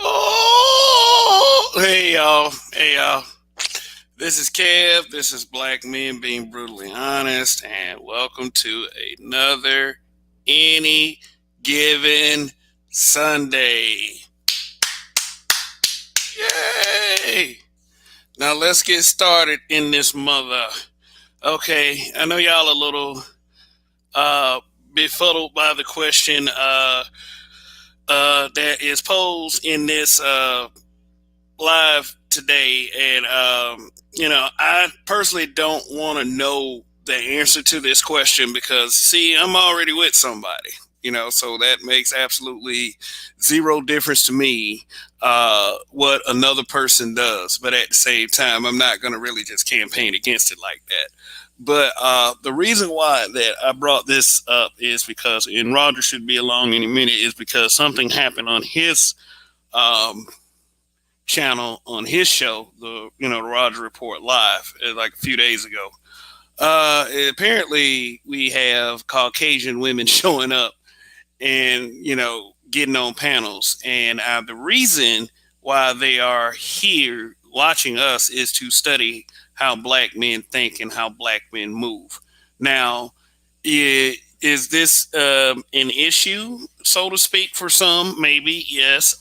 Oh, hey y'all. Hey y'all. This is Kev. This is Black Men Being Brutally Honest. And welcome to another Any Given Sunday. Yay! Now let's get started in this mother. Okay, I know y'all a little uh, befuddled by the question that is posed in this live today, and I personally don't want to know the answer to this question because, see, I'm already with somebody, so that makes absolutely zero difference to me what another person does. But at the same time, I'm not going to really just campaign against it like that. But the reason why that I brought this up is because, and Roger should be along any minute, is because something happened on his um, channel on his show, the Roger Report Live, like a few days ago. Apparently, we have Caucasian women showing up and getting on panels, and the reason why they are here watching us is to study how black men think and how black men move. Now, is this an issue, so to speak, for some? Maybe yes.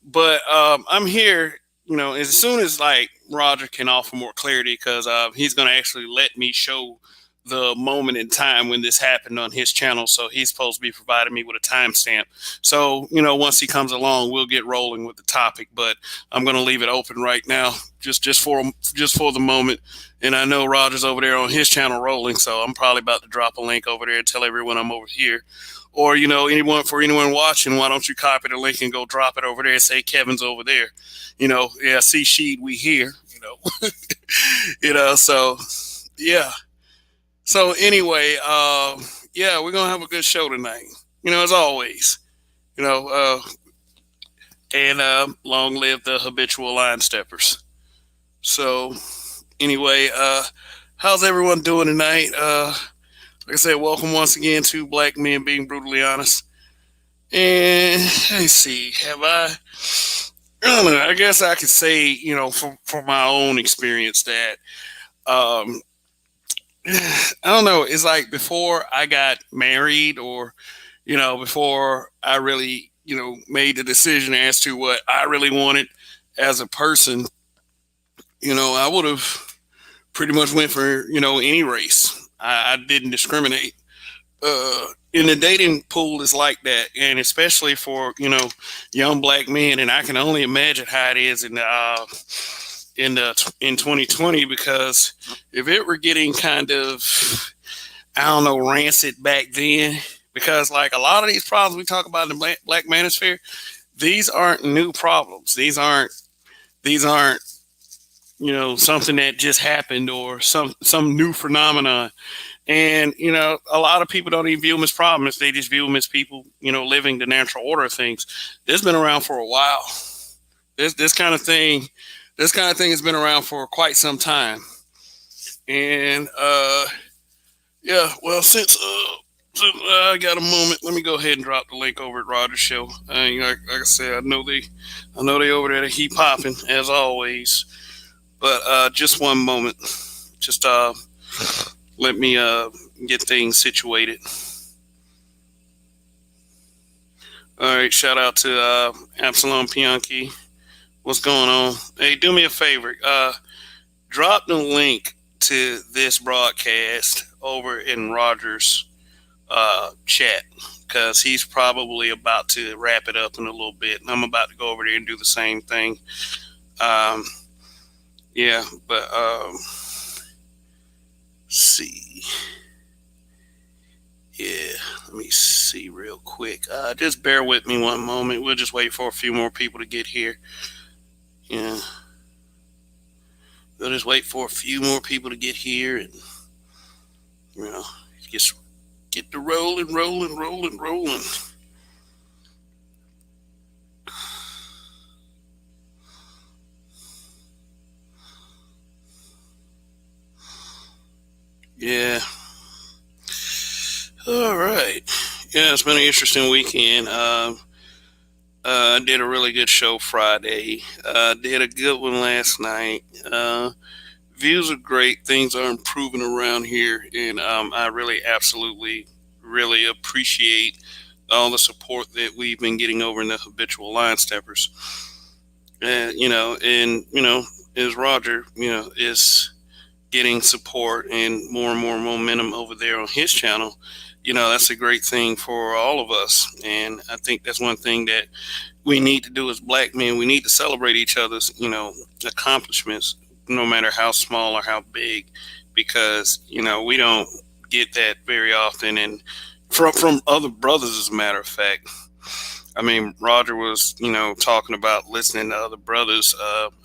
But I'm here, as soon as like Roger can offer more clarity, because he's going to actually let me show the moment in time when this happened on his channel, so he's supposed to be providing me with a timestamp. So, once he comes along, we'll get rolling with the topic. But I'm going to leave it open right now, just for the moment. And I know Roger's over there on his channel rolling, so I'm probably about to drop a link over there and tell everyone I'm over here. Or, anyone watching, why don't you copy the link and go drop it over there and say Kevin's over there? Yeah, see Sheed, we here. So yeah. So anyway, yeah, we're gonna have a good show tonight. As always. You know, and long live the habitual line steppers. So anyway, how's everyone doing tonight? Like I said, welcome once again to Black Men Being Brutally Honest. And let's see, I don't know. I guess I could say, from my own experience that um, I don't know. It's like before I got married, or before I really made the decision as to what I really wanted as a person. I would have pretty much went for any race. I didn't discriminate. In the dating pool is like that, and especially for young black men. And I can only imagine how it is in 2020, because if it were getting kind of, I don't know, rancid back then, because like a lot of these problems we talk about in the Black Manosphere, these aren't new problems. These aren't something that just happened, or some new phenomenon. And a lot of people don't even view them as problems. They just view them as people living the natural order of things. This has been around for a while. This kind of thing has been around for quite some time. And yeah, well, since I got a moment, let me go ahead and drop the link over at Roger's show. Like I said, I know they over there to keep popping as always. But just one moment, just let me get things situated. All right, shout out to Absalom Pianki. What's going on? Hey, do me a favor. Drop the link to this broadcast over in Roger's chat, because he's probably about to wrap it up in a little bit. I'm about to go over there and do the same thing. Yeah, but see. Yeah, let me see real quick. Just bear with me one moment. We'll just wait for a few more people to get here. Yeah. We'll just wait for a few more people to get here, and just get the rolling. Yeah. All right. Yeah, it's been an interesting weekend. I did a really good show Friday. Did a good one last night. Views are great. Things are improving around here, and I really, absolutely, really appreciate all the support that we've been getting over in the habitual line steppers. And as Roger, is getting support and more momentum over there on his channel, that's a great thing for all of us. And I think that's one thing that we need to do as black men. We need to celebrate each other's, accomplishments, no matter how small or how big, because, we don't get that very often. And from other brothers, as a matter of fact. I mean, Roger was, talking about listening to other brothers.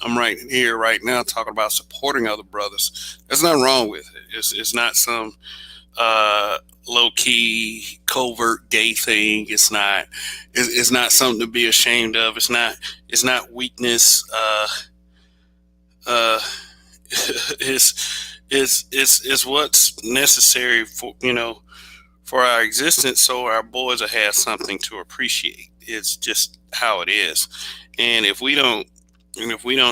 I'm right here, right now, talking about supporting other brothers. There's nothing wrong with it. It's not some low key, covert gay thing. It's not something to be ashamed of. It's not weakness. It's what's necessary for our existence, so our boys will have something to appreciate. It's just how it is. And if we don't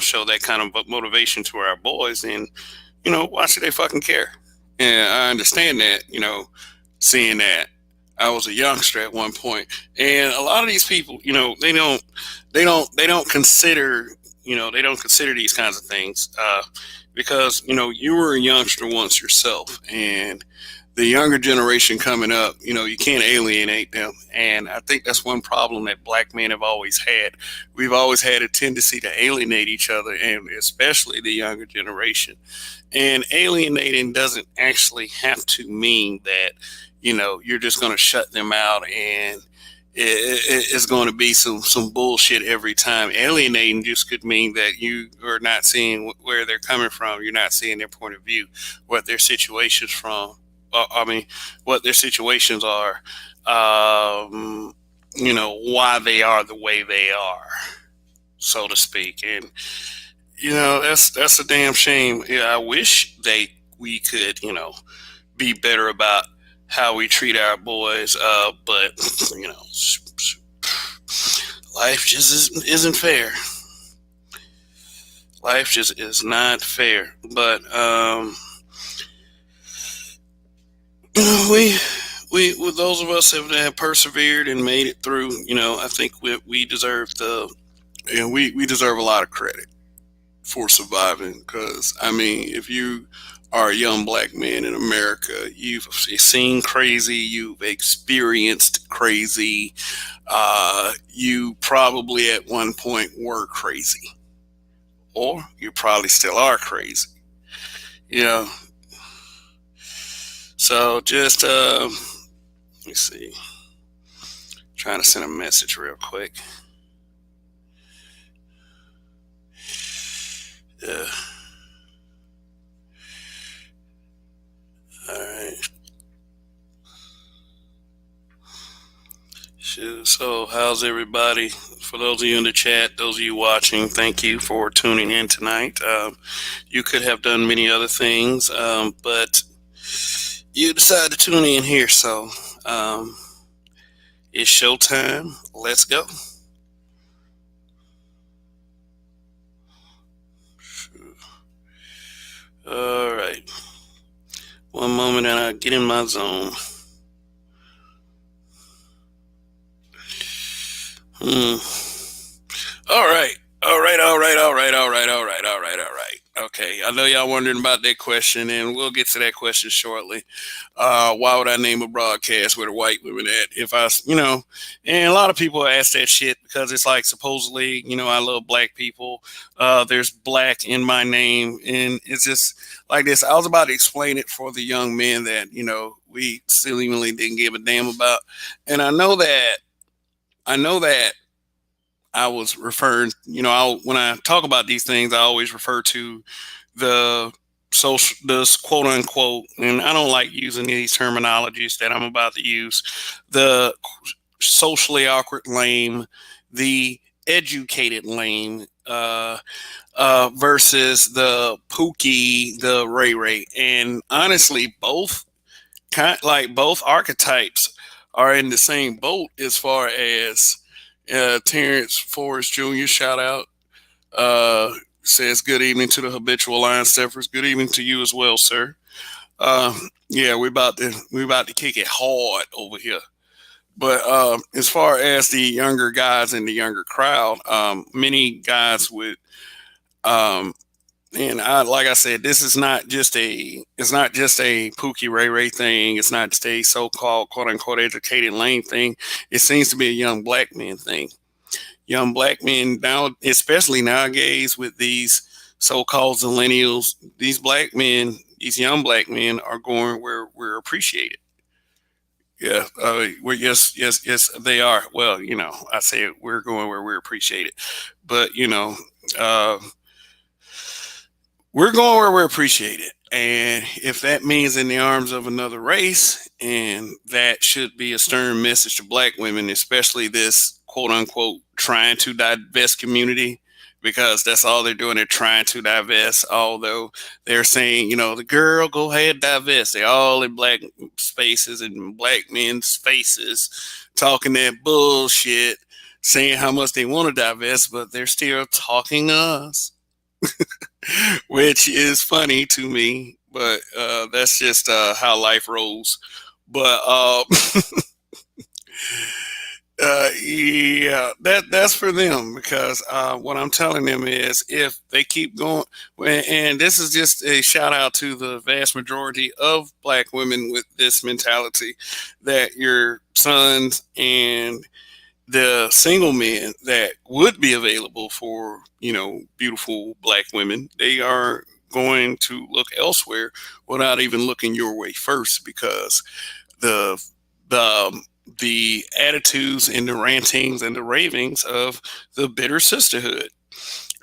show that kind of motivation to our boys, then why should they fucking care? And I understand that, seeing that I was a youngster at one point, and a lot of these people, they don't consider these kinds of things. because you were a youngster once yourself, and the younger generation coming up, you can't alienate them. And I think that's one problem that black men have always had. We've always had a tendency to alienate each other, and especially the younger generation. And alienating doesn't actually have to mean that, you're just going to shut them out and it's going to be some bullshit every time. Alienating just could mean that you are not seeing where they're coming from. You're not seeing their point of view, what their situations from. I mean, what their situations are. Why they are the way they are, so to speak. And that's a damn shame. Yeah, I wish we could be better about how we treat our boys. But life just isn't fair. Life just is not fair. But we with those of us have persevered and made it through. I think we deserve we deserve a lot of credit for surviving. Because I mean, if you are a young black man in America, you've seen crazy, you've experienced crazy, you probably at one point were crazy, or you probably still are crazy. You know, so just let me see, trying to send a message real quick. Yeah. All right. So, how's everybody? For those of you in the chat, those of you watching, thank you for tuning in tonight. You could have done many other things, but you decided to tune in here. So, it's showtime. Let's go. All right. One moment and I get in my zone. All right. All right. All right. All right. All right. All right. All right. All right. Okay. I know y'all wondering about that question, and we'll get to that question shortly. Why would I name a broadcast where the white women at? If and a lot of people ask that shit because it's like supposedly, I love black people. There's black in my name, and it's just like this. I was about to explain it for the young men that, we seemingly didn't give a damn about. And I know that I was referring, when I talk about these things, I always refer to the social, this quote unquote, and I don't like using these terminologies that I'm about to use, the socially awkward lame, the educated lame, versus the Pookie, the Ray Ray. And honestly, both archetypes are in the same boat as far as Terrence Forrest Jr. Shout out. Says good evening to the habitual line steppers. Good evening to you as well, sir. Uh, yeah, we about to kick it hard over here. But as far as the younger guys in the younger crowd, many guys would um, and like I said, this is not just it's not just a Pookie Ray Ray thing. It's not just a so-called quote unquote educated lame thing. It seems to be a young black man thing. Young black men now, especially nowadays with these so-called millennials, these black men, these young black men are going where we're appreciated. Yeah, we're yes, they are. Well, I say we're going where we're appreciated, but uh, we're going where we're appreciated. And if that means in the arms of another race, and that should be a stern message to black women, especially this quote unquote trying to divest community, because that's all they're doing. They're trying to divest, although they're saying, the girl, go ahead, divest. They're all in black spaces and black men's faces talking that bullshit, saying how much they want to divest, but they're still talking to us. Which is funny to me, but that's just how life rolls. But Yeah, that's for them because what I'm telling them is if they keep going, and this is just a shout out to the vast majority of black women with this mentality that your sons and the single men that would be available for beautiful black women, they are going to look elsewhere without even looking your way first because the the the attitudes and the rantings and the ravings of the bitter sisterhood.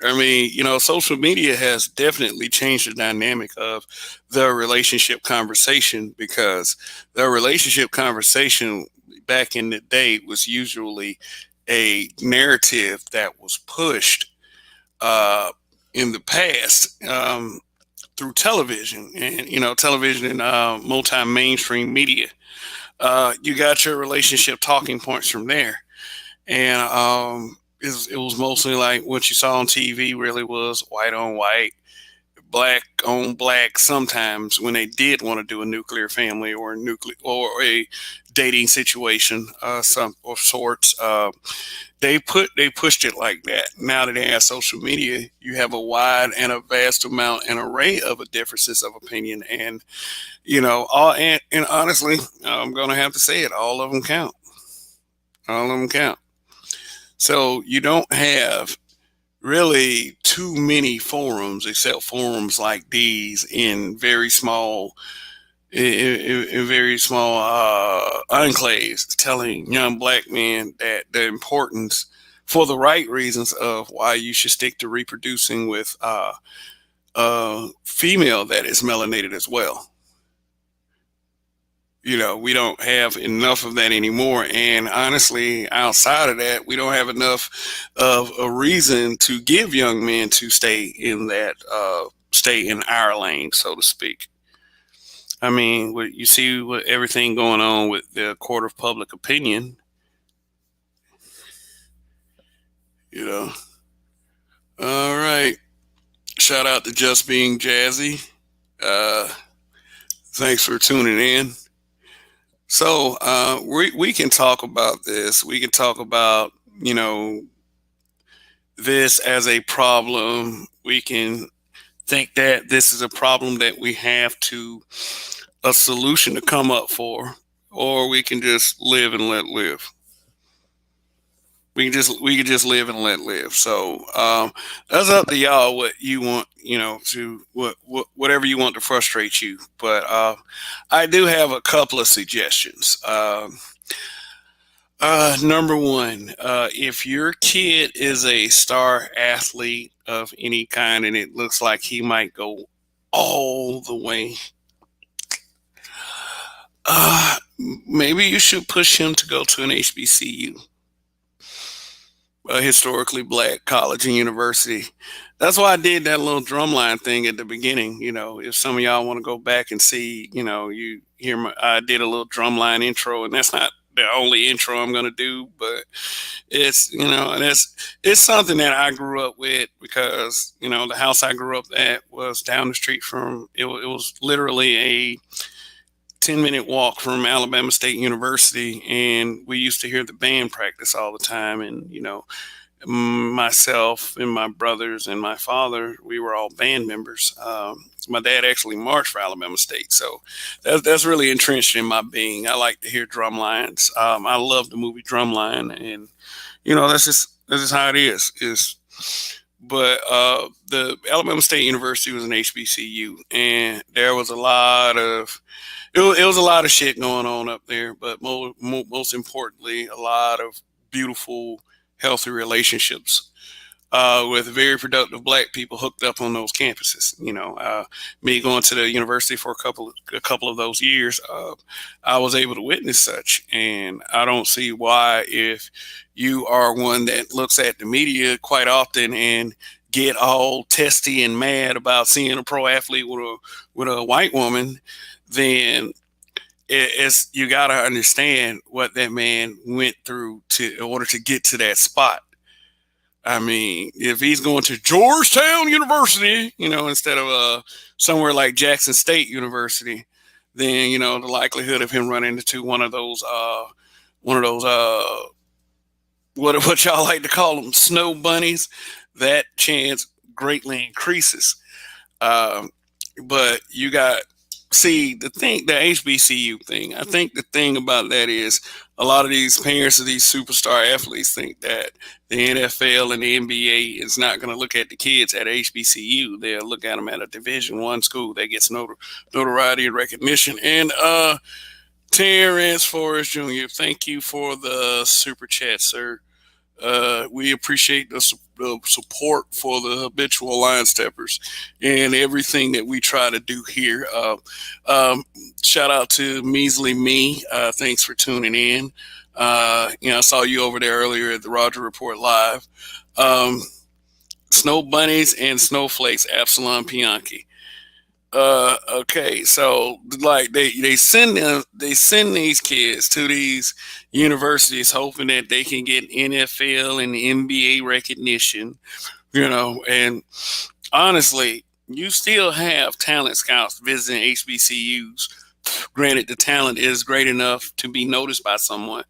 I mean, social media has definitely changed the dynamic of the relationship conversation because the relationship conversation back in the day was usually a narrative that was pushed uh, in the past through television and television and multi-mainstream media. You got your relationship talking points from there, and it was mostly like what you saw on TV really was white on white, black on black. Sometimes when they did want to do a nuclear family or a nuclear or a dating situation, some of sorts, they pushed it like that. Now that they have social media, you have a wide and a vast amount and array of differences of opinion, and all and honestly, I'm gonna have to say it. All of them count. All of them count. So you don't have really too many forums except forums like these in very small in very small enclaves telling young black men that the importance for the right reasons of why you should stick to reproducing with female that is melanated as well. We don't have enough of that anymore, and honestly outside of that we don't have enough of a reason to give young men to stay in our lane, so to speak. I mean, you see what everything going on with the court of public opinion, you know. All right, shout out to Just Being Jazzy. uh Thanks for tuning in. So we can talk about this. We can talk about this as a problem. We can think that this is a problem that we have to a solution to come up for, or we can just live and let live. We can just live and let live. So that's up to y'all. What you want, to whatever you want to frustrate you. But I do have a couple of suggestions. Number one, if your kid is a star athlete of any kind and it looks like he might go all the way, maybe you should push him to go to an HBCU, a historically black college and university. That's why I did that little drumline thing at the beginning. If some of y'all want to go back and see, you hear I did a little drumline intro, and that's not the only intro I'm going to do, but and it's something that I grew up with because the house I grew up at was down the street from it was literally a 10-minute walk from Alabama State University, and we used to hear the band practice all the time. And myself and my brothers and my father, we were all band members. My dad actually marched for Alabama State, so that's really entrenched in my being. I like to hear drum lines. I love the movie Drumline, and that's just how it is. But the Alabama State University was an HBCU, and there was a lot of it was a lot of shit going on up there. But most importantly, a lot of beautiful, healthy relationships with very productive black people hooked up on those campuses. Me going to the university for a couple of those years, I was able to witness such, and I don't see why, if you are one that looks at the media quite often and get all testy and mad about seeing a pro athlete with a white woman, then it's you got to understand what that man went through in order to get to that spot. I mean, if he's going to Georgetown University, instead of somewhere like Jackson State University, then the likelihood of him running into one of those what y'all like to call them, snow bunnies, that chance greatly increases. Um, but you got see the HBCU thing. I think the thing about that is a lot of these parents of these superstar athletes think that the NFL and the NBA is not going to look at the kids at HBCU. They'll look at them at a Division I school that gets notoriety and recognition. And Terrence Forrest Jr., thank you for the super chat, sir. We appreciate the support for the habitual line steppers and everything that we try to do here. Um, Shout out to Measly Me. Thanks for tuning in. I saw you over there earlier at the Roger Report Live. Um, Snow bunnies and snowflakes, Absalom Pianki. Okay, so like they send these kids to these universities hoping that they can get NFL and NBA recognition, and honestly, you still have talent scouts visiting HBCUs. Granted, the talent is great enough to be noticed by someone,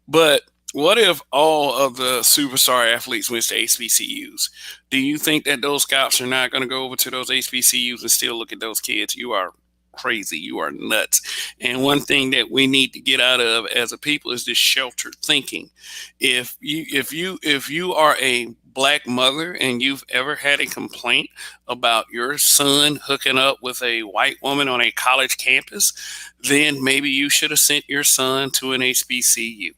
but what if all of the superstar athletes went to HBCUs? Do you think that those scouts are not going to go over to those HBCUs and still look at those kids? You are crazy. You are nuts. And one thing that we need to get out of as a people is this sheltered thinking. If you are a black mother and you've ever had a complaint about your son hooking up with a white woman on a college campus, then maybe you should have sent your son to an HBCU.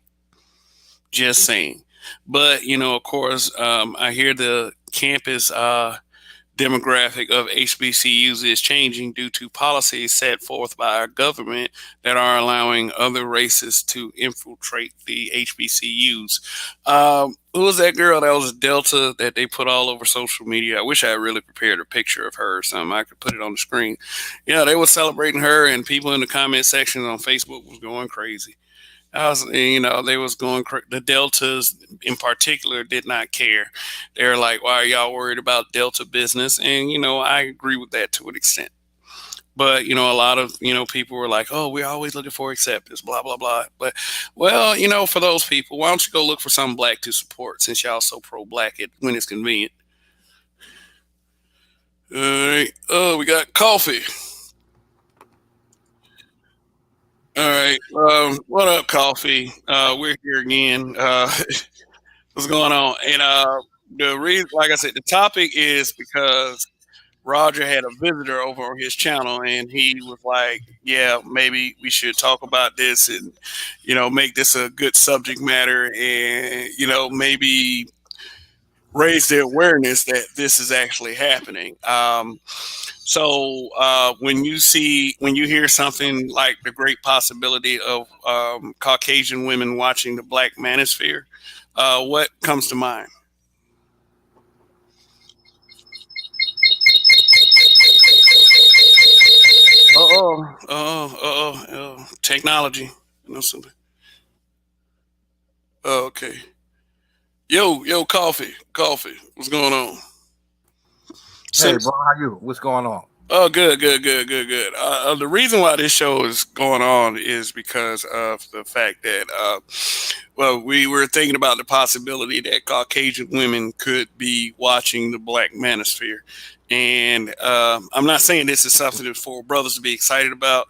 Just saying. But, of course, I hear the campus demographic of HBCUs is changing due to policies set forth by our government that are allowing other races to infiltrate the HBCUs. Who was that girl that was Delta that they put all over social media? I wish I had really prepared a picture of her or something. I could put it on the screen. Yeah, they were celebrating her, and people in the comment section on Facebook was going crazy. They was going. The Deltas in particular did not care. They're like, "Why are y'all worried about Delta business?" And I agree with that to an extent. But a lot of people were like, "Oh, we're always looking for acceptance," blah blah blah. But well, for those people, why don't you go look for some black to support since y'all so pro black when it's convenient? All right. Oh, we got coffee. All right. What up, coffee? We're here again. What's going on? And the reason, like I said, the topic is because Roger had a visitor over on his channel, and he was like, "Yeah, maybe we should talk about this, and make this a good subject matter, and maybe raise the awareness that this is actually happening." So when you hear something like the great possibility of Caucasian women watching the Black Manosphere, what comes to mind? Technology. Something. Oh, okay. Yo, coffee. What's going on? Hey, Since bro, how you? What's going on? Oh, good. The reason why this show is going on is because of the fact that, well, we were thinking about the possibility that Caucasian women could be watching the Black Manosphere, and I'm not saying this is something for brothers to be excited about.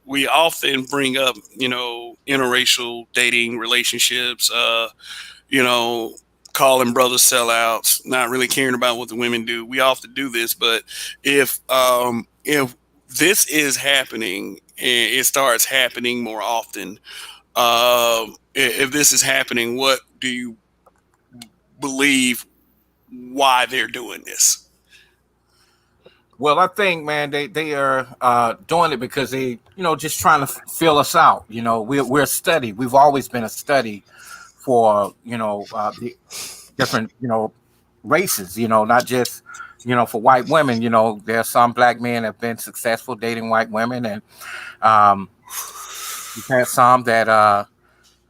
We often bring up, interracial dating relationships. You know, Calling brothers sellouts, not really caring about what the women do. We often do this, but if this is happening and it starts happening more often, if this is happening, what do you believe why they're doing this? Well, I think, man, they are doing it because they, just trying to fill us out. We're a study. We've always been a study for the different races. Not just for white women. There's some black men have been successful dating white women, and um, we've had some that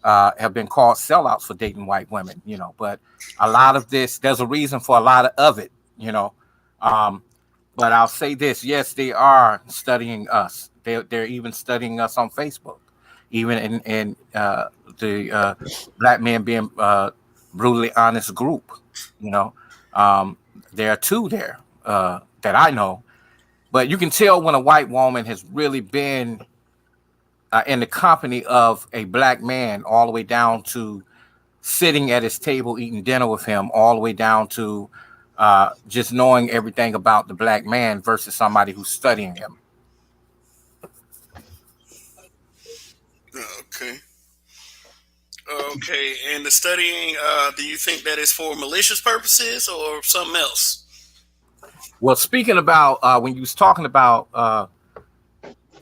have been called sellouts for dating white women. But a lot of this, there's a reason for a lot of it. You know. Um, But I'll say this: yes, they are studying us. They're even studying us on Facebook, even in the black men being brutally honest group. You know, um, there are two there that I know, but you can tell when a white woman has really been in the company of a black man, all the way down to sitting at his table eating dinner with him, all the way down to just knowing everything about the black man versus somebody who's studying him. Okay. Okay, and the studying, do you think that is for malicious purposes or something else? Well, speaking about when you was talking about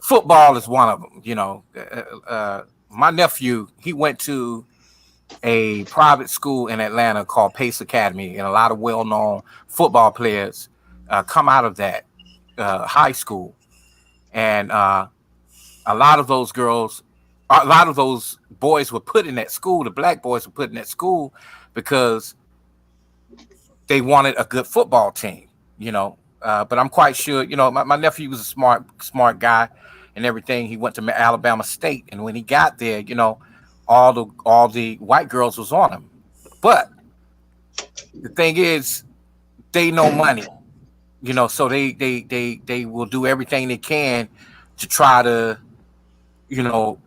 football is one of them. My nephew, he went to a private school in Atlanta called Pace Academy, and a lot of well-known football players come out of that high school, and a lot of those girls, a lot of those boys were put in that school. The black boys were put in that school because they wanted a good football team. But I'm quite sure. My nephew was a smart guy, and everything. He went to Alabama State, and when he got there, all the white girls was on him. But the thing is, they know money, so they will do everything they can to try to, you know,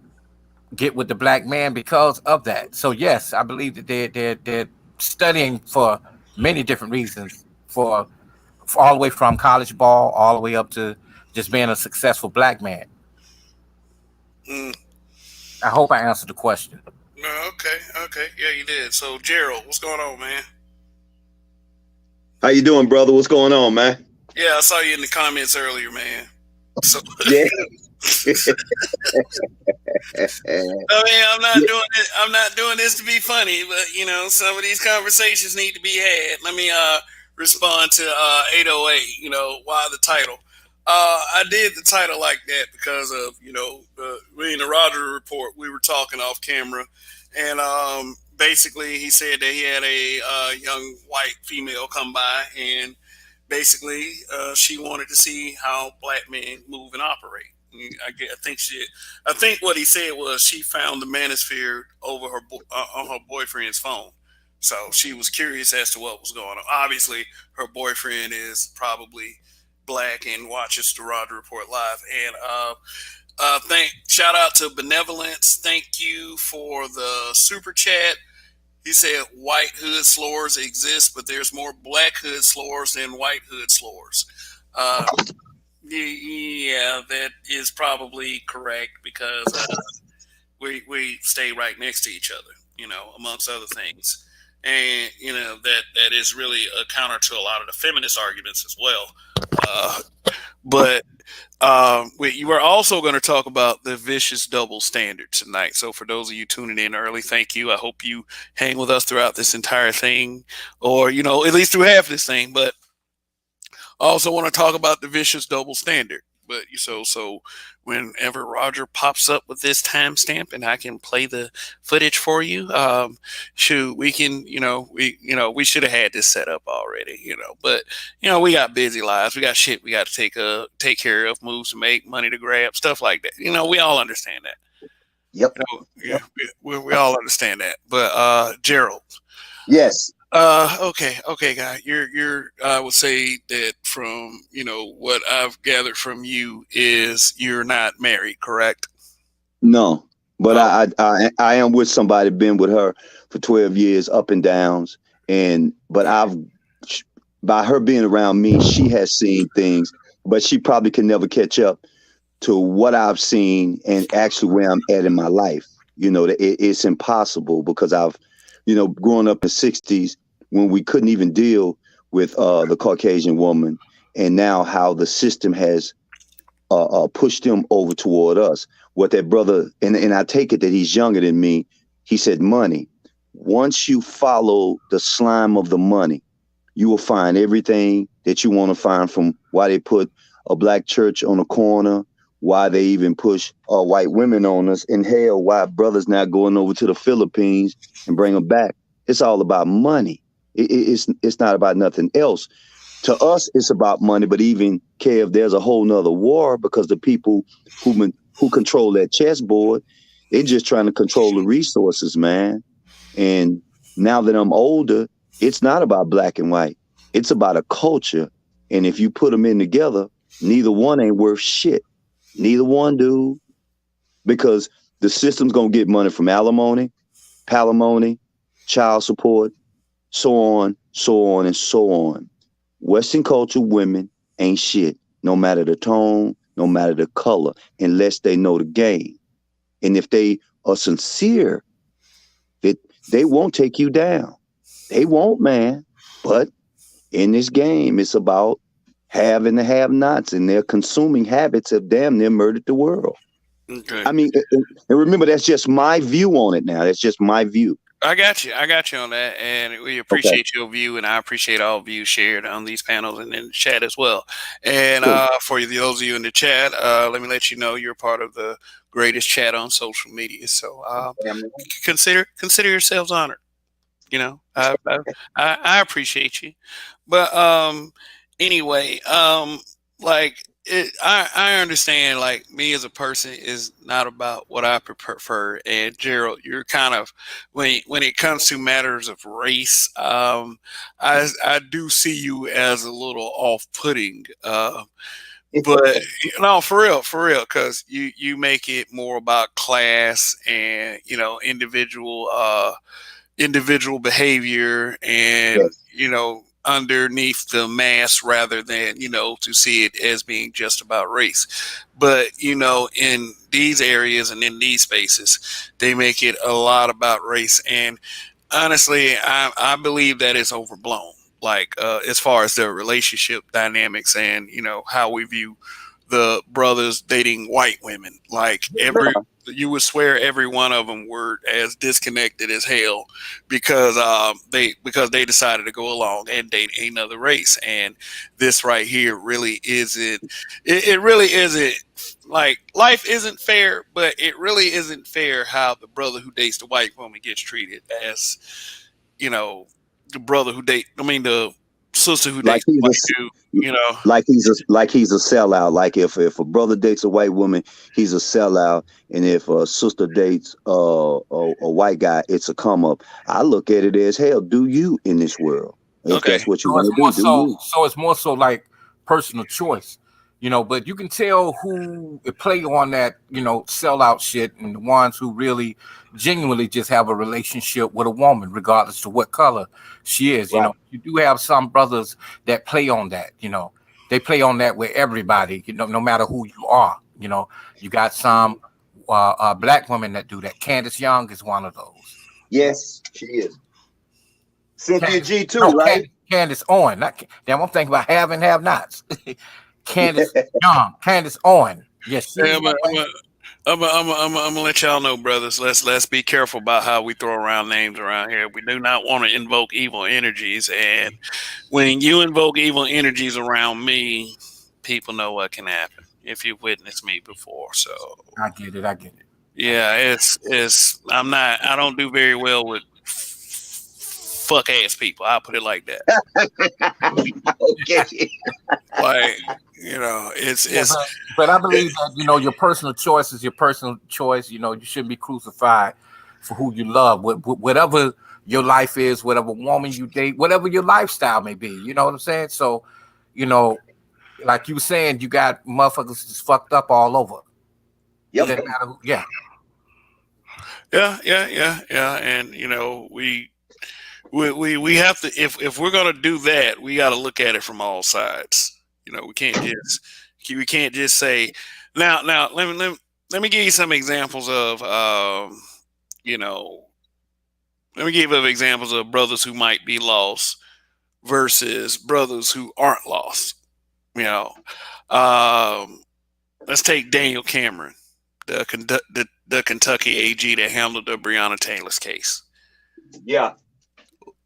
get with the black man because of that. So yes, I believe that they're studying for many different reasons, for all the way from college ball all the way up to just being a successful black man. Mm. I hope I answered the question. No, okay, okay, yeah, you did. So, Gerald, what's going on, man? How you doing, brother? What's going on, man? Yeah, I saw you in the comments earlier, man. So, Yeah. I mean, I'm not doing it. I'm not doing this to be funny, but some of these conversations need to be had. Let me respond to 808. Why the title? I did the title like that because of me and the Roger report. We were talking off camera, and basically he said that he had a young white female come by, and basically she wanted to see how black men move and operate. I think what he said was she found the Manosphere over on her boyfriend's phone, so she was curious as to what was going on. Obviously, her boyfriend is probably black and watches the Roger Report live. And shout out to Benevolence. Thank you for the super chat. He said white hood slurs exist, but there's more black hood slurs than white hood slurs. Yeah, that is probably correct because we stay right next to each other, amongst other things. And that is really a counter to a lot of the feminist arguments as well. But you were also going to talk about the vicious double standard tonight. So for those of you tuning in early, thank you. I hope you hang with us throughout this entire thing, or at least through half this thing. But I also want to talk about the vicious double standard. But so whenever Roger pops up with this timestamp and I can play the footage for you, we can, we should have had this set up already, but we got busy lives, we got shit we got to take care of, moves to make, money to grab, stuff like that. We all understand that. Yep. Yeah, we all understand that. But Gerald. Yes. Okay, guy. I would say that from what I've gathered from you is you're not married, correct? No, but I am with somebody. Been with her for 12 years, up and downs, but by her being around me, she has seen things, but she probably can never catch up to what I've seen and actually where I'm at in my life. It's impossible because I've, growing up in the 60s when we couldn't even deal with the Caucasian woman, and now how the system has pushed them over toward us. What that brother, and I take it that he's younger than me, he said money. Once you follow the slime of the money, you will find everything that you want to find, from why they put a black church on a corner, why they even push white women on us, and hell, why brothers not going over to the Philippines and bring them back. It's all about money. It's not about nothing else. To us, it's about money. But even Kev, there's a whole nother war because the people who control that chessboard They're just trying to control the resources, man. And now that I'm older, it's not about black and white. It's about a culture. And if you put them in together, neither one ain't worth shit. Neither one do. Because the system's gonna get money from alimony, palimony, child support, so on, so on, and so on. Western culture women ain't shit, no matter the tone, no matter the color, unless they know the game. And if they are sincere, that they won't take you down. They won't, man. But in this game, it's about have and the have nots, and their consuming habits have damn near murdered the world. Okay. I mean, and remember, that's just my view on it now. That's just my view. I got you. I got you on that, and we Okay, appreciate your view, and I appreciate all views shared on these panels and in the chat as well. And cool. for those of you in the chat, let me let you know you're part of the greatest chat on social media. So consider yourselves honored. You know, I appreciate you, but anyway, like I understand. Like me as a person is not about what I prefer. And Gerald, you're kind of when it comes to matters of race, I do see you as a little off putting. But no, for real, because you make it more about class and individual behavior and Yes. underneath the mask rather than to see it as being just about race. But in these areas and in these spaces they make it a lot about race, and honestly I believe that it's overblown, like as far as the relationship dynamics and how we view the brothers dating white women. Like you would swear every one of them were as disconnected as hell because they decided to go along and date another race. And this right here really isn't. It really isn't. Like life isn't fair, but it really isn't fair how the brother who dates the white woman gets treated as you know the brother who date. I mean the sister who Like dates the he's white dude. You know. like he's a sellout. Like if a brother dates a white woman, he's a sellout, and if a sister dates a white guy, it's a come up. I look at it as hell. Do you in this world? If Okay. that's what you So it's want to more do, do so. you? So it's more so like personal choice, But you can tell who play on that, sellout shit, and the ones who really, genuinely just have a relationship with a woman, regardless to what color she is. Right. You do have some brothers that play on that. They play on that with everybody. No matter who you are. You got some black women that do that. Candace Young is one of those. Yes, she is. Cynthia Candace, G too, no, right? Candace Owen. Not damn. I'm thinking about have and have nots. Candace Young, Candace Owen. Yes, Yeah, she's one. I'm gonna let y'all know, brothers. Let's be careful about how we throw around names around here. We do not want to invoke evil energies, and when you invoke evil energies around me, people know what can happen if you've witnessed me before. So I get it. I get it. yeah, it's I don't do very well with fuck ass people. I'll put it like that. Okay. Like Yeah, it's but I believe that your personal choice is your personal choice. You shouldn't be crucified for who you love. Whatever your life is, whatever woman you date, whatever your lifestyle may be. You know what I'm saying? So, you know, like you were saying, you got motherfuckers just fucked up all over. It Yep. doesn't matter. Yeah, yeah, and we have to if we're gonna do that, we got to look at it from all sides. We can't just say now. Let me give you some examples of you know let me give you examples of brothers who might be lost versus brothers who aren't lost. You know, um, let's take Daniel Cameron, the Kentucky AG that handled the Breonna Taylor's case. Yeah.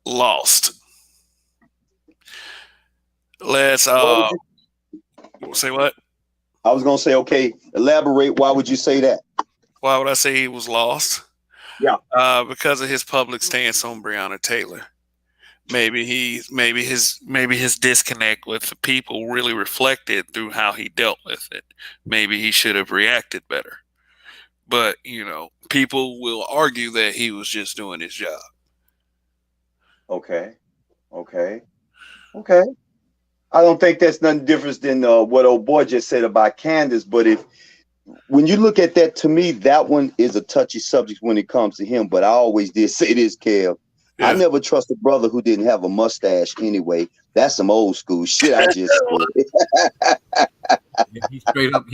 Lost. Let's What would you? say what? I was gonna say, okay. Elaborate. Why would you say that? Why would I say he was lost? Yeah. Because of his public stance on Breonna Taylor. Maybe his disconnect with the people really reflected through how he dealt with it. Maybe he should have reacted better. But people will argue that he was just doing his job. Okay. Okay. Okay. I don't think that's nothing different than what old boy just said about Candace. But when you look at that, to me, that one is a touchy subject when it comes to him. But I always did say this, Kev. I Yeah. never trust a brother who didn't have a mustache anyway. That's some old school shit I just said. He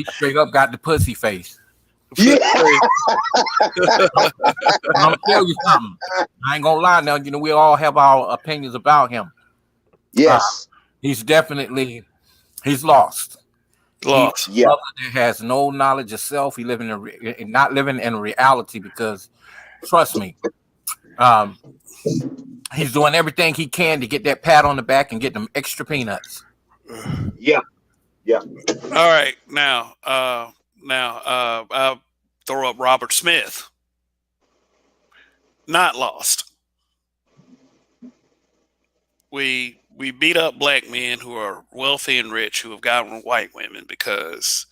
straight up got the pussy face. Yeah. I'm gonna tell you something. I ain't gonna lie now. We all have our opinions about him. Uh, Yes. he's lost. He's Lost. a Yeah. brother that has no knowledge of self. He living not living in reality because, trust me, um, he's doing everything he can to get that pat on the back and get them extra peanuts. Yeah. Yeah. All right, I'll throw up Robert Smith. Not lost. We beat up black men who are wealthy and rich who have gotten white women because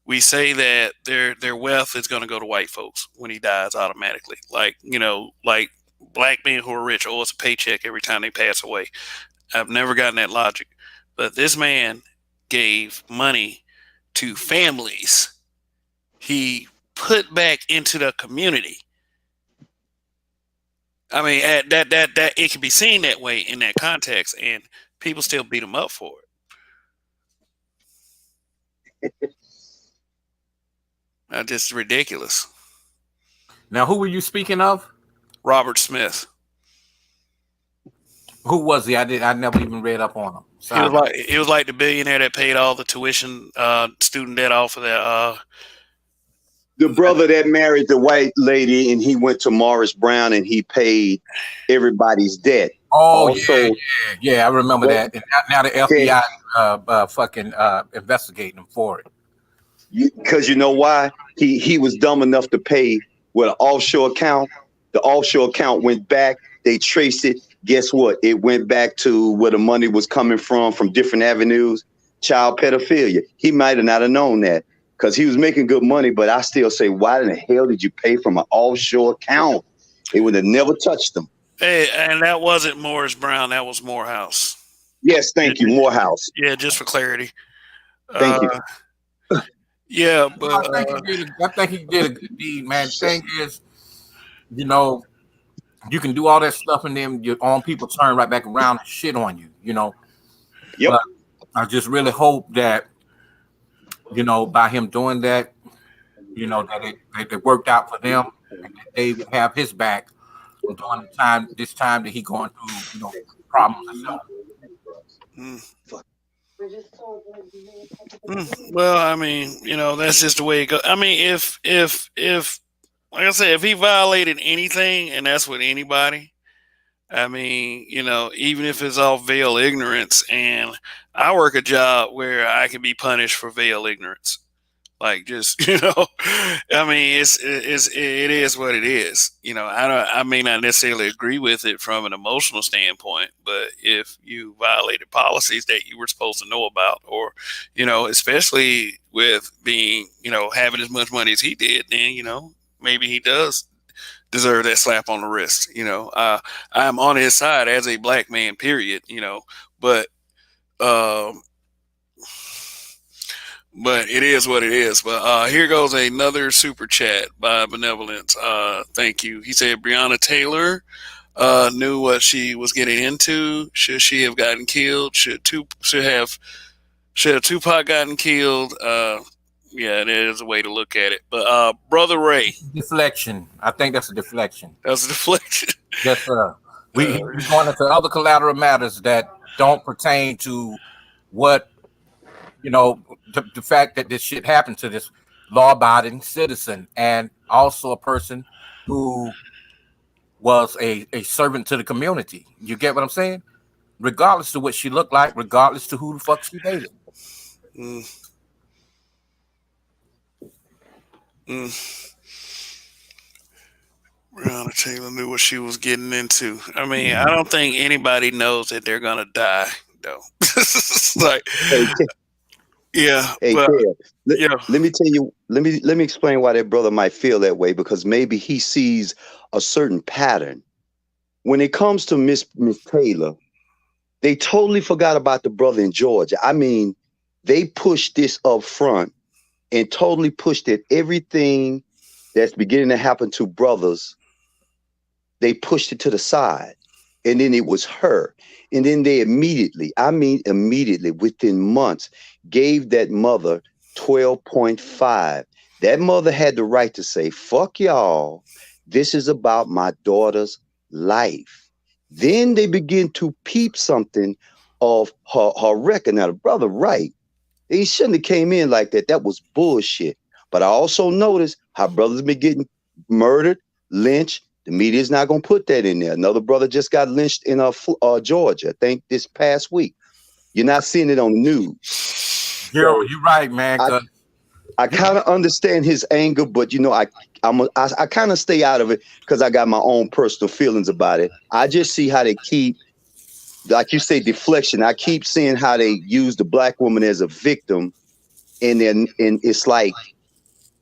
we say that their wealth is going to go to white folks when he dies automatically. Like black men who are rich owe us a paycheck every time they pass away. I've never gotten that logic, but this man gave money to families he put back into the community. I mean, that it can be seen that way in that context, and people still beat him up for it. That's just ridiculous. Now, who were you speaking of? Robert Smith. Who was he? I never even read up on him. He was like the billionaire that paid all the tuition, student debt off of that. The brother that married the white lady and he went to Morris Brown and he paid everybody's debt. Oh, also, yeah, I remember that. And now the FBI fucking investigating him for it. Because you know why? He was dumb enough to pay with an offshore account. The offshore account went back. They traced it. Guess what? It went back to where the money was coming from different avenues. Child pedophilia. He might have not have known that because he was making good money. But I still say, why in the hell did you pay from an offshore account? It would have never touched them. Hey, and that wasn't Morris Brown. That was Morehouse. Yes, thank you, Morehouse. Yeah, just for clarity. Thank you. Yeah, but I think he did a good deed, man. The thing is, you can do all that stuff and then your own people turn right back around and shit on you, Yep. But I just really hope that, by him doing that, that it worked out for them and that they would have his back during this time that he going through, problems himself. Well, I mean, that's just the way it goes. I mean, if like I said, if he violated anything, and that's with anybody, I mean, even if it's all veil ignorance, and I work a job where I can be punished for veil ignorance. Like, just I mean, it is what it is. I may not necessarily agree with it from an emotional standpoint, but if you violated policies that you were supposed to know about, or especially with being having as much money as he did, then maybe he does deserve that slap on the wrist. I'm on his side as a black man, period. But but it is what it is. But here goes another super chat by Benevolence. Thank you. He said Breonna Taylor knew what she was getting into. Should she have gotten killed? Should Tupac gotten killed? Yeah, there is a way to look at it. But Brother Ray. Deflection. I think that's a deflection. That's a deflection. Yes, sir. We're going into other collateral matters that don't pertain to what, the fact that this shit happened to this law-abiding citizen and also a person who was a servant to the community. You get what I'm saying? Regardless to what she looked like, regardless to who the fuck she dated. Breonna Taylor knew what she was getting into. I mean, I don't think anybody knows that they're gonna die, though. Like, Hey, yeah. Kev, let me tell you let me explain why that brother might feel that way, because maybe he sees a certain pattern. When it comes to Miss Taylor, they totally forgot about the brother in Georgia. I mean, they pushed this up front and totally pushed it. Everything that's beginning to happen to brothers, they pushed it to the side. And then it was her. And then they immediately, I mean immediately, within months, gave that mother 12.5. That mother had the right to say, fuck y'all. This is about my daughter's life. Then they begin to peep something of her record. Now, the brother, right, he shouldn't have came in like that. That was bullshit. But I also noticed how brothers been getting murdered, lynched. The media is not going to put that in there. Another brother just got lynched in Georgia, I think this past week. You're not seeing it on the news. Gerald, you're right, man. I kind of understand his anger, but I kind of stay out of it because I got my own personal feelings about it. I just see how they keep, like you say, deflection. I keep seeing how they use the black woman as a victim, and it's like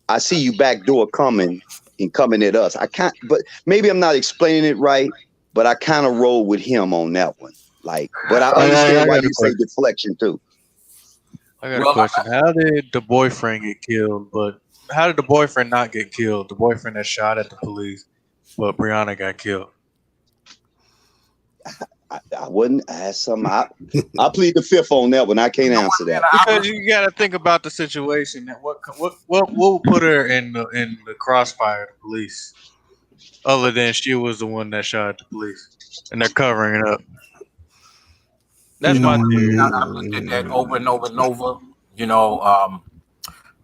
I see you backdoor coming at us. I can't, but maybe I'm not explaining it right. But I kind of roll with him on that one. Like, but I understand why you say deflection too. I got a question. How did the boyfriend get killed? But how did the boyfriend not get killed? The boyfriend that shot at the police, but Brianna got killed. I wouldn't ask something. I plead the fifth on that one. I can't answer that because you got to think about the situation. That what will put her in the crossfire of the police, other than she was the one that shot at the police, and they're covering it up. That's my theory. I've looked at that over and over and over,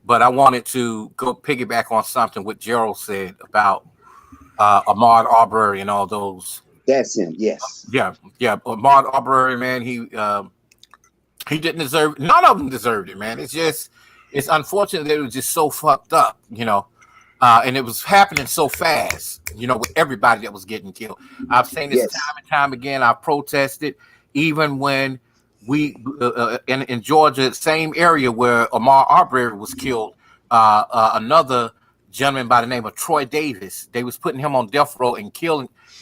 but I wanted to go piggyback on something what Gerald said about Ahmaud Arbery and all those. That's him. Yes. Yeah. Ahmaud Arbery, man, he didn't deserve. None of them deserved it, man. It's unfortunate that it was just so fucked up, and it was happening so fast, with everybody that was getting killed. I've seen this time and time again. I've protested, even when we in Georgia, same area where Ahmaud Arbery was killed. Another gentleman by the name of Troy Davis, they was putting him on death row and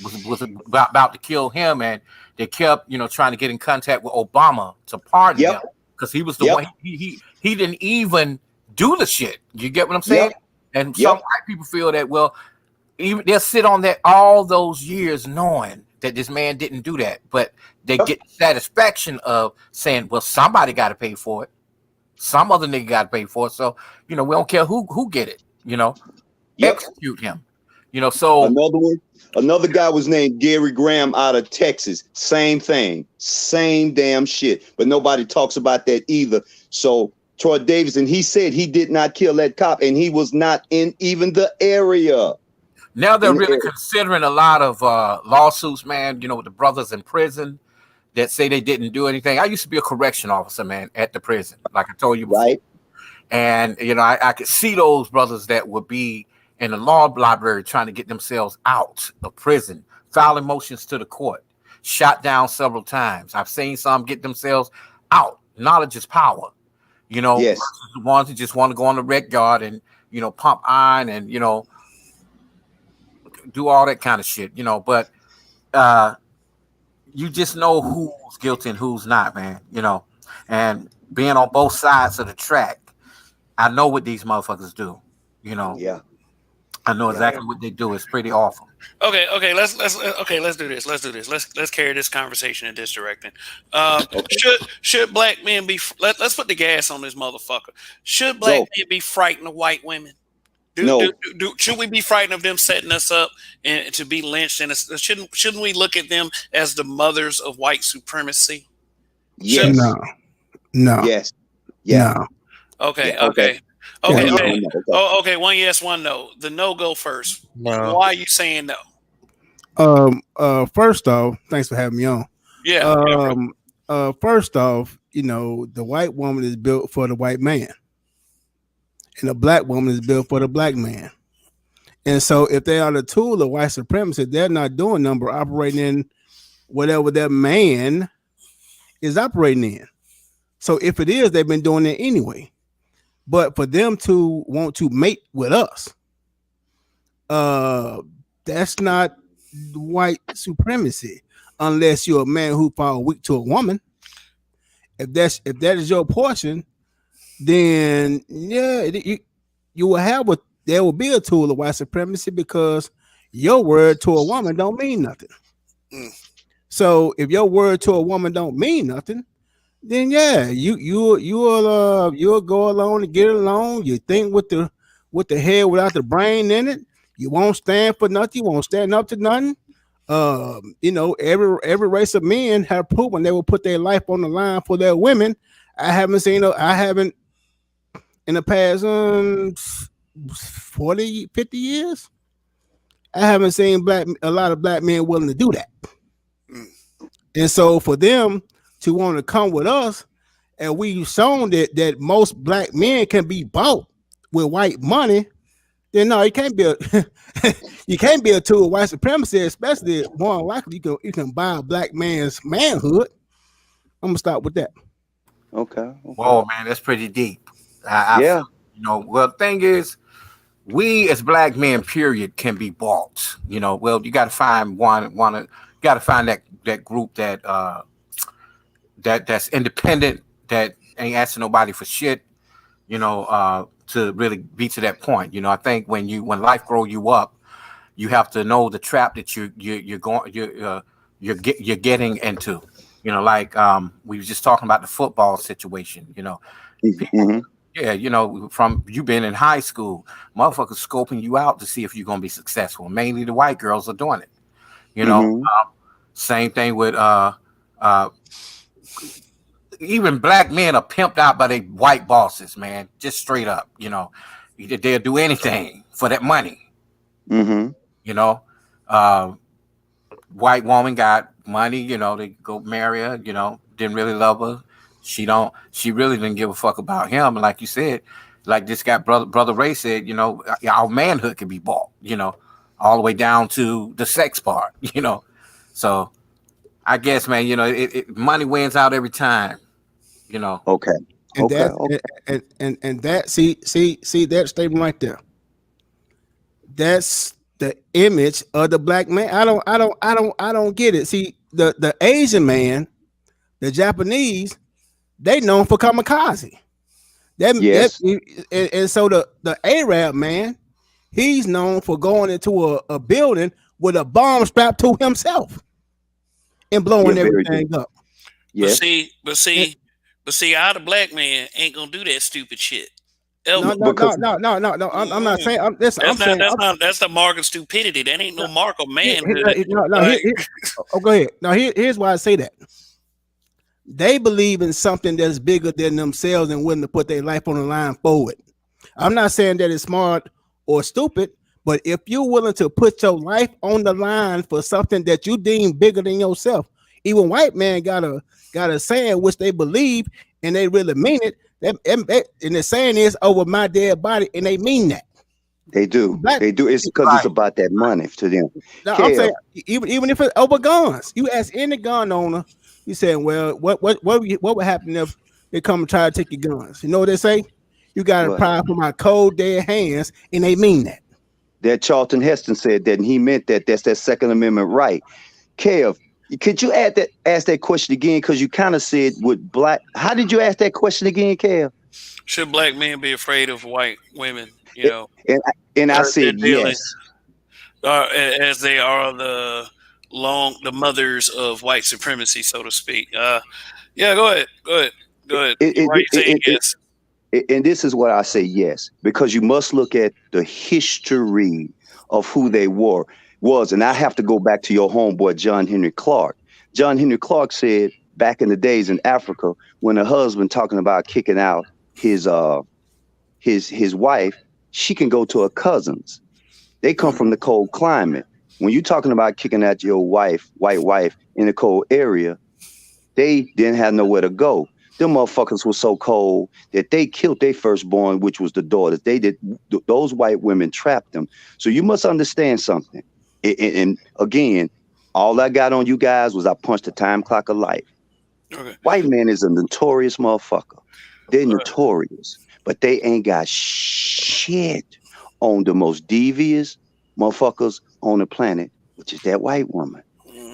was about to kill him, and they kept trying to get in contact with Obama to pardon him because he was the one. He didn't even do the shit. You get what I'm saying? And some white people feel that, well, even they'll sit on that all those years knowing that this man didn't do that, but they get the satisfaction of saying, well, somebody got to pay for it. Some other nigga got to pay for it. So, we don't care who get it, execute him, so another guy was named Gary Graham out of Texas. Same thing, same damn shit, but nobody talks about that either. So Troy Davis, and he said he did not kill that cop, and he was not in even the area. Now they're really considering a lot of lawsuits, man, with the brothers in prison that say they didn't do anything. I used to be a correction officer, man, at the prison, like I told you before. Right. And, I could see those brothers that would be in the law library trying to get themselves out of prison, filing motions to the court, shot down several times. I've seen some get themselves out. Knowledge is power, versus the ones who just want to go on the rec yard and, pump iron and, do all that kind of shit, but you just know who's guilty and who's not, man, and being on both sides of the track, I know what these motherfuckers do, I know exactly what they do. It's pretty awful. Okay, let's do this. Let's carry this conversation in this direction. Should black men be? Let's put the gas on this motherfucker. Should black men be frightened of white women? Should we be frightened of them setting us up and to be lynched? And shouldn't we look at them as the mothers of white supremacy? Yes. No. Yes. Yeah. No. Okay. Okay. One yes, one no. The no go first. No. Why are you saying no? First off, thanks for having me on. Yeah. First off, the white woman is built for the white man, and the black woman is built for the black man. And so, if they are the tool of white supremacy, they're not doing number operating in whatever that man is operating in. So, if it is, they've been doing it anyway. But for them to want to mate with us, uh, that's not white supremacy unless you're a man who fall weak to a woman. If that is your portion, then yeah, you will have what there will be a tool of white supremacy because your word to a woman don't mean nothing. Mm. So if your word to a woman don't mean nothing, then yeah, you'll go along and get along. You think with the head without the brain in it. You won't stand for nothing. You won't stand up to nothing. Every race of men have proven they will put their life on the line for their women. I haven't in the past 40, 50 years. I haven't seen a lot of black men willing to do that. Mm. And so for them to want to come with us, and we've shown that most black men can be bought with white money, then no, it can't be a you can't be a tool of white supremacy, especially more than likely you can buy a black man's manhood. I'm gonna start with that. Okay. Whoa, man, that's pretty deep. I Yeah. feel, well, the thing is, we as black men, period, can be bought. Well, you got to find got to find that group that's independent, that ain't asking nobody for shit. To really be to that point. I think when life grow you up, you have to know the trap that you're getting into. Like we were just talking about the football situation. People, Mm-hmm. yeah, from you being in high school, motherfuckers scoping you out to see if you're gonna be successful. Mainly the white girls are doing it. You know, Mm-hmm. same thing with uh even black men are pimped out by their white bosses, man. Just straight up, they'll do anything for that money. Mm-hmm. You know, uh, white woman got money. They go marry her. Didn't really love her. She don't. She really didn't give a fuck about him. And like you said, like this guy, brother Ray said, our manhood can be bought. All the way down to the sex part. So I guess, man, money wins out every time. Okay. And Okay. that Okay. and that see that statement right there. That's the image of the black man. I don't get it. See, the Asian man, the Japanese, they known for kamikaze. That Yes. and so the Arab man, he's known for going into a building with a bomb strapped to himself and You're blowing very good. everything up. But Yes. see, but And see, but see, our the black man ain't gonna do that stupid shit no, ever. no, no, Because no, no, no, no. I'm not saying. Mm. Listen, I'm That's not. saying. That's not. That's the mark of stupidity. That ain't no No, mark of manhood. no, no. Like, Oh, go ahead. Now, here's why I say that. They believe in something that's bigger than themselves and willing to put their life on the line for it. I'm not saying that it's smart or stupid, but if you're willing to put your life on the line for something that you deem bigger than yourself, even white man got a saying which they believe and they really mean it. And the saying is over my dead body, and they mean that. they do. Black. They do. It's because it's Right. about that money to them. Now I'm saying Kev, even if it's over guns, you ask any gun owner, you saying, well, what would happen if they come and try to take your guns? You know what they say? You got to what? pry from my cold dead hands, and they mean that. That Charlton Heston said that, and he meant that. That's that Second Amendment right. Kev, could you ask that question again? Because you kind of said with black. How did you ask that question again, Kev? should black men be afraid of white women? It- and I They're said dealing yes. as they are the mothers of white supremacy, so to speak. Yeah, go ahead, go ahead, go ahead. It, Why are you saying it, yes? and this is what I say yes, because you must look at the history of who they was. And I have to go back to your homeboy, John Henry Clark. John Henry Clark said back in the days in Africa, when a husband talking about kicking out his wife, she can go to her cousins. They come from the cold climate. When you're talking about kicking out your white wife in a cold area, they didn't have nowhere to go. Them motherfuckers were so cold that they killed their firstborn, which was the daughters. They did. Those white women trapped them. So you must understand something. And again, all I got on you guys was I punched the time clock of life. Okay. White man is a notorious motherfucker. They're Uh, notorious but they ain't got shit on the most devious motherfuckers on the planet, which is that white woman.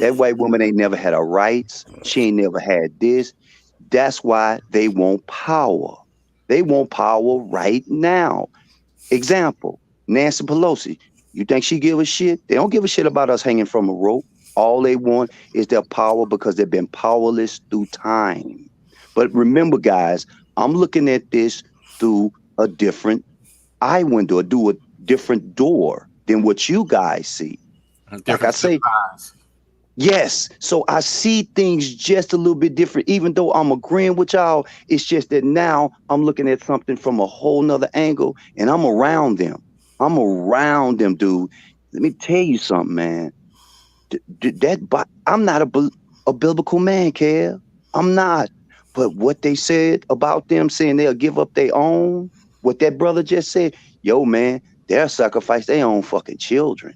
That Mhm. white woman ain't never had her rights. She ain't never had this. That's why they want power. They want power right now. Example, Nancy Pelosi. You think she give a shit? They don't give a shit about us hanging from a rope. All they want is their power because they've been powerless through time. But remember, guys, I'm looking at this through a different eye window, do a different door than what you guys see. Like I Different set of say, eyes. yes. So I see things just a little bit different. Even though I'm agreeing with y'all, it's just that now I'm looking at something from a whole nother angle and I'm around them. I'm around them, dude. Let me tell you something, man. I'm not a biblical man, Kev. I'm not. But what they said about them saying they'll give up their own, what that brother just said, yo, man, they'll sacrifice their own fucking children.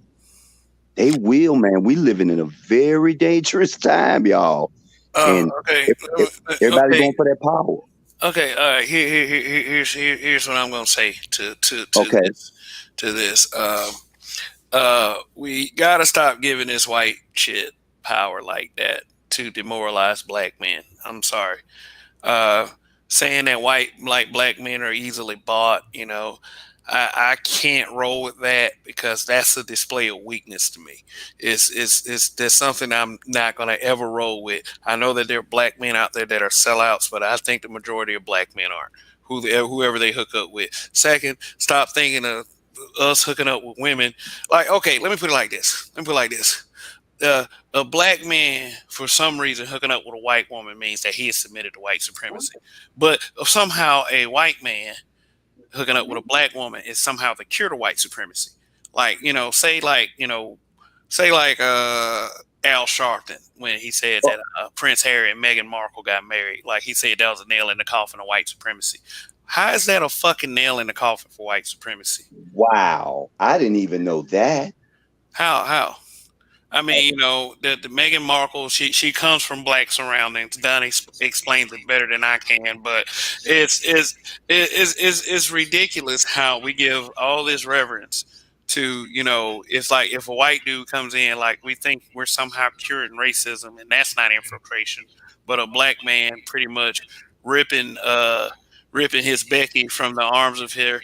They will, man. We living in a very dangerous time, y'all. And Okay. everybody Okay. going for that power. Okay. All right. Here's what I'm gonna say Okay. to this. We gotta stop giving this white shit power like that to demoralize black men. I'm sorry. uh, Saying that black men are easily bought. I can't roll with that because that's a display of weakness to me. It's There's something I'm not gonna ever roll with. I know that there are black men out there that are sellouts, but I think the majority of black men aren't. Whoever they hook up with. Second, stop thinking of us hooking up with women. Like, okay, let me put it like this. uh, a black man, for some reason, hooking up with a white woman means that he is submitted to white supremacy. But somehow a white man hooking up with a black woman is somehow the cure to white supremacy. Like, say like Al Sharpton when he said that Prince Harry and Meghan Markle got married. Like he said that was a nail in the coffin of white supremacy. How is that a fucking nail in the coffin for white supremacy? Wow. I didn't even know that. How? I mean, the Meghan Markle, she comes from black surroundings. Donnie explains it better than I can, but it's ridiculous how we give all this reverence to, it's like if a white dude comes in, like we think we're somehow curing racism, and that's not infiltration, but a black man pretty much ripping ripping his Becky from the arms of her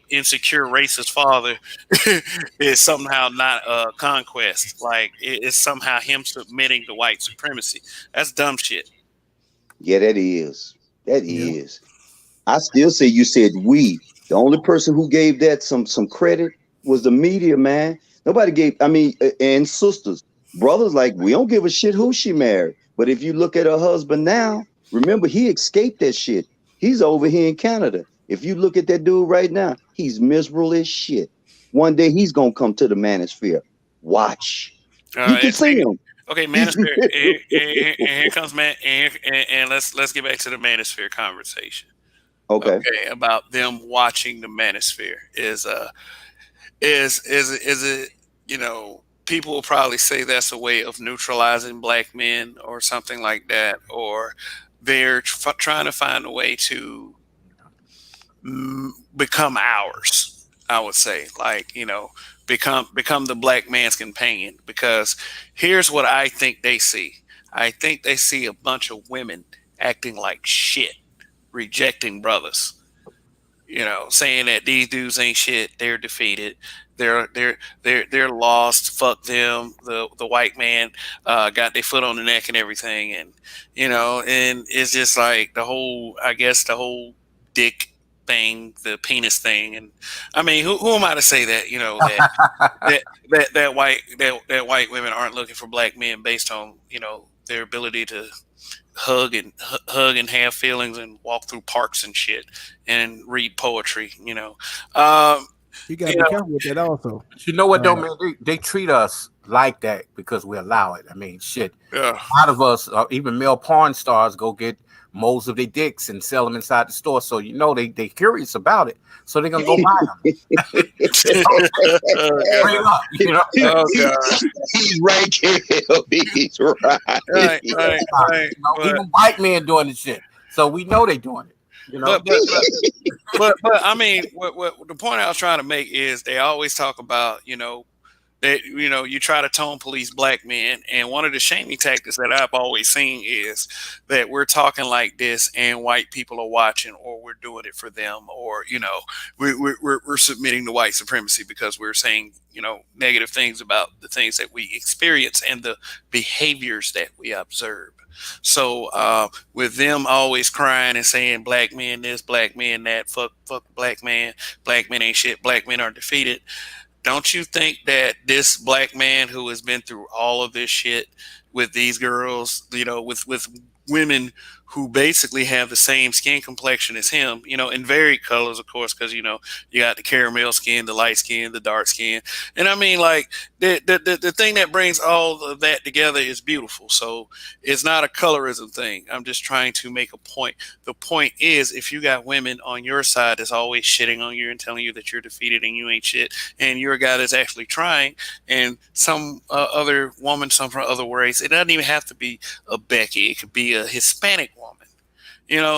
insecure racist father is somehow not a conquest. Like it's somehow him submitting to white supremacy. That's dumb shit. Yeah, that is. That Yeah. is. I still say you said we. The only person who gave that some credit was the media, man. Nobody gave. I mean, and sisters, brothers, like we don't give a shit who she married. But if you look at her husband now, remember he escaped that shit. He's over here in Canada. If you look at that dude right now, he's miserable as shit. One day he's gonna come to the Manosphere. Watch. You can And see him. okay, He's Manosphere, and here comes man, and let's get back to the Manosphere conversation. okay. Okay, about them watching the Manosphere is it, people will probably say that's a way of neutralizing black men or something like that, or they're trying to find a way to become ours. I would say, like, become the black man's companion. Because here's what I think they see. I think they see a bunch of women acting like shit, rejecting brothers. Saying that these dudes ain't shit. They're defeated. They're lost. Fuck them. The white man got their foot on the neck and everything, and it's just like I guess the whole dick thing, the penis thing, and I mean, who am I to say that that white women aren't looking for black men based on their ability to hug and have feelings and walk through parks and shit and read poetry. You got You to be know, careful with that also. But you know what though, Uh, man? They treat us like that because we allow it. I mean, shit. yeah. A lot of us, even male porn stars, go get molds of their dicks and sell them inside the store. So they curious about it. So they're gonna go buy them. Oh Straight god. up, Oh god. He's right, Kale. He's right. Right. Even white men doing the shit. So we know they doing it. You but know, but but but I mean, what the point I was trying to make is they always talk about, that you try to tone police black men, and one of the shaming tactics that I've always seen is that we're talking like this and white people are watching, or we're doing it for them, or we're submitting to white supremacy because we're saying negative things about the things that we experience and the behaviors that we observe. So with them always crying and saying black men this, black men that, fuck black men ain't shit, black men are defeated. Don't you think that this black man who has been through all of this shit with these girls, with women who basically have the same skin complexion as him, in varied colors, of course, because you got the caramel skin, the light skin, the dark skin, and I mean, like the thing that brings all of that together is beautiful. So it's not a colorism thing. I'm just trying to make a point. The point is, if you got women on your side that's always shitting on you and telling you that you're defeated and you ain't shit, and you're a guy that's actually trying, and some other woman, some from other race, it doesn't even have to be a Becky. It could be a Hispanic woman,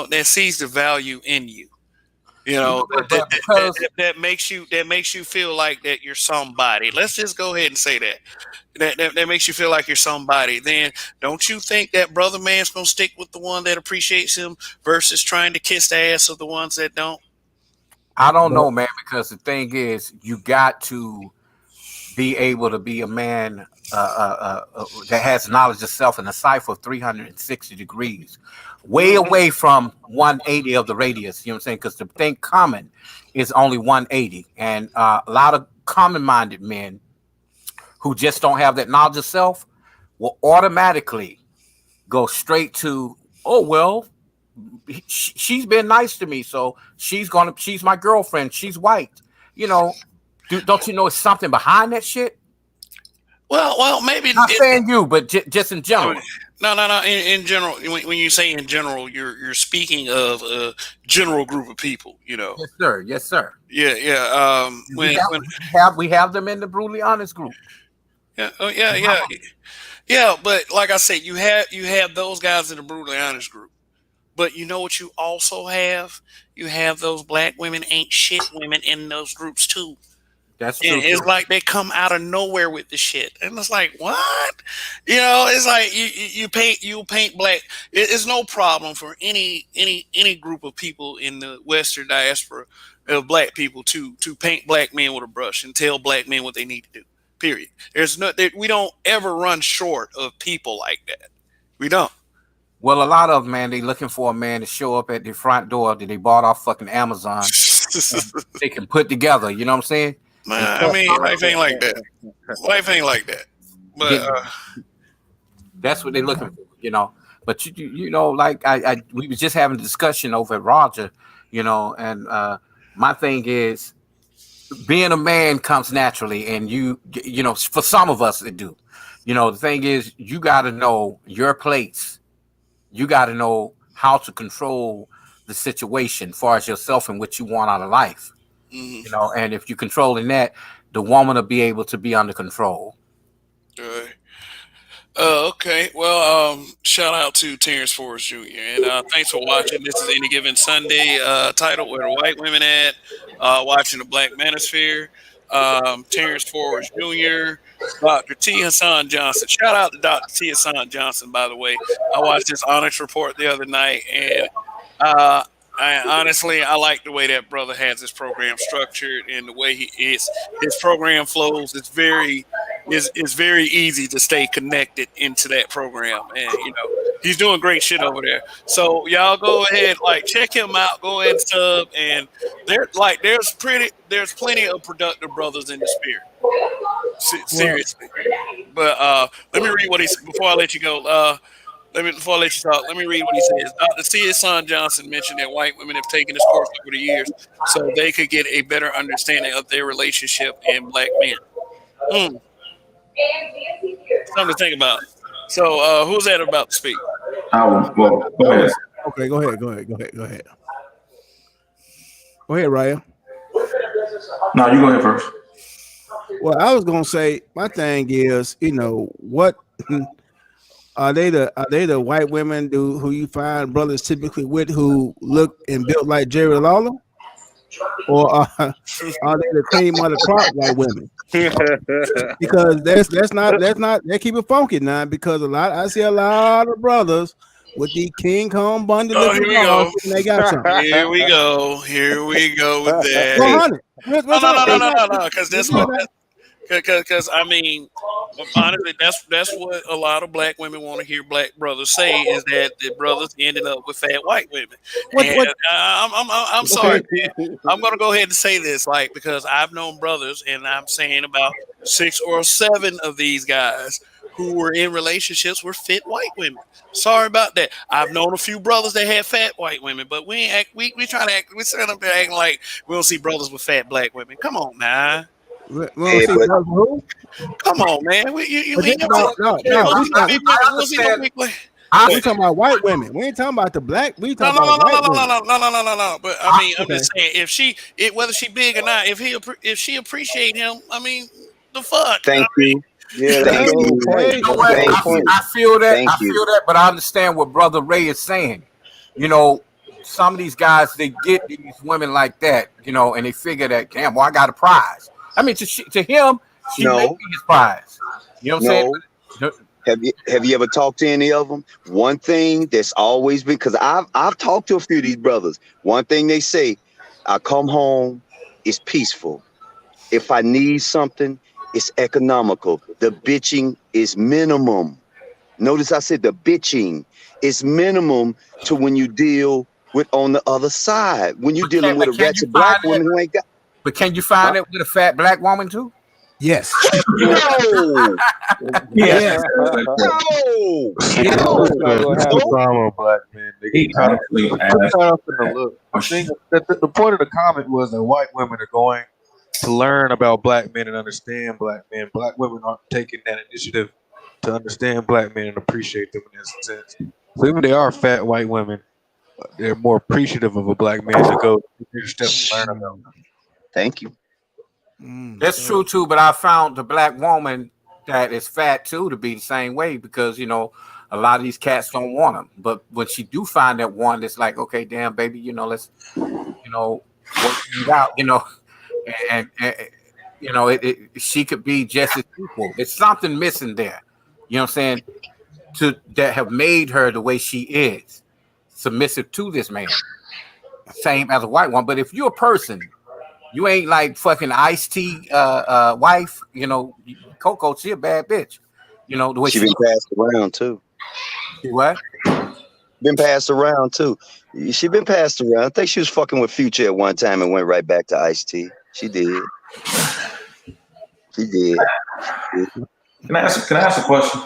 that sees the value in you. but because That makes you feel like that you're somebody. Let's just go ahead and say that. That makes you feel like you're somebody. Then don't you think that brother man's gonna stick with the one that appreciates him versus trying to kiss the ass of the ones that don't? I don't But know, man. Because the thing is, you got to be able to be a man that has knowledge of self in a cipher of 360 degrees, way Mhm. away from 180 of the radius. You know what I'm saying? Because the thing common is only 180, and a lot of common-minded men who just don't have that knowledge of self will automatically go straight to, oh well, she's been nice to me, so she's my girlfriend. She's white. You know, don't you know it's something behind that shit? Well, maybe Not saying you, but just in I mean, general. no. In general, when you say in general, you're speaking of a general group of people. Yes, sir. Yes, sir. Yeah, yeah. We have When we have them in the brutally honest group. Yeah, oh, yeah. But like I said, you have those guys in the brutally honest group. But you know what you also have? You have those black women ain't shit women in those groups too. That's And true it's too. like they come out of nowhere with the shit, and it's like what? It's like you paint black. It's no problem for any group of people in the Western diaspora of black people to paint black men with a brush and tell black men what they need to do. Period. We don't ever run short of people like that. We don't. Well, a lot of them, man, they looking for a man to show up at their front door that they bought off fucking Amazon. They can put together. You know what I'm saying? And I start mean, life ain't like that. Life ain't like that. But get. That's what they're looking for. But like we was just having a discussion over at Roger. And my thing is, being a man comes naturally, and for some of us it do. The thing is, you got to know your place. You got to know how to control the situation, as far as yourself and what you want out of life. mhm. And if you're controlling that, the woman will be able to be under control. Alright. Okay. Well, shout out to Terrence Forrest Jr. And thanks for watching. This is Any Given Sunday, titled "Where the White Women At." Watching the Black Manosphere. Terrence Forrest Jr., Dr. T. Hassan Johnson. Shout out to Dr. T. Hassan Johnson, by the way. I watched his Onyx report the other night, and uh, I like the way that brother has his program structured and the way his program flows. It's very easy to stay connected into that program, and he's doing great shit over there. So y'all go ahead, like check him out. Go ahead and sub, and there's plenty of productive brothers in the spirit. well, Seriously, but let me read what he said before I let you go. Before I let you talk, let me read what he says. Dr. C. Hassan Johnson mentioned that white women have taken this course over the years so they could get a better understanding of their relationship and black men. Mm, something to think about. So, who's that about to speak? I will. Well, I go ahead. was okay. Go ahead. Go ahead, Raya. No, you go ahead first. Well, I was gonna say my thing is, what are they the white women who you find brothers typically with who look and built like Jerry Lawler, or are they the cream of the crop white women? Because that's not they keep it funky now. Because I see a lot of brothers with the King Kong Bundy Oh, looking here we cars, go. and they got something. Here we go. Here we go with that. 100. No, no, no, no, Let's no, not, no, no. Because let's that's not, what. Because I mean, honestly, that's what a lot of black women want to hear black brothers say is that the brothers ended up with fat white women. And what I'm sorry, man. I'm gonna go ahead and say this, like, because I've known brothers, and I'm saying about 6 or 7 of these guys who were in relationships with fit white women. Sorry about that. I've known a few brothers that had fat white women, but we ain't act. We try to act. We stand up there acting like we don't see brothers with fat black women. Come on, now. we don't Yeah, see but brothers who. Come on, man. You But ain't this never about no, you no. don't see no big I you don't see no understand. big like. I We talking about white women. We ain't talking about the black. We No, talking no, about no, no, white no, no, women. no, no, no, no, no, no. But I mean, I'm Okay. just saying, whether she big or not, if she appreciate him, I mean, the fuck. thank you. Yeah, that's Thank the whole you. point. Hey, You know That's the what? whole Thank point. you. I feel that. Thank I you. feel that, but I understand what Brother Ray is saying. You know, some of these guys they get these women like that, you know, and they figure that, damn, well, I got a prize. I mean, to him, she may No, be his prize. You know what I'm saying? no. But, Have you ever talked to any of them? One thing that's always been, because I've talked to a few of these brothers. One thing they say, I come home, it's peaceful. If I need something, it's economical. The bitching is minimum. Notice I said the bitching is minimum to when you deal with on the other side. When you're dealing with a can you wretched black find that? woman who ain't got, But can you huh? find it with a fat black woman too? Yes. No, Yeah. Yes. no, Yeah, no, it's not gonna That's the happen. no. problem with black men. They He get caught up. actually They're asked caught up in the that look. The thing question. that the point of the comment was that white women are going to learn about black men and understand black men. Black women aren't taking that initiative to understand black men and appreciate them in that sense. So even if they are fat white women, they're more appreciative of a black man to go take a step to learn about. Thank you. That's true too, but I found the black woman that is fat too to be the same way because you know a lot of these cats don't want them. But when she do find that one that's like, okay, damn baby, you know, let's work things out, and you know she could be just as equal. There's something missing there, you know what I'm saying? To that have made her the way she is, submissive to this man, same as a white one. But if you're a person. You ain't like fucking Ice-T wife, you know. Coco, she a bad bitch, you know the way She she been passed around too. what? Been passed around too. She been passed around. I think she was fucking with Future at one time and went right back to Ice-T. She did. She did. Can I ask a question?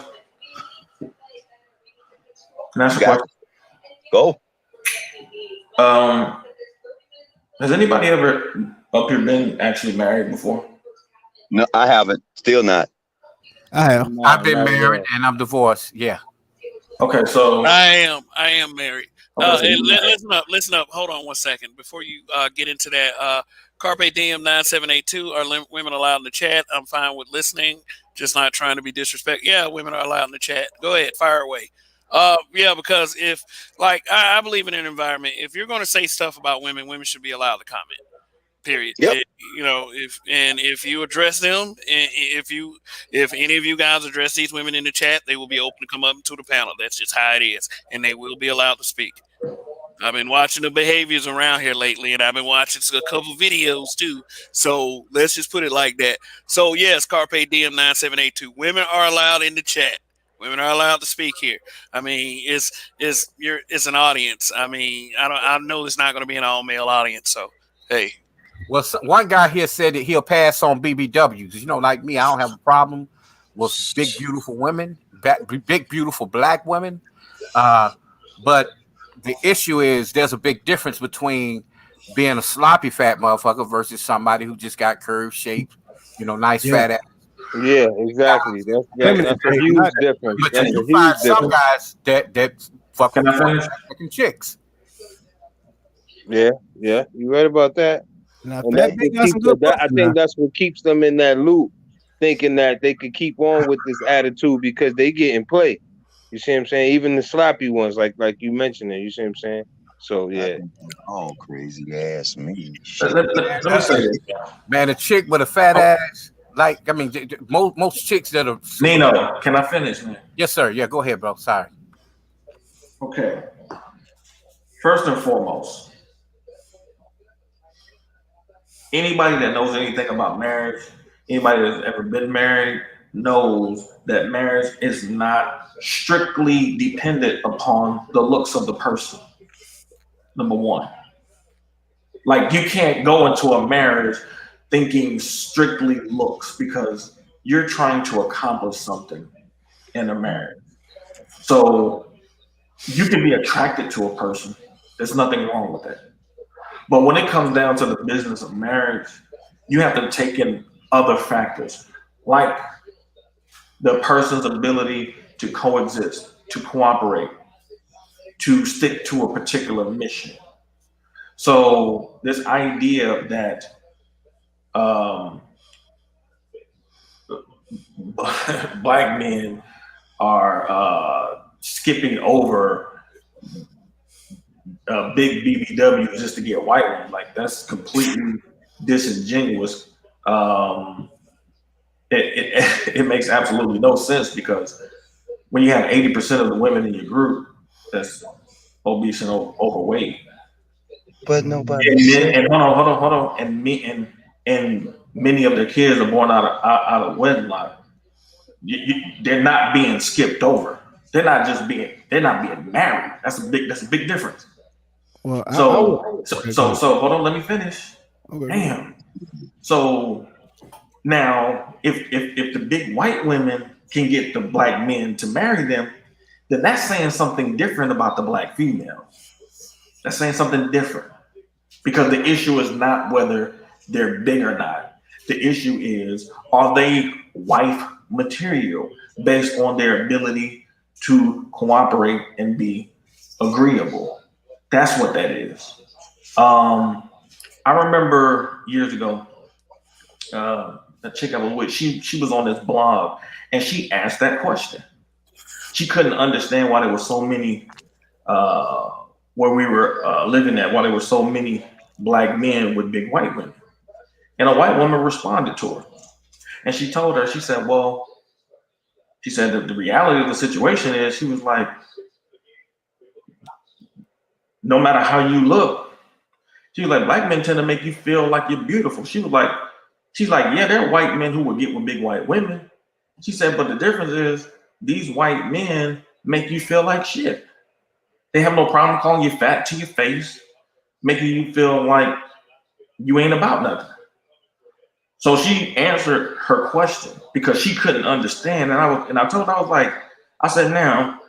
Can I ask a Got question? go. Has anybody ever up here been actually married before? No, I haven't. Still not. I have. I've been married and I'm divorced. Yeah. Okay, so I am married. okay, so And you married. listen up. Hold on one second before you get into that. Carpe Diem 9782. Are women allowed in the chat? I'm fine with listening, just not trying to be disrespectful. Yeah, women are allowed in the chat. Go ahead, fire away. Yeah, because if like I believe in an environment. If you're going to say stuff about women, women should be allowed to comment. Period. Yep. If you address them, and if any of you guys address these women in the chat, they will be open to come up to the panel. That's just how it is, and they will be allowed to speak. I've been watching the behaviors around here lately, and I've been watching a couple videos too. So let's just put it like that. So yes, Carpe Diem 9782. Women are allowed in the chat. Women are allowed to speak here. I mean, it's an audience. I mean, I know it's not going to be an all male audience. So hey. Well, one guy here said that he'll pass on BBWs. You know, like me, I don't have a problem with big, beautiful women, big, beautiful black women. But the issue is there's a big difference between being a sloppy fat motherfucker versus somebody who just got curved shaped, you know, nice fat ass. Yeah, exactly. That's a huge difference. But That's a you huge find some difference. guys that fucking Can I finish? fucking chicks. Yeah, you right about that. Now, And fat that's big what got some keeps good that. I pussy now. think that's what keeps them in that loop, thinking that they could keep on with this attitude because they get in play. You see what I'm saying? Even the sloppy ones, like you mentioned it. You see what I'm saying? So I yeah. think that's all crazy ass me. Let, Shit. let, let, let me say this, Man, a chick with a fat oh, ass, like I mean, most chicks that are skinny. Nino. Can I finish, man? Yes, sir. Yeah, go ahead, bro. Sorry. Okay. First and foremost, anybody that knows anything about marriage, anybody that's ever been married, knows that marriage is not strictly dependent upon the looks of the person. Number one, like you can't go into a marriage thinking strictly looks because you're trying to accomplish something in a marriage. So you can be attracted to a person. There's nothing wrong with that. But when it comes down to the business of marriage, you have to take in other factors like the person's ability to coexist, to cooperate, to stick to a particular mission. So this idea that um, black men are skipping over big BBWs just to get white ones, like that's completely disingenuous. Um, it makes absolutely no sense because when you have 80% of the women in your group that's obese and overweight, But nobody and, said. hold on, and many of their kids are born out of wedlock. They're not being skipped over. They're not being married. That's a big difference. Well, I would. So Okay, go ahead. so hold on, let me finish. Okay, go ahead. Damn. So now if the big white women can get the black men to marry them, then that's saying something different about the black female. That's saying something different. Because the issue is not whether they're big or not. The issue is, are they wife material based on their ability to cooperate and be agreeable? That's what that is. I remember years ago, a chick I was with, she was on this blog and she asked that question. She couldn't understand why there were so many uh, where we were living at, why there were so many black men with big white women. And a white woman responded to her. And she told her, she said, well, she said that the reality of the situation is, she was like, no matter how you look, she was like, black men tend to make you feel like you're beautiful. She's like, yeah, there are white men who would get with big white women. She said, but the difference is these white men make you feel like shit. They have no problem calling you fat to your face, making you feel like you ain't about nothing. So she answered her question because she couldn't understand. And I told her, I was like, I said, now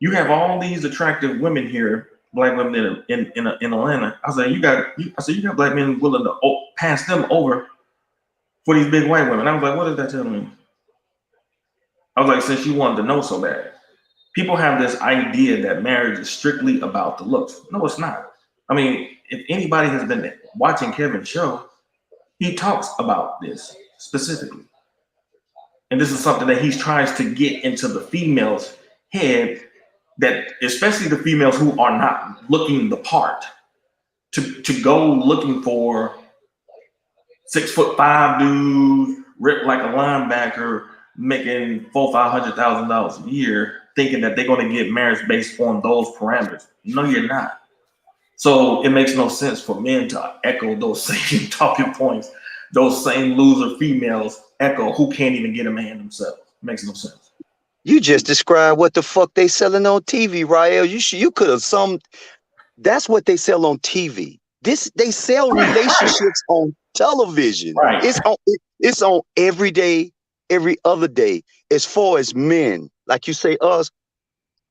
you have all these attractive women here, black women in Atlanta. I said, you got black men willing to pass them over for these big white women. I was like, what does that tell me? I was like, since you wanted to know so bad. People have this idea that marriage is strictly about the looks. No, it's not. I mean, if anybody has been watching Kevin's show, he talks about this specifically. And this is something that he tries to get into the female's head, that especially the females who are not looking the part, to go looking for 6'5" dude, ripped like a linebacker, making $400,000-500,000 a year, thinking that they're going to get marriage based on those parameters. No, you're not. So it makes no sense for men to echo those same talking points, those same loser females echo who can't even get a man themselves. It makes no sense. You just described what the fuck they selling on TV, Rael. You could have some. That's what they sell on TV. They sell relationships on television. Right. It's on every day, every other day. As far as men, like you say, us,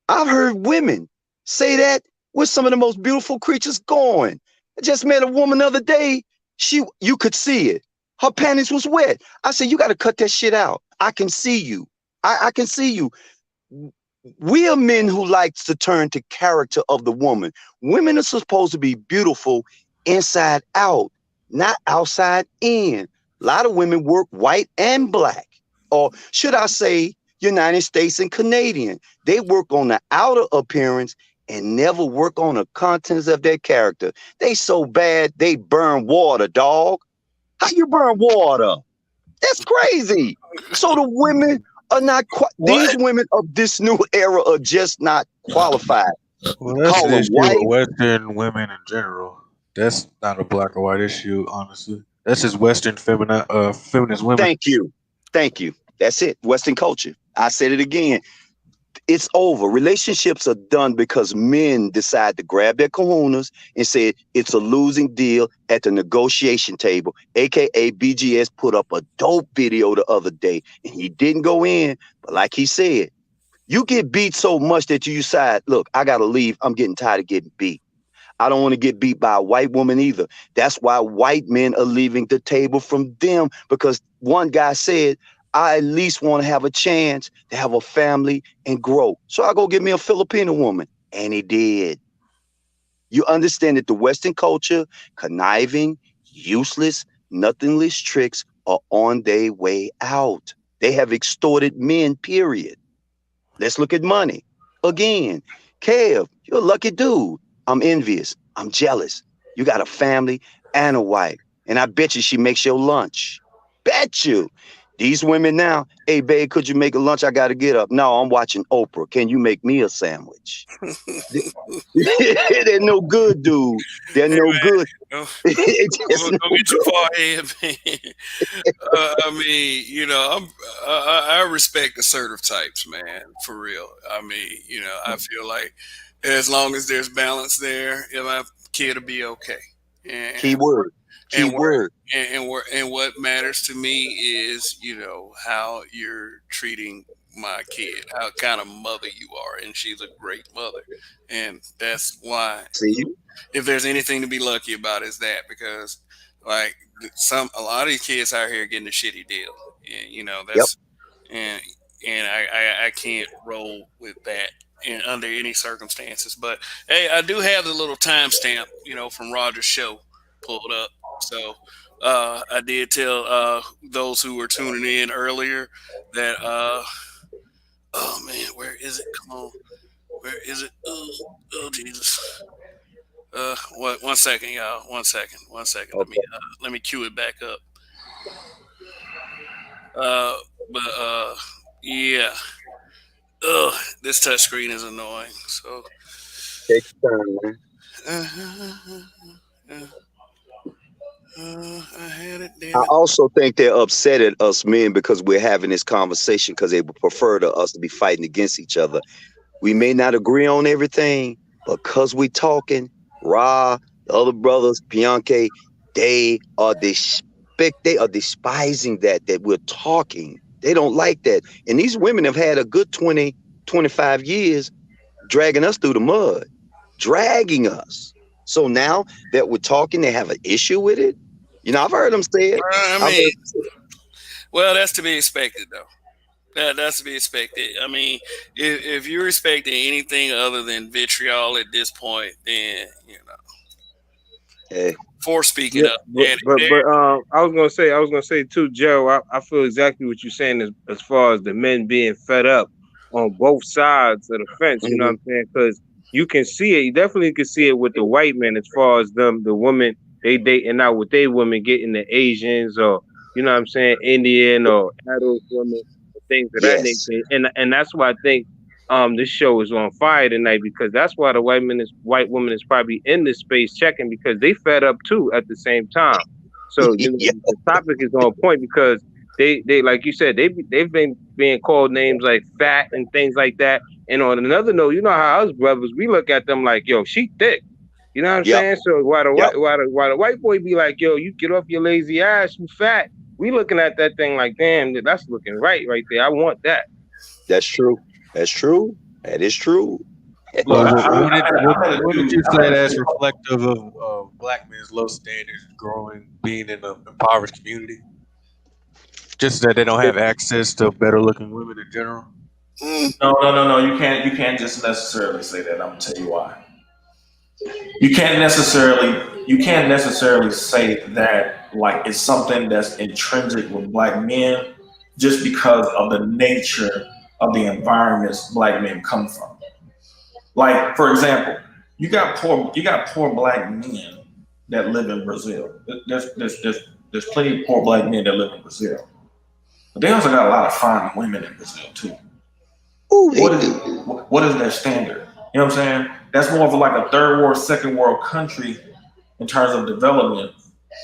I've heard women say that we're some of the most beautiful creatures going. I just met a woman the other day. You could see it. Her panties was wet. I said, you got to cut that shit out. I can see you. I can see you. We are men who likes to turn to character of the woman. Women are supposed to be beautiful inside out, not outside in. A lot of women work white and black, or should I say, United States and Canadian. They work on the outer appearance and never work on the contents of their character. They so bad they burn water, dog. How you burn water? That's crazy. So the women are not these What? women of this new era are just not qualified. Well, that's Call the them issue with white. Western women in general. That's not a black or white issue, honestly. That's just Western feminist women. Thank you. Thank you. That's it. Western culture. I said it again. It's over. Relationships are done because men decide to grab their kahunas and say it's a losing deal at the negotiation table. AKA BGS put up a dope video the other day and he didn't go in, but like he said, you get beat so much that you decide, look, I gotta leave. I'm getting tired of getting beat. I don't want to get beat by a white woman either. That's why white men are leaving the table from them, because one guy said, I at least want to have a chance to have a family and grow. So I go get me a Filipino woman. And he did. You understand that the Western culture, conniving, useless, nothingless tricks are on their way out. They have extorted men, period. Let's look at money. Again, Kev, you're a lucky dude. I'm envious. I'm jealous. You got a family and a wife. And I bet you she makes your lunch. Bet you. These women now, hey, babe, could you make a lunch? I got to get up. No, I'm watching Oprah. Can you make me a sandwich? They're no good, dude. They're Hey no man, good. don't, It's don't no get too good. far ahead, man. I mean, I respect assertive types, man, for real. I mean, I feel like as long as there's balance there, my kid will be okay. Key And word. Key and where word. and what matters to me is how you're treating my kid, how kind of mother you are, and she's a great mother, and that's why See? if there's anything to be lucky about is that, because like a lot of these kids out here getting a shitty deal, and Yep. that's and I can't roll with that in under any circumstances. But hey, I do have the little timestamp from Roger's show pulled up, so I did tell those who were tuning in earlier that oh man, where is it? Come on, where is it? Oh Jesus. What? 1 second, y'all. 1 second. 1 second. Okay. Let me cue it back up. Uh, but yeah. Ugh, this touchscreen is annoying. So, Take your time, man. uh, I had it. I Damn it. also think they're upset at us men because we're having this conversation because they would prefer to us to be fighting against each other. We may not agree on everything, but because we talking, Ra, the other brothers, Bianche, they are despising that we're talking. They don't like that. And these women have had a good 20, 25 years dragging us through the mud, dragging us. So now that we're talking, they have an issue with it. I've heard them say it. I I've heard mean, them say it. well, that's to be expected, though. That's to be expected. I mean, if you're expecting anything other than vitriol at this point, then Hey, for speaking Yeah, up. but And but but I was gonna say too, Joe. I feel exactly what you're saying as far as the men being fed up on both sides of the fence. You know what mhm. I'm saying? Because you can see it. You definitely can see it with the white men as far as the women they dating out with they women getting the Asians or you know what I'm saying Indian or adult women things of that Yes. nature. And that's why I think this show is on fire tonight because that's why the white woman is probably in this space checking because they fed up too at the same time. So Yeah. the topic is on point because they like you said they've been being called names like fat and things like that. And on another note, you know how us brothers we look at them like yo she thick. You know what I'm Yep. saying? So why the Yep. white boy be like yo you get off your lazy ass you fat. We looking at that thing like damn that's looking right there. I want that. That's true. That's true. That is true. Look, Well, I met a what did dude. you say that's reflective of black men's low standards growing, being in an impoverished community? Just that they don't have access to better looking women in general? mm, No. You can't just necessarily say that. I'm gonna tell you why. You can't necessarily say that like it's something that's intrinsic with black men just because of the nature of the environments black men come from. Like, for example, you got poor black men that live in Brazil. There's plenty of poor black men that live in Brazil. But they also got a lot of fine women in Brazil too. Ooh, What is their standard? You know what I'm saying? That's more of like a third world, second world country in terms of development,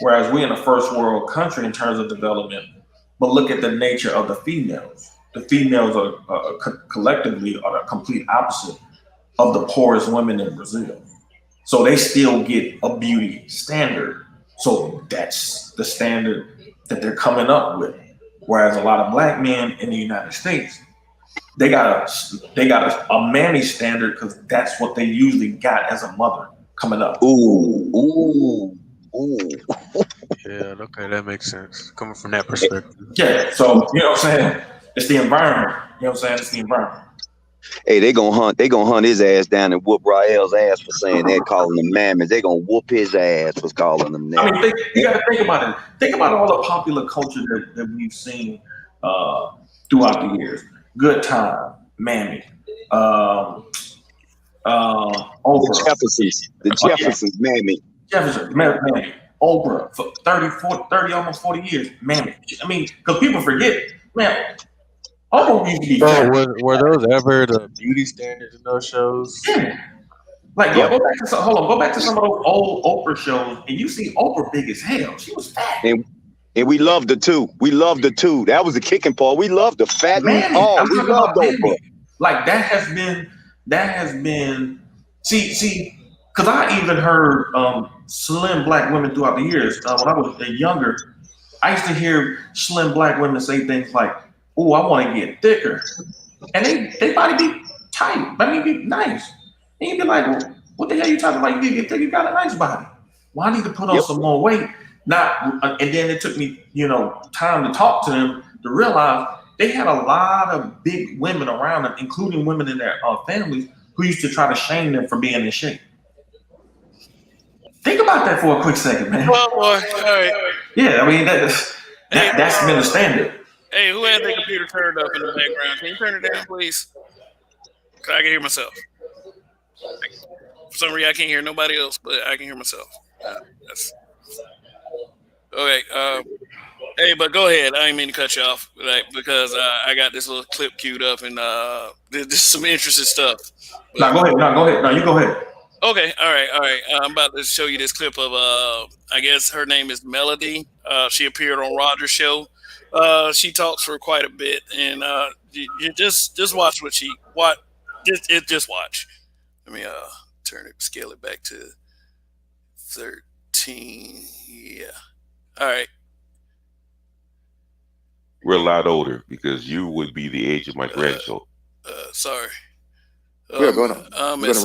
whereas we in a first world country in terms of development. But look at the nature of the females. The females are collectively are the complete opposite of the poorest women in Brazil. So they still get a beauty standard. So that's the standard that they're coming up with. Whereas a lot of black men in the United States, they got a manly standard because that's what they usually got as a mother coming up. ooh. Yeah, okay, that makes sense. Coming from that perspective. Yeah, so you know what I'm saying? It's the environment. You know what I'm saying? It's the environment. Hey, they gonna hunt his ass down and whoop Rael's ass for saying that, calling them mammies. They gonna whoop his ass for calling them that. I mean, you got to think about it. Think about all the popular culture that we've seen throughout the years. Good Time, Mammy, Oprah. The Jeffersons, mammy. Jefferson, Mammy, Oprah, for 30, almost 40 years, Mammy. I mean, because people forget, man, Oprah used to be fat. Were those ever the beauty standards in those shows? Yeah. Like, go back to go back to some of those old Oprah shows, and you see Oprah big as hell. She was fat. And we loved her too. That was the kicking part. We loved the fat man. Oh, we loved Oprah. Like that has been see, because I even heard slim black women throughout the years. When I was younger, I used to hear slim black women say things like, "Oh, I want to get thicker," and they body be tight. I mean, be nice. And you'd be like, well, what the hell are you talking about? You get, you got a nice body. Well, I need to put on some more weight. And then it took me, time to talk to them to realize they had a lot of big women around them, including women in their families, who used to try to shame them for being in shape. Think about that for a quick second, man. Well, boy, all right. Yeah, I mean that's been the standard. Hey, who had their computer turned up in the background? Can you turn it down, please? Cause I can hear myself. For some reason, I can't hear nobody else, but I can hear myself. Okay. Hey, but go ahead. I didn't mean to cut you off, because I got this little clip queued up, and this is some interesting stuff. No, go ahead. No, you go ahead. Okay. All right. I'm about to show you this clip of I guess her name is Melody. She appeared on Roger's show. She talks for quite a bit, and you just watch just watch. Let me scale it back to 13. Yeah. All right. We're a lot older because you would be the age of my grandchildren. Sorry. We're gonna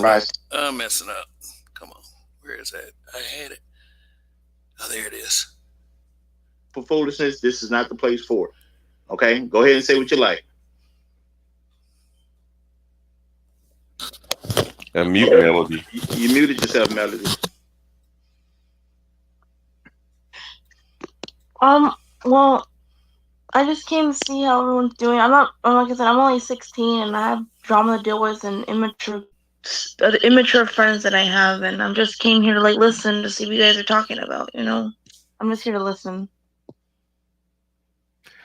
rise. I'm messing up. Come on. Where is that? I had it. Oh, there it is. For foolishness, this is not the place for it. Okay? Go ahead and say what you like. Mute Melody. You muted yourself, Melody. Well, I just came to see how everyone's doing. Like I said, I'm only 16 and I have drama to deal with and immature friends that I have, and I'm just came here to listen to see what you guys are talking about, I'm just here to listen.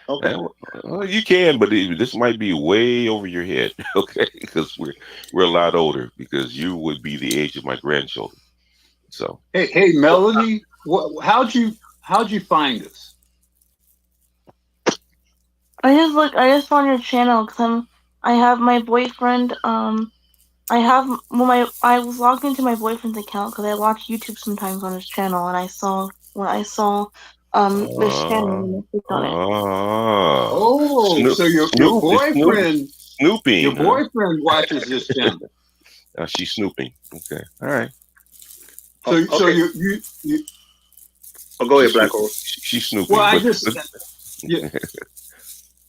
Okay. Well, you can, but this might be way over your head, okay? Because we're a lot older. Because you would be the age of my grandchildren. So. Hey, Melody, how'd you find us? I just found your channel because I have my boyfriend. I was logged into my boyfriend's account because I watch YouTube sometimes on his channel, and I saw this channel and I clicked on it. So your boyfriend snooping. Your boyfriend watches this channel. She's snooping. Okay, all right. So you. Oh, go ahead, Black Hole. She's snooping. Well, yeah.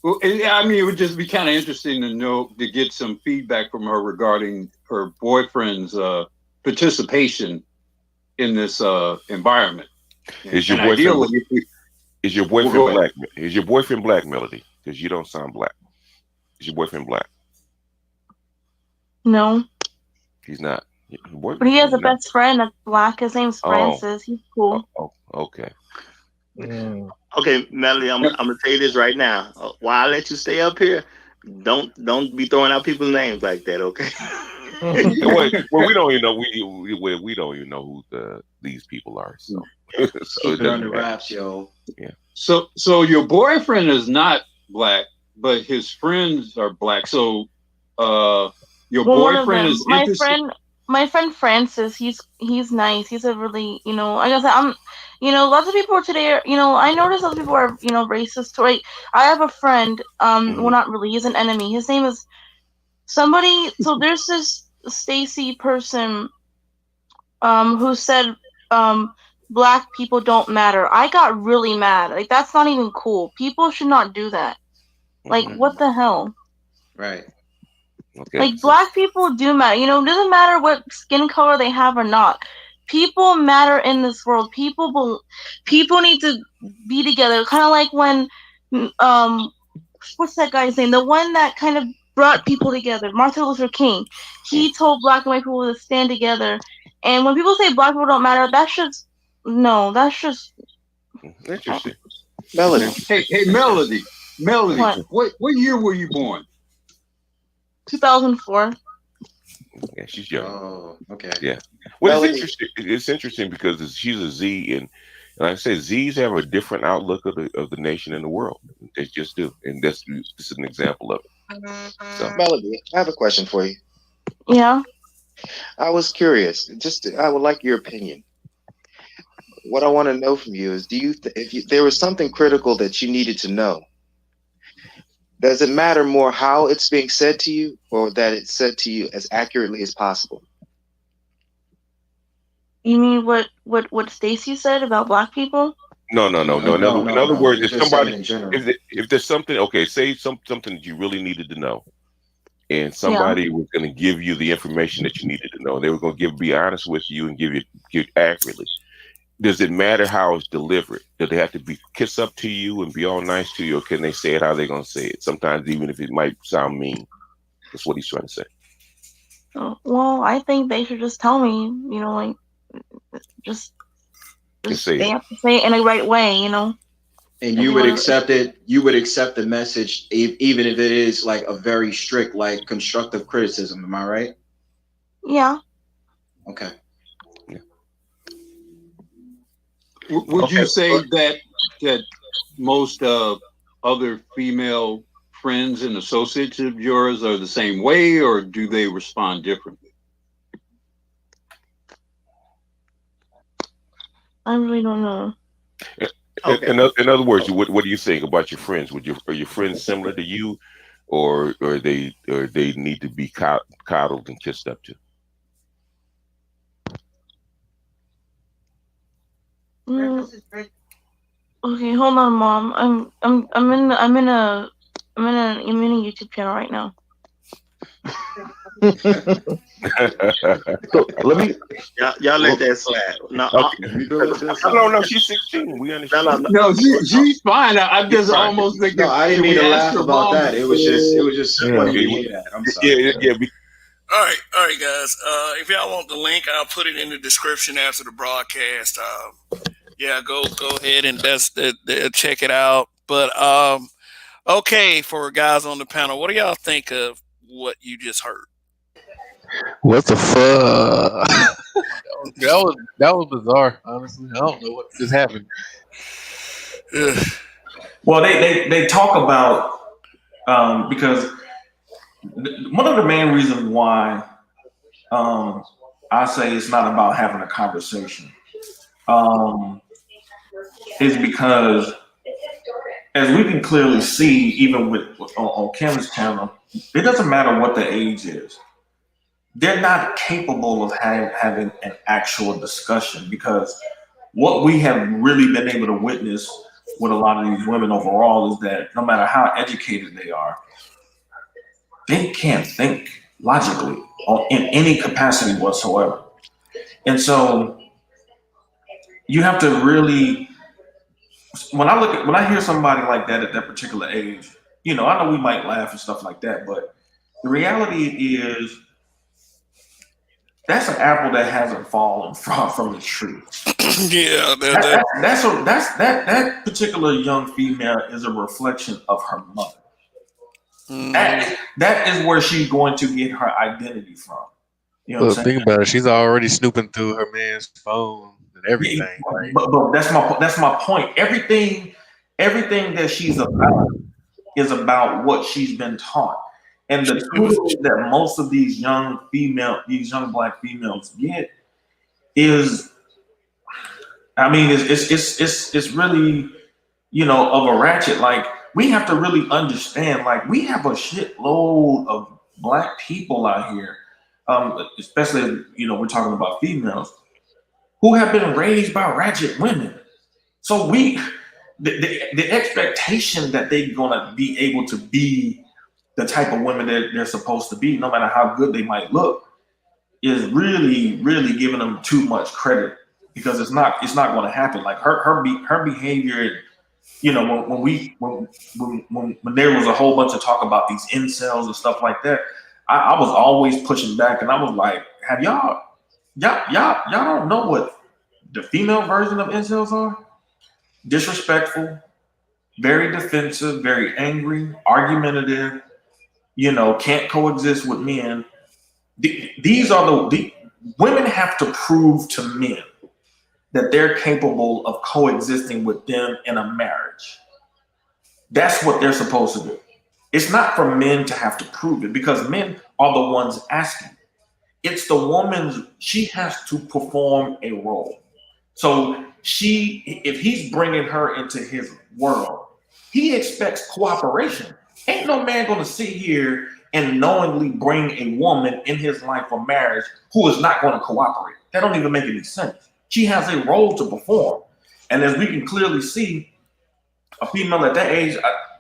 Well, I mean, it would just be kind of interesting to get some feedback from her regarding her boyfriend's participation in this environment. Is your boyfriend black? Is your boyfriend black, Melody? Because you don't sound black. Is your boyfriend black? No, He's not. but he has a Not. best friend that's black. His name's Oh, Francis. He's cool. Okay. Okay, Melody, I'm gonna tell you this right now. While I let you stay up here, don't be throwing out people's names like that, okay? Well, we don't even know we don't even know who these people are. So, so Keep it under wraps, yo. Yeah. So your boyfriend is not black, but his friends are black. So your boyfriend is interested. My friend Francis, he's nice. He's a really, like I said, lots of people today are, I notice lots of people are, racist. Right? I have a friend, well, not really, he's an enemy. His name is somebody. So there's this Stacy person, who said, black people don't matter. I got really mad. Like, that's not even cool. People should not do that. Like, what the hell? Right. Okay. Like, black people do matter. It doesn't matter what skin color they have or not. People matter in this world. People need to be together. Kind of like when, what's that guy's name? The one that kind of brought people together, Martin Luther King. He told black and white people to stand together. And when people say black people don't matter, that's just interesting. Melody. Hey, Melody. What year were you born? 2004. Yeah, she's young. Oh, okay. Yeah. Well, Melody. it's interesting because she's a Z, and like I said, Z's have a different outlook of the nation and the world. They just do, and this is an example of it. So, Melody, I have a question for you. Yeah. I was curious. I would like your opinion. What I want to know from you is, if there was something critical that you needed to know, does it matter more how it's being said to you, or that it's said to you as accurately as possible? You mean what Stacy said about black people? No. In other words, if Just somebody, in general. if there's something, okay, say something that you really needed to know, and somebody was going to give you the information that you needed to know, they were going to be honest with you and give accurately. Does it matter how it's delivered? Do they have to be kiss up to you and be all nice to you, or can they say it how they're going to say it? Sometimes, even if it might sound mean, that's what he's trying to say. Well, I think they should just tell me, like, just say they have to say it in the right way, And you would accept it. You would accept the message, even if it is like a very strict, like constructive criticism. Am I right? Yeah. Okay. Would you say that most other female friends and associates of yours are the same way, or do they respond differently? I really don't know. Okay. In other words, what do you think about your friends? Are your friends similar to you, or they need to be coddled and kissed up to? Okay, hold on, Mom. I'm in a YouTube channel right now. So let me y'all let that slide. No, she's 16. We understand. No, she's fine. I just almost think. No, I didn't mean to laugh about that. It was just funny to hear that. I'm sorry. Yeah. All right, guys. If y'all want the link, I'll put it in the description after the broadcast. Yeah, go ahead and check it out. But okay, for guys on the panel, what do y'all think of what you just heard? What the fuck? that was bizarre. Honestly, I don't know what just happened. Well, they talk about because one of the main reasons why I say it's not about having a conversation is because, as we can clearly see, even on Kim's channel, it doesn't matter what the age is. They're not capable of having an actual discussion, because what we have really been able to witness with a lot of these women overall is that no matter how educated they are, they can't think logically in any capacity whatsoever. And so you have to really, when I hear somebody like that at that particular age, I know we might laugh and stuff like that, but the reality is that's an apple that hasn't fallen from the tree. Yeah, That particular young female is a reflection of her mother. That is where she's going to get her identity from. You know what I'm Look, saying? think about it. She's already snooping through her man's phone and everything. Right? But that's my point. Everything that she's about is about what she's been taught. And the tutelage that most of these young black females get is, I mean, it's really, of a ratchet. Like, we have to really understand, like, we have a shitload of black people out here, especially, we're talking about females who have been raised by ratchet women. So the expectation that they're gonna be able to be the type of women that they're supposed to be, no matter how good they might look, is really, really giving them too much credit, because it's not going to happen. Like her behavior, when there was a whole bunch of talk about these incels and stuff like that, I was always pushing back, and I was like, have y'all don't know what the female version of incels are? Disrespectful, very defensive, very angry, argumentative, can't coexist with men. These are the women have to prove to men that they're capable of coexisting with them in a marriage. That's what they're supposed to do. It's not for men to have to prove it, because men are the ones asking. It's the woman, she has to perform a role. So if he's bringing her into his world, he expects cooperation. Ain't no man going to sit here and knowingly bring a woman in his life for marriage who is not going to cooperate. That don't even make any sense. She has a role to perform. And as we can clearly see, a female at that age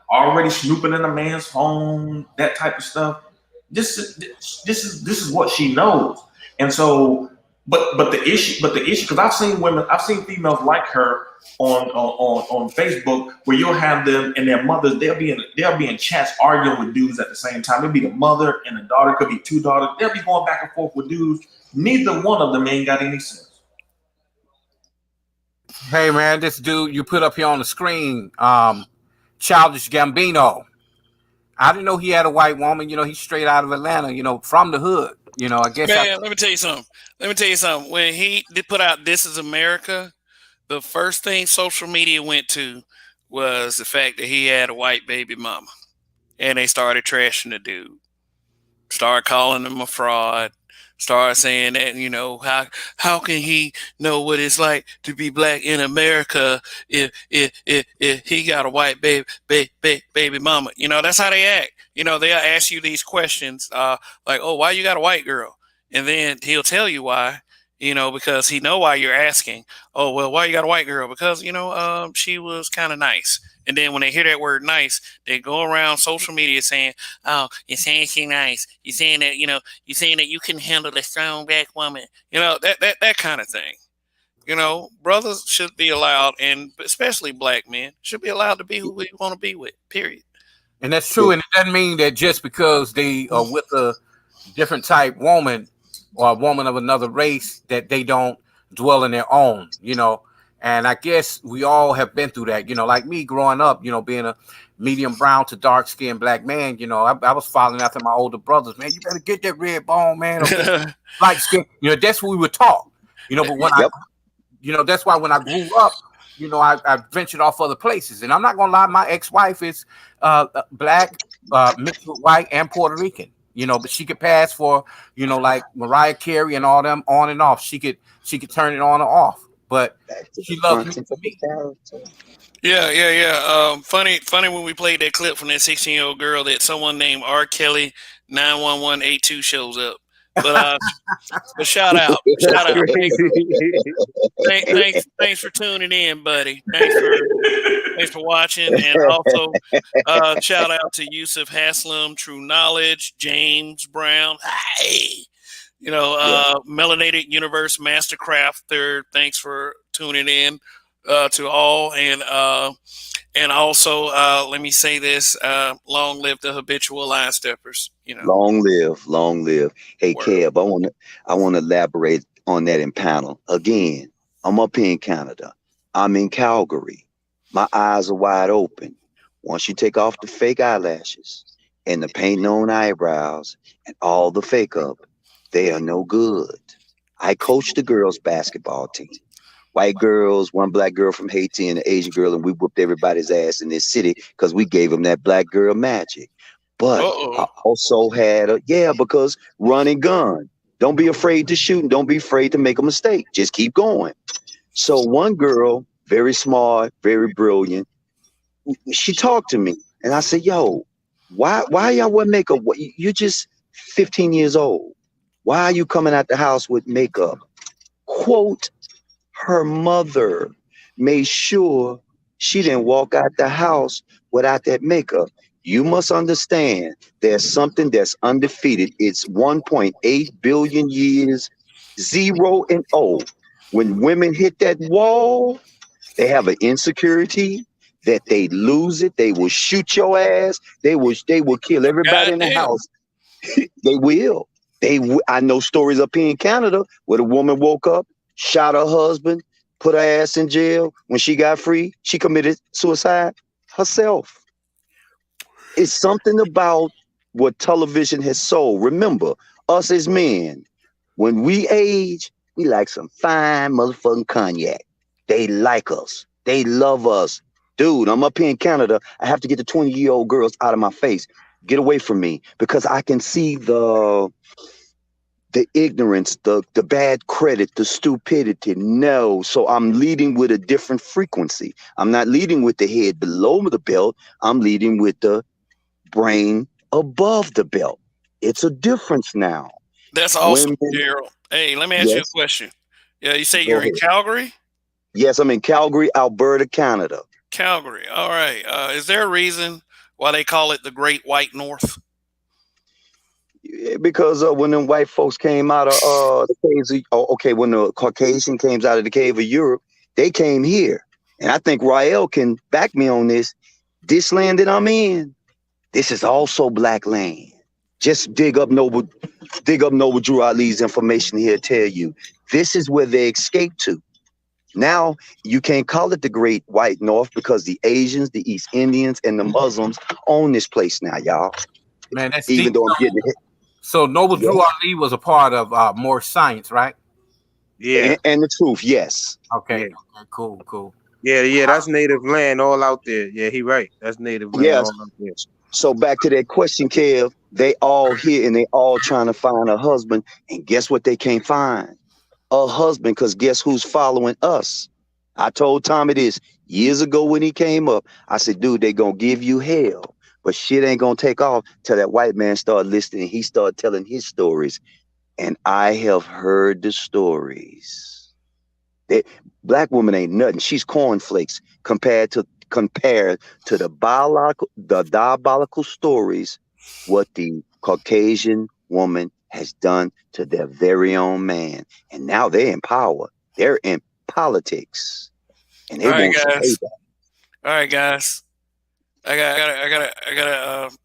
already snooping in a man's phone, that type of stuff. This is what she knows. And so, but the issue, because I've seen females like her on Facebook, where you'll have them and their mothers, they'll be in chats arguing with dudes at the same time. It'll be the mother and the daughter, could be two daughters. They'll be going back and forth with dudes. Neither one of them ain't got any sense. Hey man, this dude you put up here on the screen, Childish Gambino. I didn't know he had a white woman. He's straight out of Atlanta. From the hood. I guess. Man, let me tell you something. When he did put out "This Is America," the first thing social media went to was the fact that he had a white baby mama, and they started trashing the dude. Started calling him a fraud. Started saying that how can he know what it's like to be black in America if he got a white baby mama. That's how they act. They'll ask you these questions like, oh, why you got a white girl? And then he'll tell you why. Because he know why you're asking. Oh, well, why you got a white girl? Because she was kind of nice. And then when they hear that word nice, they go around social media saying, oh, you're saying she's nice. You're saying that, you're saying that you can handle a strong black woman. That kind of thing. Brothers should be allowed, and especially black men, should be allowed to be who we want to be with, period. And that's true. And it doesn't mean that just because they are with a different type woman or a woman of another race that they don't dwell in their own, And I guess we all have been through that, like me growing up, being a medium brown to dark skinned black man, I was following after my older brothers, man, you better get that red bone, man. Or light skin, that's what we were taught, but when that's why when I grew up, I ventured off other places. And I'm not going to lie, my ex-wife is black, mixed with white and Puerto Rican, but she could pass for, like Mariah Carey and all them on and off. She could turn it on or off. But she loves me for me. Yeah. Funny when we played that clip from that 16-year-old girl that someone named R. Kelly 91182 shows up. But shout out. Thanks for tuning in, buddy. Thanks for watching, and also shout out to Yusuf Haslam, True Knowledge, James Brown. Hey. Melanated Universe Mastercrafter, thanks for tuning in. to all, and also let me say this: long live the habitual line steppers. Long live, long live. Hey, Word. Kev, I want to elaborate on that in panel again. I'm up here in Canada. I'm in Calgary. My eyes are wide open. Once you take off the fake eyelashes and the painting on eyebrows and all the fake up, they are no good. I coached the girls' basketball team. White girls, one black girl from Haiti, and an Asian girl, and we whooped everybody's ass in this city because we gave them that black girl magic. But I Uh-oh. also had because run and gun. Don't be afraid to shoot and don't be afraid to make a mistake. Just keep going. So one girl, very smart, very brilliant, she talked to me and I said, yo, why y'all wear makeup? You're just 15 years old. Why are you coming out the house with makeup? Quote, her mother made sure she didn't walk out the house without that makeup. You must understand there's something that's undefeated. It's 1.8 billion years, 0 and O. When women hit that wall, they have an insecurity that they lose it. They will shoot your ass. They will kill everybody God in the damn. house. They will. I know stories up here in Canada where the woman woke up, shot her husband, put her ass in jail. When she got free, she committed suicide herself. It's something about what television has sold. Remember, us as men, when we age, we like some fine motherfucking cognac. They like us. They love us. Dude, I'm up here in Canada. I have to get the 20-year-old girls out of my face. Get away from me because I can see the ignorance, the bad credit, the stupidity. No. So I'm leading with a different frequency. I'm not leading with the head below the belt. I'm leading with the brain above the belt. It's a difference now. That's awesome, Women, Gerald. Hey, let me ask you a yes, question. Yeah, you say go you're in ahead. Calgary? Yes, I'm in Calgary, Alberta, Canada. Calgary. All right. Is there a reason why they call it the Great White North? Yeah, because when them white folks came out of the caves, when the Caucasian came out of the cave of Europe, they came here. And I think Rael can back me on this. This land that I'm in, this is also black land. Just dig up Noble Drew Ali's information here, tell you. This is where they escaped to. Now you can't call it the Great White North because the Asians, the East Indians, and the Muslims own this place now, y'all. Man, that's Even deep. though I'm getting hit. So Noble Yeah. Drew Ali was a part of More Science, right? Yeah, And the truth, yes. Okay. yeah, Okay, cool. yeah. That's native land all out there. Yeah, he right. That's native land Yes. all out there. So back to that question, Kev, they all here and they all trying to find a husband. And guess what they can't find? A husband, because guess who's following us? I told Tommy this years ago when he came up. I said, dude, they gonna give you hell, but shit ain't gonna take off till that white man started listening. He started telling his stories, and I have heard the stories. That black woman ain't nothing. She's cornflakes compared to the diabolical stories what the Caucasian woman has done to their very own man. And now they're in power. They're in politics. And All they right, want some guys. payback. All right, guys.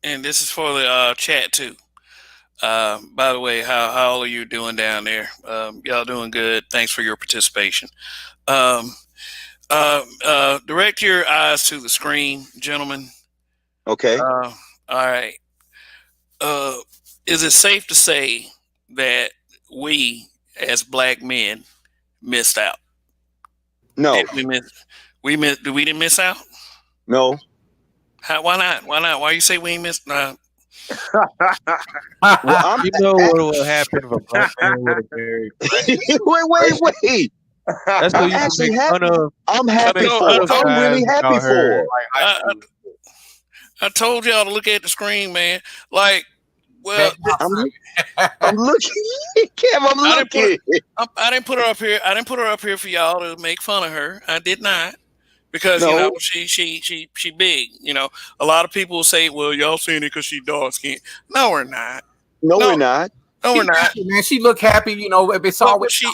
And this is for the chat too. By the way, how all are you doing down there? Y'all doing good. Thanks for your participation. Um, direct your eyes to the screen, gentlemen. Okay. All right. Is it safe to say that we, as black men, missed out? No. Did we miss? We didn't miss out. No. How, why not? Why not? Why you say we ain't missed? Well, I'm You know what will happen if a black man would have married wait. That's so I'm you can actually make happy. fun of I'm happy for it. I'm guys really happy about her for it. like high I, school. I told y'all to look at the screen, man. Like, well, I'm looking. Kev, I'm looking. I didn't put her up here. I didn't put her up here for y'all to make fun of her. I did not, because No. she big. A lot of people say, well, y'all saying it because she dark skinned. No, we're not. No, No, we're not. no, we're not. Happy, man. She look happy, it's But always she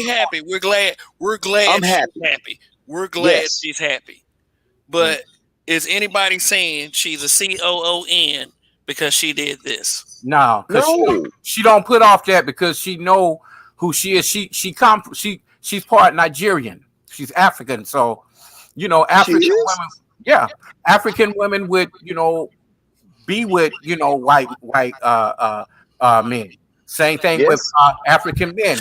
happy. We're glad I'm she's happy. happy. We're glad Yes. she's happy. But is anybody saying she's a COON because she did this? No, because No. she don't put off that because she know who she is. She's part Nigerian. She's African, so you know She African is? women. Yeah, African women would be with white men. Same thing with Yes. African men.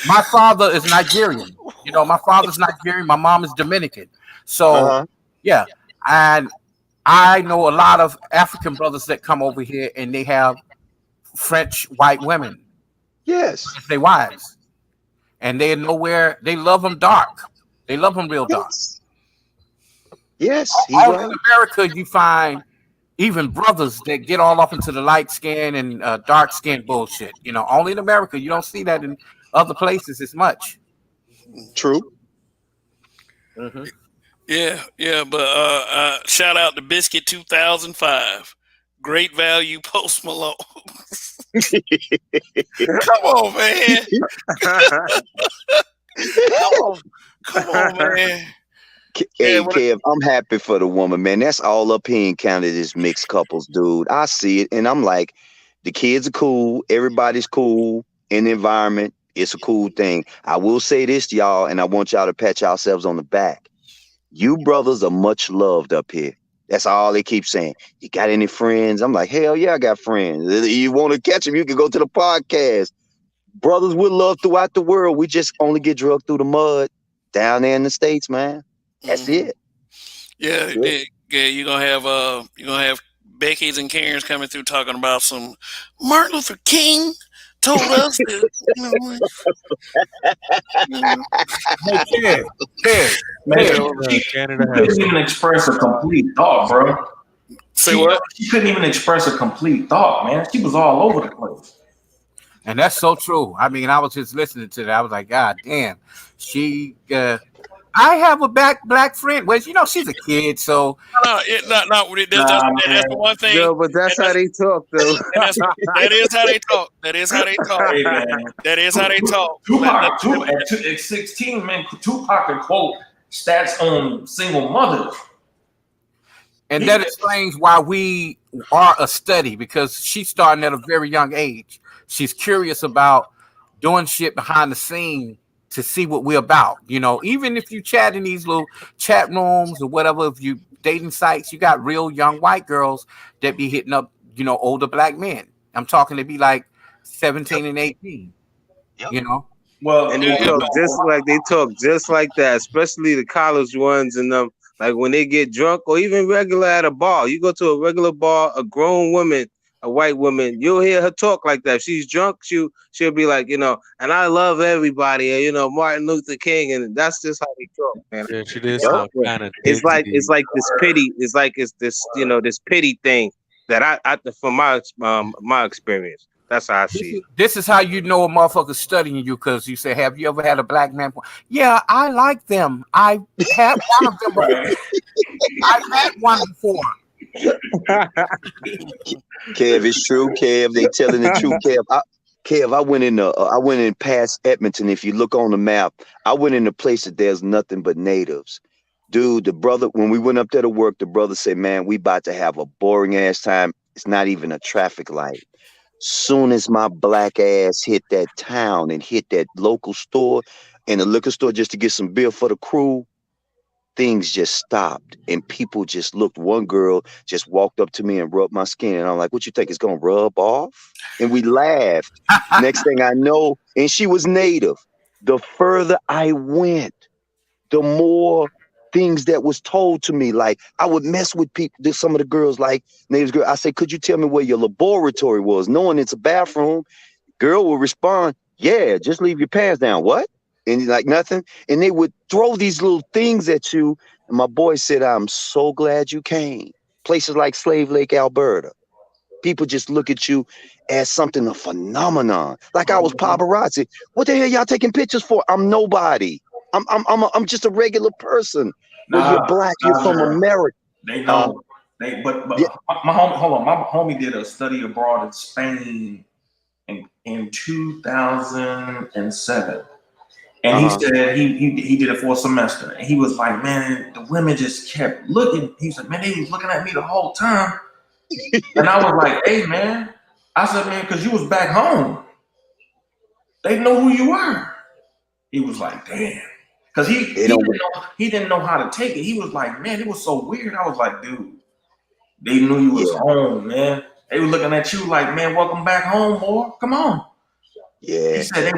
My father is Nigerian. My father's Nigerian. My mom is Dominican. So Uh-huh. yeah, and I know a lot of African brothers that come over here and they have French white women Yes. as their wives, and they nowhere. They love them dark. They love them real dark. Yes. Yes. He Only in right. America you find even brothers that get all up into the light skin and dark skin bullshit. Only in America. You don't see that in other places as much. True. Mm-hmm. Yeah, but shout out to Biscuit 2005. Great value, Post Malone. Come on, man. Come on, man. Hey, Yeah, Kev, I'm happy for the woman, man. That's all up here in Canada is mixed couples, dude. I see it, and I'm like, the kids are cool. Everybody's cool in the environment. It's a cool thing. I will say this to y'all, and I want y'all to pat yourselves on the back. You brothers are much loved up here. That's all they keep saying. You got any friends? I'm like, hell yeah, I got friends. You want to catch them, you can go to the podcast. Brothers we're loved throughout the world. We just only get drugged through the mud down there in the States, man. That's it. yeah, That's it. yeah. You're gonna have Becky's and Karen's coming through talking about some Martin Luther King told us that, Man, Canada she has couldn't even express a complete thought, bro. Say what? She couldn't even express a complete thought, man. She was all over the place. And that's so true. I mean, I was just listening to that. I was like, God damn. She I have a black friend. Well, she's a kid, so That's the one thing. Yo, but that's how they talk, though. That is how they talk. That is how they talk. Hey, man. That is how they talk. At 16, man, Tupac could quote stats on single mothers. and that explains why we are a study because she's starting at a very young age. She's curious about doing shit behind the scene to see what we're about. Even if you chat in these little chat rooms or whatever, if you dating sites, you got real young white girls that be hitting up, older black men. I'm talking to be like 17 and 18. Well, And they talk just like that, especially the college ones and them. Like when they get drunk or even regular at a bar, you go to a regular bar, a grown woman, a white woman, you'll hear her talk like that. If she's drunk, she'll be like, and I love everybody, Martin Luther King, and that's just how they talk, man. Yeah, she did sound kind of. It's like this pity. It's like it's this this pity thing that I from my experience. That's how I see it. This is how you know a motherfucker's studying you because you say, have you ever had a black man? Yeah, I like them. I had one of them before. I've had one before. Kev, it's true, Kev. They telling the truth, Kev. I went in past Edmonton. If you look on the map, I went in a place that there's nothing but natives. Dude, the brother, when we went up there to work, the brother said, man, we about to have a boring ass time. It's not even a traffic light. Soon as my black ass hit that town and hit that local store and the liquor store just to get some beer for the crew, things just stopped and people just looked. One girl just walked up to me and rubbed my skin. And I'm like, what you think it's going to rub off? And we laughed. Next thing I know, and she was native. The further I went, the more things that was told to me. Like I would mess with people, some of the girls, like natives girl. I say, could you tell me where your laboratory was? Knowing it's a bathroom, girl will respond, yeah, just leave your pants down. What? And like nothing. And they would throw these little things at you. And my boy said, I'm so glad you came. Places like Slave Lake, Alberta. People just look at you as something, a phenomenon. Like I was paparazzi. What the hell y'all taking pictures for? I'm nobody. I'm just a regular person. Well, you're black. You're from America. They know. But yeah. my homie, hold on. My homie did a study abroad in Spain in 2007, And he said he did it for a semester. And he was like, man, the women just kept looking. He said, man, they was looking at me the whole time. And I was like, hey, man. I said, man, because you was back home. They know who you were. He was like, damn. Because he didn't know how to take it. He was like, man, it was so weird. I was like, dude, they knew you was home, man. They were looking at you like, man, welcome back home, boy. Come on. Yeah. He said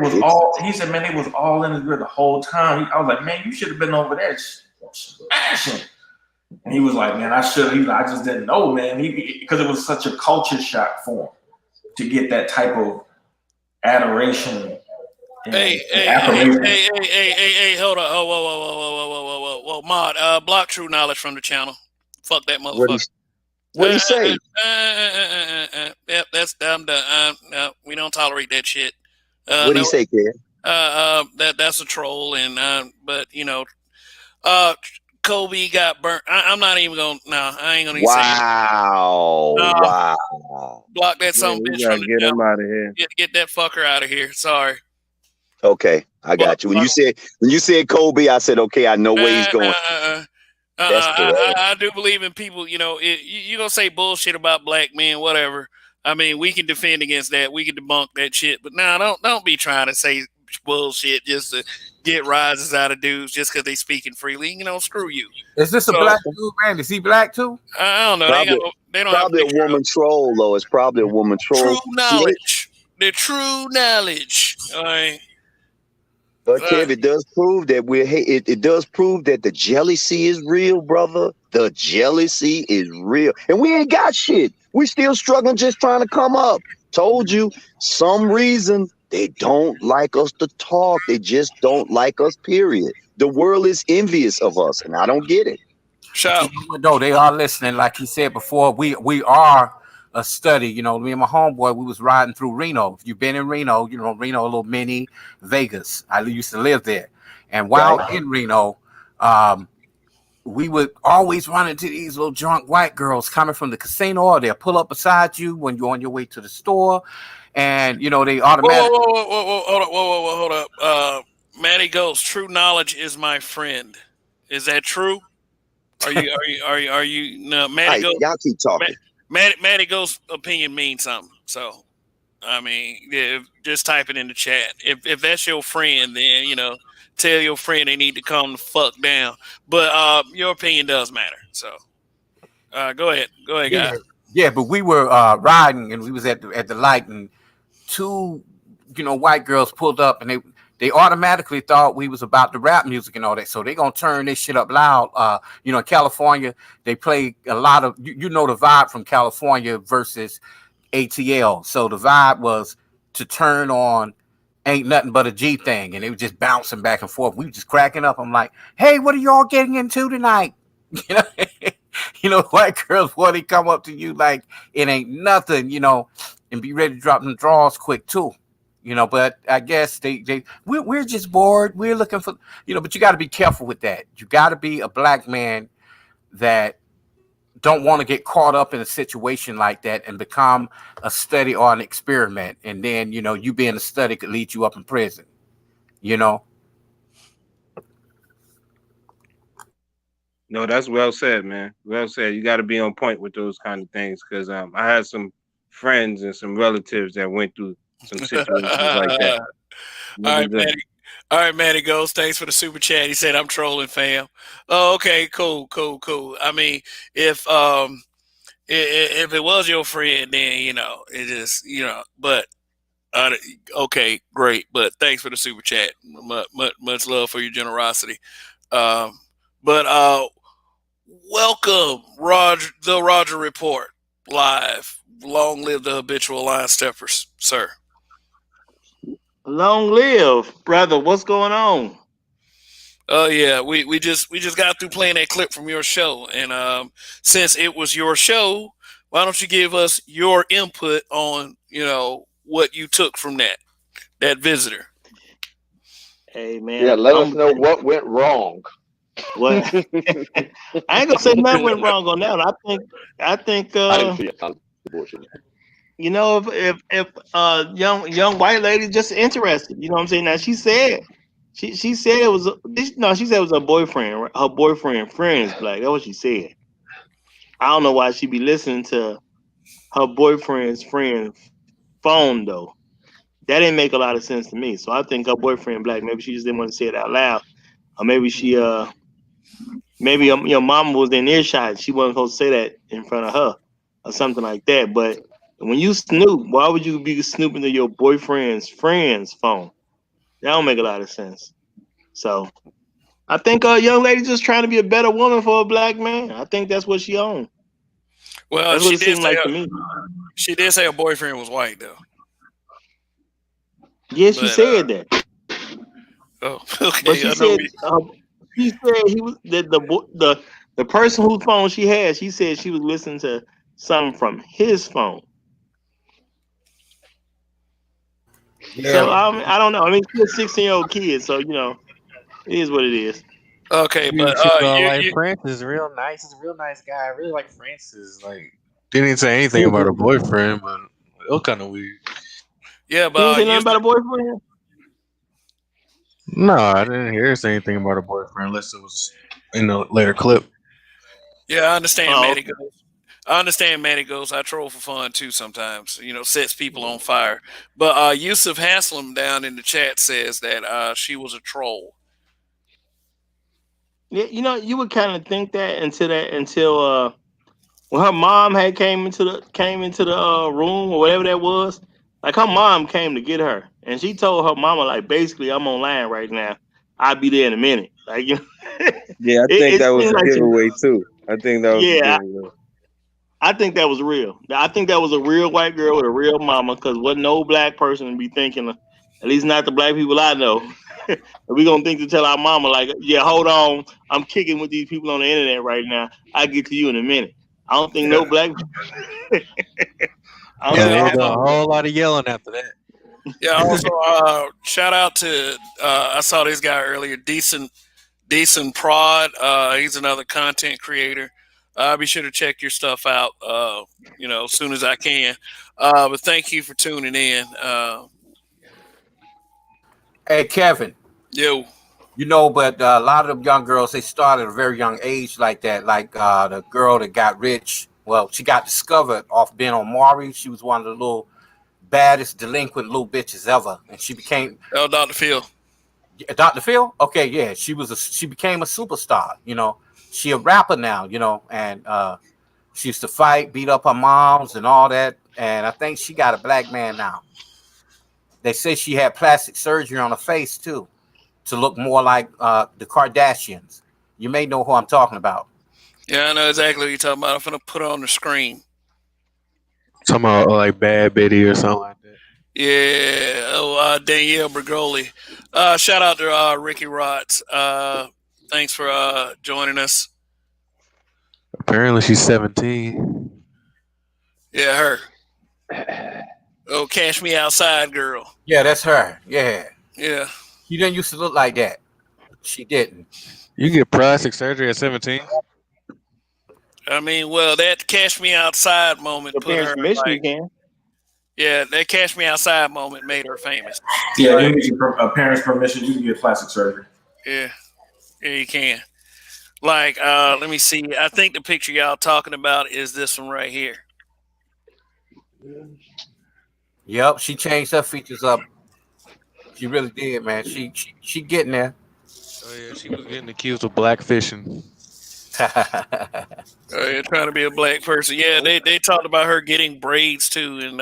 he said, man, they was all in his ear the whole time. I was like, man, you should have been over there smashing. And he was like, man, I should have. I just didn't know, man. Because it was such a culture shock for him to get that type of adoration. Hey, hold on. Whoa, Mod, block True Knowledge from the channel. Fuck that motherfucker. What he say? Yep, that's dumb. No, we don't tolerate that shit. What did he say, Ken? That's a troll, and but you know, Kobe got burnt. I'm not even gonna. No, I ain't gonna even say it. Wow. Block that son of a bitch from the get him out of here. Get that fucker out of here. Sorry. Okay, I got you. When you said Kobe, I said, okay, I know where he's going. I do believe in people. You know, you gonna say bullshit about black men, whatever. I mean, we can defend against that. We can debunk that shit. But now, don't be trying to say bullshit just to get rises out of dudes just because they speaking freely. You know, screw you. Is this a black dude, man? Is he black too? I don't know. They don't probably have a woman troll, though. It's probably a woman troll. True knowledge. The true knowledge. All right. But Kev, it does prove that it does prove that the jealousy is real, brother. The jealousy is real. And we ain't got shit. We still struggling, just trying to come up. Told you, some reason they don't like us to talk. They just don't like us, period. The world is envious of us, and I don't get it. No, they are listening. Like he said before, we are a study. You know, me and my homeboy, we was riding through Reno. If you've been in Reno, you know, Reno, a little mini Vegas. I used to live there. And while in Reno, we would always run into these little drunk white girls coming from the casino, or they'll pull up beside you when you're on your way to the store. And, you know, they automatically... Hold up. Matty Ghost, true knowledge is my friend. Is that true? Are you no, Matty Ghost? Y'all keep talking. Matty Ghost's opinion means something. So, I mean, just type it in the chat. If that's your friend, then, you know, tell your friend they need to calm the fuck down. But your opinion does matter. So, go ahead, guys. Yeah, but we were riding, and we was at the light, and two, you know, white girls pulled up, and they automatically thought we was about the rap music and all that. So they gonna turn this shit up loud. You know, in California, they play a lot of, you know, the vibe from California versus ATL. So the vibe was to turn on Ain't Nothing But a G Thing. And they were just bouncing back and forth. We were just cracking up. I'm like, hey, what are y'all getting into tonight? You know, white girls want to come up to you like it ain't nothing, you know, and be ready to drop them draws quick too. You know, but I guess we're just bored. We're looking for, you know, but you got to be careful with that. You got to be a black man that don't want to get caught up in a situation like that and become a study or an experiment. And then, you know, you being a study could lead you up in prison, you know? No, that's well said, man. Well said. You got to be on point with those kind of things, because I had some friends and some relatives that went through some situations like that. All right, Matty Ghost. Thanks for the super chat. He said, "I'm trolling, fam." Oh, okay, cool. I mean, if it was your friend, then, you know, it just, you know. But okay, great. But thanks for the super chat. Much love for your generosity. But welcome, the Roger Report live. Long live the habitual line steppers, sir. Long live, brother. What's going on? Oh yeah, we just got through playing that clip from your show, and since it was your show, why don't you give us your input on, you know, what you took from that visitor? Hey man, yeah, let us know what went wrong. Well, I ain't gonna say nothing went wrong on that. I think I didn't see it. You know, if young white lady just interested, you know what I'm saying? Now she She said it was no. She said it was her boyfriend. Right? Her boyfriend friend is black. That's what she said. I don't know why she be listening to her boyfriend's friend phone though. That didn't make a lot of sense to me. So I think her boyfriend black. Maybe she just didn't want to say it out loud, or maybe she maybe your mama was in earshot. She wasn't supposed to say that in front of her, or something like that. But when you snoop, why would you be snooping to your boyfriend's friend's phone? That don't make a lot of sense. So I think a young lady just trying to be a better woman for a black man. I think that's what she owned. Well, That's what it seemed like to me. she did say her boyfriend was white though. Yeah, she But said that. oh, But okay. I know. she said he was the person whose phone she had. She said she was listening to something from his phone. So Yeah, I don't know. I mean, she's a 16-year-old kid, so you know, it is what it is. Okay, You but should like Francis, real nice. He's a real nice guy. I really like Francis. Like, didn't say anything about her boyfriend, but it was kind of weird. yeah, He didn't but say nothing about a boyfriend. No, I didn't hear her say anything about her boyfriend unless it was in a later clip. yeah, I understand, Oh, Matty goes. I understand Matty goes. I troll for fun too sometimes. You know, sets people on fire. But Yusuf Haslam down in the chat says that she was a troll. yeah, you know, you would kind of think that until when her mom had came into the room or whatever that was. Like her mom came to get her, and she told her mama like basically, I'm online right now. I'll be there in a minute. Like you know, Yeah, I think it that was seemed a like she, giveaway too. I think that was a yeah, giveaway. I think that was real. I think that was a real white girl with a real mama, because what no black person would be thinking, at least not the black people I know. We gonna think to tell our mama like, yeah, hold on, I'm kicking with these people on the internet right now. I get to you in a minute. I don't think Yeah, no black. I don't yeah, think There our was a mama. whole lot of yelling after that. yeah. Also, shout out to I saw this guy earlier, decent prod. He's another content creator. Be sure to check your stuff out. You know, as soon as I can. But thank you for tuning in. hey Kevin. Yo, You know, but a lot of them young girls, they start at a very young age like that. Like the girl that got rich. Well, she got discovered off being on Maury. She was one of the little baddest delinquent little bitches ever, and she became Dr. Phil. Dr. Phil. Okay, yeah, she became a superstar. You know, she a rapper now. You know, and she used to fight, beat up her moms, and all that. And I think she got a black man now. They say she had plastic surgery on her face too, to look more like the Kardashians. You may know who I'm talking about. Yeah, I know exactly what you're talking about. I'm gonna put it on the screen. Talking about like Bad Betty or something like that. Yeah. Oh, Danielle Bergoli. Shout out to Ricky Rotz. Thanks for joining us. Apparently, she's 17. Yeah, her. Oh, Cash Me Outside girl. Yeah, that's her. Yeah, Yeah. she didn't used to look like that. She didn't. You get plastic surgery at 17? I mean, well, that Cash Me Outside moment Your put parents' her permission, you like, can. yeah, that Cash Me Outside moment made her famous. Yeah, Like, you need a parent's permission. You can get plastic surgery. yeah, yeah, you can. Like, let me see. I think the picture y'all talking about is this one right here. Yep, she changed her features up. She really did, man. She getting there. Oh yeah, she was getting accused of blackfishing. Yeah, trying to be a black person. Yeah, they talked about her getting braids too, and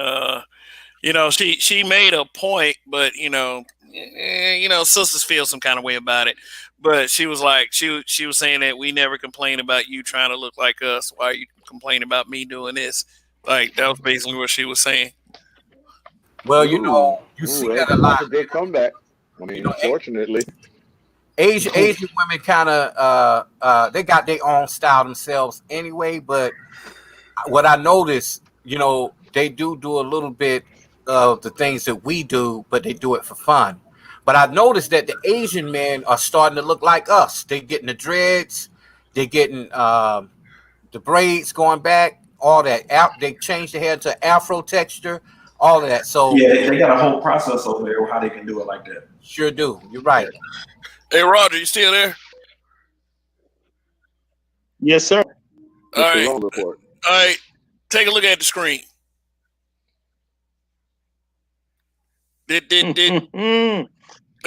you know, she made a point, but you know, sisters feel some kind of way about it. But she was like, she was saying that we never complain about you trying to look like us. Why are you complaining about me doing this? Like that was basically what she was saying. Well, you Ooh, know, you ooh, see that a that's lot. a big comeback. I You mean, know, unfortunately. Asian women kind of they got their own style themselves anyway. But what I noticed, you know, they do a little bit of the things that we do, but they do it for fun. But I noticed that the Asian men are starting to look like us. They getting the dreads, they getting the braids going back, all that. They changed the hair to Afro texture. all of that. So Yeah, they got a whole process over there how they can do it like that. sure do. You're right. Hey, Roger, you still there? Yes, sir. All Mr. right. Loan Report. All right. Take a look at the screen. Did let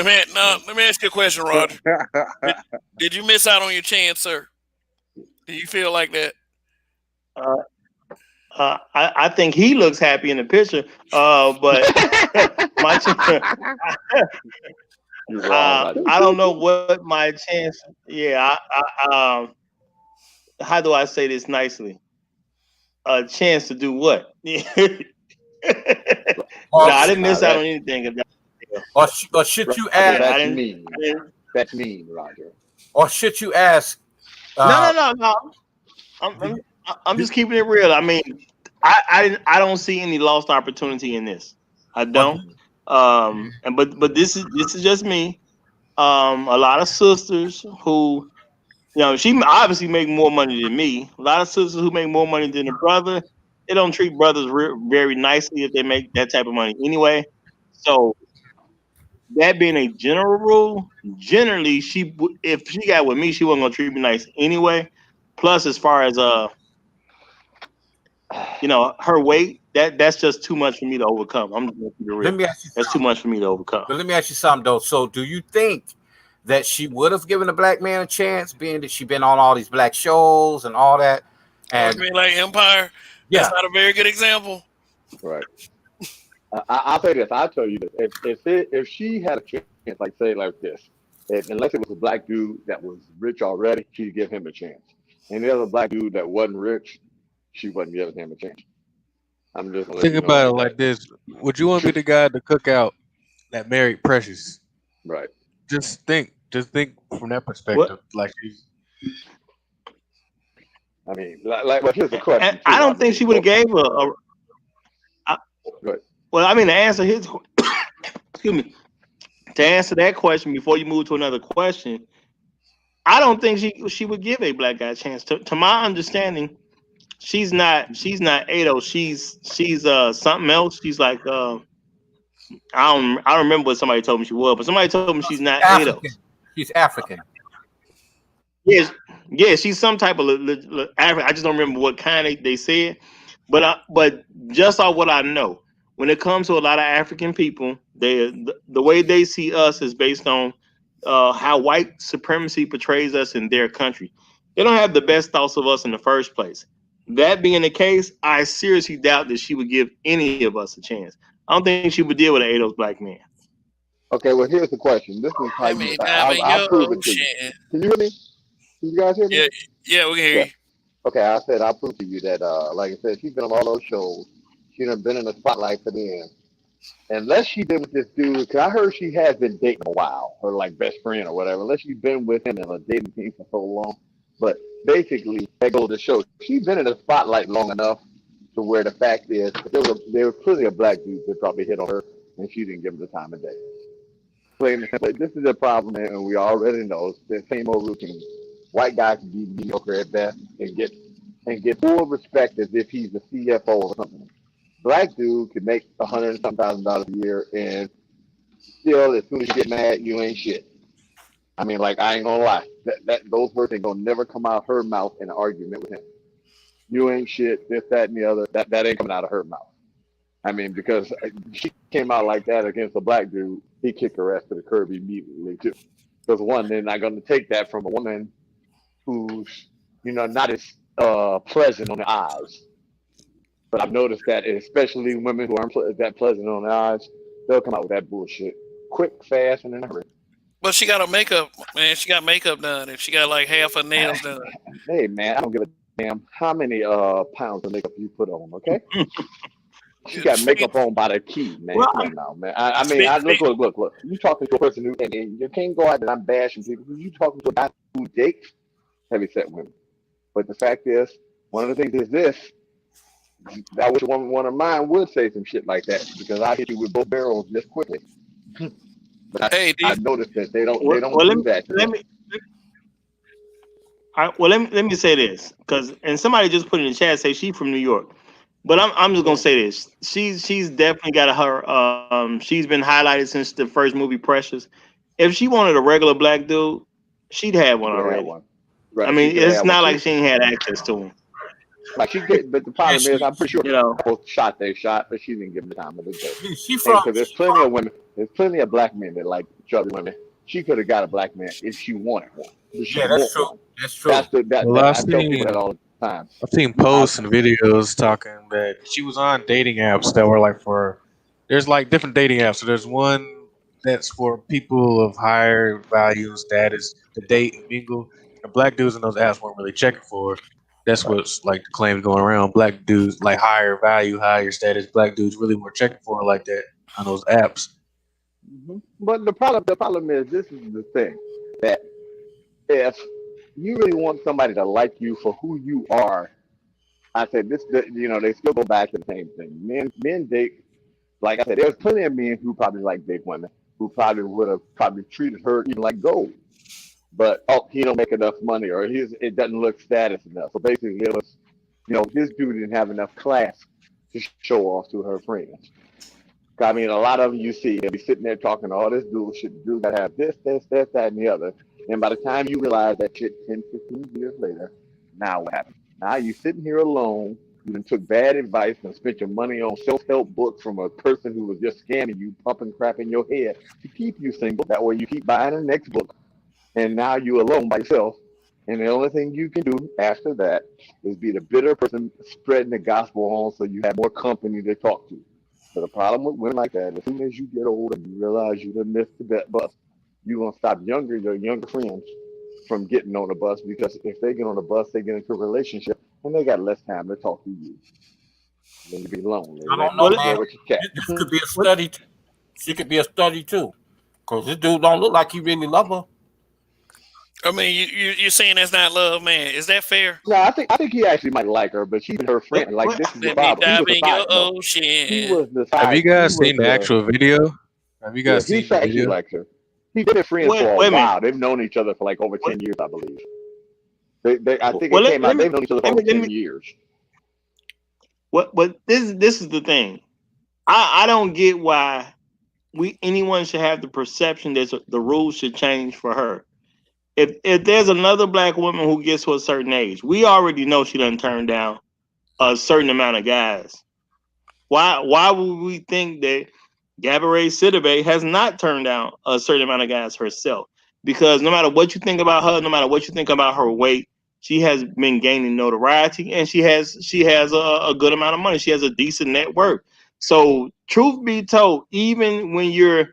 me ask you a question, Roger. Did you miss out on your chance, sir? Do you feel like that? I think he looks happy in the picture. But my You're wrong. I don't know what my chance. Yeah, how do I say this nicely? A chance to do what? No, I didn't miss out on anything. Or should you ask? That's mean. That's mean, Roger. Or should you ask? No. I'm just keeping it real. I mean, I don't see any lost opportunity in this. I don't. But this is just me. A lot of sisters who, she obviously make more money than me. A lot of sisters who make more money than a brother. They don't treat brothers very nicely if they make that type of money anyway. So that being a general rule, generally if she got with me, she wasn't gonna treat me nice anyway. Plus, as far as her weight, that's just too much for me to overcome. I'm just gonna keep it real. Let me ask you that's too much for me to overcome. But let me ask you something though. So, do you think that she would have given a black man a chance, being that she been on all these black shows and all that? And you mean like Empire? Yeah. That's not a very good example. Right. I'll say this. I'll tell you this. If she had a chance, like say like this, unless it was a black dude that was rich already, she'd give him a chance. And the other black dude that wasn't rich, she wouldn't give him a chance. I'm just Think about it like this. Would you want to be the guy to cook out that married Precious? Right. Just think from that perspective. Like I mean, but here's the question. I don't think she would have gave her well, I mean, to answer his excuse me, to answer that question before you move to another question, I don't think she would give a black guy a chance. To my understanding, she's not Ado. She's something else. She's like I don't remember what somebody told me she was, but somebody told me she's not Ado. She's African. Yes, she's some type of African. I just don't remember what kind they said, but just off what I know, when it comes to a lot of African people, the way they see us is based on how white supremacy portrays us in their country. They don't have the best thoughts of us in the first place. That being the case, I seriously doubt that she would give any of us a chance. I don't think she would deal with an ADOS black man. Okay, well, here's the question. This is how I'll prove it to you. Can you hear me? Can you guys hear me? Yeah, we can hear you. Okay, I said I'll prove to you that, like I said, she's been on all those shows. She done been in the spotlight for the end. Unless she been with this dude, because I heard she has been dating a while, her like best friend or whatever. Unless she's been with him in a dating team for so long. But basically, that goes to show she's been in the spotlight long enough to where the fact is there was plenty of black dudes that probably hit on her, and she didn't give them the time of day. Plain and simple. This is a problem, and we already know it's the same old routine. White guys can be mediocre at best and get full respect as if he's the CFO or something. Black dude can make $100 and some $1,000 a year, and still, as soon as you get mad, you ain't shit. I mean, like, I ain't gonna lie. Those words ain't gonna never come out of her mouth in an argument with him. You ain't shit, this, that, and the other. That ain't coming out of her mouth. I mean, because she came out like that against a black dude, he kicked her ass to the curb immediately, too. Because one, they're not gonna take that from a woman who's, not as pleasant on the eyes. But I've noticed that, especially women who aren't that pleasant on the eyes, they'll come out with that bullshit quick, fast, and in a hurry. But she got her makeup, man. She got makeup done, and she got like half her nails done. Hey, man, I don't give a damn how many pounds of makeup you put on, okay? She got makeup on by the key, man. Come on now, man. I mean, look. You talking to a person who, and you can't go out and I'm bashing people. You talking to a guy who dates heavyset women. But the fact is, one of the things is this. I wish one of mine would say some shit like that because I hit you with both barrels just quickly. But I noticed that they don't do that. Let me say this, because somebody just put in the chat, say she from New York. But I'm just gonna say this. She's definitely got her. She's been highlighted since the first movie Precious. If she wanted a regular black dude, she'd have She one could have already. one. I Right. She mean, could have it's had one. not like she ain't had access to him. Like she get, but the And problem is, I'm pretty sure You know, both shot they shot, but she didn't give them the time of the day. she And from because there's plenty of black men that like chubby women. She could have got a black man if she wanted one. Does she yeah, that's want true. one? That's true. That's the that Well, that I tell people that all the time. I've seen I posts and videos talking that she was on dating apps that were like for. There's like different dating apps. So there's one that's for people of higher value and status to date and mingle. And black dudes in those apps weren't really checking for. That's right. what's like the claim going around. Black dudes like higher value, higher status. Black dudes really weren't checking for like that on those apps. But the problem is this is the thing that if you really want somebody to like you for who you are, I said this. They still go back to the same thing. Men date. Like I said, there's plenty of men who probably like big women who probably would have probably treated her even like gold. But he don't make enough money or it doesn't look status enough. So basically, it was, this dude didn't have enough class to show off to her friends. I mean, a lot of them you see, they'll be sitting there talking all this bullshit. Dude that have this, that, and the other. And by the time you realize that shit 10, 15 years later, now what happens? Now you sitting here alone. You done took bad advice and spent your money on self-help books from a person who was just scamming you, pumping crap in your head to keep you single. That way you keep buying the next book. And now you alone by yourself. And the only thing you can do after that is be the bitter person spreading the gospel on so you have more company to talk to. So the problem with women like that, as soon as you get older, you realize you done missed the bus. You're gonna stop your younger friends from getting on the bus because if they get on the bus, they get into a relationship and they got less time to talk to you. Then you be lonely. I Let don't know, you what man. there with your cat. This could be a study. She could be a study too, cause this dude don't look like he really love her. I mean, you're saying that's not love, man? Is that fair? No, I think he actually might like her, but she's her friend. Like what this is the Let me problem. He dive was the in your side. No, he ocean. was the Have you side. He guys was seen the the actual video? Have you Yeah. guys He seen the actually video? likes her. He's been friends wait for a wait a minute. while. They've known each other for like over What, 10 years, I believe. I think well, it came out. They've known each other for over let 10 me. years. What? This is the thing. I don't get why anyone should have the perception that the rules should change for her. If there's another black woman who gets to a certain age, we already know she doesn't turn down a certain amount of guys. Why would we think that Gabourey Sidibe has not turned down a certain amount of guys herself? Because no matter what you think about her, no matter what you think about her weight, she has been gaining notoriety and she has a good amount of money. She has a decent net worth. So truth be told, even when you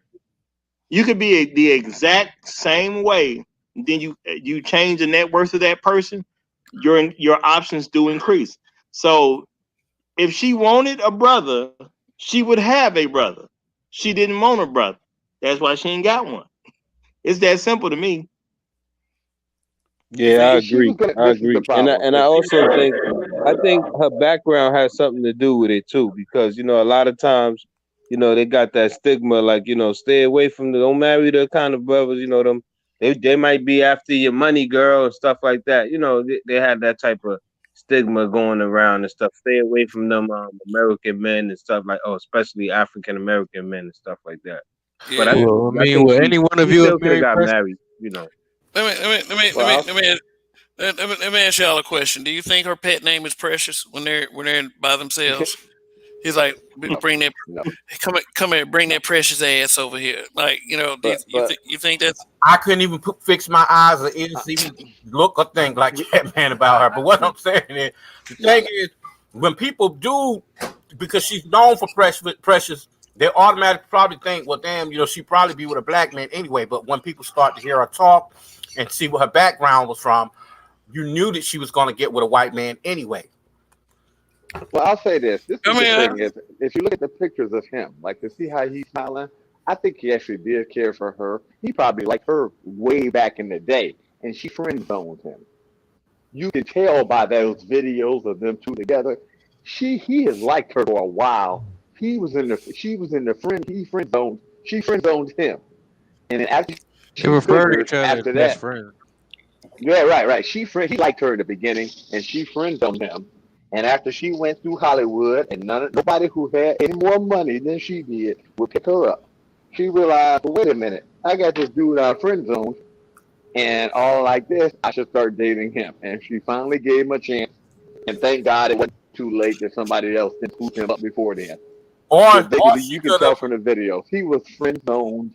could be the exact same way, then you change the net worth of that person, your options do increase. So if she wanted a brother, she would have a brother. She didn't want a brother. That's why she ain't got one. It's that simple to me. Yeah, I If she was agree. gonna, I this is the agree, and problem. I If she, also think I think her background has something to do with it too, because a lot of times, they got that stigma like stay away from don't marry the kind of brothers, them they might be after your money, girl, and stuff like that. They had that type of stigma going around and stuff. Stay away from them American men and stuff like especially African American men and stuff like that. But Yeah. Well, I I mean, think will she any one of she you have still could have married got Precious? married. Let well, me ask y'all a question. Do you think her pet name is Precious when they're by themselves? He's like, no, bring that, no. come here, bring that precious ass over here. Like, do But but you think that's I couldn't even fix my eyes or ears to even look or think like that, man, about her. But what I'm saying is, the thing is, when people do, because she's known for precious, they automatically probably think, well, damn, she probably be with a black man anyway. But when people start to hear her talk and see what her background was from, you knew that she was going to get with a white man anyway. well, I'll say this. This I is the mean, thing: is if you look at the pictures of him, like to see how he's smiling, I think he actually did care for her. He probably liked her way back in the day, and she friend zoned him. You can tell by those videos of them two together. He has liked her for a while. She was in the friend he friend zoned. She friend zoned him, and then after They she refer to figured each other as after best that, friends. yeah, right. He liked her in the beginning, and she friend zoned him. And after she went through Hollywood, and nobody who had any more money than she did would pick her up, she realized, well, wait a minute, I got this dude out of friend zone, and all like this, I should start dating him. And she finally gave him a chance. And thank God it wasn't too late that somebody else did scoop him up before then. Or Because basically, she you can could have, tell from the videos, he was friend zoned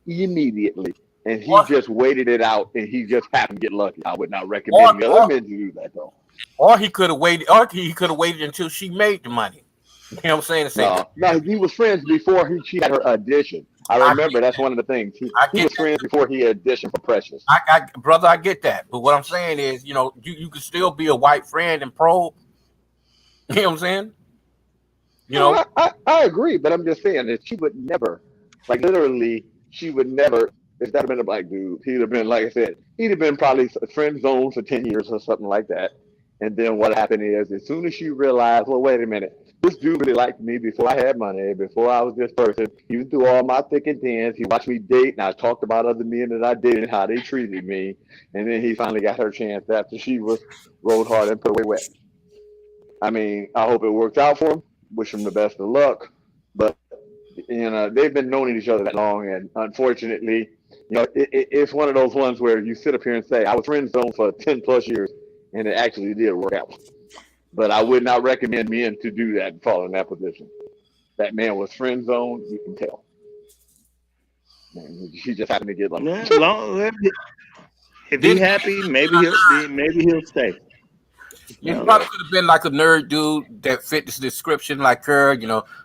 immediately. And he or just waited it out, and he just happened to get lucky. I would not or recommend the other or, men to do that, though. or he could have waited, or he could have waited until she made the money. You know what I'm saying? To say, No, no, he was friends before she had her audition. I I remember that's one of the things. I He get was friends before he auditioned for Precious. brother, I get that. But what I'm saying is, you can still be a white friend and probe. You know what I'm saying? You No, know, I agree, but I'm just saying that she would never, like literally, she would never. If that had been a black dude, he'd have been, like I said, he'd have been probably a friend zone for 10 years or something like that. And then what happened is, as soon as she realized, well, wait a minute, this dude really liked me before I had money, before I was this person. He was through all my thick and thins. He watched me date, and I talked about other men that I dated and how they treated me. And then he finally got her chance after she was rode hard and put away wet. I mean, I hope it worked out for him. Wish him the best of luck. But they've been knowing each other that long, and unfortunately, it's one of those ones where you sit up here and say, "I was friend zone for 10 plus years," and it actually did work out. But I would not recommend men to do that and fall in that position. That man was friend zone. You can tell. Man, he just happened to get lucky. Yeah, if he then happy, maybe he'll stay. he No. probably could have been like a nerd dude that fit this description, like her.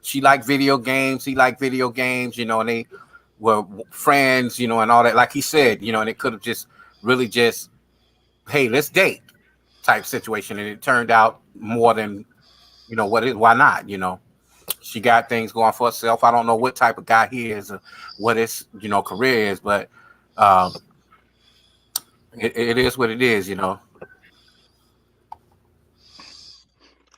She liked video games. He liked video games. And they were friends. And all that. Like he said. And it could have just really just, hey, let's date type situation, and it turned out more than what is. Why not? She got things going for herself. I don't know what type of guy he is, or what his career is, but it is what it is.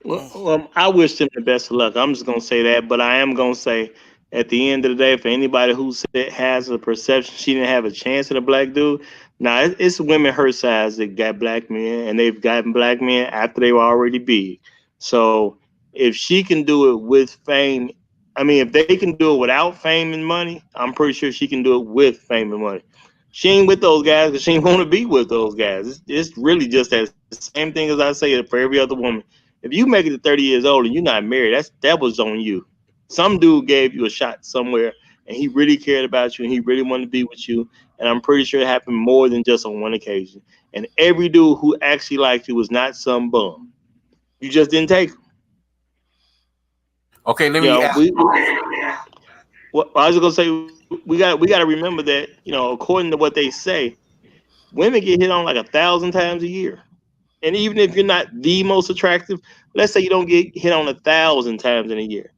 Well, I wish them the best of luck. I'm just gonna say that, but I am gonna say at the end of the day, for anybody who has a perception she didn't have a chance at a black dude, now it's women her size that got black men, and they've gotten black men after they were already big. So if she can do it with fame, I mean, if they can do it without fame and money, I'm pretty sure she can do it with fame and money. She ain't with those guys because she ain't want to be with those guys. It's really just that same thing as I say for every other woman. If you make it to 30 years old and you're not married, that was on you. Some dude gave you a shot somewhere and he really cared about you and he really wanted to be with you. And I'm pretty sure it happened more than just on one occasion. And every dude who actually liked you was not some bum. You just didn't take him. Okay, let me ask. Well, I was gonna say we got to remember that according to what they say, women get hit on like 1,000 times a year. And even if you're not the most attractive, let's say you don't get hit on 1,000 times in a year,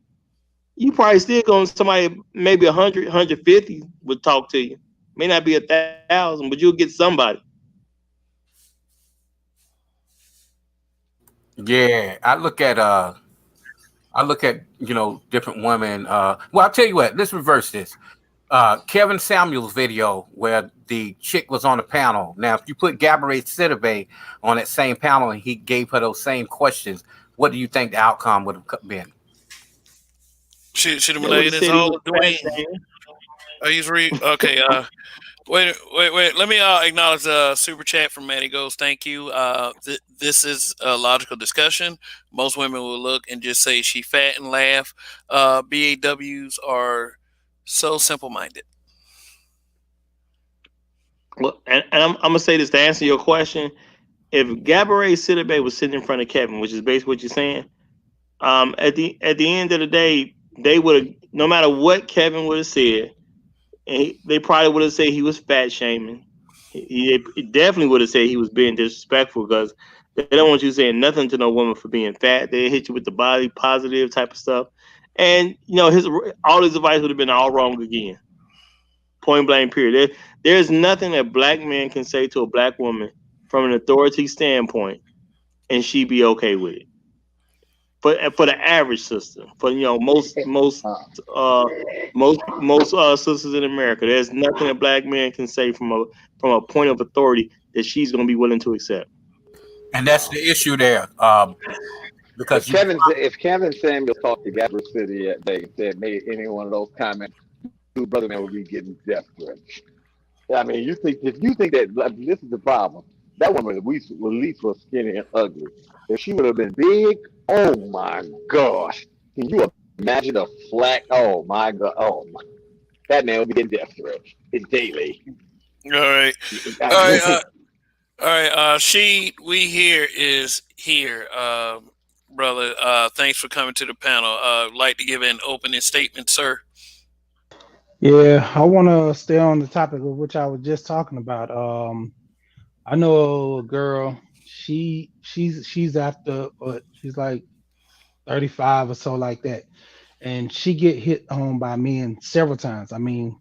you probably still going somebody maybe 100, 150 would talk to you. May not be 1,000, but you'll get somebody. Yeah, I look at different women. Well, I'll tell you what. Let's reverse this. Kevin Samuels video where the chick was on the panel. Now, if you put Gabrielle Sidibe on that same panel and he gave her those same questions, what do you think the outcome would have been? Should have They would have relayed this said he whole was Dwayne. fat. Okay. Wait. Let me acknowledge super chat from Maddie Goes. Thank you. This is a logical discussion. Most women will look and just say she fat and laugh. BAWs are so simple minded. Well, and I'm gonna say this to answer your question. If Gabrielle Sidibe was sitting in front of Kevin, which is basically what you're saying, at the end of the day, they would have, no matter what Kevin would have said, they probably would have said he was fat shaming. He definitely would have said he was being disrespectful because they don't want you saying nothing to no woman for being fat. They hit you with the body positive type of stuff, and all his advice would have been all wrong again. Point blank. Period. There's nothing that black men can say to a black woman from an authority standpoint, and she be okay with it. For the average sister, for most sisters in America, there's nothing a black man can say from a point of authority that she's going to be willing to accept. And that's the issue there. because If Kevin Samuels talked to Gabber City at Vegas and made any one of those comments, two brother man would be getting death threats. I mean, you think that like, this is the problem. That woman at least was skinny and ugly. If she would have been big, oh my gosh. Can you imagine a flat? Oh my god. Oh my. That man would be getting death threats. It's daily. All right. I All right. mean, All right. We here is here, brother. Thanks for coming to the panel. Like to give an opening statement, sir. Yeah, I want to stay on the topic of which I was just talking about. I know a girl. She's after, but she's like 35 or so, like that, and she get hit on by men several times. I mean,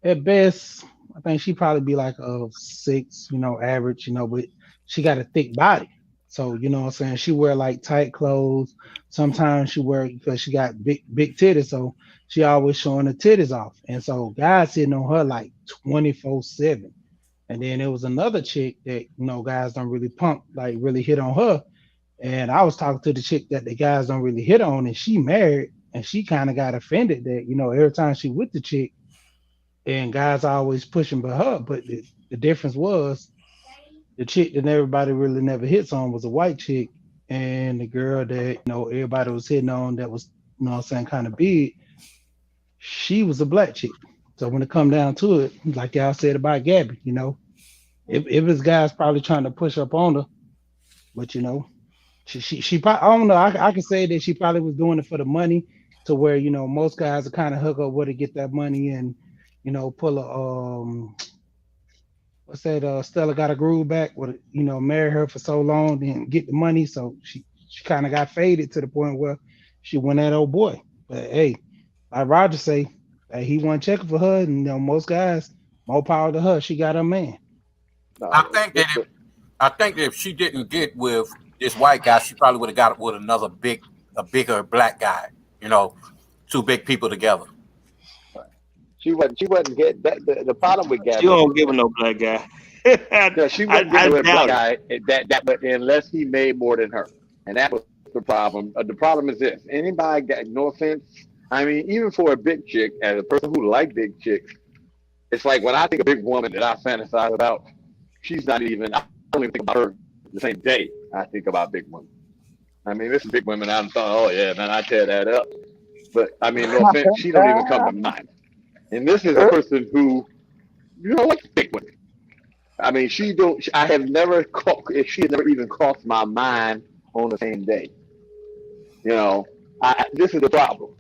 at best, I think she probably be like a 6, average, but she got a thick body. So, what I'm saying? She wear like tight clothes. Sometimes she wear because she got big titties. So she always showing her titties off. And so guys sitting on her like 24/7. And then there was another chick that, guys don't really pump, like really hit on her. And I was talking to the chick that the guys don't really hit on, and she married, and she kind of got offended that, every time she with the chick, and guys always pushing by her. But the difference was the chick that everybody really never hits on was a white chick, and the girl that everybody was hitting on that was what I'm saying, kind of big, she was a black chick. So when it come down to it, like y'all said about Gabby, if it's guys probably trying to push up on her, but she probably, I don't know, I can say that she probably was doing it for the money, to where most guys are kind of hook up with her, get that money, and pull a what's that? Stella got a groove back with marry her for so long, then get the money. So she kind of got faded to the point where she went that old boy. But hey, like Roger say, he wasn't checking for her, and most guys, more power to her. She got her man. I think that if she didn't get with this white guy, she probably would have got with a bigger black guy. Two big people together. she wasn't get that. The problem with Gabby, She don't give her no black guy. no, she wouldn't get with a black guy but unless he made more than her, and that was the problem. The problem is this: anybody got no offense. I mean, even for a big chick, as a person who likes big chicks, it's like when I think of a big woman that I fantasize about, she's not even. I don't even think about her the same day I think about big women. I mean, this is big women. I'm thought, oh yeah, man, I tear that up. But I mean, no offense, she don't even come to mind. And this is a person who, likes big women. I mean, she don't. I have never she has never even crossed my mind on the same day. This is the problem.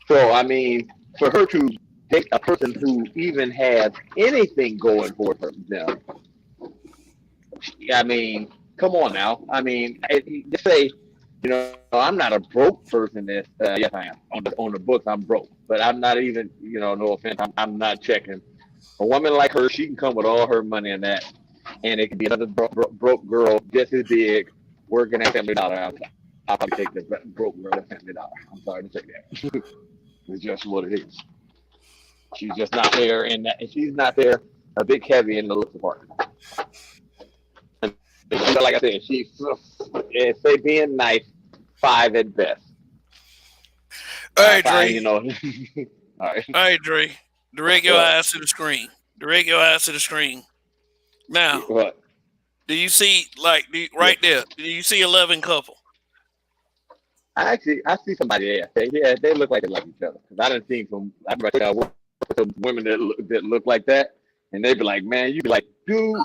So I mean, for her to date a person who even has anything going for them, I mean, come on now. I mean, just say, I'm not a broke person. Yes, I am. On the books, I'm broke, but I'm not even, no offense, I'm not checking. A woman like her, she can come with all her money and that, and it can be another broke girl just as big working at Family Dollar. I'll probably take the broke girl at Family Dollar. I'm sorry to say that. It's just what it is. She's just not there, and she's not there a big heavy in the looks department. Like I said, she's say being nice, 5 at best. All right, Dre. All right. All right, Dre. Direct your eyes to the screen. Direct your eyes to the screen. Now, what? Do you see right there? Do you see 11 couple? I see somebody there. They look like they like each other. Cause I done seen some women that look like that, and they be like, man, you be like, dude,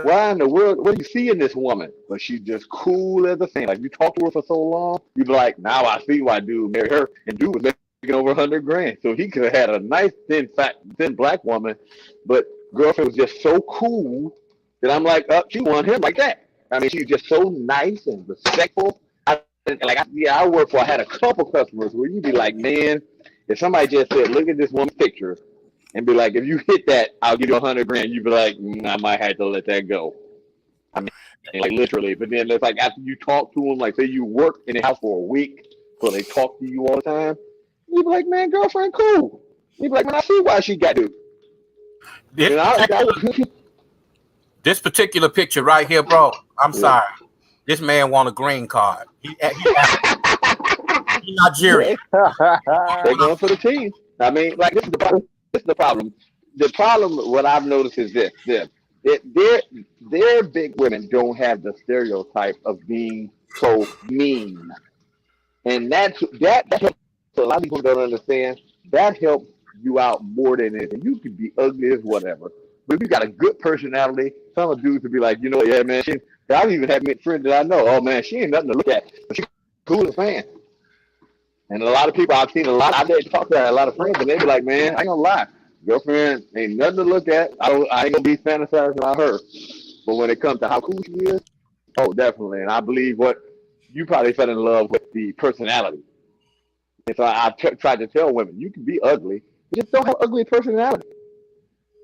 why in the world? What do you see in this woman? But she's just cool as a thing. Like you talk to her for so long, you be like, now I see why dude married her, and dude was making over $100,000, so he could have had a nice thin black woman, but girlfriend was just so cool that I'm like, she want him like that. I mean, she's just so nice and respectful. I had a couple customers where you'd be like, man, if somebody just said, look at this woman's picture, and be like, if you hit that, I'll give you $100,000. You'd be like, I might have to let that go. I mean, like literally. But then it's like after you talk to them, like say you work in the house for a week, so they talk to you all the time. You'd be like, man, girlfriend, cool. You'd be like, man, I see why she got dude. This particular picture right here, bro. I'm sorry. This man want a green card. He's Nigerian. They're going for the team. I mean, like this is the problem. This is the problem. The problem, what I've noticed is this: their big women don't have the stereotype of being so mean, and that helps. So a lot of people don't understand that helps you out more than anything. You could be ugly as whatever, but if you got a good personality, some of the dudes would be like, you know, yeah, man. I've even had friends that I know. Oh man, she ain't nothing to look at, but she cool as a fan. And a lot of people I've seen I've had talk to a lot of friends, and they be like, man, I ain't gonna lie, girlfriend ain't nothing to look at. I ain't gonna be fantasizing about her. But when it comes to how cool she is, oh, definitely. And I believe what you probably fell in love with the personality. And so tried to tell women, you can be ugly, you just don't have ugly personality.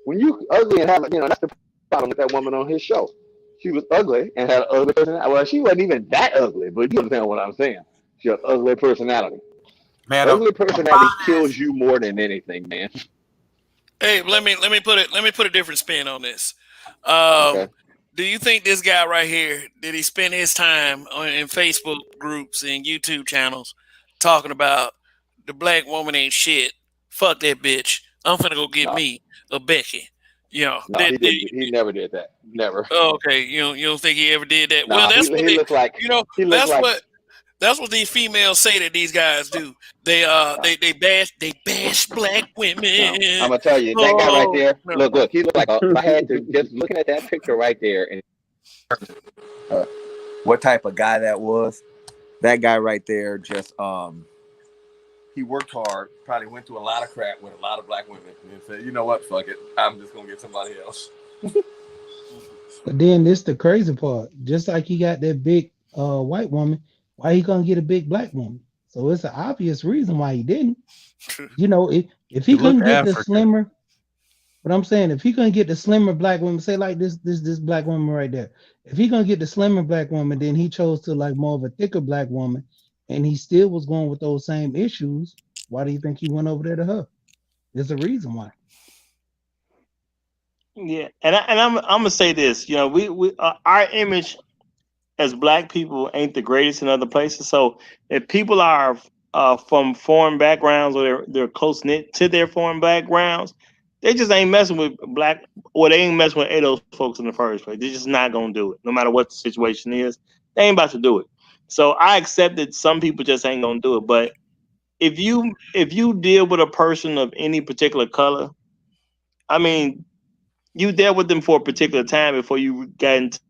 When you ugly and have, that's the problem with that woman on his show. She was ugly and had an ugly personality. Well, she wasn't even that ugly, but you understand what I'm saying. She had ugly personality. Man, ugly personality kills you more than anything, man. Hey, let me put a different spin on this. Okay. Do you think this guy right here, did he spend his time in Facebook groups and YouTube channels talking about the black woman ain't shit? Fuck that bitch. I'm finna go get me a Becky. You know, No, he didn't. He never did that. Never. Oh, okay, you don't think he ever did that? No, Well, that's what he looks like. He looks like. That's what these females say that these guys do. They bash black women. No, I'm gonna tell you that guy right there. Look, he looks like if I had to just looking at that picture right there and what type of guy that was. That guy right there just he worked hard, probably went through a lot of crap with a lot of black women and said, you know what, fuck it. I'm just gonna get somebody else. But then this the crazy part. Just like he got that big white woman, why he gonna get a big black woman? So it's an obvious reason why he didn't. You know, if he couldn't get the slimmer, but I'm saying if he couldn't get the slimmer black woman, say like this black woman right there. If he gonna get the slimmer black woman, then he chose to like more of a thicker black woman, and he still was going with those same issues. Why do you think he went over there to her? There's a reason why. Yeah, and I'm gonna say this. You know, we our image as black people ain't the greatest in other places. So if people are from foreign backgrounds or they're close knit to their foreign backgrounds, they just ain't messing with black, or they ain't messing with any of those folks in the first place. They're just not gonna do it, no matter what the situation is. They ain't about to do it. So I accept that some people just ain't gonna do it. But if you deal with a person of any particular color, I mean, you dealt with them for a particular time before you got into,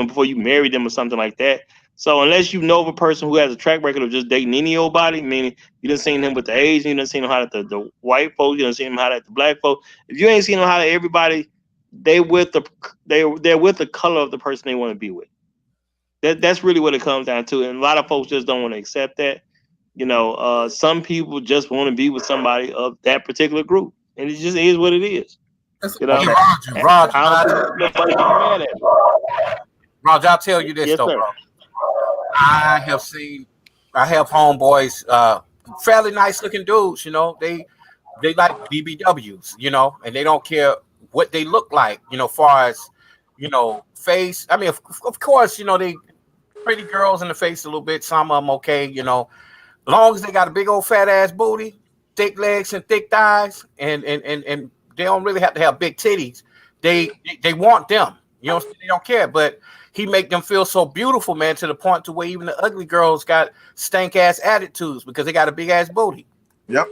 before you married them or something like that. So unless you know of a person who has a track record of just dating any old body, meaning you done seen him with the Asian, you done seen him holler at the white folks, you done seen him holler at the black folks. If you ain't seen him holler at everybody, they're with the color of the person they want to be with. That's really what it comes down to. And a lot of folks just don't want to accept that. Some people just want to be with somebody of that particular group. And it just is what it is. Roger, nobody get mad at me. Roger, I'll tell you this Yes, though, sir. bro. I have homeboys, fairly nice looking dudes, they like BBWs, and they don't care what they look like, far as, face. I mean, of course, they pretty girls in the face a little bit. Some of them okay, as long as they got a big old fat ass booty, thick legs and thick thighs, and they don't really have to have big titties. They want them, they don't care, but he make them feel so beautiful, man, to the point to where even the ugly girls got stank ass attitudes because they got a big ass booty. Yep.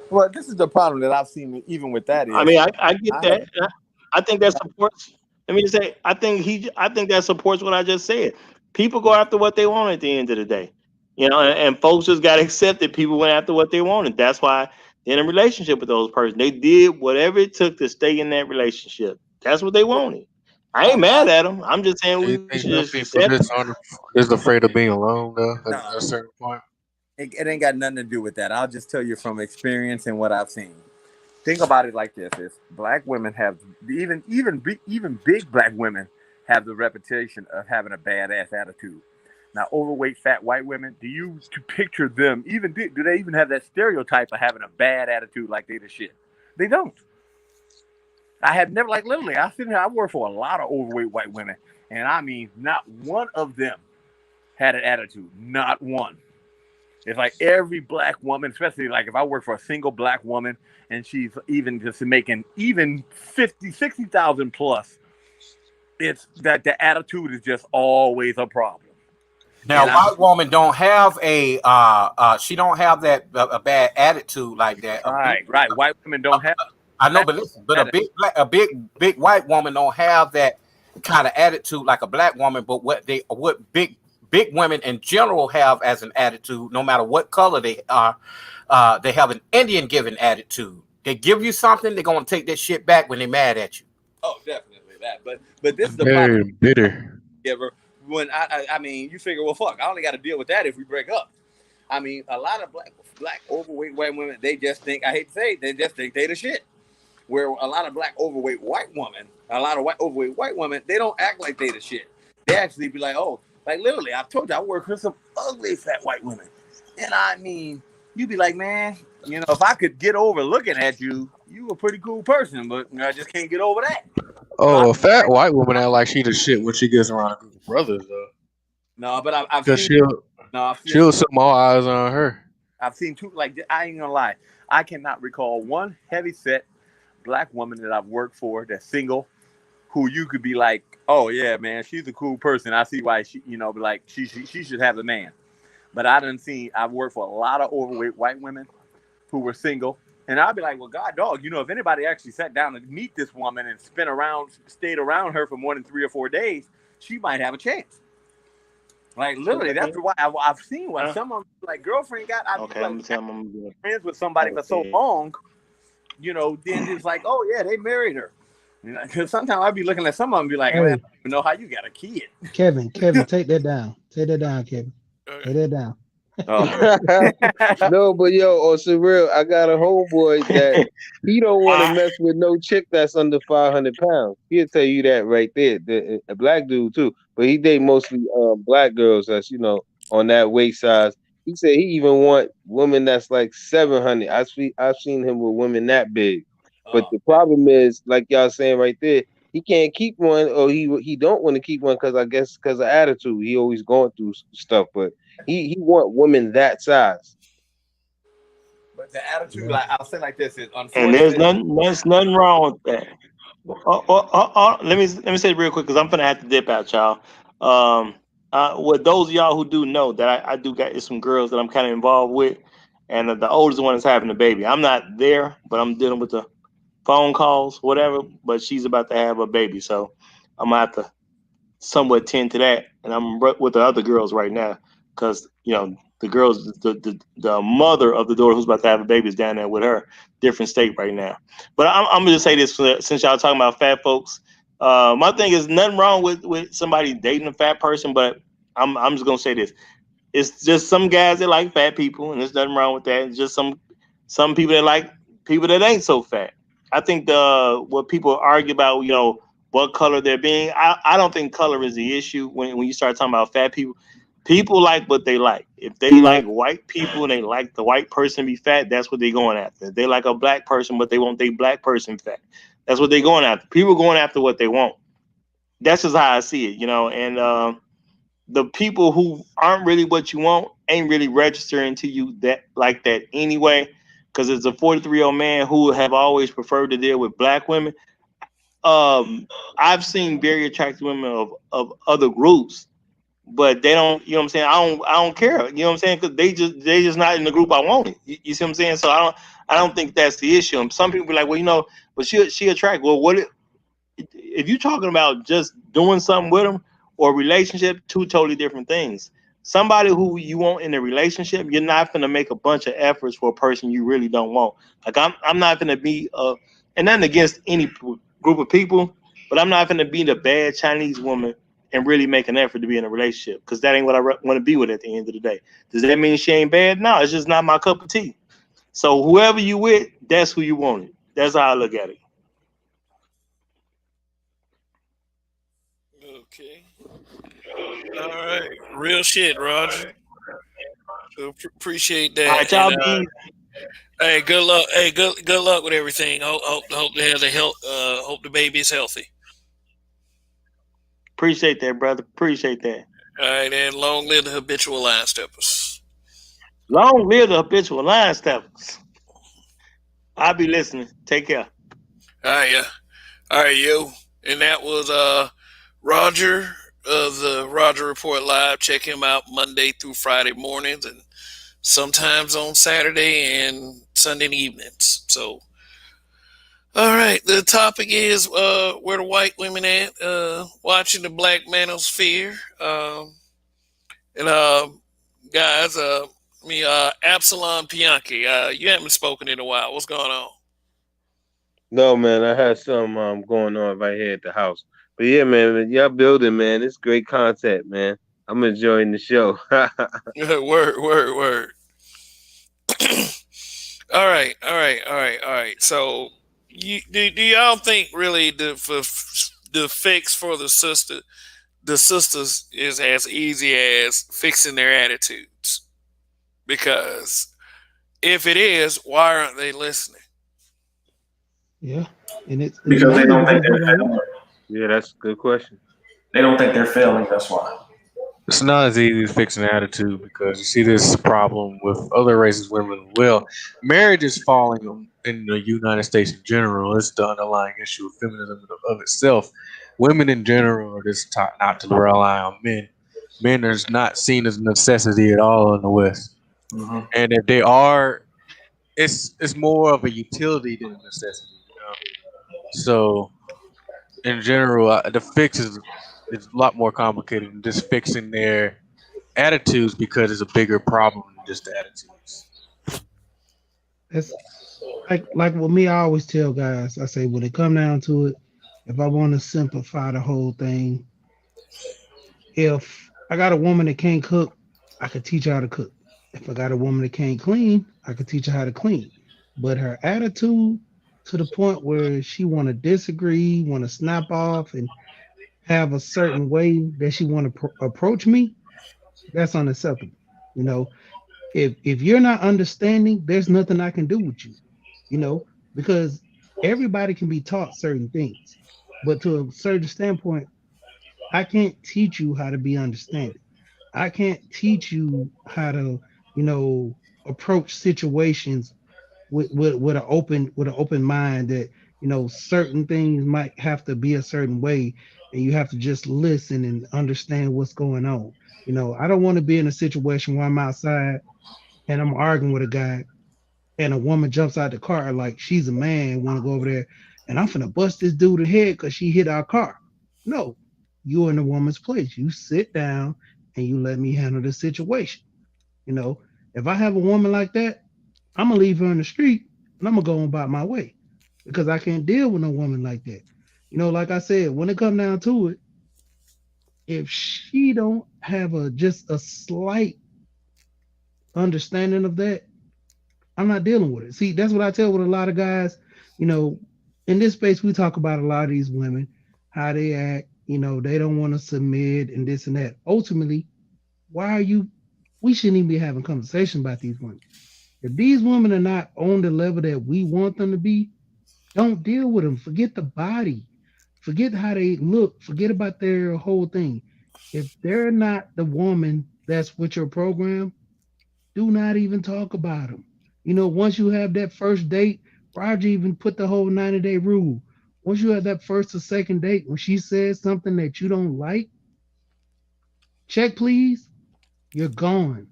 Well, this is the problem that I've seen even with that. I mean, I get that. I think that supports. Let me just say, I think that supports what I just said. People go after what they want at the end of the day, and folks just got to accept that people went after what they wanted. That's why they're in a relationship with those persons. They did whatever it took to stay in that relationship. That's what they wanted. I ain't mad at them. I'm just saying we should just accept it. Is afraid of being alone though at a certain point. It ain't got nothing to do with that. I'll just tell you from experience and what I've seen. Think about it like this: is black women have even big black women have the reputation of having a badass attitude. Now, overweight fat white women, do you picture them do they even have that stereotype of having a bad attitude like they the shit? They don't. I have never, like, literally, I work for a lot of overweight white women, and I mean, not one of them had an attitude. Not one. It's like every black woman, especially like if I work for a single black woman and she's even just making even 50, 60,000 plus, it's that the attitude is just always a problem. Now, And white woman don't have a she don't have that a bad attitude like that. right. White women don't have. I know, but listen, but a big white woman don't have that kind of attitude like a black woman. But what big women in general have as an attitude, no matter what color they are, they have an Indian giving attitude. They give you something, they're gonna take that shit back when they're mad at you. Oh, definitely that. But this is the Very problem. bitter. Ever when I mean, you figure, well, fuck, I only got to deal with that if we break up. I mean, a lot of black overweight white women, they just think, I hate to say it, they just think they the shit. Where a lot of black overweight white women, overweight white women, they don't act like they the shit. They actually be like, oh, like literally, I told you I work with some ugly fat white women. And I mean, you be like, man, you know, if I could get over looking at you, you a pretty cool person, but I just can't get over that. Oh, a fat white woman act like she the shit when she gets around a group of brothers though. No, but I've Because seen. she'll set more eyes on her. I've seen two. Like, I ain't gonna lie, I cannot recall one heavy set black woman that I've worked for that's single, who you could be like, oh yeah, man, she's a cool person. I see why she, you know, but like she should have a man. But I've worked for a lot of overweight white women who were single. And I'd be like, well, God, dog, you know, if anybody actually sat down and meet this woman and stayed around her for more than 3 or 4 days, she might have a chance. Like, literally, that's why I've seen when someone, like, girlfriend got, friends with somebody for so long, you know, then it's like, oh, yeah, they married her. Because sometimes I'd be looking at someone and be like, Hey. man, I don't even know how you got a kid. Kevin, take that down. Take that down, Kevin. Take that down. No, but yo, on some real, I got a homeboy that he don't want to mess with no chick that's under 500 pounds. He'll tell you that right there. A black dude too, but he date mostly black girls that's, you know, on that weight size. He said he even want women that's like 700. I've seen him with women that big, but the problem is, like y'all saying right there, he can't keep one, or he don't want to keep one because I guess because of attitude. He always going through stuff, but he want women that size. But the attitude, like I'll say like this, is unfortunate. And there's nothing wrong with that. Let me say it real quick because I'm gonna have to dip out, y'all. With those of y'all who do know that I do got some girls that I'm kind of involved with, and the oldest one is having a baby. I'm not there, but I'm dealing with the phone calls, whatever. But she's about to have a baby, so I'm gonna have to somewhat tend to that. And I'm with the other girls right now because, you know, the girls, the mother of the daughter who's about to have a baby is down there with her, different state right now. But I'm gonna just say this, since y'all talking about fat folks, my thing is nothing wrong with somebody dating a fat person, but I'm just gonna say this: it's just some guys that like fat people, and there's nothing wrong with that. It's just some people that like people that ain't so fat. I think what people argue about, you know, what color they're being, I don't think color is the issue when you start talking about fat people. People like what they like. If they like white people and they like the white person to be fat, that's what they're going after. If they like a black person, but they want their black person fat, that's what they're going after. People going after what they want. That's just how I see it, you know. And the people who aren't really what you want ain't really registering to you that like that anyway. Because it's a 43-year-old man who have always preferred to deal with black women. I've seen very attractive women of other groups, but they don't, you know what I'm saying? I don't care, you know what I'm saying? Because they just not in the group I wanted. You see what I'm saying? So I don't think that's the issue. And some people be like, well, you know, but she attract. Well, if you're talking about just doing something with them or relationship, two totally different things. Somebody who you want in a relationship, you're not going to make a bunch of efforts for a person you really don't want. Like I'm not going to be and nothing against any group of people, but I'm not going to be the bad Chinese woman and really make an effort to be in a relationship, because that ain't what I want to be with at the end of the day. Does that mean she ain't bad? No, it's just not my cup of tea. So whoever you with, that's who you wanted. That's how I look at it. Okay. All right. Real shit, Roger. Appreciate that. All right, y'all And, hey, good luck. Hey, good luck with everything. Hope they have the health. Hope the baby is healthy. Appreciate that, brother. Appreciate that. All right, and long live the habitual line steppers. Long live the habitual line steppers. I'll be listening. Take care. All right, yeah. All right, yo. And that was Roger of the Roger Report Live. Check him out Monday through Friday mornings and sometimes on Saturday and Sunday evenings. So, all right. The topic is where the white women at? Watching the Black Manosphere. And guys, Absalom Pianki. You haven't spoken in a while. What's going on? No, man, I had some going on right here at the house. But yeah, man, y'all building, man. It's great content, man. I'm enjoying the show. Word. All right. So, do y'all think really the fix for the sisters is as easy as fixing their attitudes? Because if it is, why aren't they listening? Yeah, and it's Because they mainly don't think because they they're don't failing. want. Yeah, that's a good question. They don't think they're failing. That's why. It's not as easy as fixing an attitude because you see this problem with other races, women as well. Marriage is falling in the United States in general. It's the underlying issue of feminism of itself. Women in general are just taught not to rely on men. Men are not seen as a necessity at all in the West. Mm-hmm. And if they are, it's more of a utility than a necessity. So in general, the fix is a lot more complicated than just fixing their attitudes because it's a bigger problem than just the attitudes. That's like with me. I always tell guys. I say when it come down to it, if I want to simplify the whole thing, if I got a woman that can't cook, I could teach her how to cook. If I got a woman that can't clean, I could teach her how to clean. But her attitude to the point where she want to disagree, want to snap off, and have a certain way that she want to approach me, that's unacceptable. You know, if you're not understanding, there's nothing I can do with you. You know, because everybody can be taught certain things, but to a certain standpoint, I can't teach you how to be understanding. I can't teach you how to, approach situations with an open mind that certain things might have to be a certain way, and you have to just listen and understand what's going on. I don't want to be in a situation where I'm outside and I'm arguing with a guy and a woman jumps out the car like she's a man, want to go over there, and I'm finna bust this dude in the head because she hit our car. No, you're in the woman's place. You sit down and you let me handle the situation. You know, if I have a woman like that, I'm gonna leave her in the street and I'm gonna go about my way because I can't deal with no woman like that. Like I said, when it come down to it, if she don't have just a slight understanding of that, I'm not dealing with it. See, that's what I tell with a lot of guys. You know, in this space, we talk about a lot of these women, how they act. They don't want to submit and this and that. Ultimately, why are you? We shouldn't even be having conversation about these women. If these women are not on the level that we want them to be, don't deal with them. Forget the body. Forget how they look. Forget about their whole thing. If they're not the woman that's with your program, do not even talk about them. Once you have that first date, Roger even put the whole 90-day rule. Once you have that first or second date, when she says something that you don't like, check please, you're gone.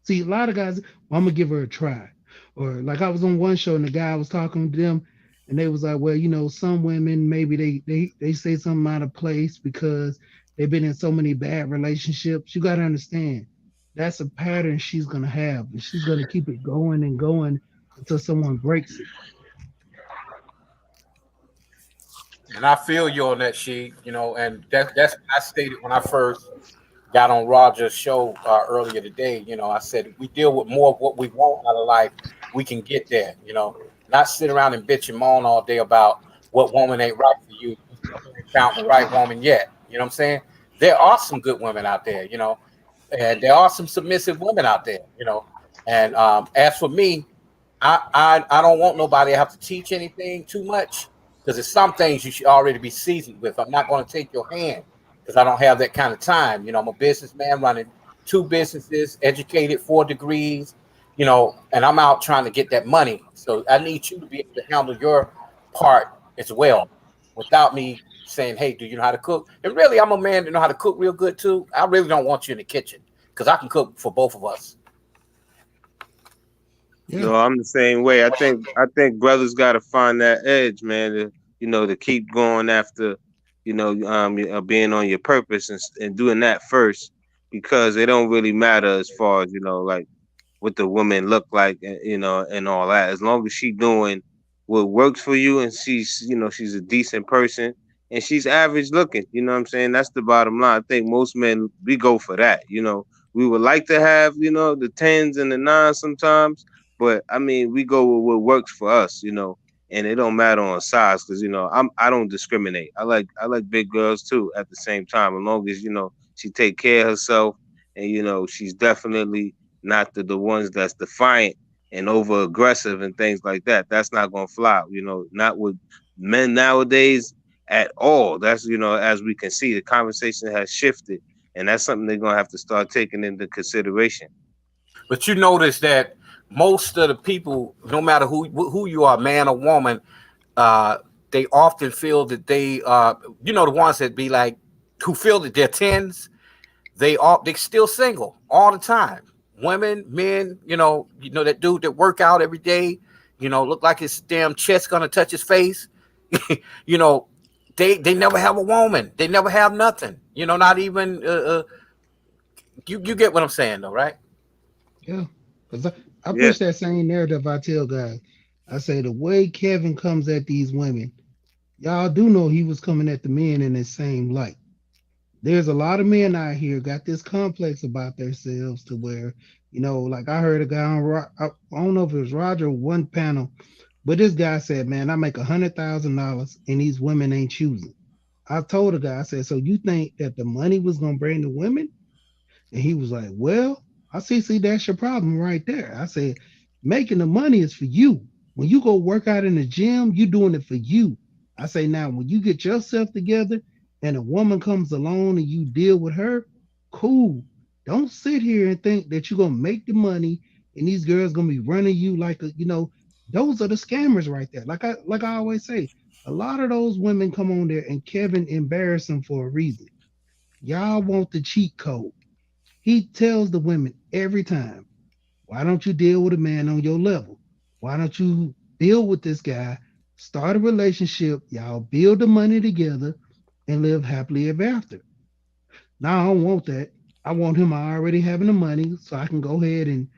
See, a lot of guys, well, I'm gonna give her a try. Or like I was on one show and the guy was talking to them and they was like, well, some women maybe they say something out of place because they've been in so many bad relationships. You gotta understand that's a pattern she's gonna have, and she's gonna keep it going and going until someone breaks it. And I feel you on that, sheet. And that's what I stated when I first got on Roger's show earlier today. I said we deal with more of what we want out of life. We can get there. Not sit around and bitch and moan all day about what woman ain't right for you. You ain't found the right woman yet. You know what I'm saying? There are some good women out there. And there are some submissive women out there. And as for me, I don't want nobody to have to teach anything too much because there's some things you should already be seasoned with. I'm not going to take your hand. because I don't have that kind of time. I'm a businessman running two businesses, educated, 4 degrees, and I'm out trying to get that money. So I need you to be able to handle your part as well without me saying, hey, do you know how to cook? And really, I'm a man that know how to cook real good too. I really don't want you in the kitchen because I can cook for both of us. Yeah. No, I'm the same way. I think brothers got to find that edge, man. To keep going after, being on your purpose and doing that first, because it don't really matter as far as like what the woman look like, and all that. As long as she doing what works for you, and she's a decent person, and she's average looking. You know what I'm saying? That's the bottom line. I think most men we go for that. We would like to have the tens and the nines sometimes, but I mean we go with what works for us. And it don't matter on size because I don't discriminate. I like big girls too at the same time, as long as she take care of herself, and she's definitely not the ones that's defiant and over aggressive and things like that. That's not gonna fly, not with men nowadays at all. That's as we can see, the conversation has shifted, and that's something they're gonna have to start taking into consideration. But you notice that most of the people, no matter who you are, man or woman, uh, they often feel that the ones that be like who feel that they're tens, they still single all the time. Women, men, that dude that work out every day, look like his damn chest gonna touch his face. you know, they never have a woman. They never have nothing. Not even you get what I'm saying though, right? Yeah. Because I Yeah, push that same narrative. I tell guys, I say the way Kevin comes at these women, y'all do know he was coming at the men in the same light. There's a lot of men out here got this complex about themselves to where, like I heard a guy I don't know if it was Roger one panel, but this guy said, man, I make $100,000 and these women ain't choosing. I told the guy, I said, so you think that the money was gonna bring the women? And he was like, well, see, that's your problem right there. I said, making the money is for you. When you go work out in the gym, you're doing it for you. I say, now, when you get yourself together and a woman comes along and you deal with her, cool. Don't sit here and think that you're going to make the money and these girls going to be running you like those are the scammers right there. Like I always say, a lot of those women come on there and Kevin embarrass them for a reason. Y'all want the cheat code. He tells the women every time, why don't you deal with a man on your level? Why don't you deal with this guy, start a relationship, y'all build the money together and live happily ever after? Now I don't want that. I want him already having the money so I can go ahead and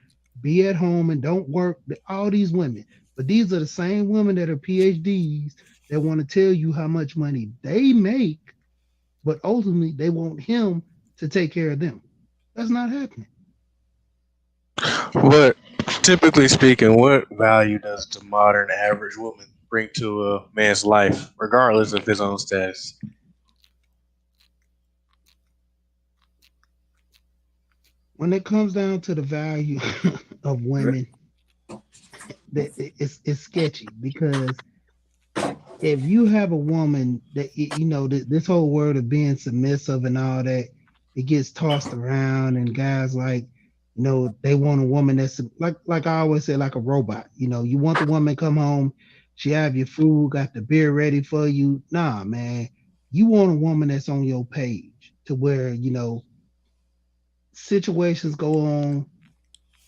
be at home and don't work. All these women. But these are the same women that are PhDs that want to tell you how much money they make, but ultimately they want him to take care of them. That's not happening. What, typically speaking, what value does the modern average woman bring to a man's life, regardless of his own status? When it comes down to the value of women, it's sketchy because if you have a woman that this whole word of being submissive and all that, it gets tossed around, and guys like they want a woman that's like I always say, like a robot. You want the woman to come home, she have your food, got the beer ready for you. Nah, man, you want a woman that's on your page to where situations go on,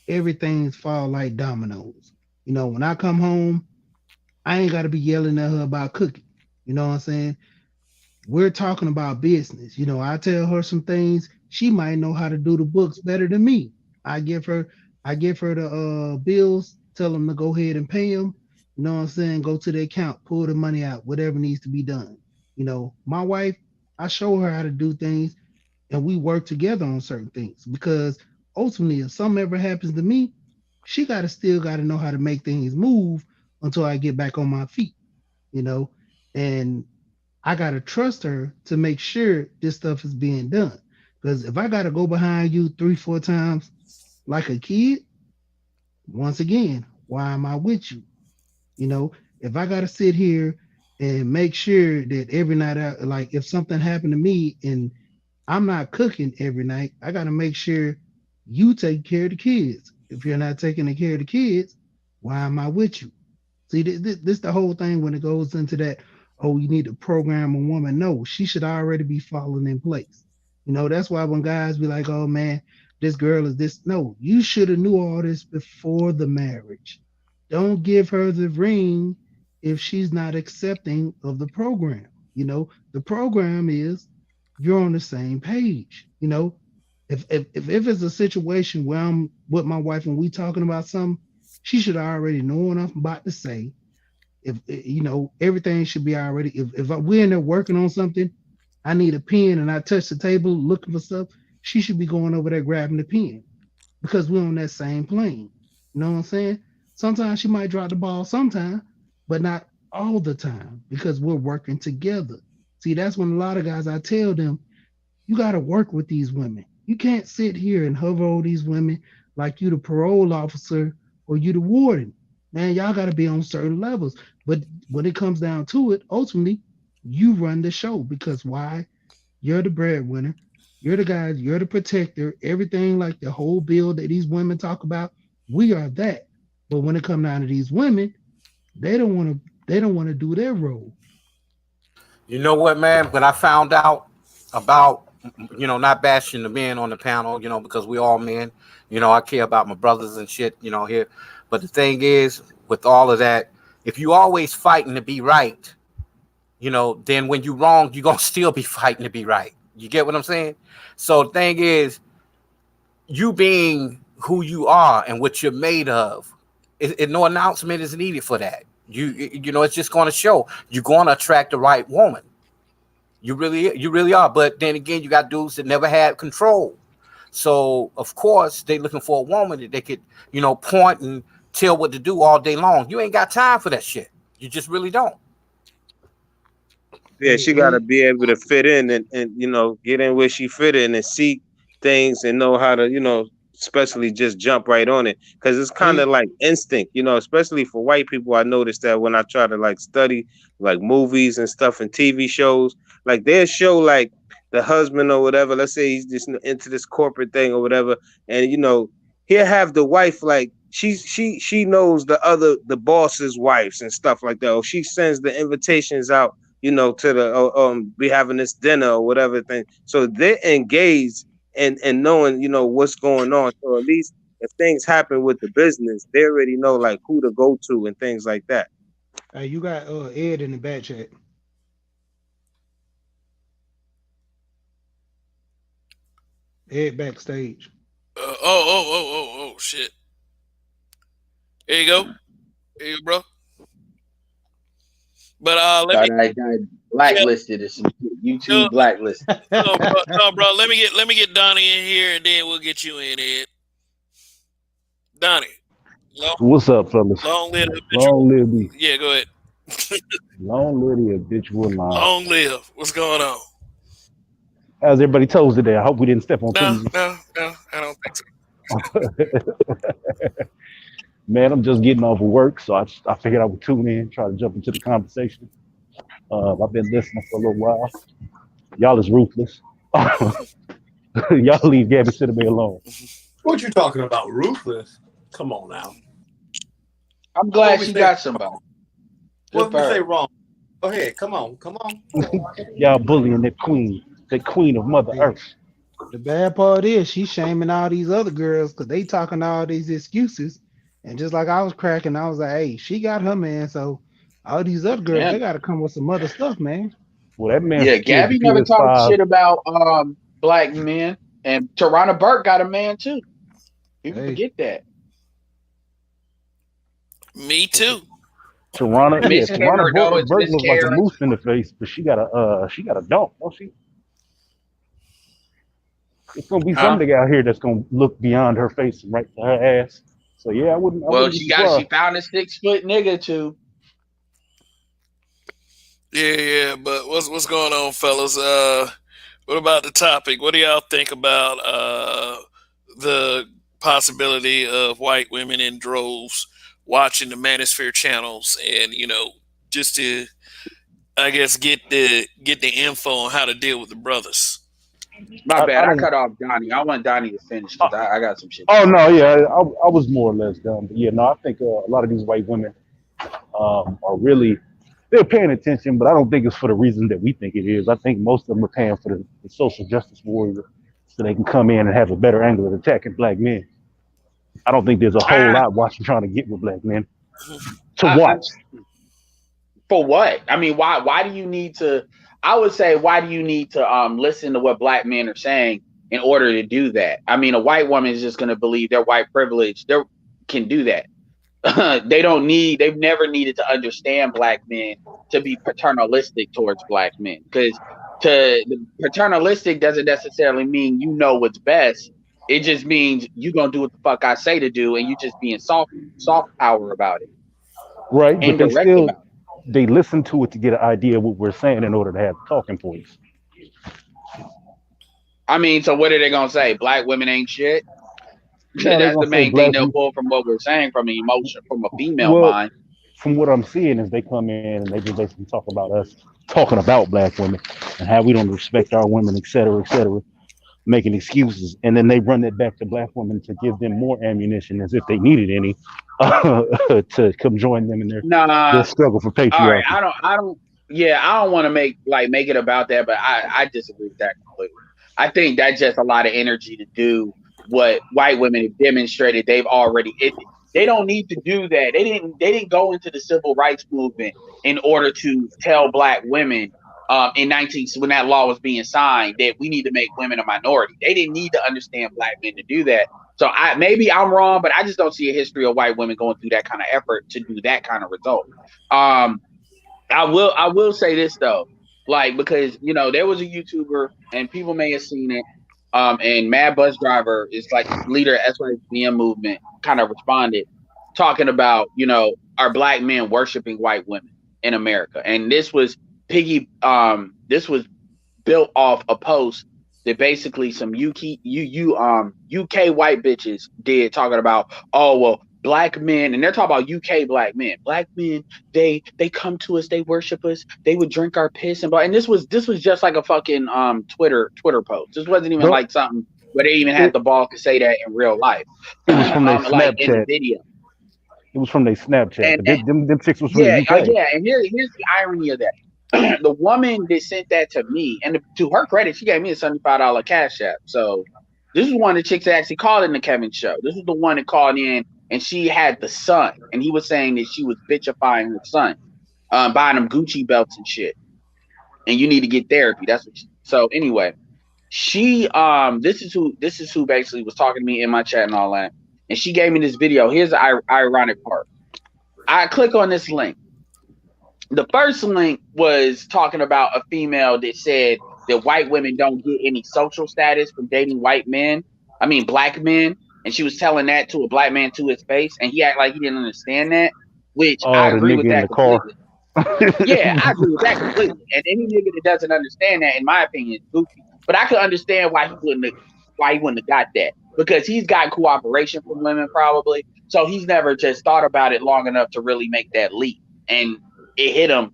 everything's fall like dominoes. When I come home, I ain't got to be yelling at her about cooking. You know what I'm saying? We're talking about business. I tell her some things. She might know how to do the books better than me. I give her, I give her the bills, tell them to go ahead and pay them. You know what I'm saying? Go to the account, pull the money out, whatever needs to be done. My wife, I show her how to do things, and we work together on certain things because ultimately, if something ever happens to me, she got to know how to make things move until I get back on my feet. You know, and I gotta trust her to make sure this stuff is being done. Because if I gotta go behind you 3, 4 times like a kid, once again, why am I with you? If I gotta sit here and make sure that every night, like if something happened to me and I'm not cooking every night. I got to make sure you take care of the kids. If you're not taking care of the kids, why am I with you? See, this the whole thing when it goes into that, oh, you need to program a woman. No, she should already be falling in place. That's why when guys be like, oh man, this girl is this. No, you should have knew all this before the marriage. Don't give her the ring if she's not accepting of the program. The program is you're on the same page. If it's a situation where I'm with my wife and we talking about something, she should already know what I'm about to say. If everything should be already. If we're in there working on something, I need a pen and I touch the table looking for stuff. She should be going over there grabbing the pen because we're on that same plane. You know what I'm saying? Sometimes she might drop the ball, sometimes, but not all the time because we're working together. See, that's when a lot of guys I tell them you got to work with these women. You can't sit here and hover over these women like you the parole officer or you the warden. Man, y'all got to be on certain levels. But when it comes down to it, ultimately, you run the show because why? You're the breadwinner. You're the guy. You're the protector. Everything like the whole bill that these women talk about, we are that. But when it comes down to these women, they don't want to. They don't want to do their role. You know what, man? When I found out about, not bashing the men on the panel, because we all men, I care about my brothers and shit, here. But the thing is, with all of that, if you always fighting to be right, then when you wrong, you're going to still be fighting to be right. You get what I'm saying? So the thing is, you being who you are and what you're made of, no announcement is needed for that. It's just going to show you're going to attract the right woman. You really are. But then again, you got dudes that never had control. So of course they looking for a woman that they could, point and tell what to do all day long. You ain't got time for that shit. You just really don't. Yeah, she got to be able to fit in and get in where she fit in and see things and know how to especially just jump right on it because it's kind of like instinct, especially for white people. I noticed that when I try to like study like movies and stuff and TV shows, like they'll show like the husband or whatever. Let's say he's just into this corporate thing or whatever, and he'll have the wife like she knows the boss's wives and stuff like that. Or she sends the invitations out to the be having this dinner or whatever thing. So they're engaged and knowing, what's going on. So at least if things happen with the business, they already know like who to go to and things like that. Hey, you got Ed in the back chat. Ed backstage. Oh, shit. Here you go. Here you go, bro. But let me blacklisted or some YouTube blacklisted. No, bro. Let me get Donnie in here, and then we'll get you in, Ed. Donnie. What's up, fellas? Long live Long live the. Yeah, go ahead. Long live the habitual lie. Long live. What's going on? How's everybody toes today? I hope we didn't step on No, toes. I don't think so. Man, I'm just getting off of work, so I figured I would tune in, try to jump into the conversation. I've been listening for a little while. Y'all is ruthless. Y'all leave Gabby Cinnamon alone. What you talking about? Ruthless? Come on now. I'm glad she got somebody. What did we say wrong? Go ahead. Come on. Y'all bullying that queen of Mother Earth. The bad part is she's shaming all these other girls because they talking all these excuses. And just like I was cracking, I was like, hey, she got her man. So all these other girls, they got to come with some other stuff, man. Well, that man. Yeah, Gabby never talked shit about black men. And Tarana Burke got a man too. People forget that. Me too. Tarana Burke looks like a moose in the face, but she got a dog, don't she? It's gonna be some nigga out here that's gonna look beyond her face and right to her ass. So yeah, I wouldn't. She found a 6 foot nigga too. Yeah, but what's going on, fellas? What about the topic? What do y'all think about the possibility of white women in droves watching the Manosphere channels and just to, I guess, get the info on how to deal with the brothers? My bad. I I don't. cut off Donnie. I want Donnie to finish because I got some shit to Oh say. no, yeah, I was more or less done. But yeah, no, I think a lot of these white women are really they're paying attention, but I don't think it's for the reason that we think it is. I think most of them are paying for the social justice warrior, so they can come in and have a better angle at attacking black men. I don't think there's a whole Ah, lot watching trying to get with black men to I, watch. for what? I mean, why? Why do you need to? I would say, why do you need to listen to what black men are saying in order to do that? I mean, a white woman is just going to believe their white privilege. They can do that. They don't need. They've never needed to understand black men to be paternalistic towards black men, because to the paternalistic doesn't necessarily mean you know what's best. It just means you gonna do what the fuck I say to do, and you just being soft power about it, Right, but they indirect about still it. they listen to it to get an idea of what we're saying in order to have talking points. I mean, so what are they gonna say? Black women ain't shit. No, they're That's the gonna say main thing black. they'll pull from what we're saying from an emotion, from a female Well, mind. from what I'm seeing is they come in and they just basically talk about us talking about black women and how we don't respect our women, et cetera, making excuses, and then they run it back to black women to give them more ammunition as if they needed any to come join them in their Nah, struggle for all right. patriarchy. I don't. Yeah, I don't want to make it about that, but I disagree with that completely. I think that's just a lot of energy to do what white women have demonstrated they've already. They don't need to do that. They didn't go into the civil rights movement in order to tell black women in 19 when that law was being signed that we need to make women a minority. They didn't need to understand black men to do that. So maybe I'm wrong, but I just don't see a history of white women going through that kind of effort to do that kind of result. Um, I will say this though, like, because there was a YouTuber and people may have seen it. And Mad Bus Driver is like leader of SYBM movement, kind of responded, talking about are black men worshiping white women in America, and this was built off a post that basically some UK white bitches did, talking about, oh well, black men, and they're talking about UK black men, they come to us, they worship us, they would drink our piss and blah. And this was just like a fucking Twitter post. This wasn't even No, like something where they even had it, the balls to say that in real life. it was from their Like in the Snapchat. video. It was from their Snapchat. And, But and them chicks was from the yeah, UK. yeah, and here's the irony of that. The woman that sent that to me, and to her credit, she gave me a $75 cash app. So this is one of the chicks that actually called in the Kevin show. This is the one that called in, and she had the son, and he was saying that she was bitchifying her son, buying him Gucci belts and shit. And you need to get therapy. That's what. So anyway, this is who basically was talking to me in my chat and all that, and she gave me this video. Here's the ironic part. I click on this link. The first link was talking about a female that said that white women don't get any social status from dating black men. And she was telling that to a black man to his face, and he acted like he didn't understand that, which I Oh, the agree with nigga in that the car. completely. Yeah, I agree with that completely. And any nigga that doesn't understand that, in my opinion, is goofy. But I could understand why he wouldn't have got that, because he's gotten cooperation from women probably. So he's never just thought about it long enough to really make that leap. And it hit him,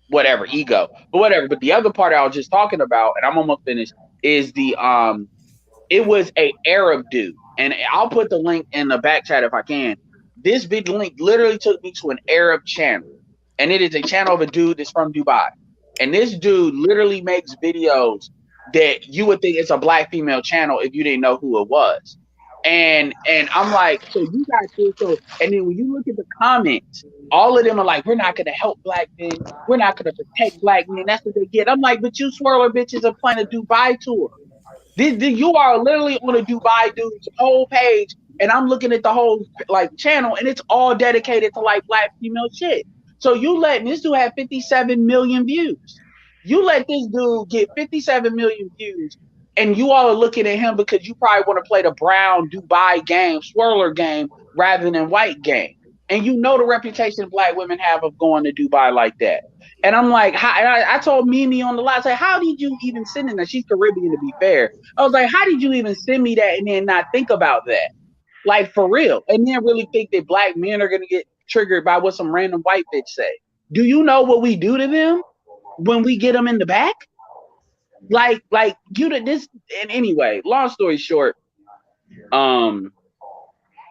whatever, ego. But whatever. But the other part I was just talking about, and I'm almost finished, is it was a Arab dude. And I'll put the link in the back chat if I can. This video link literally took me to an Arab channel, and it is a channel of a dude that's from Dubai. And this dude literally makes videos that you would think it's a black female channel if you didn't know who it was. And I'm like, so you got this. So, and then when you look at the comments, all of them are like, we're not going to help black men. We're not going to protect black men. That's what they get. I'm like, but you swirler bitches are planning a Dubai tour. You are literally on a Dubai dude's whole page, and I'm looking at the whole channel, and it's all dedicated to like black female shit. So you letting this dude have 57 million views. You let this dude get 57 million views, and you all are looking at him because you probably want to play the brown Dubai game, swirler game, rather than white game. And you know the reputation black women have of going to Dubai like that. And I'm like, I told Mimi on the line, I said, how did you even send it? Now she's Caribbean, to be fair. I was like, how did you even send me that and then not think about that? Like, for real. And then really think that black men are going to get triggered by what some random white bitch say. Do you know what we do to them when we get them in the back? like you did this. And anyway, long story short,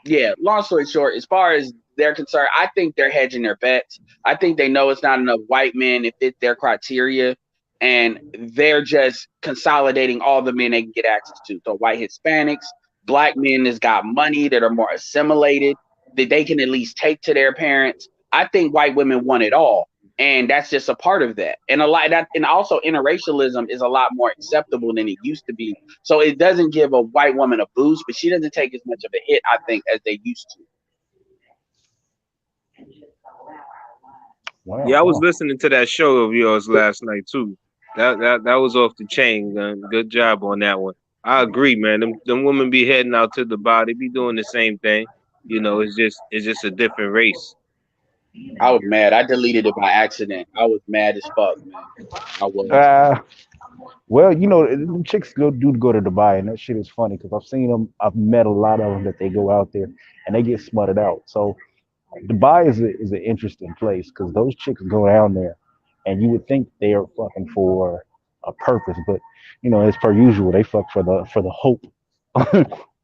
yeah, long story short, as far as they're concerned, I think they're hedging their bets. I think they know it's not enough white men that fit their criteria, and they're just consolidating all the men they can get access to. So white Hispanics, black men that's got money, that are more assimilated, that they can at least take to their parents. I think white women want it all. And that's just a part of that. And a lot that, and also interracialism is a lot more acceptable than it used to be. So it doesn't give a white woman a boost, but she doesn't take as much of a hit, I think, as they used to. Wow, Yeah, I was wow. listening to that show of yours last night too. That was off the chain. Good job on that one. I agree, man. Them women be heading out to the bar. They be doing the same thing. You know, it's just a different race. I was mad. I deleted it by accident. I was mad as fuck, man. I was. Well, you know, them chicks do go to Dubai, and that shit is funny because I've seen them. I've met a lot of them that they go out there and they get smutted out. So Dubai is an interesting place because those chicks go down there, and you would think they are fucking for a purpose, but you know, as per usual, they fuck for the hope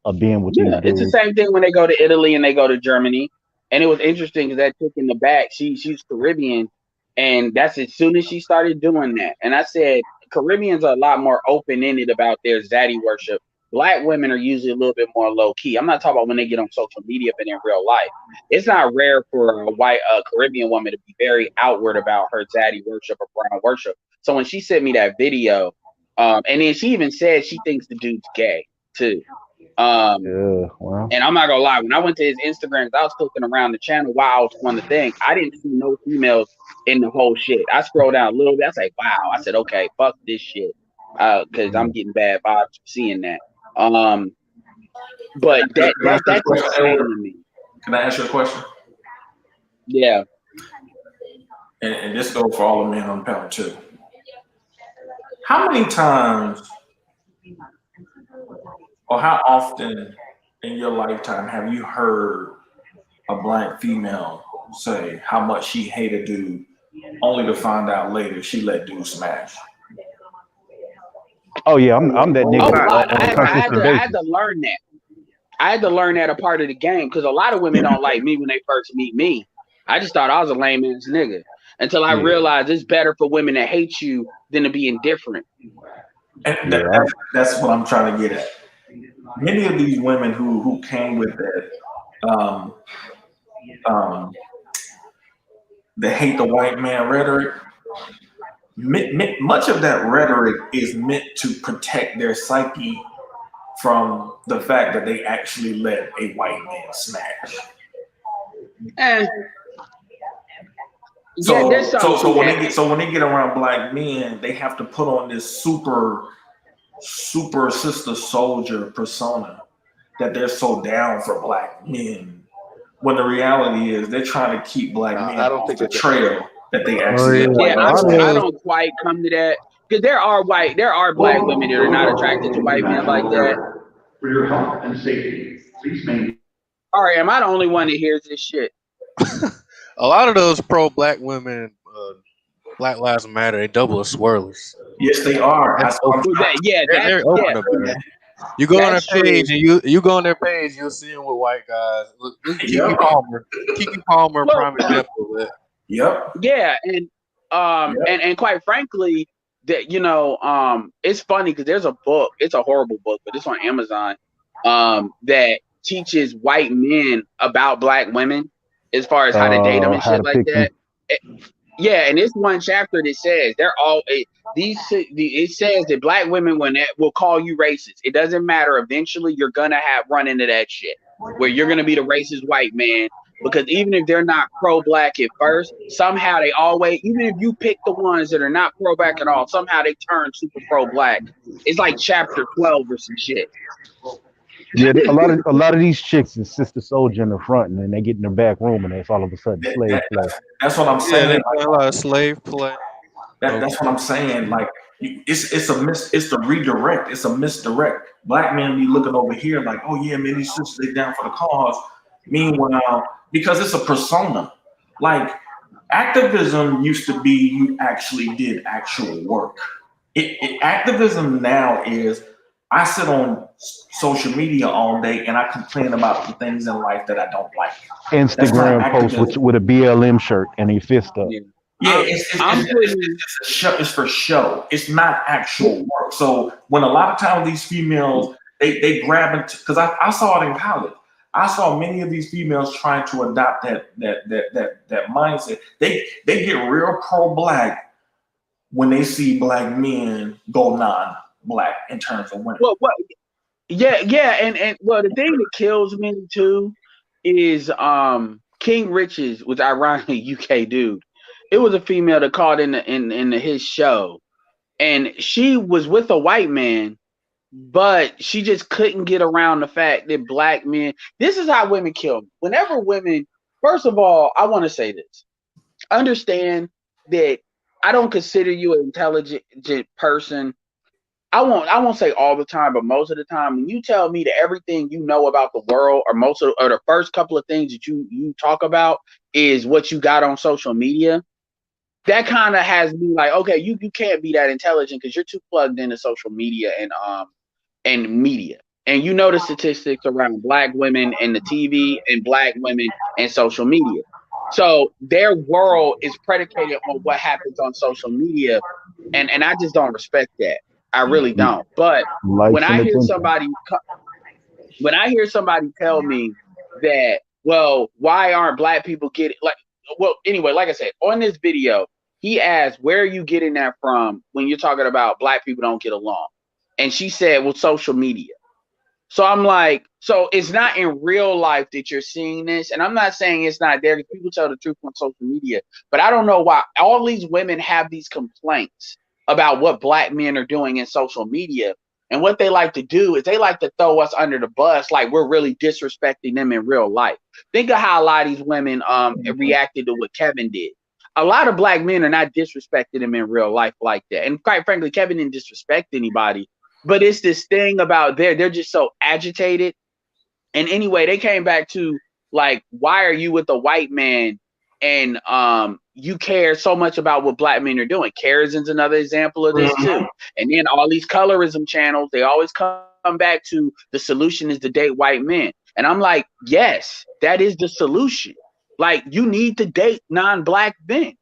of being with these Yeah, it's the dudes. same thing when they go to Italy and they go to Germany. And it was interesting because that chick in the back, she's Caribbean, and that's as soon as she started doing that. And I said, Caribbeans are a lot more open ended about their zaddy worship. Black women are usually a little bit more low key. I'm not talking about when they get on social media, but in real life, it's not rare for a Caribbean woman to be very outward about her zaddy worship or brown worship. So when she sent me that video, and then she even said she thinks the dude's gay too. Yeah, well, And I'm not gonna lie, when I went to his Instagram, I was clicking around the channel while I was on the thing. I didn't see no females in the whole shit. I scrolled down a little bit. I was like, wow. I said, okay, fuck this shit, because I'm getting bad vibes from seeing that. But that's insane to me. Can I ask you a question? Yeah. And this goes for all the men on the panel too. How many times or how often in your lifetime have you heard a black female say how much she hated dude, only to find out later she let dude smash? oh yeah, I'm that Oh, nigga a lot. on a consistent I had basis. to learn that. I had to learn that a part of the game because a lot of women don't like me when they first meet me. I just thought I was a lame ass nigga until I Yeah, realized it's better for women to hate you than to be indifferent. And yeah. that's what I'm trying to get at. Many of these women who came with that um, um, the hate the white man rhetoric, much of that rhetoric is meant to protect their psyche from the fact that they actually let a white man smash. Eh, yeah, there's something to that. When they get around black men, they have to put on this super sister soldier persona that they're so down for black men. When the reality is they're trying to keep black men I don't off think the it's that. trail that they Oh actually yeah, let Yeah, white a men lot smash. I of don't quite come to that because there are black women that are not attracted to white men like that. For your health and safety, please maintain. All right, am I the only one that hears this shit? a lot of those pro black women, Black Lives Matter, they double as swirlers. Yes, they are. They're open, they're open about it. You go on their That's true. page and you go on their page, you'll see them with white guys. Look Kiki Palmer. Kiki Palmer, Look, prime example of that. Yep. yeah, and quite frankly, that it's funny because there's a book. It's a horrible book, but it's on Amazon. That teaches white men about black women as far as how to date them and How to shit like pick them. that. Yeah, and it's one chapter that says they're all it says that black women will call you racist. It doesn't matter. Eventually, you're gonna run into that shit where you're gonna be the racist white man because even if they're not pro-black at first, somehow they always, even if you pick the ones that are not pro-black at all, somehow they turn super pro-black. It's like chapter 12 or some shit. Yeah, a lot of these chicks is sister soldier in the front, and then they get in their back room, and it's all of a sudden slave play. That's what I'm Yeah, saying. they play a lot of slave play. That's what I'm saying. Like it's the redirect. It's a misdirect. Black men be looking over here like, oh yeah, man, these sisters they down for the cause. Meanwhile, because it's a persona. Like activism used to be you actually did actual work. Activism now is I sit on social media all day and I complain about the things in life that I don't like. That's not Instagram post activism. with a BLM shirt and your fist up. Yeah. Yeah, I'm putting it's a show. It's for show. It's not actual work. So when a lot of times these females they grab into, because I saw it in college. I saw many of these females trying to adopt that mindset. They get real pro black when they see black men go non-black in terms of women. well, yeah, and well, the thing that kills me too is King Rich's was ironically UK dude. It was a female that called in his show, and she was with a white man, but she just couldn't get around the fact that black men. This is how women kill me. Whenever women, first of all, I want to say this. Understand that I don't consider you an intelligent person. I won't say all the time, but most of the time, when you tell me that everything you know about the world, or most of, or the first couple of things that you talk about is what you got on social media, that kind of has me like, okay, you can't be that intelligent because you're too plugged into social media and media. And you know the statistics around black women and the TV and black women and social media. So their world is predicated on what happens on social media, and I just don't respect that. I really don't. But when Likes and I hear attention. somebody when I hear somebody tell me that, well, why aren't black people getting like, well, anyway, like I said, on this video, he asked, where are you getting that from when you're talking about black people don't get along? And she said, well, social media. So I'm like, so it's not in real life that you're seeing this. And I'm not saying it's not there because people tell the truth on social media, but I don't know why all these women have these complaints about what black men are doing in social media. And what they like to do is they like to throw us under the bus like we're really disrespecting them in real life. Think of how a lot of these women reacted to what Kevin did. A lot of black men are not disrespecting him in real life like that. And quite frankly, Kevin didn't disrespect anybody. But it's this thing about they're just so agitated. And anyway, they came back to like, why are you with a white man and you care so much about what black men are doing? Kerosene is another example of this too. And then all these colorism channels, they always come back to the solution is to date white men. And I'm like, yes, that is the solution. Like you need to date non-black men.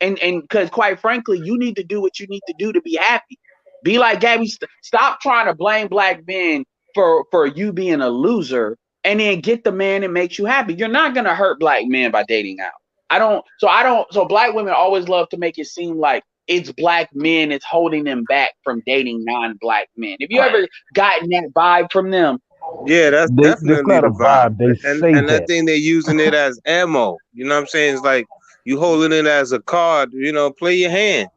And because quite frankly, you need to do what you need to do to be happy. Be like Gabby, stop trying to blame black men for you being a loser, and then get the man that makes you happy. You're not gonna hurt black men by dating out. So black women always love to make it seem like it's black men it's holding them back from dating non-black men. Have you ever gotten that vibe from them? Yeah, that's That's definitely not a the vibe. vibe. They say And I that. think they're using it as ammo. You know what I'm saying? It's like you holding it as a card, play your hand.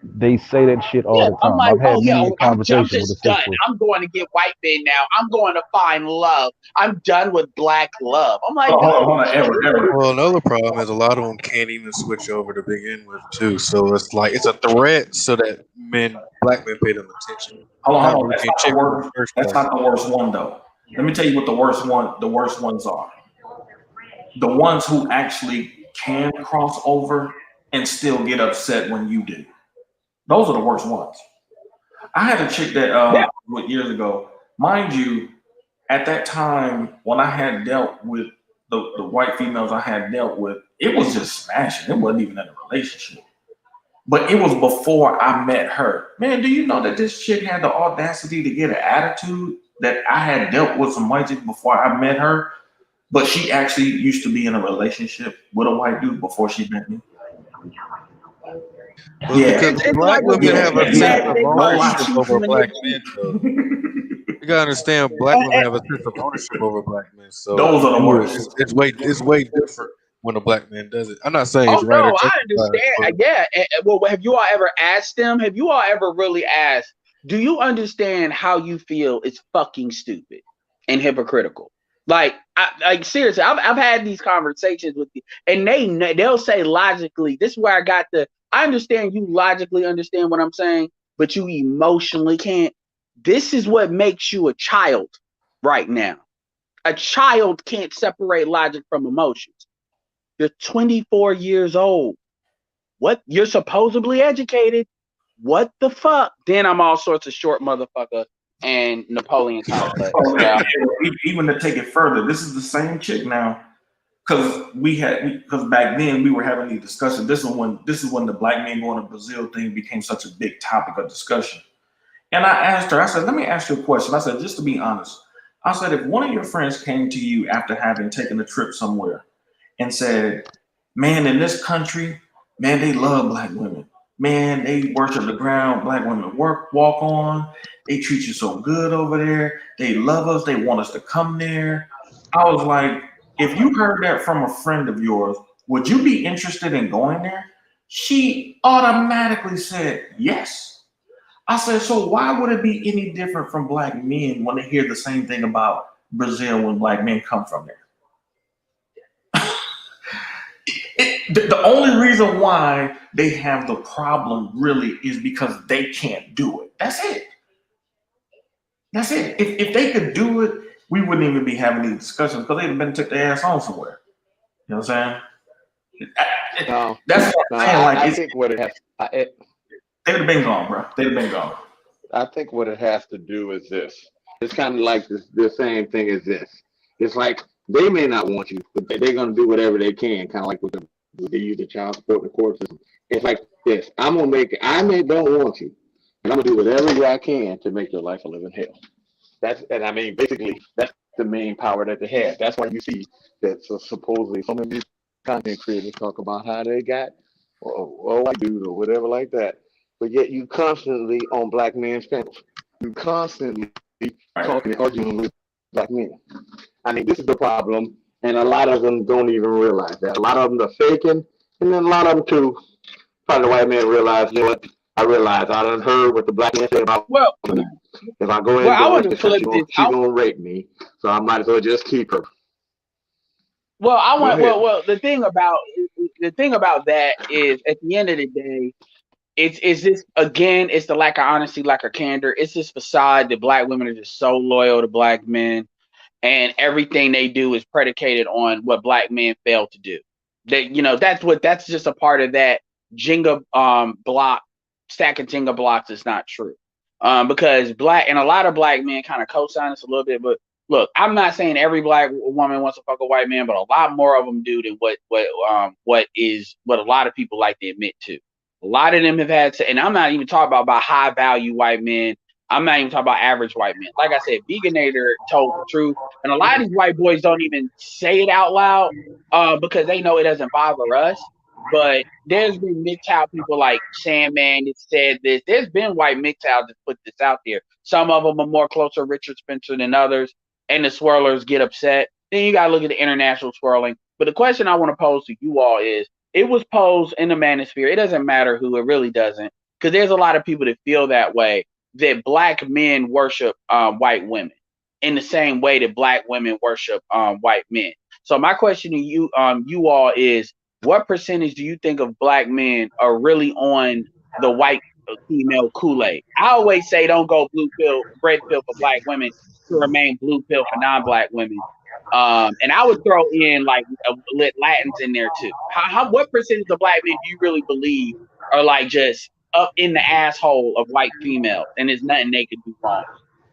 They say that shit all Yeah, the I'm time. like, I've had oh yeah, many a I'm conversation with a just done. sister. I'm going to get white men now. I'm going to find love. I'm done with black love. I'm like, Hold on, chill. Well, another problem is a lot of them can't even switch over to begin with too. So it's like it's a threat so that black men pay them attention. Not Hold on. really being checked in the first That's place. not the worst one though. Let me tell you what the worst ones are. The ones who actually can cross over and still get upset when you do. Those are the worst ones. I had a chick that years ago, mind you, at that time when I had dealt with the white females I had dealt with, it was just smashing. It wasn't even in a relationship. But it was before I met her. Man, do you know that this chick had the audacity to get an attitude that I had dealt with some white chick before I met her? But she actually used to be in a relationship with a white dude before she met me. Well, because It's black like when women people have a get sense mad that of they supposed to be ownership over cheating when black they men, cheat. though. You gotta understand, black women have a sense of ownership over black men. So Those to are the do it, worst. it's way different when a black man does it. I'm not saying Oh it's right or no, I justified, understand. but Yeah. Well, have you all ever asked them? Have you all ever really asked? Do you understand how you feel is fucking stupid and hypocritical? Like seriously, I've had these conversations with you, and they'll say logically, this is where I got the. I understand you logically understand what I'm saying, but you emotionally can't. This is what makes you a child right now. A child can't separate logic from emotions. You're 24 years old. What? You're supposedly educated. what the fuck, then I'm all sorts of short motherfucker and Napoleon complex. Well, Even to take it further, this is the same chick now. Because back then we were having these discussions. This is when the black men going to Brazil thing became such a big topic of discussion. And I asked her, I said, let me ask you a question. I said, just to be honest, I said, if one of your friends came to you after having taken a trip somewhere and said, man, in this country, man, they love black women. Man, they worship the ground black women walk on. They treat you so good over there. They love us. They want us to come there. I was like, if you heard that from a friend of yours, would you be interested in going there? She automatically said yes. I said, so why would it be any different from black men when they hear the same thing about Brazil when black men come from there? The only reason why they have the problem really is because they can't do it. That's it. That's it. If they could do it, we wouldn't even be having these discussions because they'd have been took their ass home somewhere. You know what I'm saying? That's what I'm saying. Like, I think what it has, they'd have been gone, bro. They'd have been gone. I think what it has to do is this. It's kind of like the same thing as this. It's like they may not want you, but they're going to do whatever they can, kind of like with they use the child support and the court system. It's like this. I don't want you, and I'm going to do whatever I can to make your life a living hell. Basically, that's the main power that they have. That's why you see that supposedly so many content creators talk about how they got white dude or whatever like that. But yet you constantly on black men's panels. You constantly talking and arguing with black men. I mean, this is the problem, and a lot of them don't even realize that. A lot of them are faking, and then a lot of them too. Probably the white man realize, you know what? I done heard what the black man said about me. If I go in and go, she's gonna rape me, so I might as well just keep her. The thing about that is, at the end of the day, it's this again. It's the lack of honesty, lack of candor. It's this facade that black women are just so loyal to black men, and everything they do is predicated on what black men fail to do. That's just a part of that Jenga block, stack of Jenga blocks is not true. Because a lot of black men kind of co-sign this a little bit, but look, I'm not saying every black woman wants to fuck a white man, but a lot more of them do than what a lot of people like to admit to. A lot of them have had and I'm not even talking about high value white men. I'm not even talking about average white men. Like I said, Veganator told the truth, and a lot of these white boys don't even say it out loud because they know it doesn't bother us. But there's been MGTOW people like Sandman that said this. There's been white MGTOW that put this out there. Some of them are more closer Richard Spencer than others, and the swirlers get upset. Then you got to look at the international swirling. But the question I want to pose to you all is, it was posed in the Manosphere. It doesn't matter who, it really doesn't, because there's a lot of people that feel that way, that black men worship white women in the same way that black women worship white men. So my question to you all is, what percentage do you think of black men are really on the white female Kool-Aid? I always say don't go red pill for black women to remain blue pill for non-black women. And I would throw in like Latins in there too. What percentage of black men do you really believe are like just up in the asshole of white females and there's nothing they could do wrong?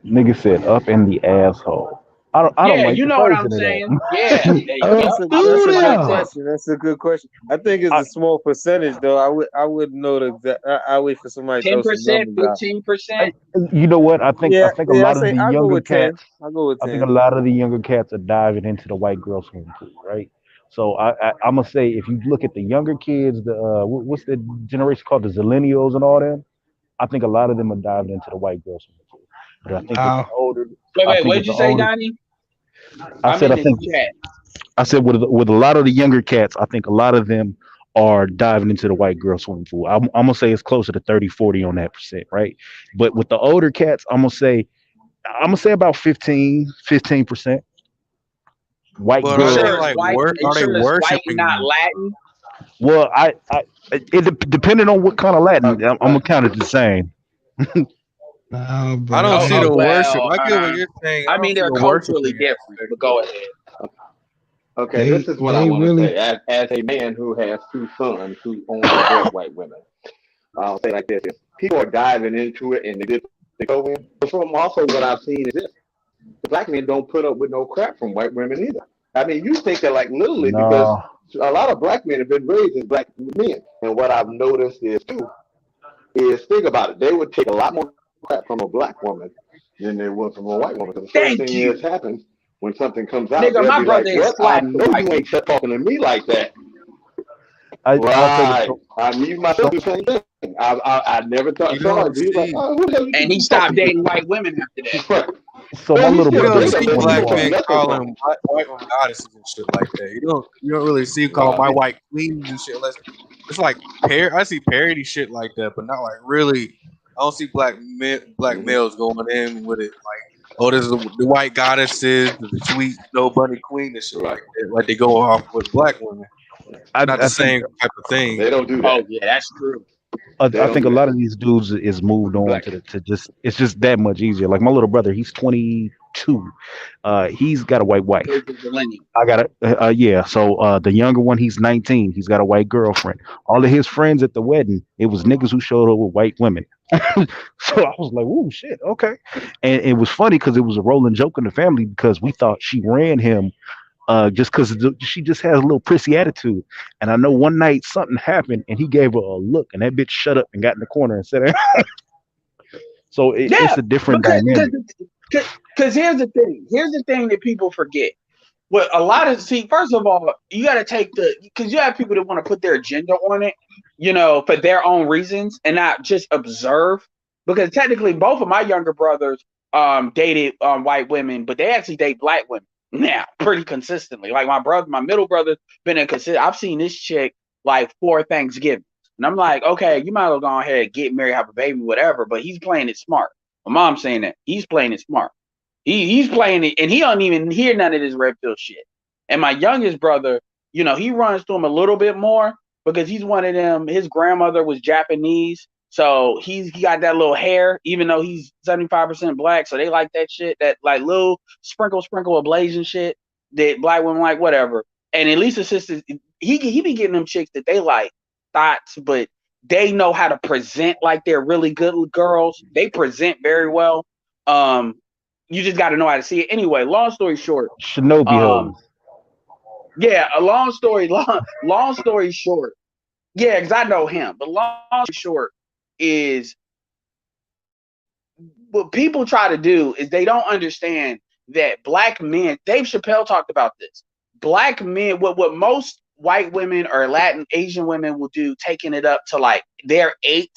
Nigga said up in the asshole. I don't like you the know what I'm phrasing of saying. that. Yeah, That's a good question. That's a good question. I think it's a small percentage, though. I wouldn't know the exact. I wait for somebody to throw some 10%, numbers out. 15%. You know what? I think a lot of the I'll go younger with 10. cats. I'll go with I 10. think a lot of the younger cats are diving into the white girl swimming pool, right? So I'm gonna say, if you look at the younger kids, what's the generation called, the Zillennials and all them, I think a lot of them are diving into the white girl swimming pool. But I think with the older, Wait, what did you say, Donnie? I think chat. I said with a lot of the younger cats, I think a lot of them are diving into the white girl swimming pool. I'm gonna say it's closer to 30-40 on that percent, right? But with the older cats, I'm gonna say about 15%. White But girls. are they like are they White and worshiping not them? Latin? Well, depending on what kind of Latin, I'm gonna count it the same. I don't see the worship. I get what you're saying. I I don't mean, see they're the culturally worshiping different, but go ahead. Okay, this is what I want to say. As a man who has two sons who only vet white women, I'll say like this: people are diving into it and they go in. But from also what I've seen is this: black men don't put up with no crap from white women either. I mean, you take that like literally because No, a lot of black men have been raised as black men, and what I've noticed is too is think about it. They would take a lot more crap from a black woman than they would from a white woman. Because the first Thank thing you, is happens when something comes out, nigga. they'll My be like, brother is "What? I slapped the know white you woman. ain't talking to me like that." I'll say this. Right. I mean, myself So, do the same thing. I never You thought saw don't it. He's like, see "Oh, who the hell you And think he you stopped talking to?" dating white women after that. Right. so my Well, he little you still don't brother date is her, see but he black ain't taking men 21. nothing from calling white women goddesses and shit like that. You don't really see calling her. my Right. white queens and shit. Unless it's like I see parody shit like that, but not like really. I don't see black Mm-hmm. males going in with it like, oh, this is the white goddesses, the sweet snow bunny queen and shit Right. like that. Like they go off with black women. Not the I think same type of thing. They don't do Oh that. yeah, that's true. They I don't think do a that. lot of these dudes is moved on Black. to just it's just that much easier. Like my little brother, he's 22. He's got a white wife. Bridge of the millennium. I got a yeah. So the younger one, he's 19. He's got a white girlfriend. All of his friends at the wedding, it was niggas who showed up with white women. So I was like, "Ooh, shit, okay." And it was funny because it was a rolling joke in the family because we thought she ran him just because she just has a little prissy attitude. And I know one night something happened and he gave her a look and that bitch shut up and got in the corner and said, so it's Yeah, a different because dynamic. here's the thing. Here's the thing that people forget. Well, a lot of see, first of all, you got to take because you have people that want to put their agenda on it, for their own reasons and not just observe. Because technically, both of my younger brothers dated white women, but they actually date black women now pretty consistently. Like my middle brother, been in consistent. I've seen this chick like 4 Thanksgiving, and I'm like, okay, you might as well go ahead and get married, have a baby, whatever. But he's playing it smart. My mom's saying that he's playing it smart. He's playing it, and he don't even hear none of this red pill shit. And my youngest brother, he runs to him a little bit more because he's one of them. His grandmother was Japanese, so he got that little hair, even though he's 75% black. So they like that shit, that like little sprinkle of blazing shit that black women like, whatever. And at least his sisters, he be getting them chicks that they like thoughts, but they know how to present like they're really good girls. They present very well. You just got to know how to see it. Anyway, long story short, Shinobi um, hoes. yeah, long story short, yeah, because I know him. But long story short is what people try to do is they don't understand that black men. Dave Chappelle talked about this. Black men, what most white women or Latin Asian women will do, taking it up to like their 8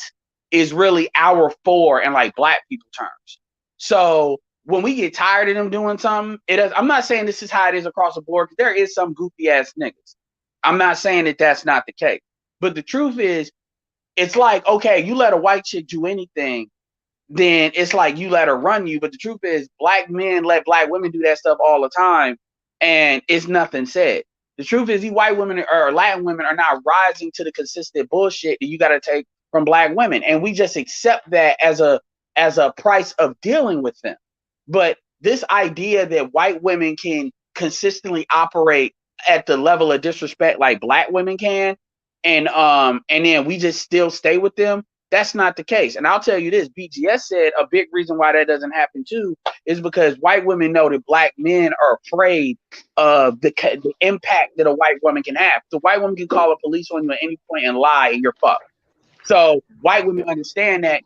is really our 4 in like black people terms. So when we get tired of them doing something, I'm not saying this is how it is across the board because there is some goofy ass niggas. I'm not saying that that's not the case, but the truth is, it's like, okay, you let a white chick do anything, then it's like you let her run you. But the truth is, black men let black women do that stuff all the time, and it's nothing said. The truth is, these white women or Latin women are not rising to the consistent bullshit that you got to take from black women, and we just accept that as a price of dealing with them. But this idea that white women can consistently operate at the level of disrespect like black women can, and then we just still stay with them, that's not the case. And I'll tell you this, BGS said a big reason why that doesn't happen too is because white women know that black men are afraid of the impact that a white woman can have. The white woman can call the police on you at any point and lie, and you're fucked. So white women understand that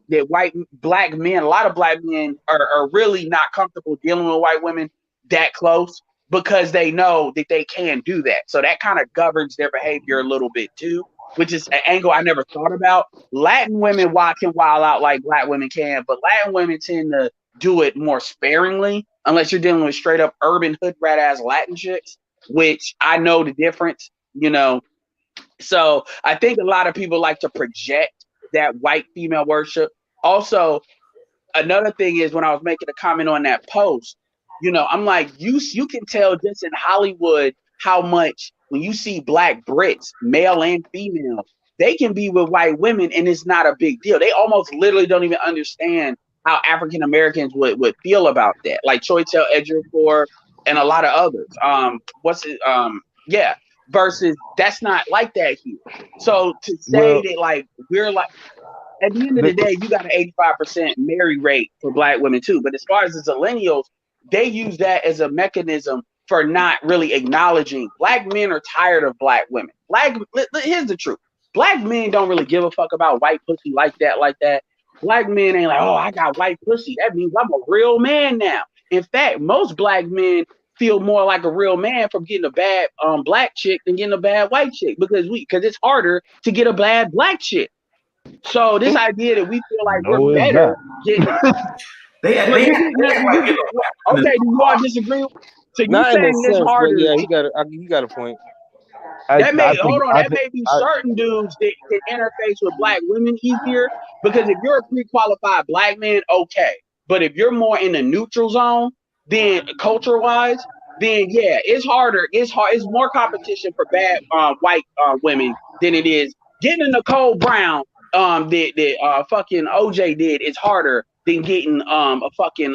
black men, a lot of black men are really not comfortable dealing with white women that close because they know that they can do that. So that kind of governs their behavior a little bit too, which is an angle I never thought about. Latin women can wild out like black women can, but Latin women tend to do it more sparingly unless you're dealing with straight up urban hood rat ass Latin chicks, which I know the difference. So I think a lot of people like to project that white female worship. Also, another thing is when I was making a comment on that post, I'm like, you can tell just in Hollywood how much when you see black Brits, male and female, they can be with white women and it's not a big deal. They almost literally don't even understand how African Americans would feel about that. Like Choitel Ejiofor and a lot of others. Yeah. Versus that's not like that here. So to say Well, that like we're like at the end of the day, you got an 85% marry rate for black women too. But as far as the millennials, they use that as a mechanism for not really acknowledging black men are tired of black women. Here's the truth. Black men don't really give a fuck about white pussy like that. Black men ain't like, oh, I got white pussy. That means I'm a real man now. In fact, most black men feel more like a real man from getting a bad black chick than getting a bad white chick because it's harder to get a bad black chick. So this idea that we feel like No, we're it's better not. getting They act like okay, do you all disagree? So you Not in a saying it's sense, but harder yeah, to he got a point. that may I that think may be certain dudes that can interface with black women easier because if you're a pre-qualified black man, okay. But if you're more in the neutral zone, then culture-wise, then yeah, it's harder. It's more competition for bad white women than it is getting a Nicole Brown that fucking OJ did. It's harder than getting a fucking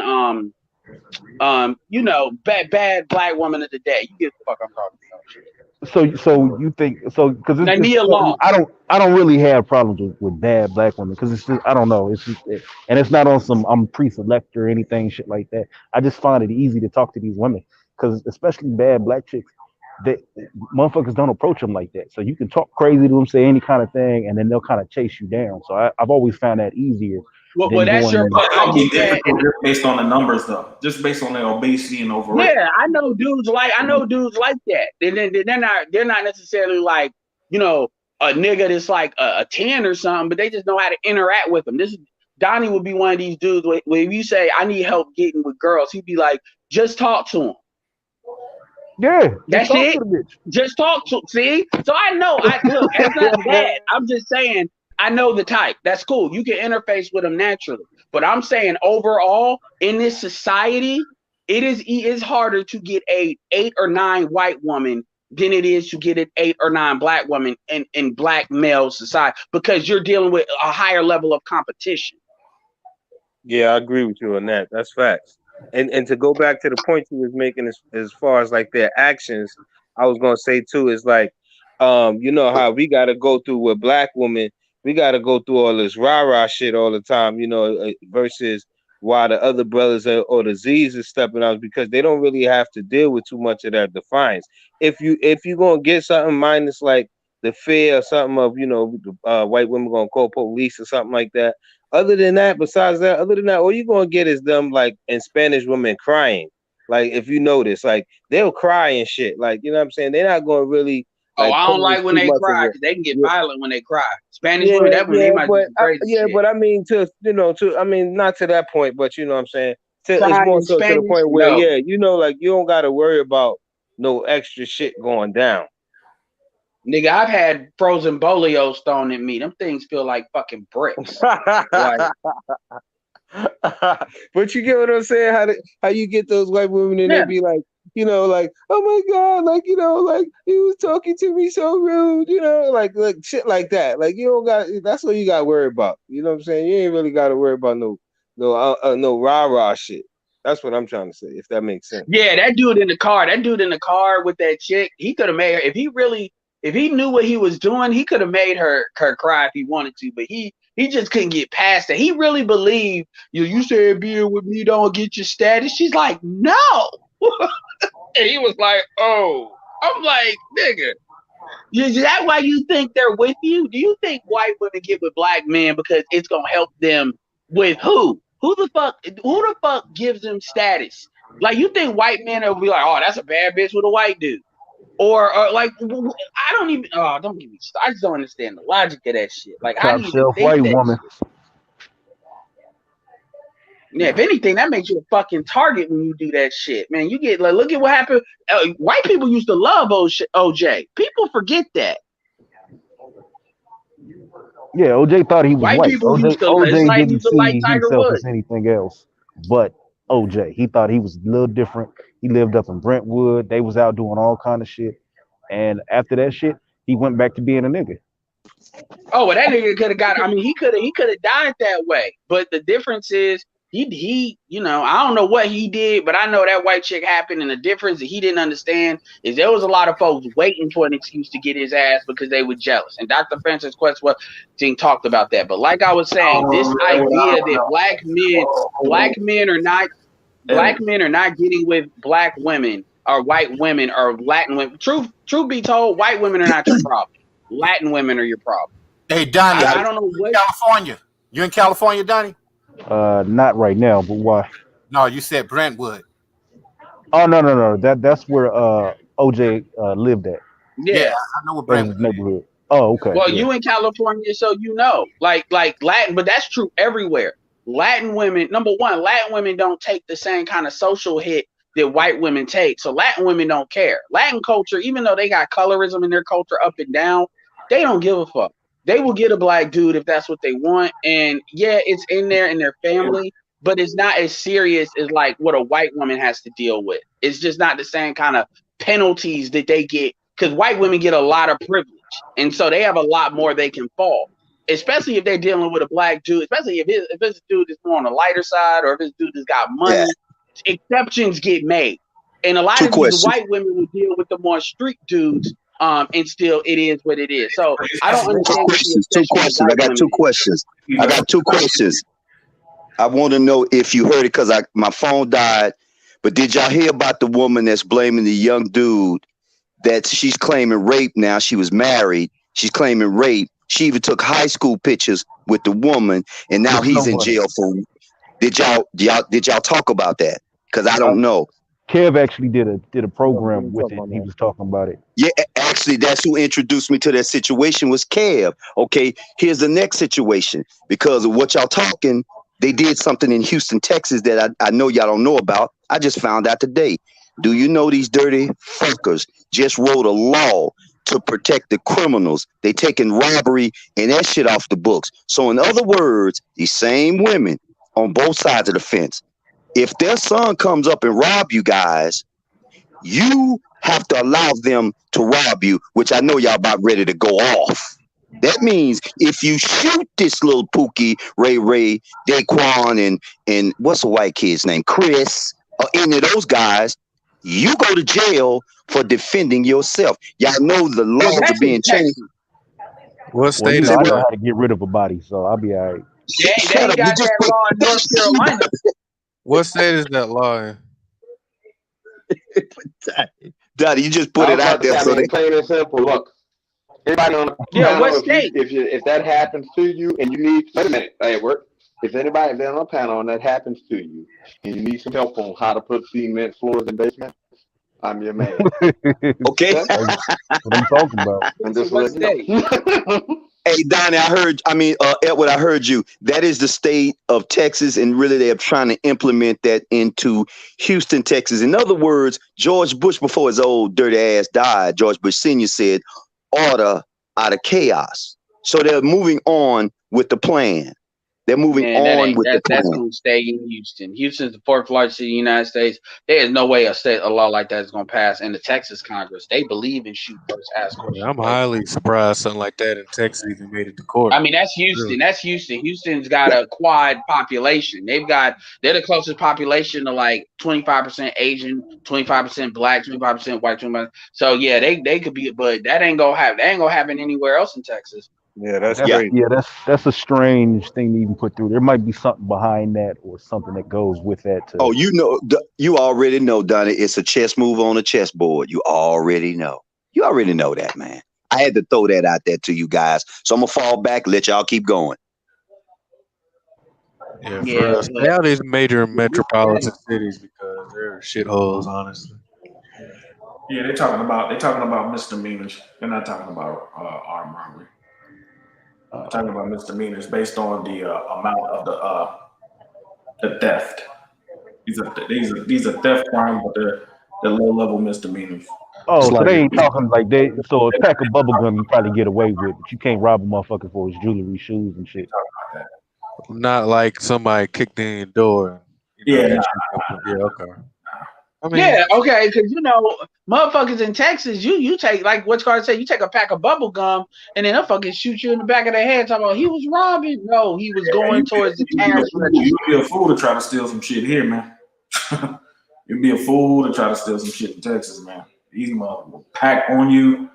bad black woman of the day. You get the fuck I'm talking about. so you think so because Now, it's Nia Long. I don't really have problems with bad black women because it's just I don't know and it's not on some I'm pre-select or anything shit like that. I just find it easy to talk to these women because especially bad black chicks, they motherfuckers don't approach them like that. So you can talk crazy to them, say any kind of thing, and then they'll kind of chase you down. So I've always found that easier Well, than that's going your. in. it's I gonna get be that, difficult just based on the numbers, though. Just based on their obesity and overweight. yeah, I know dudes like that. They're not necessarily like a nigga that's like a 10 or something, but they just know how to interact with them. This is Donnie would be one of these dudes when you say I need help getting with girls, he'd be like, just talk to them. Yeah, That's talk it. to the bitch. Just talk to. See, so I know. Look. It's not bad. I'm just saying. I know the type. That's cool. You can interface with them naturally. But I'm saying overall in this society, it is harder to get a 8 or 9 white woman than it is to get an 8 or 9 black woman in black male society because you're dealing with a higher level of competition. Yeah, I agree with you on that. That's facts. And to go back to the point you was making as far as like their actions, I was gonna say too is like, you know how we gotta go through with black women, we gotta go through all this rah-rah shit all the time, versus why the other brothers or the Z's is stepping out because they don't really have to deal with too much of that defiance. If you gonna get something minus like the fear or something of white women gonna call police or something like that. Other than that, all you're gonna get is them like in Spanish women crying. Like if you notice, like they'll cry and shit. Like you know what I'm saying? They're not gonna really Oh, like I don't pose like when too they much of cry a because they can get yeah, violent when they cry. Spanish women, yeah, that when they yeah, might do some crazy shit. but I mean I mean not to that point, but you know what I'm saying. It's Crying more in so to the Spanish? point where No. like you don't gotta worry about no extra shit going down. Nigga, I've had frozen bolios thrown at me. Them things feel like fucking bricks. Like, But you get what I'm saying? How you get those white women and they yeah. be like, like, oh my God, like, like he was talking to me so rude, like shit like that. Like you don't got that's what you got to worry about. You know what I'm saying? You ain't really got to worry about no rah-rah shit. That's what I'm trying to say, if that makes sense. Yeah, that dude in the car with that chick, he could have made her if he knew what he was doing, he could have made her cry if he wanted to, but he just couldn't get past it. He really believed you said being with me don't get your status. She's like, no. And he was like, oh. I'm like, nigga. Is that why you think they're with you? Do you think white women get with black men because it's gonna help them with who? Who the fuck gives them status? Like you think white men will be like, oh, that's a bad bitch with a white dude, or like I don't even. Oh, don't give me. I just don't understand the logic of that shit. Like, how do Top you even shelf think white that woman. shit? Yeah, if anything, that makes you a fucking target when you do that shit, man. You get like, look at what happened. White people used to love OJ. People forget that. Yeah, OJ thought he was White white. people used to. It's OJ like he didn't used to like see Tiger himself as Woods. anything else but OJ. He thought he was a little different. He lived up in Brentwood. They was out doing all kind of shit. And after that shit, he went back to being a nigga. Oh, well, that nigga could have got. I mean, he could have died that way. But the difference is, he, you know, I don't know what he did, but I know that white chick happened, and the difference that he didn't understand is there was a lot of folks waiting for an excuse to get his ass because they were jealous. And Dr. Francis Questwell talked about that. But like I was saying, this idea that black men are not getting with black women or white women or Latin women. Truth be told, white women are not your problem. Latin women are your problem. Hey, Donnie, I don't know what California. You in California, Donnie? Not right now, but why? No, you said Brentwood. Oh no. That's where OJ lived at. Yeah, I know what That was Brentwood his neighborhood. Oh, okay. Well, Yeah. you in California, so you know, like Latin, but that's true everywhere. Latin women, number one, Latin women don't take the same kind of social hit that white women take. So Latin women don't care. Latin culture, even though they got colorism in their culture up and down, they don't give a fuck. They will get a black dude if that's what they want. And yeah, it's in there in their family, but it's not as serious as like what a white woman has to deal with. It's just not the same kind of penalties that they get because white women get a lot of privilege. And so they have a lot more they can fall, especially if they're dealing with a black dude, especially if this dude is more on the lighter side or if this dude has got money. Yeah. Exceptions get made. And a lot Two of these questions. white women will deal with the more street dudes, and still it is what it is. So I don't understand what the Two obsession with questions. white I got women two is. questions. I got two questions. I want to know if you heard it because my phone died. But did y'all hear about the woman that's blaming the young dude that she's claiming rape now? She was married. She's claiming rape. She even took high school pictures with the woman, and now he's in jail for. Did y'all talk about that? Because I don't know. Kev actually did a program with it. And he was talking about it. Yeah, actually, that's who introduced me to that situation was Kev. Okay, here's the next situation. Because of what y'all talking, they did something in Houston, Texas that I know y'all don't know about. I just found out today. Do you know these dirty fuckers just wrote a law to protect the criminals? They taking robbery and that shit off the books. So in other words, these same women on both sides of the fence, if their son comes up and rob you guys, you have to allow them to rob you, which I know y'all about ready to go off. That means if you shoot this little Pookie, Ray, Daquan, and what's the white kid's name? Chris, or any of those guys, you go to jail for defending yourself. Y'all know the laws are being changed. What state is I know that? how to get rid of a body, so I'll be all right. They got that law in North Carolina. What state is that law in? Daddy, you just put I it was out about to there. say, So I mean, plain and simple. Look, everybody on the Yeah, what panel, state? if that happens to you and you need, wait a minute, hey, work. If anybody there on the panel and that happens to you and you need some help on how to put cement floors in basement, I'm your man. Okay. That's what I'm talking about. And just What let you know. Hey, Donnie, Edward, I heard you. That is the state of Texas, and really they're trying to implement that into Houston, Texas. In other words, George Bush, before his old dirty ass died, George Bush Sr. said, order out of chaos. So they're moving on with the plan. They're moving Man, on with the that's plan. gonna stay in Houston. Houston's the fourth largest city in the United States. There is no way a law like that is gonna pass in the Texas Congress. They believe in shoot first, ask questions. I'm highly surprised something like that in Texas even made it to court. I mean, that's Houston. That's Houston. Houston's got a quad population. They're the closest population to like 25% Asian, 25% black, 25% white, 25%. So yeah, they could be, but that ain't gonna happen. That ain't gonna happen anywhere else in Texas. Yeah, that's crazy. Yeah, that's a strange thing to even put through. There might be something behind that or something that goes with that too. Oh, you already know, Donnie. It's a chess move on a chessboard. You already know. You already know that, man. I had to throw that out there to you guys. So I'm gonna fall back, let y'all keep going. Yeah, for real. Stay out of these major metropolitan cities because they're shitholes, honestly. Yeah, they're talking about misdemeanors. They're not talking about armed robbery. They're talking about misdemeanors based on the amount of the theft. These are theft crimes, but they're low level misdemeanors. Oh, so they ain't talking like they. So a pack of bubble gum you probably get away with, but you can't rob a motherfucker for his jewelry, shoes, and shit. Not like somebody kicked in your door. Yeah, yeah, okay. I mean, Yeah, okay, because motherfuckers in Texas, you take like what Carter said, you take a pack of bubble gum and then they'll fucking shoot you in the back of the head talking about he was robbing. No, he was Yeah, going towards the cash register. you'd be a fool to try to steal some shit here, man. You'd be a fool to try to steal some shit in Texas, man. These motherfuckers will pack on you.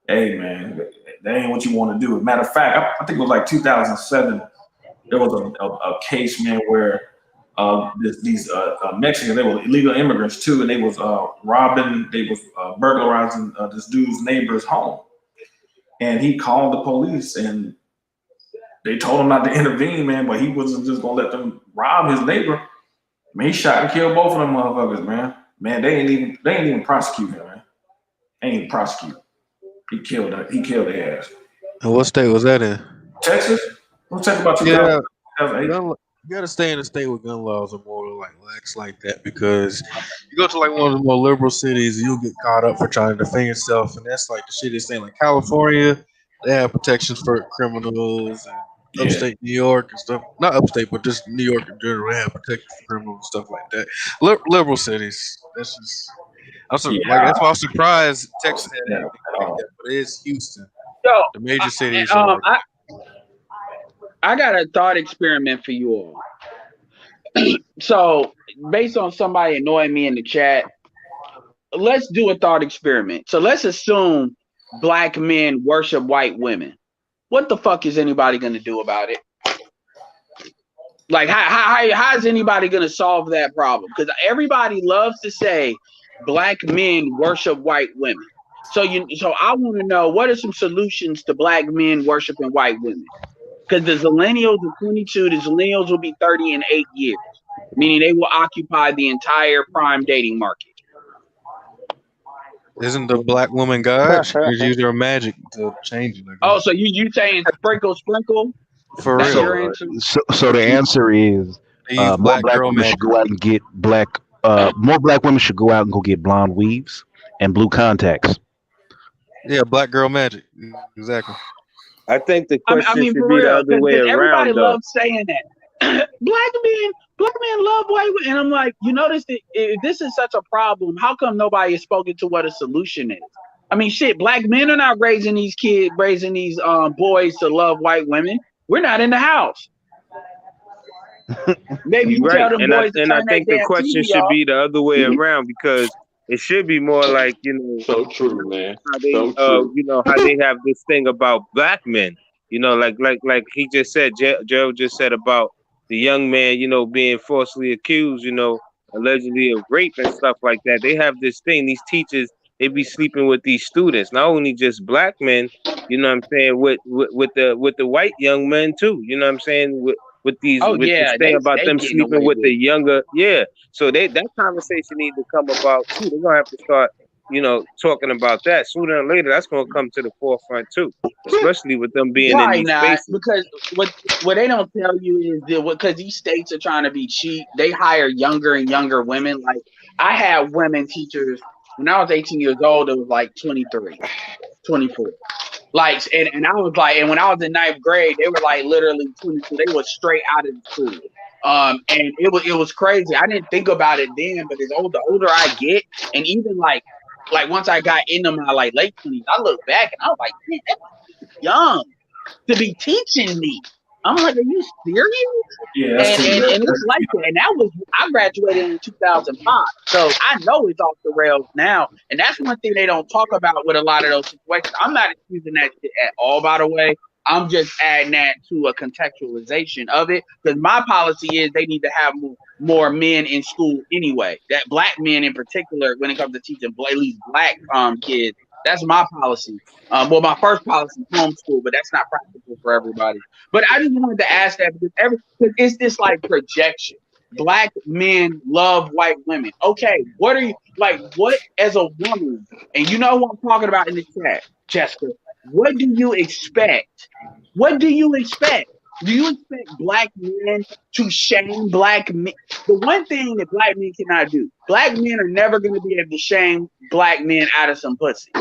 Hey, man, that ain't what you want to do. Matter of fact, I think it was like 2007. There was a case, man, where these Mexicans, they were illegal immigrants too, and they was burglarizing this dude's neighbor's home. And he called the police, and they told him not to intervene, man, but he wasn't just gonna let them rob his neighbor. Man, he shot and killed both of them motherfuckers, man. Man, they ain't even prosecute him, man. They ain't even prosecute. He killed their ass. and what state was that in? Texas? We'll talk about Yeah, 2008. you gotta stay in a state where gun laws are more like lax like that, because you go to like one of the more liberal cities, you'll get caught up for trying to defend yourself, and that's like the shit is saying. Like California, they have protections for criminals, and upstate New York and stuff. Not upstate, but just New York in general, they have protections for criminals and stuff like that. Liberal cities. That's just. That's why I'm surprised Texas had anything like that, but it is Houston. So, The major cities are like. I got a thought experiment for you all. So, based on somebody annoying me in the chat, let's do a thought experiment. So, let's assume black men worship white women. What the fuck is anybody going to do about it? Like, how is anybody going to solve that problem? Because everybody loves to say black men worship white women. So I want to know, what are some solutions to black men worshiping white women? Because the millennials are 22, the millennials will be 30 in 8 years, meaning they will occupy the entire prime dating market. Isn't the black woman God? She just use her magic to change it. Oh, so you saying sprinkle? For That's real. your answer? So the answer is more black black girl women magic. should go out and get more black women should go out and go get blonde weaves and blue contacts. Yeah, black girl magic. Exactly. I think the question should for be the real, other way because everybody around, though. loves saying that. black men love white women. And I'm like, you notice that if this is such a problem, how come nobody has spoken to what a solution is? I mean, shit, black men are not raising these boys to love white women. We're not in the house. Maybe you tell them boys to turn I think that the damn question TV should off. be the other way around, because it should be more like, So true, man. how they So true. how they have this thing about black men, like he just said, Gerald just said about the young man, being falsely accused, allegedly of rape and stuff like that. They have this thing, these teachers, they be sleeping with these students, not only just black men, you know what I'm saying, with the white young men too, you know what I'm saying, with this thing about them getting sleeping away with the with it. younger, so that conversation need to come about too. They're gonna have to start, talking about that sooner or later. That's gonna come to the forefront too, especially with them being in Why these not? spaces. Because what they don't tell you is that because these states are trying to be cheap, they hire younger and younger women. Like, I had women teachers when I was 18 years old, it was like 23, 24. Like, and I was like, and when I was in 9th grade, they were like literally 22. They were straight out of the school. And it was crazy. I didn't think about it then, but the older I get, and even like once I got into my like late 20s, I look back and I was like, man, that's young to be teaching me. I'm like, are you serious? Yeah, that's true. And it's like that. And I graduated in 2005. So I know it's off the rails now. And that's one thing they don't talk about with a lot of those situations. I'm not excusing that shit at all, by the way. I'm just adding that to a contextualization of it. Because my policy is they need to have more men in school anyway. That black men in particular, when it comes to teaching at least black kids, that's my policy. Well, my first policy is homeschool, but that's not practical for everybody. But I just wanted to ask that because it's this like projection. Black men love white women. Okay, what are you like? What as a woman, and you know who I'm talking about in the chat, Jessica? What do you expect? What do you expect? Do you expect black men to shame black men? The one thing that black men cannot do, black men are never going to be able to shame black men out of some pussy.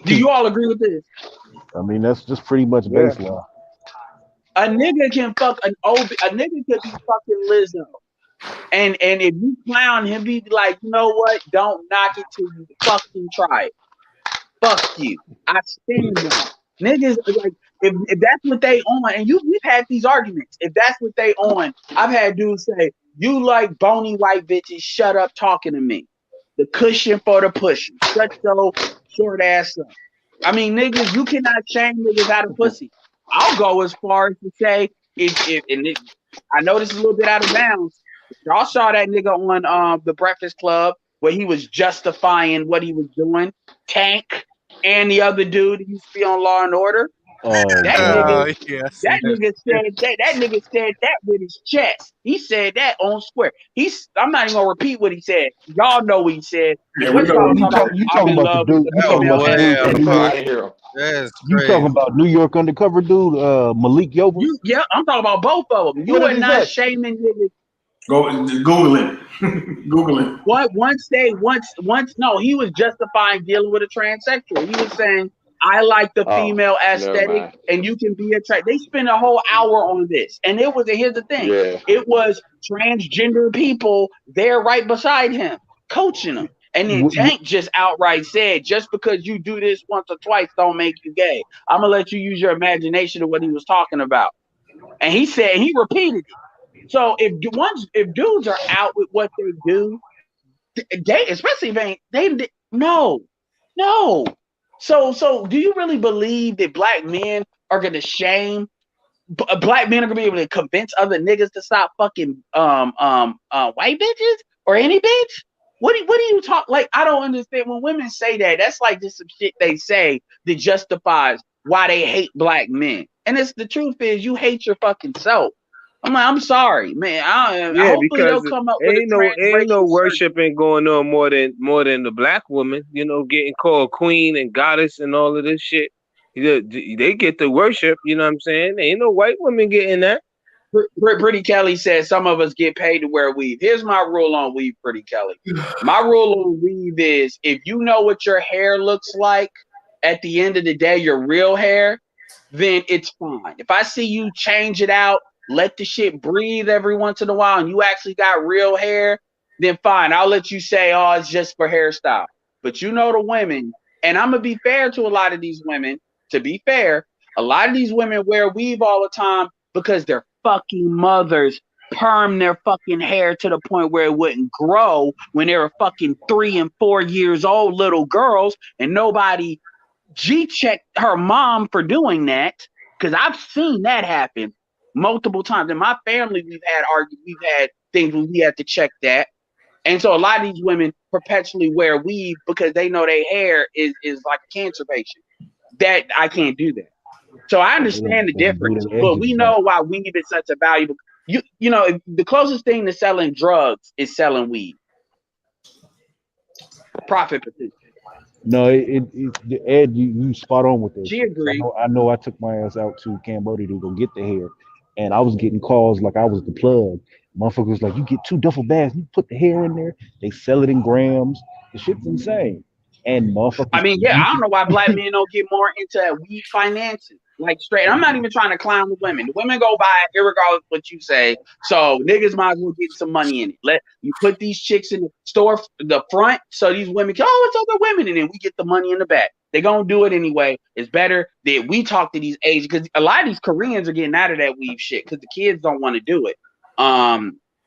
Do you all agree with this? I mean, that's just pretty much baseline. A nigga can fuck a nigga could be fucking Lizzo. And if you clown him, be like, you know what? Don't knock it till you fucking try it. Fuck you. I stand on it. Niggas like if that's what they on, and we've had these arguments. If that's what they on, I've had dudes say, "You like bony white bitches? Shut up talking to me. The cushion for the pushing. Shut your short ass up." I mean, niggas, you cannot shame niggas out of pussy. I'll go as far as to say I know this is a little bit out of bounds. Y'all saw that nigga on the Breakfast Club where he was justifying what he was doing. Tank and the other dude who used to be on Law and Order. Oh That God. nigga, Yeah, I see that that. nigga said that nigga said that with his chest. He said that on square. I'm not even gonna repeat what he said. Y'all know what he said. Yeah, And we what's know y'all what was he You talking said. about? talk you I'm talking in about the love with dude the you That was talking female about the way dude out from of New I York. pocket. didn't hear him. That's You talking crazy. about New York undercover dude, Malik Yoba? Yeah, I'm talking about both of them. What You did are he not say? shaming niggas. Go Google it. Google it. What once no, he was justifying dealing with a transsexual. He was saying, I like the Oh, female never aesthetic mind. and you can be attracted. They spent a whole hour on this. And here's the thing. Yeah. It was transgender people there right beside him, coaching him. And then Tank just outright said, just because you do this once or twice don't make you gay. I'm gonna let you use your imagination of what he was talking about. And he said he repeated it. So if dudes are out with what they do, they especially if they no, no. So do you really believe that black men are gonna shame black men are gonna be able to convince other niggas to stop fucking white bitches or any bitch? What do you talk like? I don't understand when women say that. That's like just some shit they say that justifies why they hate black men. And it's the truth is you hate your fucking self. I'm like, I'm sorry, man. Yeah, Hopefully because they'll come up with a ain't no transracial surgery. worshiping going on more than the black woman. You know, getting called queen and goddess and all of this shit. They get the worship. You know what I'm saying? Ain't no white woman getting that. Pretty Kelly said some of us get paid to wear weave. Here's my rule on weave, Pretty Kelly. My rule on weave is if you know what your hair looks like at the end of the day, your real hair, then it's fine. If I see you change it out, let the shit breathe every once in a while, and you actually got real hair, then fine. I'll let you say, oh, it's just for hairstyle. But you know the women, and I'm gonna be fair to a lot of these women. To be fair, a lot of these women wear weave all the time because their fucking mothers perm their fucking hair to the point where it wouldn't grow when they were fucking 3 and 4 years old little girls, and nobody G checked her mom for doing that because I've seen that happen multiple times in my family. We've had things where we had to check that, and so a lot of these women perpetually wear weave because they know their hair is like a cancer patient. That I can't do that. So I understand the And do difference, their but edges we back. know why weave is such a valuable. You know the closest thing to selling drugs is selling weed. Profit potential. No, Ed, you spot on with that She shit. 'Cause agreed. I know I took my ass out to Cambodia to go get the hair, and I was getting calls like I was the plug. Motherfucker was like, "You get 2 duffel bags, you put the hair in there. They sell it in grams. The shit's insane." And I motherfuckers, mean, yeah, I don't know why black men don't get more into weed financing. Like straight, I'm not even trying to clown the women. The women go buy it, irregardless of what you say. So niggas might as well get some money in it. Let you put these chicks in the store, the front, so these women can, oh, it's other women, and then we get the money in the back. They're gonna do it anyway. It's better that we talk to these Asians because a lot of these Koreans are getting out of that weave shit because the kids don't want to do it.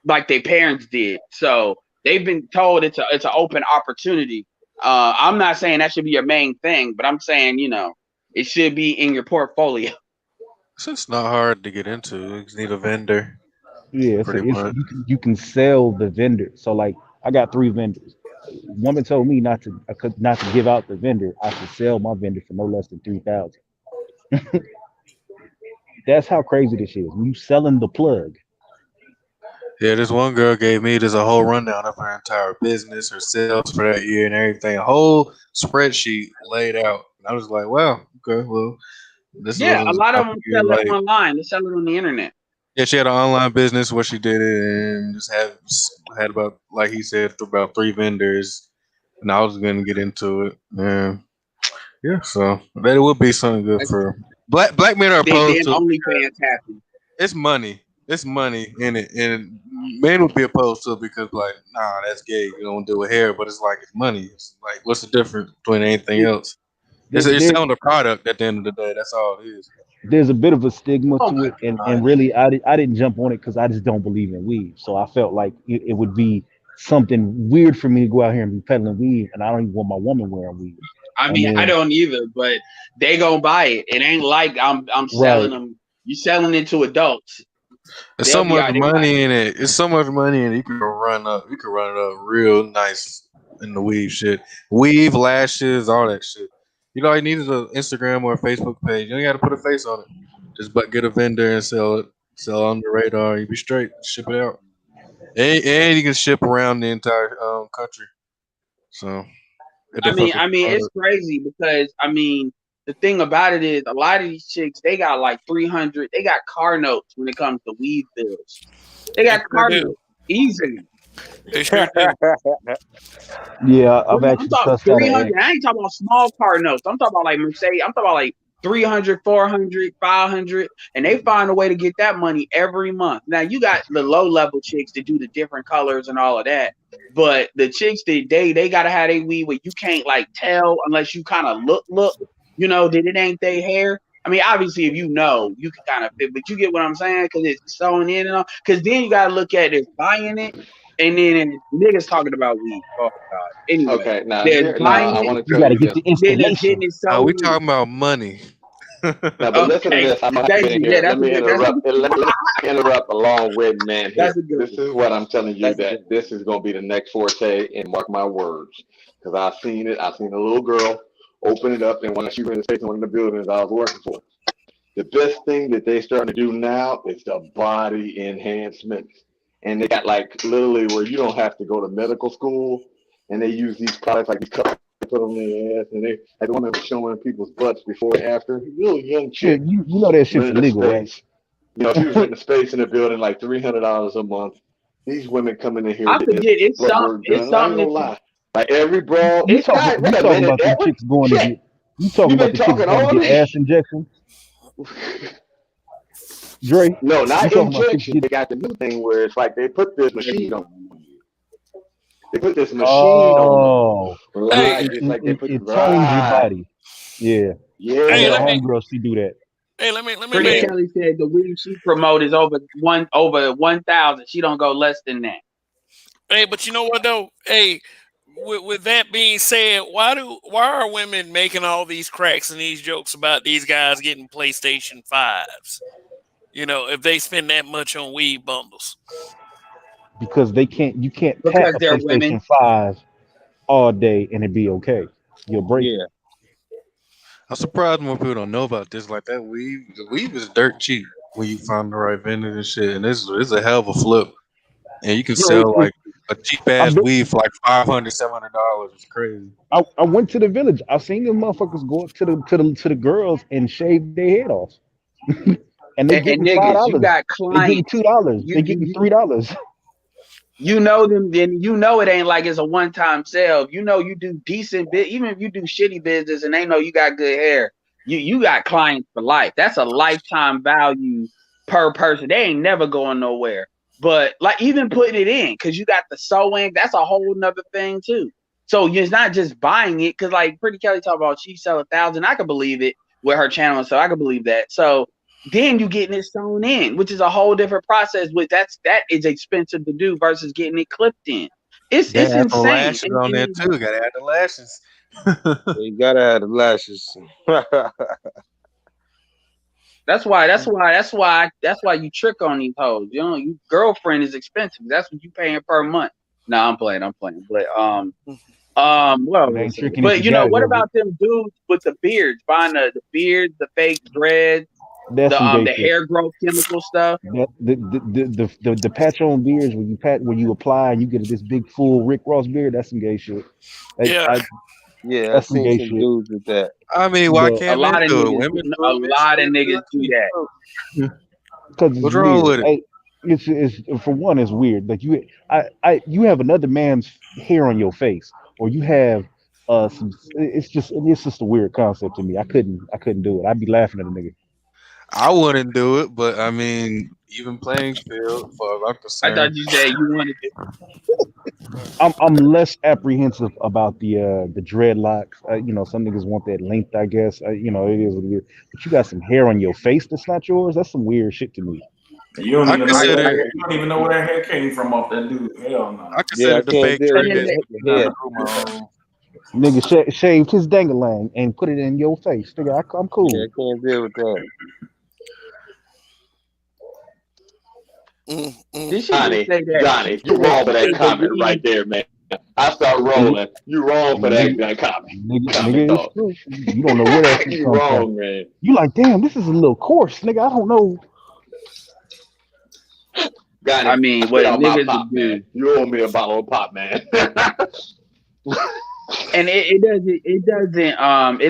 Like their parents did. So they've been told it's an open opportunity. I'm not saying that should be your main thing, but I'm saying, it should be in your portfolio. It's just not hard to get into. You just need a vendor, yeah, pretty it's much. you can sell the vendor. So like, I got 3 vendors. Woman told me not to give out the vendor. I should sell my vendor for no less than 3,000. That's how crazy this is. You selling the plug. Yeah, this one girl gave me just a whole rundown of her entire business, her sales for that year, and everything. A whole spreadsheet laid out. And I was like, "Wow, okay, well, this Yeah, a was lot I of them figured sell it like, online. They sell it on the internet. yeah, she had an online business where she did it, and just had about, like he said, about 3 vendors, and I was gonna get into it. Yeah, so that would be something good for black men are Then opposed to it OnlyFans because happen. it's money. it's money in it, and men would be opposed to it because like, nah, that's gay. You don't do with hair, but it's like it's money. It's like, what's the difference between anything else? It's There, you're there, selling a product at the end of the day. That's all it is. there's a bit of a stigma Oh to my it, and god. really, I didn't jump on it because I just don't believe in weed. So I felt like it would be something weird for me to go out here and be peddling weed, and I don't even want my woman wearing weed. I And mean, I then, don't either, but they gonna buy it. It ain't like I'm selling right, them. You selling it to adults. There's They'll so be much out there buying money in it. It's so much money in it. You can run up. You can run it up real nice in the weave shit. Weave, lashes, all that shit. You know, all you need is an Instagram or a Facebook page. You ain't got to put a face on it. Just but get a vendor and sell it. Sell on the radar. You be straight. Ship it out, and you can ship around the entire country. So it I mean, fuck with the it's product. crazy because the thing about it is a lot of these chicks they got like 300. They got car notes when it comes to weed bills. They They got sure car do. notes easily. They sure do. yeah, I've I'm actually talking cussed out an 300. ex. I ain't talking about small car notes. I'm talking about like Mercedes. I'm talking about like 300, 400, 500, and they find a way to get that money every month. Now you got the low level chicks that do the different colors and all of that. But the chicks that they gotta have a weed where you can't like tell unless you kind of look, that it ain't their hair. I mean, obviously, if you know, you can kind of fit, but you get what I'm saying because it's sewn in and all. Because then you gotta look at it buying it, and then niggas talking about weed. Oh God. Anyway, Okay, now there's here, now buying I it, want to You tell got to you get this. the then there's getting installation. it We sewn in. talking about money. Now, but listen to Okay, this. I'm gonna have thank in you. Yeah, here. Let me that's a interrupt. good one. Let me interrupt a long-winded man here. That's a good This one. is what I'm telling you That's a good that this is gonna be the next forte, and mark my words, because I've seen it. I've seen a little girl open it up, and when she was in the space in one of the buildings I was working for, the best thing that they starting to do now is the body enhancements, and they got like literally where you don't have to go to medical school, and they use these products like these cups they put on their ass, and they like the woman was showing people's butts before and after. Little young Yeah, chick you know that shit's renting a illegal, right? space. She was renting a space in the building like $300 a month. These women coming in here I getting forget. this blood work It's done. I ain't something gonna that lie. Like every bro, You it's talking got. you Wait a talking minute, about them Edward. chicks going to Shit, get you talking you've about been the chicks talking going to all get this. ass injections, Dre? No, You not talking about chicks injection. get They got the new thing where it's like they put this machine on. They put this machine on them. oh Hey, Right. It's like they put it tones your right. body. Yeah. I hey, got a Yeah. homegirl, she do that. let me Pretty make. Yeah. Kelly said the weed she promote is over 1,000. She don't go less than that. Hey, but you know what though? Hey, with that being said, why are women making all these cracks and these jokes about these guys getting PlayStation 5s? If they spend that much on weed bundles. Because you can't tap Because a they're women. PlayStation 5 all day and it be okay. You'll break it. Yeah. I'm surprised more people don't know about this. Like that weave, the weave is dirt cheap when you find the right vendor and shit. And this is a hell of a flip. And you can Bro, sell like a cheap I've ass been weave for like $500, $700. It's crazy. I went to the village. I've seen them motherfuckers go up to the girls and shave their head off. And they give And me five niggas, you dollars. got They give me clients. $2. You They give you me you $3. you know them, then you know it ain't like it's a one time sale. If you know you do decent bit, even if you do shitty business and they know you got good hair, you got clients for life. That's a lifetime value per person. They ain't never going nowhere. But like even putting it in, because you got the sewing, that's a whole nother thing too. So it's not just buying it, because like Pretty Kelly talk about she sell 1,000. I could believe it with her channel, so I could believe that. So then you getting it sewn in, which is a whole different process. Which that is expensive to do versus getting it clipped in. It's Gotta add the insane. lashes on there too. Gotta add the lashes. You gotta have the lashes. That's why you trick on these hoes. You girlfriend is expensive. That's what you paying per month. No, I'm playing. But what It was I ain't saying? tricking if But you got it, what Edward. about them dudes with the beards, buying the beards, the fake dreads, That's some gay the shit. hair growth chemical stuff? The patch on beards when you apply and you get this big full Rick Ross beard, that's some gay shit. Yeah, Yeah, I That's some seen gay some shit. dudes with that. I mean, why But A can't men lot of do it? niggas, Women do a it. Men should lot be of able to do niggas that do shit that. too. because it's What's wrong weird. with it? It's for one, it's weird. Like you have another man's hair on your face, or you have some. It's just a weird concept to me. I couldn't do it. I'd be laughing at a nigga. I wouldn't do it, but I mean, even playing field for I'm I concerned. thought you said you wanted to. I'm less apprehensive about the dreadlocks. Some niggas want that length. I guess it is what it is. But you got some hair on your face that's not yours. That's some weird shit to me. You don't I even know where consider you don't even know where that hair came from off that dude. Hell no. I Yeah, I consider can't debate deal with And then that. treated they, Yeah. trying to grow my own. Nigga shaved his dangalang and put it in your face. Nigga, I'm Yeah, I cool. can't deal with that. did she just say that? Johnny, She you said wrong she for that could comment right believe. there, man. I start Nigga, rolling. You wrong for that, nigga, that comment. Comment nigga, it's dog. true. You don't know where that shit You come from. wrong, man. You like, damn, this is a little coarse, nigga. I don't know. I Johnny, mean, stay what on my niggas pop, would man. do. You owe me a bottle of pop, man. And it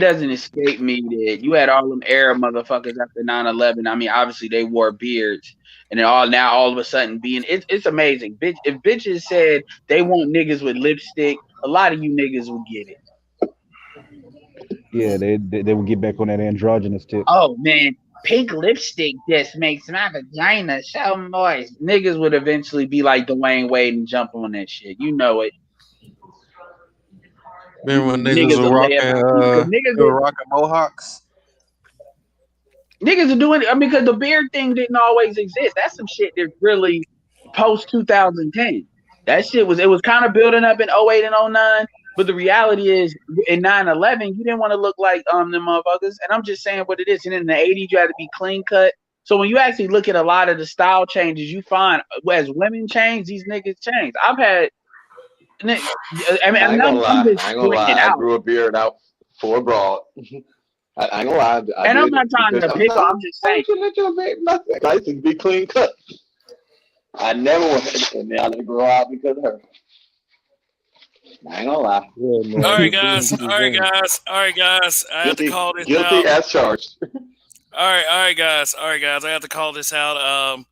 doesn't escape me that you had all them Arab motherfuckers after 9/11. I mean, obviously they wore beards, and then all of a sudden it's amazing. Bitch, if bitches said they want niggas with lipstick, a lot of you niggas would get it. Yeah, they would get back on that androgynous tip. Oh man, pink lipstick just makes my vagina so moist. Niggas would eventually be like Dwayne Wade and jump on that shit. You know it. Remember when niggas Niggas were will lay rocking about you because they were rocking mohawks? niggas are doing it. I mean, because the beard thing didn't always exist. That's some shit that's really post 2010. That shit was kind of building up in 08 and 09. But the reality is, in 9/11, you didn't want to look like them motherfuckers. And I'm just saying what it is. And in the 80s, you had to be clean cut. So when you actually look at a lot of the style changes, you find as women change, these niggas change. I've had, I mean, I ain't gonna I'm lie. just I ain't gonna pointing it lie. I out. grew a beard out for abroad. I ain't gonna lie. I And I'm did not it trying because to pick on, I'm sometimes just why saying. don't you let your baby nothing? I used to be clean cut. I never wanted, and now they grow out because of her. I ain't gonna lie. Yeah, man. All The right, being guys. to All right, the guys. All right, guys. I have to Guilty, call this guilty out. as charged. All right, guys. All right, guys. I have to call this out.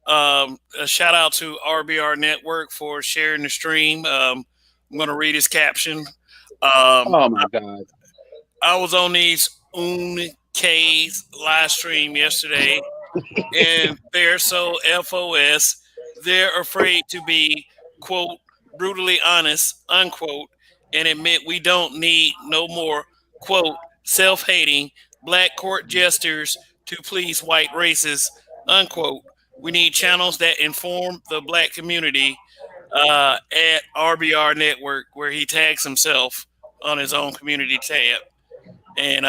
A shout out to RBR Network for sharing the stream. I'm going to read his caption. Oh my God. I was on these K's live stream yesterday, and they're so FOS. They're afraid to be, quote, brutally honest, unquote, and admit we don't need no more, quote, self-hating black court jesters to please white races, unquote. We need channels that inform the black community at RBR Network, where he tags himself on his own community tab. And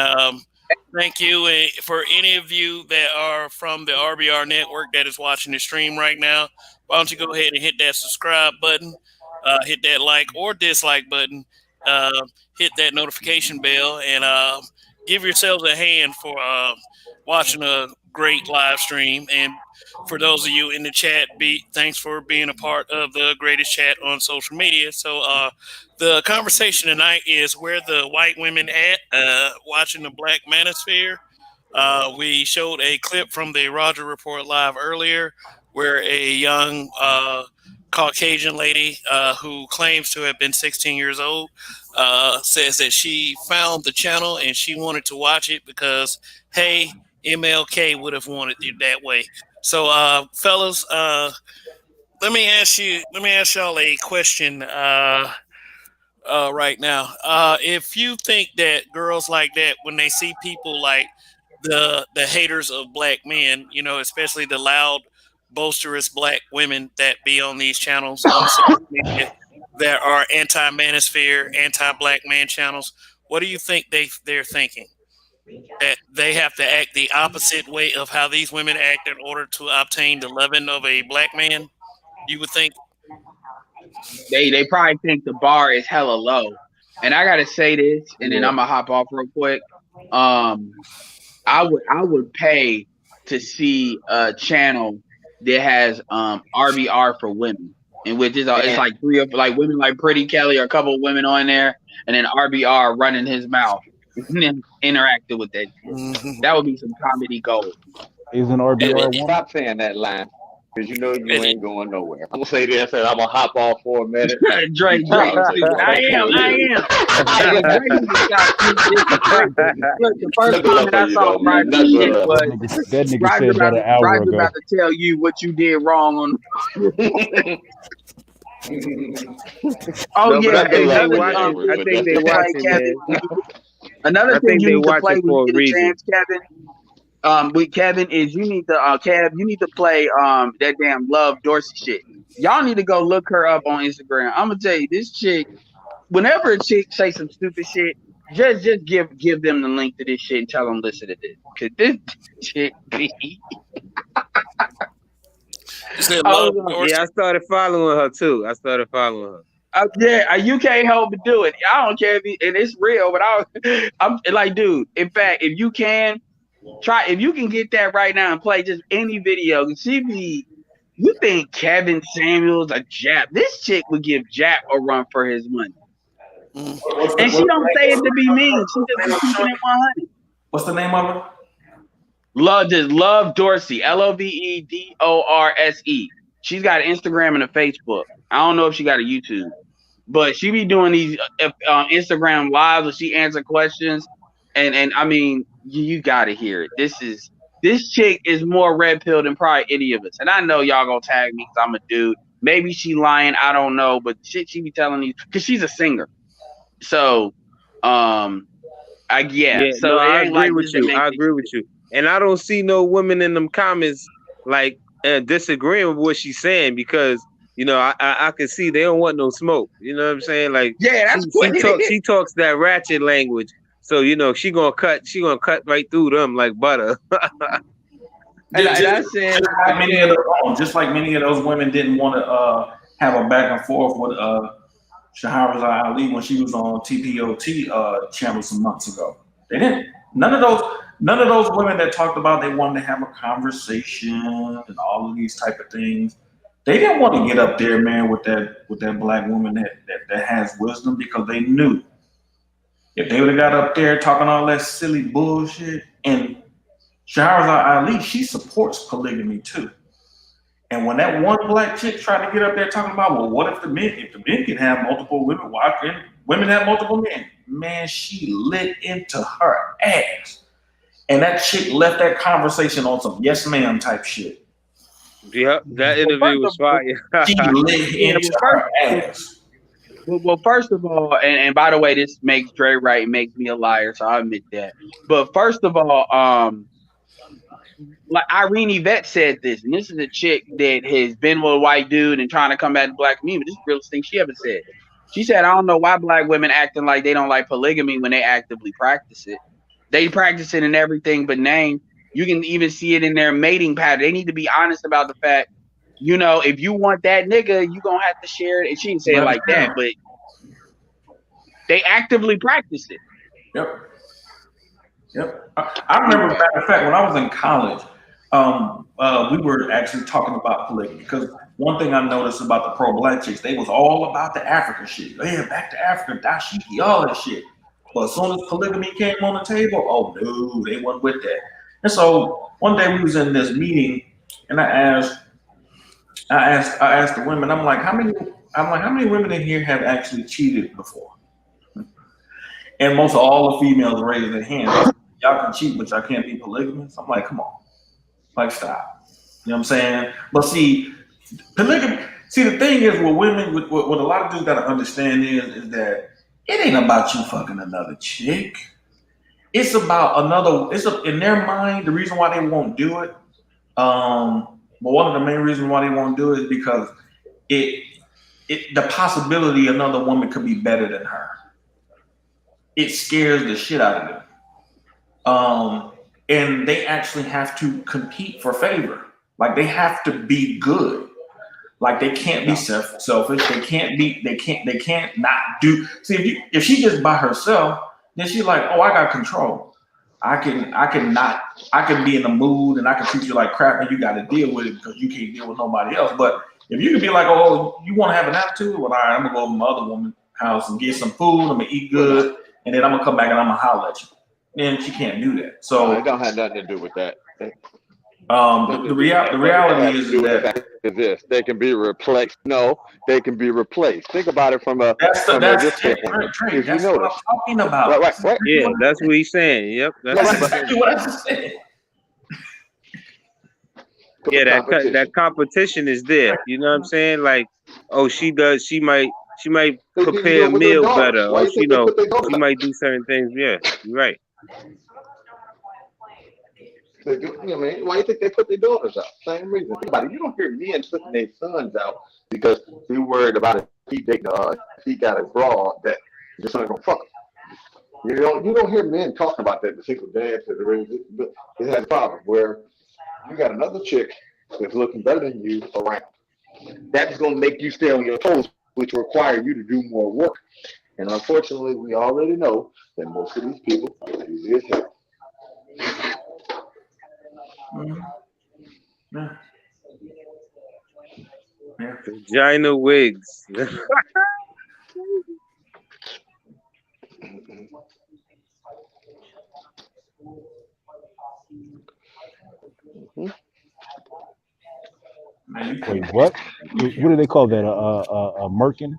thank you for any of you that are from the RBR network that is watching the stream right now. Why don't you go ahead and hit that subscribe button, hit that like or dislike button, hit that notification bell, and give yourselves a hand for watching a great live stream. And for those of you in the chat, thanks for being a part of the greatest chat on social media. So the conversation tonight is where the white women at watching the Black Manosphere. We showed a clip from the Roger Report Live earlier where a young Caucasian lady who claims to have been 16 years old says that she found the channel and she wanted to watch it because, hey, MLK would have wanted it that way. So, fellas, let me ask y'all a question right now. If you think that girls like that, when they see people like the haters of black men, especially the loud, boisterous black women that be on these channels on social media that are anti-manosphere, anti-black man channels, what do you think they're thinking? That they have to act the opposite way of how these women act in order to obtain the loving of a black man? You would think. They probably think the bar is hella low. And I gotta say this, and then yeah. I'm gonna hop off real quick. I would pay to see a channel that has RBR for women, in which it's like three of like women like Pretty Kelly or a couple of women on there, and then RBR running his mouth and then interacting with that. That would be some comedy gold. Isn't RBR one? Stop saying that line. because you know you ain't going nowhere. I'm gonna say this, and I'm gonna hop off for a minute. Drake, I'm gonna say stupid. I something am. bullshit. Hey, but Drake need to stop speaking disrespectful. Look, the first Nothing love comment for I you saw though, man. Roger Nothing shit love. was That nigga said that an hour Roger about ago. to tell you what you did wrong on. Oh No, but yeah, I Nothing think love they for you, thing watching. Edward. I But you think need that's they to play, watching, Kevin. man. Another I thing think you they need to play watching when you for a get a reason. chance, Kevin. With Kevin is you need to Kev, you need to play that damn Love Dorsey shit. Y'all need to go look her up on Instagram. I'm gonna tell you, this chick, whenever a chick say some stupid shit, just give them the link to this shit and tell them listen to this. Cause this chick be You said I Love was on, Dorsey. Yeah, I started following her too. yeah, you can't help but do it. I don't care if and it's real, but I'm like, dude, in fact, if you can if you can get that right now and play just any video, and you think Kevin Samuels a Jap? This chick would give Jap a run for his money. And she don't say it to be mean. She just be keeping it 100. What's the name of it? Love Dorsey, LOVEDORSE. She's got an Instagram and a Facebook. I don't know if she got a YouTube, but she be doing these Instagram lives where she answer questions, and I mean, you got to hear it. This chick is more red pill than probably any of us, and I know y'all gonna tag me because I'm a dude. Maybe she lying, I don't know, but shit she be telling these because she's a singer. So, So Yeah, no, it I ain't agree like with this that you. makes I me. agree with you. And I don't see no women in them comments like disagreeing with what she's saying because I can see they don't want no smoke. You know what I'm saying? Like Yeah, that's what it is. she talks that ratchet language. So she gonna cut right through them like butter. Just like many of those women didn't want to have a back and forth with Shahrazad Ali when she was on TPOT channel some months ago. They didn't. None of those women that talked about they wanted to have a conversation and all of these type of things. They didn't want to get up there, man, with that black woman that has wisdom because they knew if they would have got up there talking all that silly bullshit. And Shahrazad Ali, she supports polygamy too. And when that one black chick tried to get up there talking about, well, what if the men can have multiple women, why can't women have multiple men? Man, she lit into her ass. And that chick left that conversation on some yes ma'am type shit. Yep, that interview was fire. She lit into her ass. Well, first of all, and by the way, this makes Dre right, it makes me a liar, so I admit that. But first of all, like Irene Yvette said this, and this is a chick that has been with a white dude and trying to come at the black community. This is the realest thing she ever said. She said, I don't know why black women acting like they don't like polygamy when they actively practice it. They practice it in everything but name. You can even see it in their mating pattern. They need to be honest about the fact, if you want that nigga, you gonna have to share it. And she didn't say it like that, but they actively practice it. Yep. I remember, matter of fact, when I was in college, we were actually talking about polygamy because one thing I noticed about the pro-black chicks, they was all about the Africa shit. Yeah, back to Africa, dashiki, all that shit. But as soon as polygamy came on the table, oh no, they wasn't with that. And so one day we was in this meeting, and I asked the women, I'm like, how many women in here have actually cheated before? And most of all the females raised their hands. They said, y'all can cheat, but y'all can't be polygamous. I'm like, come on, like stop. You know what I'm saying? But see, polygamy. See, the thing is, with women, what a lot of dudes gotta understand is that it ain't about you fucking another chick. It's about in their mind. The reason why they won't do it, but one of the main reasons why they won't do it is because the possibility another woman could be better than her. It scares the shit out of them. And they actually have to compete for favor. Like they have to be good. Like they can't be selfish. They can't not do. See, if she just by herself, then she's like, oh, I got control. I can be in the mood and I can treat you like crap and you got to deal with it because you can't deal with nobody else. But if you can be like, oh, you want to have an attitude? Well, all right, I'm gonna go to my other woman's house and get some food. I'm gonna eat good. And then I'm gonna come back and I'm gonna holler at you. And she can't do that. So it don't have nothing to do with that. The reality is that this they can be replaced. No, they can be replaced. Think about it from this standpoint. Trey, If you that's what I'm notice, talking about. right. Yeah, that's what he's saying. Yep, that's That's what he's exactly saying. what I just said. Yeah, that competition is there. You know what I'm saying? Like, oh, she might They do prepare a it with their meal daughters. better, Why or do you think they put their daughters she out? might do certain things. Yeah, you're right. They do, you know what I mean? Why do you think they put their daughters out? Same reason. Think about it. You don't hear men putting their sons out because they worried about if he dating if he got a broad that your son gonna fuck him. You don't hear men talking about that. The single dads but it has a problem where you got another chick that's looking better than you around. That's gonna make you stay on your toes, which require you to do more work. And unfortunately, we already know that most of these people are easy as hell. Yeah. Yeah. Vagina wigs. Wait, what? What do they call that? A merkin?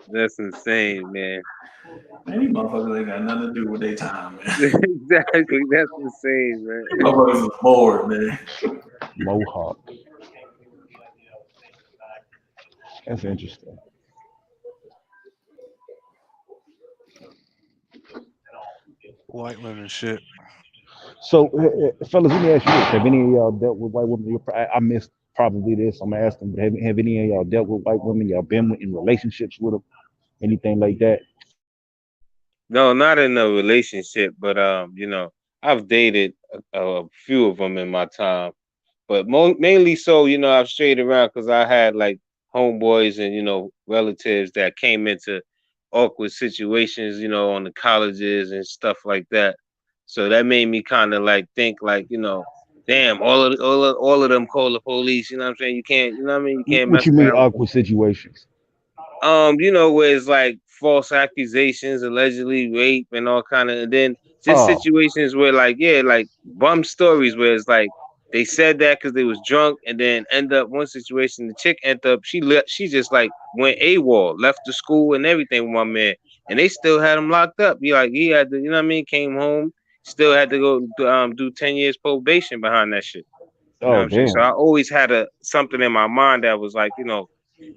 That's insane, man. Man, these motherfuckers ain't got nothing to do with their time, man. Exactly, that's insane, man. These motherfuckers is bored, man. Mohawk. That's interesting. White women shit. So, fellas, let me ask you this: have any of y'all dealt with white women? I missed probably this. I'm asking, but have any of y'all dealt with white women? Y'all been in relationships with them? Anything like that? No, not in a relationship, but I've dated a few of them in my time, but mainly so, I've strayed around because I had like homeboys and relatives that came into awkward situations, on the colleges and stuff like that. So that made me kind of like think like, damn, all of them call the police. You know what I'm saying? You can't, you know what I mean? You can't What mess you mean around with awkward situations? where it's like false accusations, allegedly rape and all kind of, and then just Oh, situations where like, yeah, like bum stories where it's like they said that because they was drunk, and then end up one situation, the chick end up she just like went AWOL, left the school and everything with my man, and they still had him locked up. He had to, you know what I mean, came home, still had to go do 10 years probation behind that shit. You know what oh, I'm saying? So damn. I always had something in my mind that was like,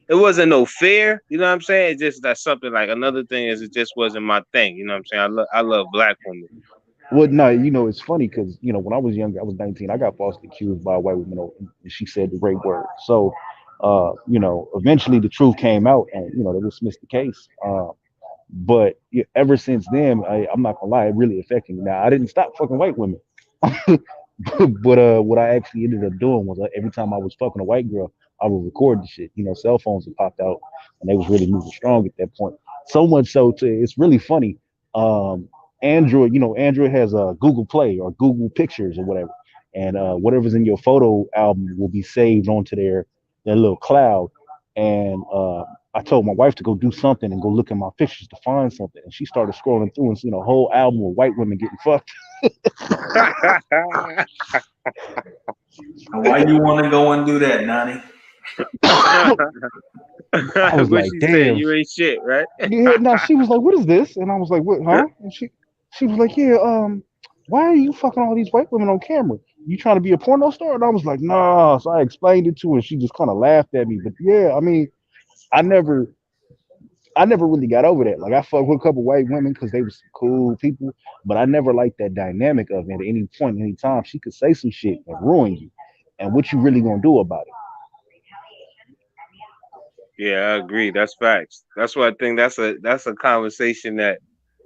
it wasn't no fear, you know what I'm saying? It's just that something like another thing is it just wasn't my thing, you know what I'm saying? I love black women. Well, no, it's funny because when I was younger, I was 19. I got falsely accused by a white woman, and she said the rape word. So, eventually the truth came out, and they dismissed the case. But yeah, ever since then, I'm not gonna lie, it really affected me. Now I didn't stop fucking white women, but what I actually ended up doing was every time I was fucking a white girl, I would record the shit. Cell phones had popped out, and they was really moving strong at that point. So much so to it's really funny. Um, Android has a Google Play or Google Pictures or whatever, and whatever's in your photo album will be saved onto their little cloud. And I told my wife to go do something and go look at my pictures to find something, and she started scrolling through and seen a whole album of white women getting fucked. Why you want to go and do that, Donnie? I was What like, she said, damn. you ain't shit, right? Yeah, no, she was like, "What is this?" And I was like, "What, huh?" And she was like, "Yeah, why are you fucking all these white women on camera? You trying to be a porno star?" And I was like, "Nah." So I explained it to her, and she just kind of laughed at me. But yeah, I mean, I never, I never really got over that. Like I fucked with a couple white women because they was some cool people, but I never liked that dynamic of it. At any point, any time, she could say some shit and ruin you. And what you really gonna do about it? Yeah, I agree. That's facts. That's what I think. That's a conversation that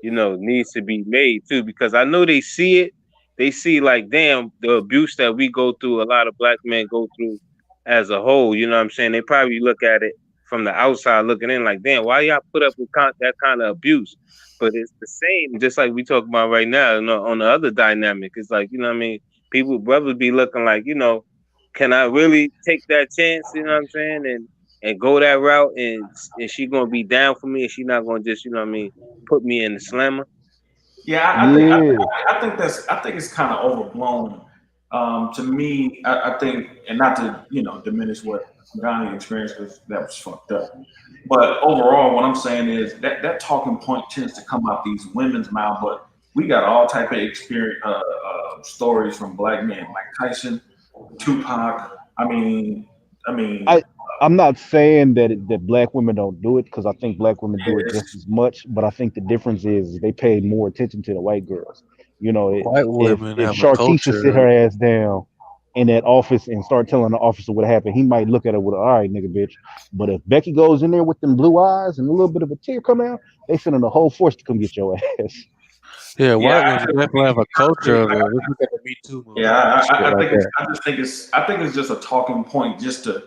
needs to be made too, because I know they see it. They see like, damn, the abuse that we go through. A lot of black men go through as a whole. You know what I'm saying? They probably look at it from the outside looking in, like, damn, why y'all put up with that kind of abuse? But it's the same, just like we talk about right now. On the other dynamic, it's like, what I mean, brothers be looking like, can I really take that chance? You know what I'm saying? And go that route, and she gonna be down for me, and she not gonna just, put me in the slammer. Yeah, Yeah. I think it's kind of overblown. To me, I think, and not to diminish what Donnie experienced because that was fucked up. But overall, what I'm saying is that talking point tends to come out these women's mouth. But we got all type of experience stories from black men, Mike Tyson, Tupac. I I'm not saying that black women don't do it because I think black women do it just Yes. as much, but I think the difference is they pay more attention to the white girls. You know, White if women if have a Sharkeisha sit culture. her ass down in that office and start telling the officer what happened, he might look at her with, "All right, nigga, bitch." But if Becky goes in there with them blue eyes and a little bit of a tear come out, they sending a whole force to come get your ass. Yeah, Yeah, white women definitely have a culture of it. Look at the Me Too yeah. movement and shit I like think that. I think it's just a talking point just to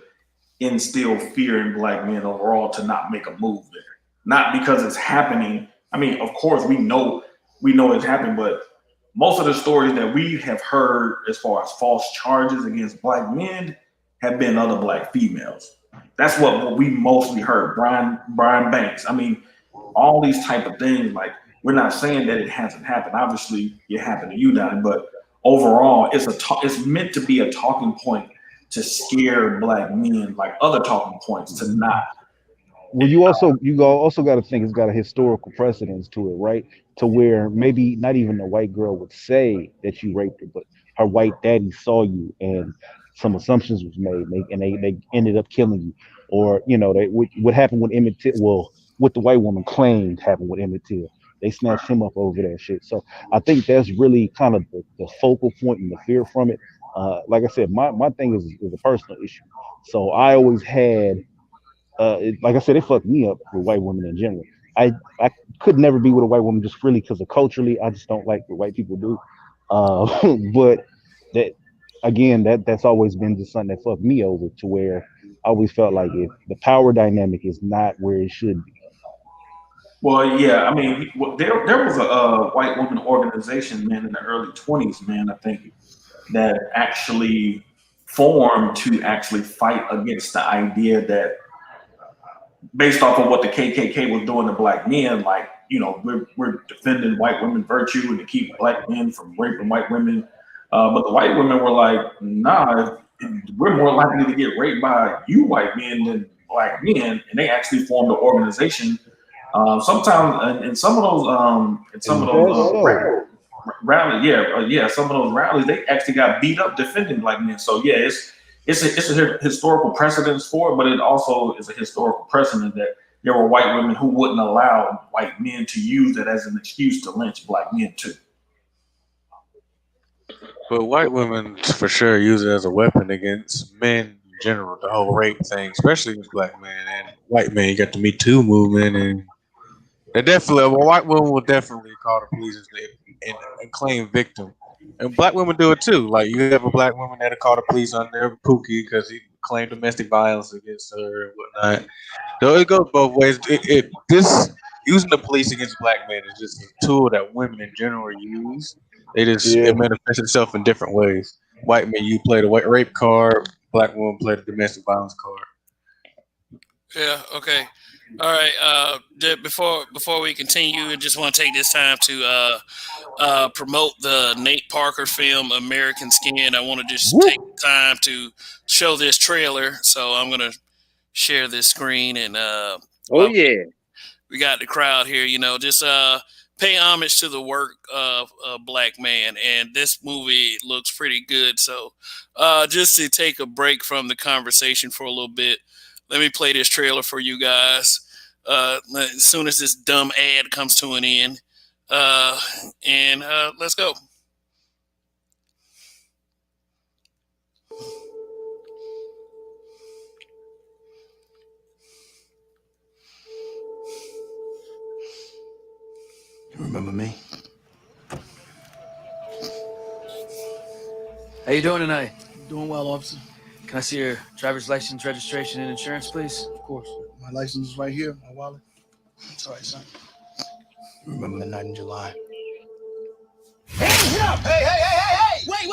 instill fear in black men overall to not make a move there. Not because it's happening. I mean, of course we know it's happening, but most of the stories that we have heard as far as false charges against black men have been other black females. That's what we mostly heard. Brian Banks. I mean, all these type of things. Like we're not saying that it hasn't happened. Obviously, it happened to you, Donnie. But overall, it's meant to be a talking point to scare black men, like other talking points, to not. Well, you also got to think it's got a historical precedence to it, right? To where maybe not even a white girl would say that you raped her, but her white daddy saw you and some assumptions was made, and they ended up killing you, or what happened with Emmett Till? Well, what the white woman claimed happened with Emmett Till. They snatched him up over that shit. So I think that's really kind of the focal point and the fear from it. Like I said, my thing is a personal issue. So I always had like I said, it fucked me up with white women in general. I could never be with a white woman just really because of culturally. I just don't like what white people do. But that again, that's always been just something that fucked me over to where I always felt like if the power dynamic is not where it should be. Well, yeah, I mean, there was a white woman organization, man, in the early 20s, man, I think, that actually formed to actually fight against the idea that based off of what the KKK was doing to black men, like, we're defending white women virtue and to keep black men from raping white women. But the white women were like, nah, we're more likely to get raped by you white men than black men. And they actually formed an organization. Sometimes in some of Is those that so? rallies, yeah, some of those rallies, they actually got beat up defending black men. So yeah, it's a historical precedence for it, but it also is a historical precedent that there were white women who wouldn't allow white men to use that as an excuse to lynch black men too. But white women for sure use it as a weapon against men in general. The whole rape thing, especially against black men and white men. You got the Me Too movement, and they definitely a white woman will definitely call the police and claim victim. And black women do it too. Like you have a black woman that'll call the police on their Pookie because he claimed domestic violence against her and whatnot. So it goes both ways. This using the police against black men is just a tool that women in general use. Yeah. It manifests itself in different ways. White men, you play the rape card. Black women play the domestic violence card. Yeah. Okay. All right. Before we continue, I just want to take this time to promote the Nate Parker film American Skin. I want to just Woo. take time to show this trailer, so I'm gonna share this screen and Oh while yeah. we got the crowd here, just pay homage to the work of a black man, and this movie looks pretty good. So just to take a break from the conversation for a little bit, let me play this trailer for you guys. As soon as this dumb ad comes to an end, and let's go. You remember me? How you doing tonight? Doing well, officer. Can I see your driver's license, registration, and insurance, please? Of course. My license is right here, my wallet. It's all right, son. You remember the night in July? Hands up! Hey! Wait!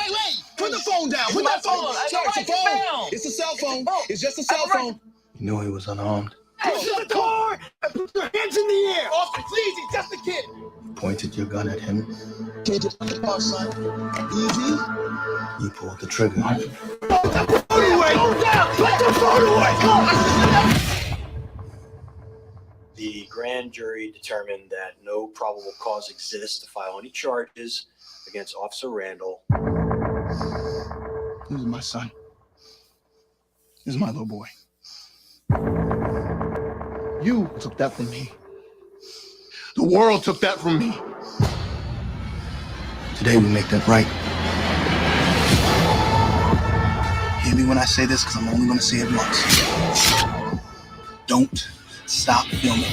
Put the phone down! Put that phone down! I know, It's a phone! It's a cell phone! It's just a cell phone! You knew he was unarmed. Push the car and put your hands in the air. Officer, please, he's just a kid. You pointed your gun at him. Can't just put the car, son. Easy. You pulled the trigger. Put the phone away. Go down. Put the phone away. The grand jury determined that no probable cause exists to file any charges against Officer Randall. This is my son. This is my little boy. You took that from me. The world took that from me. Today we make that right. Hear me when I say this, because I'm only going to say it once. Don't stop filming.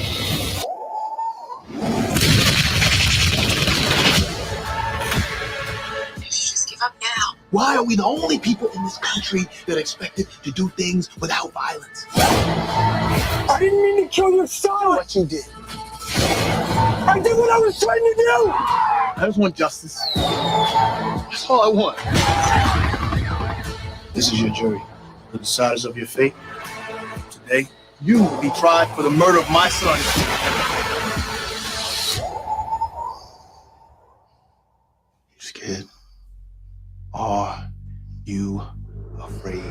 Just give up now. Why are we the only people in this country that are expected to do things without violence? I didn't mean to kill your son. But you did. I did what I was trying to do. I just want justice. That's all I want. This is your jury. The deciders of your fate. Today, you will be tried for the murder of my son. You scared? Are you afraid?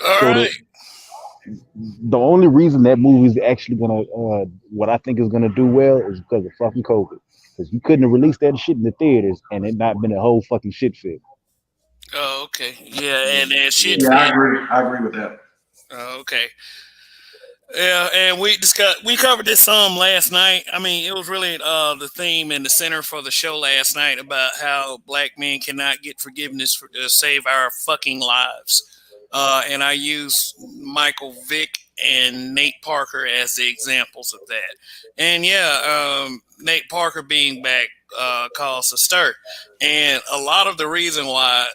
All So right. the only reason that movie's actually gonna what I think is gonna do well is because of fucking COVID. Because you couldn't have released that shit in the theaters and it not been a whole fucking shit fit. Oh, okay. Yeah, and shit. Yeah, I agree. I agree with that. Okay. Yeah, and we covered this some last night. I mean, it was really the theme and the center for the show last night about how black men cannot get forgiveness to save our fucking lives. And I use Michael Vick and Nate Parker as the examples of that. And yeah, Nate Parker being back caused a stir. And a lot of the reason why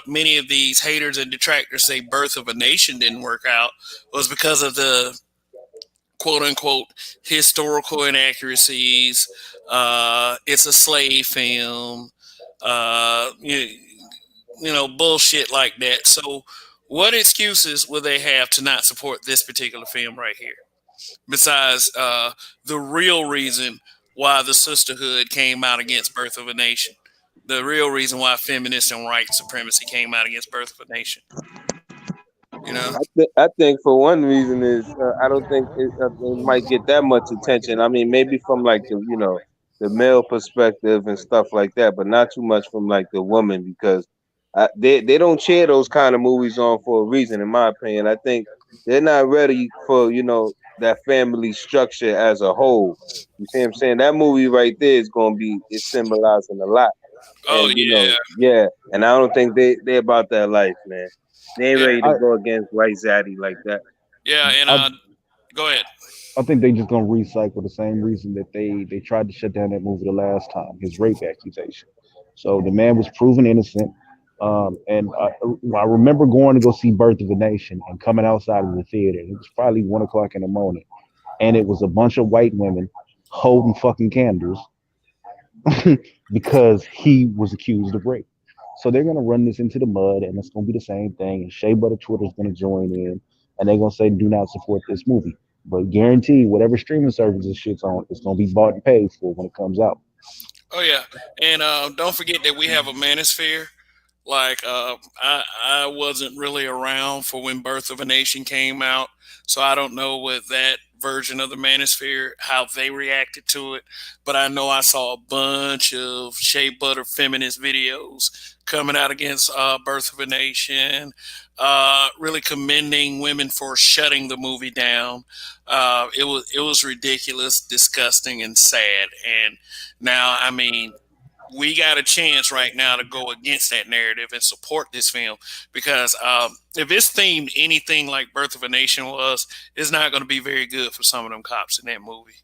many of these haters and detractors say Birth of a Nation didn't work out was because of the quote unquote historical inaccuracies. It's a slave film. Bullshit like that. So, what excuses will they have to not support this particular film right here? Besides the real reason why the sisterhood came out against Birth of a Nation, the real reason why feminist and white supremacy came out against Birth of a Nation. You know, I think for one reason is I don't think it might get that much attention. I mean, maybe from like the male perspective and stuff like that, but not too much from like the woman because they don't cheer those kind of movies on for a reason, in my opinion. I think they're not ready for that family structure as a whole. You see what I'm saying? That movie right there is gonna be symbolizing a lot, oh and yeah, yeah, and I don't think they about that life, man. They ain't yeah, ready to go against white zaddy like that. yeah, and I go ahead. I think they just gonna recycle the same reason that they tried to shut down that movie the last time, his rape accusation. So the man was proven innocent. And I remember going to go see Birth of a Nation and coming outside of the theater. It was probably 1 o'clock in the morning, and it was a bunch of white women holding fucking candles because he was accused of rape. So they're gonna run this into the mud, and it's gonna be the same thing. And Shea Butter Twitter's gonna join in, and they're gonna say, "Do not support this movie." But guarantee, whatever streaming service this shit's on, it's gonna be bought and paid for when it comes out. Oh yeah, and don't forget that we have a Manosphere. Like I wasn't really around for when Birth of a Nation came out, so I don't know what that version of the Manosphere how they reacted to it. But I know I saw a bunch of shea butter feminist videos coming out against Birth of a Nation, really commending women for shutting the movie down. It was ridiculous, disgusting, and sad. And now, I mean, we got a chance right now to go against that narrative and support this film because if it's themed anything like Birth of a Nation was, it's not going to be very good for some of them cops in that movie.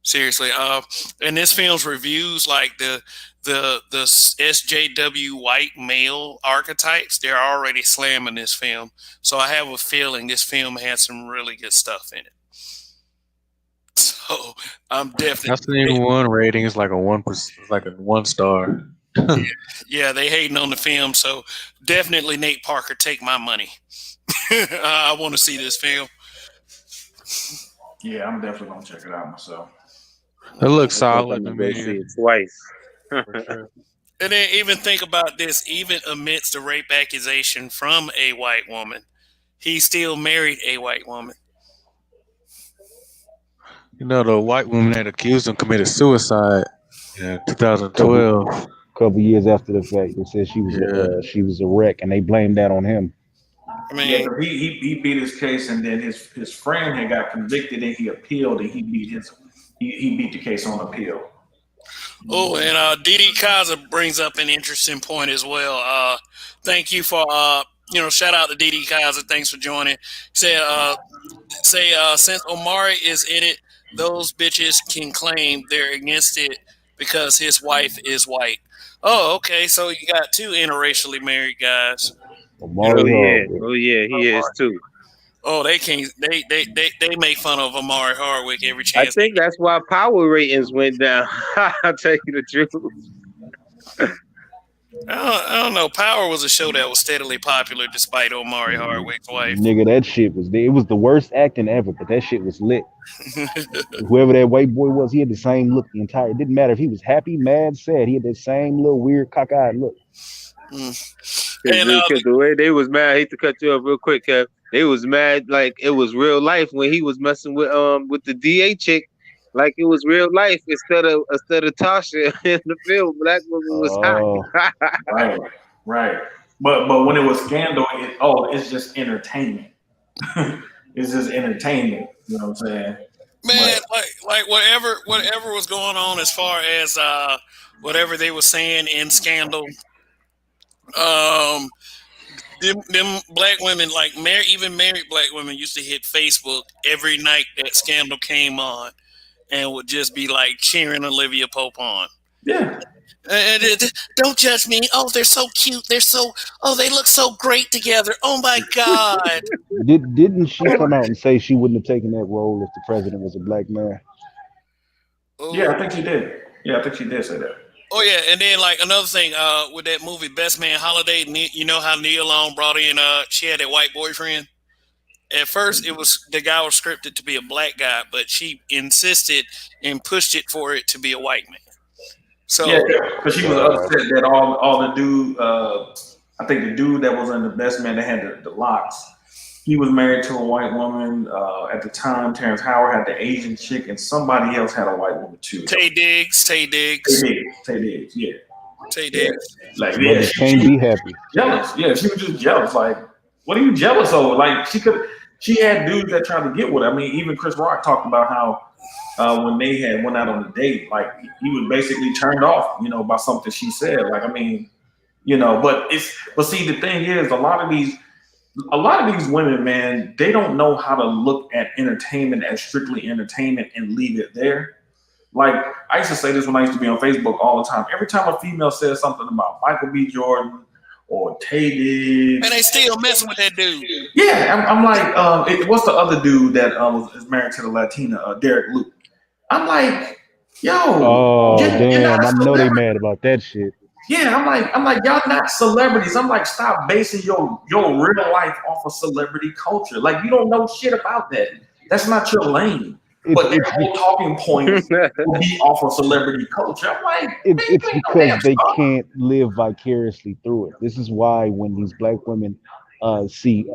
Seriously, and this film's reviews, like the SJW white male archetypes, they're already slamming this film. So I have a feeling this film has some really good stuff in it. So I'm I definitely, seen one rating. It's like a 1%, like a 1 star. yeah, they hating on the film. So definitely, Nate Parker, take my money. I want to see this film. Yeah, I'm definitely gonna check it out myself. It looks I think I'm solid to gonna go see me it twice. for sure. And then even think about this, even amidst the rape accusation from a white woman, he still married a white woman. You know, the white woman that accused him committed suicide in Couple 2012. couple years after the fact, they said Yeah. she was a wreck, and they blamed that on him. I Yeah, mean, 'cause he beat his case, and then his friend had got convicted, and he appealed, and he beat the case on appeal. oh, and Didi Kaiser brings up an interesting point as well. Thank you for shout out to Didi Kaiser. Thanks for joining. Say since Omari is in it, those bitches can claim they're against it because his wife is white. Oh, okay. So you got two interracially married guys. You know, Amari Hardwick. Oh yeah, he is too. oh, they can't. They make fun of Amari Hardwick every I chance. think that's why power ratings went down. I'll tell you the truth. I don't know. Power was a show that was steadily popular despite Omari Hardwick's wife. Nigga, that shit was it was the worst acting ever, but that shit was lit. Whoever that white boy was, he had the same look the entire. It didn't matter if he was happy, mad, sad. He had that same little weird cockeyed look. And Because the way they was mad, I hate to cut you off real quick, Kev. They was mad like it was real life when he was messing with the DA chick, like it was real life instead of Tasha in the film. Black woman was hot. Oh, Right, right. But when it was scandal, it's just entertainment. It's just entertainment. You know what I'm saying? man, like whatever was going on as far as whatever they were saying in Scandal, um, them black women, like even married black women, used to hit Facebook every night that Scandal came on and would just be like cheering Olivia Pope on. Yeah. Don't judge me. Oh, they're so cute. They look so great together. Oh my God. didn't she come out and say she wouldn't have taken that role if the president was a black man? Yeah, I think she did. Yeah, I think she did say that. Oh yeah, and then like another thing, with that movie Best Man Holiday, you know how Nia Long brought in, she had that white boyfriend. At first, it was the guy was scripted to be a black guy, but she insisted and pushed it for it to be a white man. So Yeah, because she was upset that all the dude, I think the dude that was in the Best Man that had the locks, he was married to a white woman. At the time, Terrence Howard had the Asian chick, and somebody else had a white woman too. Tay Diggs, yeah. Tay Diggs. Like, But they can't be happy. jealous. Yeah, she was just jealous. Like, what are you jealous of? Like, she had dudes that tried to get with her. I mean, even Chris Rock talked about how when they had went out on a date, like he was basically turned off, by something she said. Like, I mean, but see, the thing is, a lot of these women, man, they don't know how to look at entertainment as strictly entertainment and leave it there. Like, I used to say this when I used to be on Facebook all the time. Every time a female says something about Michael B. Jordan or Tay Diggs, And they still messing with that dude. yeah, I'm like, what's the other dude that is married to the Latina, Derek Luke? I'm like, yo, Oh you're not damn! a I know they celebrity. mad about that shit. Yeah, I'm like, y'all not celebrities. I'm like, stop basing your real life off of celebrity culture. Like, you don't know shit about that. That's not your lane. But their whole talking point will be off of celebrity culture. I'm like, man, It's you ain't no because damn they star. can't live vicariously through it. This is why when these black women see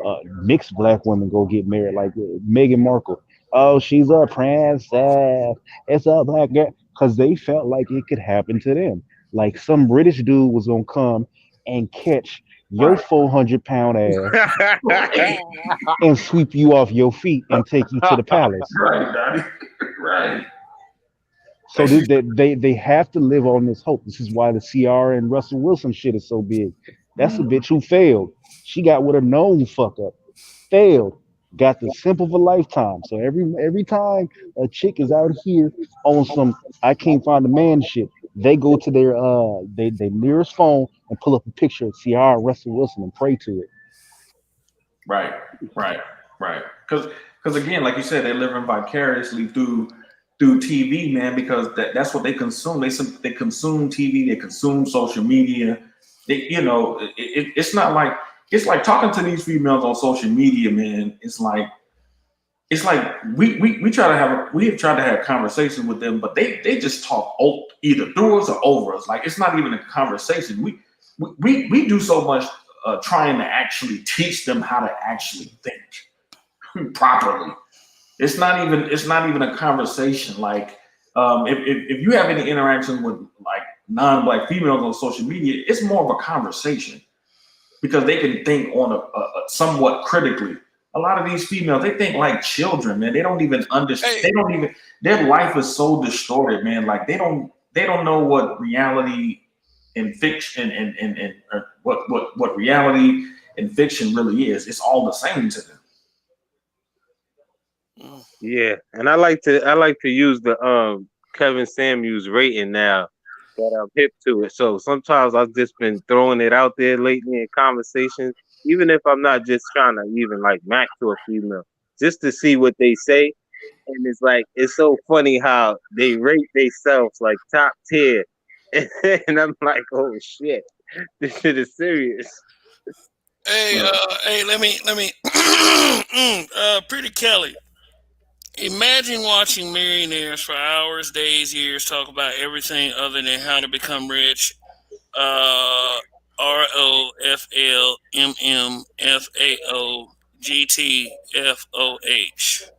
mixed black women go get married, like Meghan Markle, oh, she's a princess, it's a black girl, because they felt like it could happen to them. Like some British dude was gonna come and catch your Right. 400-pound ass Right, and sweep you off your feet and take you to the palace. Daddy. Right. So they have to live on this hope. This is why the Ciara and Russell Wilson shit is so big. That's a bitch who failed. She got with a known fuck up. Failed. Got the simple of a lifetime. So every time a chick is out here on some I can't find a man shit, They go to their nearest phone and pull up a picture of Ciara and Russell Wilson and pray to it. Right, right, right. Because again, like you said, they're living vicariously through TV, man. Because that's what they consume. They consume TV. They consume social media. It's not like it's like talking to these females on social media, man. It's like we try to we have tried to have conversations with them, but they just talk either through us or over us. Like it's not even a conversation. We do so much trying to actually teach them how to actually think properly. It's not even a conversation. Like if you have any interaction with like non-black females on social media, it's more of a conversation because they can think on a somewhat critically. A lot of these females, they think like children, man. They don't even understand. They don't even. Their life is so distorted, man. Like they don't know what reality and fiction and or what reality and fiction really is. It's all the same to them. Yeah, and I like to use the Kevin Samuels rating now that I'm hip to it. So sometimes I've just been throwing it out there lately in conversations, even if I'm not just trying to even like match to a female, just to see what they say. And it's like it's so funny how they rate themselves like top tier, and I'm like, oh shit, this shit is serious. Hey, let me, Pretty Kelly. Imagine watching millionaires for hours, days, years talk about everything other than how to become rich. ROFLMMFAOGTFOH.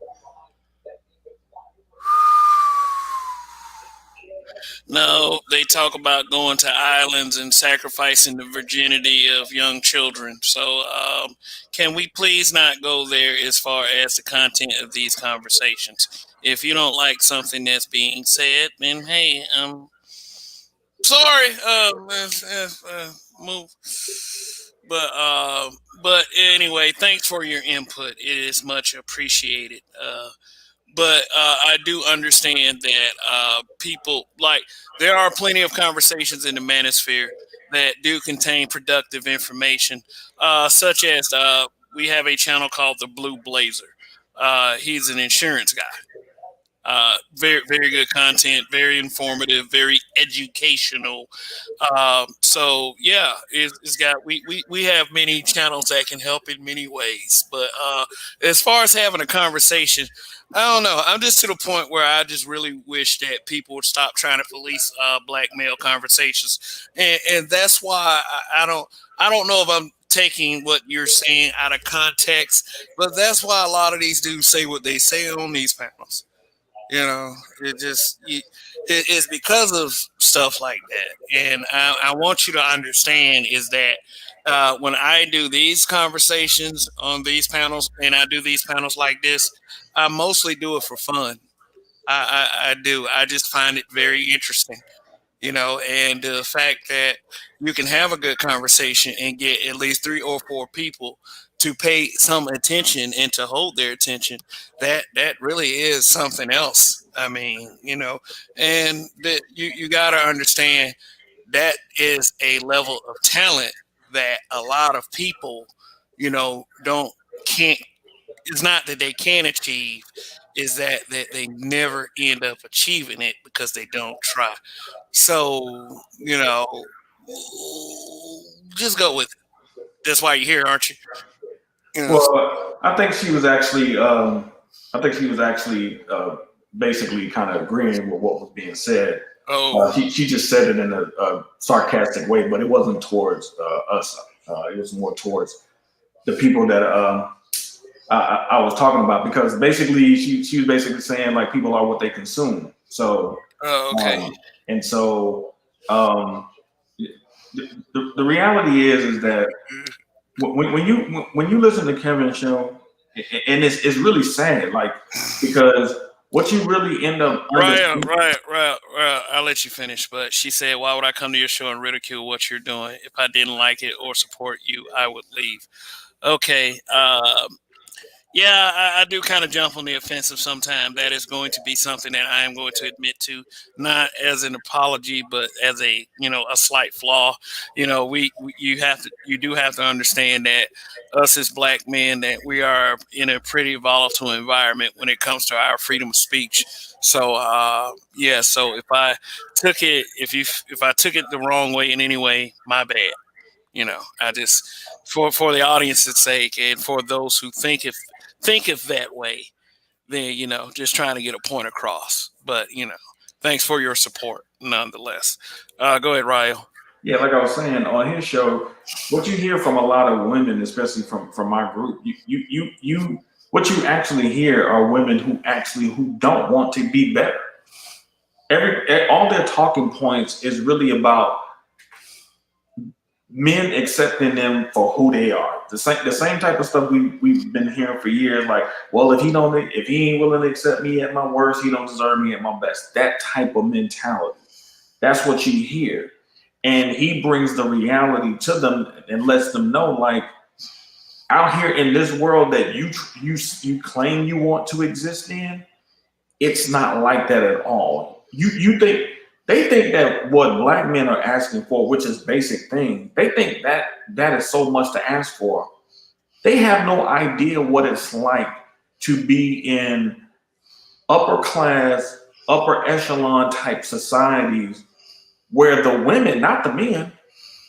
No, they talk about going to islands and sacrificing the virginity of young children. So, can we please not go there as far as the content of these conversations? If you don't like something that's being said, then hey, sorry, move. But but anyway, thanks for your input. It is much appreciated. But I do understand that people like there are plenty of conversations in the manosphere that do contain productive information, such as we have a channel called the Blue Blazer. He's an insurance guy. Very, very good content, very informative, very educational. So yeah, it's got we have many channels that can help in many ways. But as far as having a conversation, I don't know. I'm just to the point where I just really wish that people would stop trying to police black male conversations, and that's why I don't know if I'm taking what you're saying out of context, but that's why a lot of these dudes say what they say on these panels. You know, it's because of stuff like that, and I want you to understand is that when I do these conversations on these panels, and I do these panels like this, I mostly do it for fun. I do. I just find it very interesting, and the fact that you can have a good conversation and get at least 3 or 4 people to pay some attention and to hold their attention, that really is something else. I mean, and that you got to understand that is a level of talent that a lot of people, don't can't. It's not that they can't achieve, is that they never end up achieving it because they don't try. So, just go with it. That's why you're here, aren't you? Well, I think she was actually, basically kind of agreeing with what was being said. Oh, She just said it in a sarcastic way, but it wasn't towards us. It was more towards the people that I was talking about because basically she was basically saying like people are what they consume. So okay. and so the reality is that when you listen to Kevin's show, and it's really sad, like because what you really end up understanding. Right. I'll let you finish. But she said, "Why would I come to your show and ridicule what you're doing? If I didn't like it or support you, I would leave." Okay. Yeah, I do kind of jump on the offensive sometimes. That is going to be something that I am going to admit to, not as an apology, but as a a slight flaw. You do have to understand that us as black men that we are in a pretty volatile environment when it comes to our freedom of speech. So yeah, so if I took it the wrong way in any way, my bad. I just for the audience's sake and for those who think of that way, then just trying to get a point across. But thanks for your support nonetheless. Go ahead, Ryo. Yeah, like I was saying on his show, what you hear from a lot of women, especially from my group, what you actually hear are women who don't want to be better. All their talking points is really about men accepting them for who they are. The same type of stuff we've been hearing for years. Like, well, if he ain't willing to accept me at my worst, he don't deserve me at my best. That type of mentality. That's what you hear, and he brings the reality to them and lets them know, like, out here in this world that you claim you want to exist in, it's not like that at all. You think they think that what black men are asking for, which is basic things, they think that that is so much to ask for. They have no idea what it's like to be in upper class, upper echelon type societies where the women, not the men,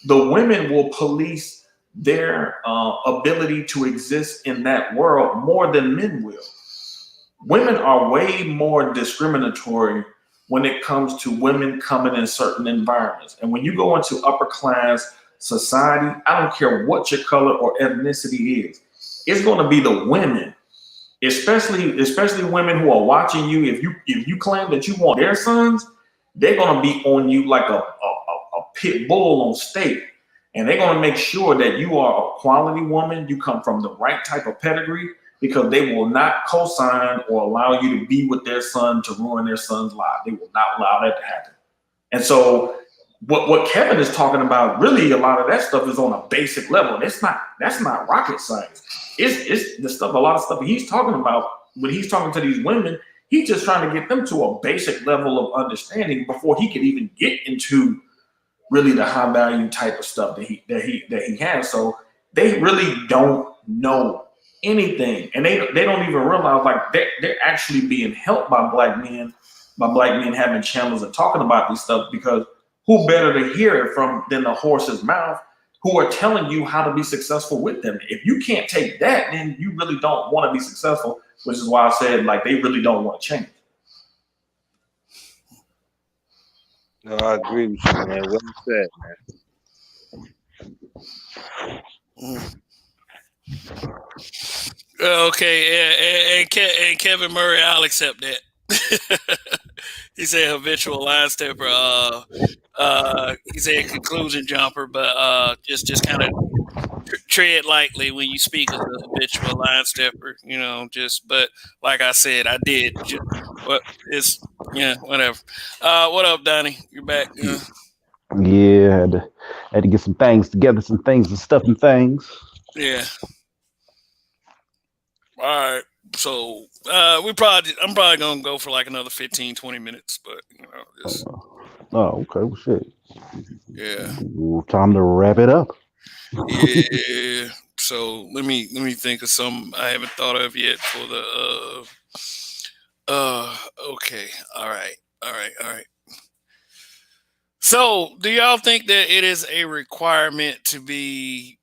the women will police their ability to exist in that world more than men will. Women are way more discriminatory when it comes to women coming in certain environments. And when you go into upper class society, I don't care what your color or ethnicity is, it's going to be the women, especially women who are watching you. If you claim that you want their sons, they're going to be on you like a pit bull on steak. And they're going to make sure that you are a quality woman, you come from the right type of pedigree, because they will not co-sign or allow you to be with their son to ruin their son's life. They will not allow that to happen. And so what Kevin is talking about, really a lot of that stuff is on a basic level. That's not rocket science. It's the stuff, a lot of stuff he's talking about when he's talking to these women, he's just trying to get them to a basic level of understanding before he can even get into really the high value type of stuff that he has. So they really don't know anything, and they don't even realize, like, they're actually being helped by black men having channels and talking about this stuff, because who better to hear it from than the horse's mouth, who are telling you how to be successful with them. If you can't take that, then you really don't want to be successful, which is why I said, like, they really don't want to change. No, I agree with you, man. Well said, man. Okay, yeah, and Kevin Murray, I'll accept that. He said habitual line stepper. He said conclusion jumper, but just kind of tread lightly when you speak as a habitual line stepper. But like I said, I did. What it's whatever. What up, Donnie? You're back. Yeah, had to get some things together, some things and stuff and things. Yeah. All right. So I'm probably gonna go for like another 15, 20 minutes, but just Oh, okay. Well, shit. yeah. Time to wrap it up. Yeah. So let me think of some I haven't thought of yet for the okay. All right. All right. So, do y'all think that it is a requirement to be,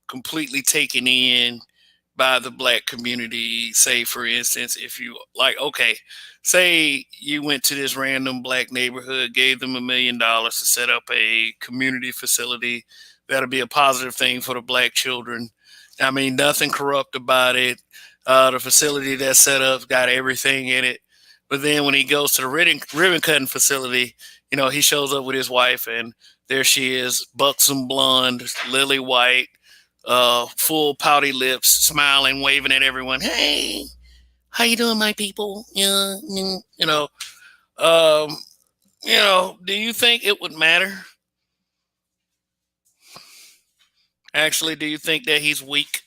completely taken in by the black community? Say, for instance, if you like, okay, say you went to this random black neighborhood, gave them $1 million to set up a community facility that'll be a positive thing for the black children. I mean, nothing corrupt about it. The facility that's set up got everything in it. But then when he goes to the ribbon cutting facility, he shows up with his wife, and there she is, buxom blonde, lily white, full pouty lips, smiling, waving at everyone. Hey, how you doing, my people? Yeah, um, do you think it would matter? Actually, do you think that he's weak?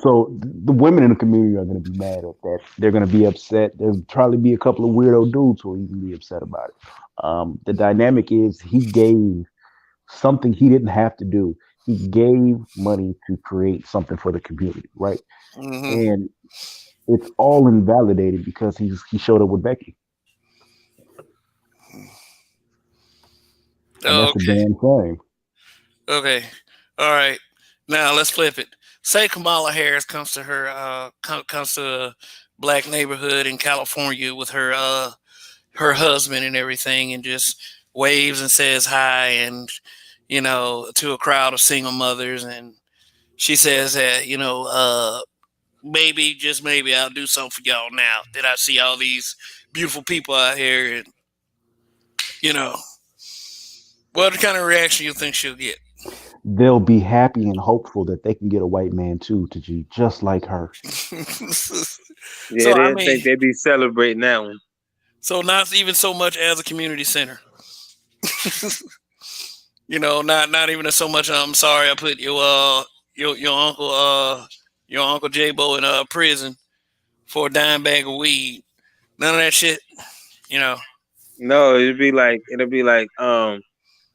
So the women in the community are going to be mad at that. They're going to be upset. There'll probably be a couple of weirdo dudes who will even be upset about it. The dynamic is he gave something he didn't have to do. He gave money to create something for the community, right? Mm-hmm. And it's all invalidated because he showed up with Becky, and Oh, that's a okay. damn shame. Okay. All right. Now let's flip it. Say Kamala Harris comes to her comes to a black neighborhood in California with her husband and everything, and just waves and says hi, and to a crowd of single mothers, and she says that maybe, just maybe, I'll do something for y'all now that I see all these beautiful people out here, and you know what kind of reaction you think she'll get? They'll be happy and hopeful that they can get a white man too to be just like her. Yeah, So I they think mean, they be celebrating that one. so not even so much as a community center. Not even so much. I'm sorry, I put your uncle your uncle J-Bo in prison for a dime bag of weed. None of that shit. You know. No, it'll be like,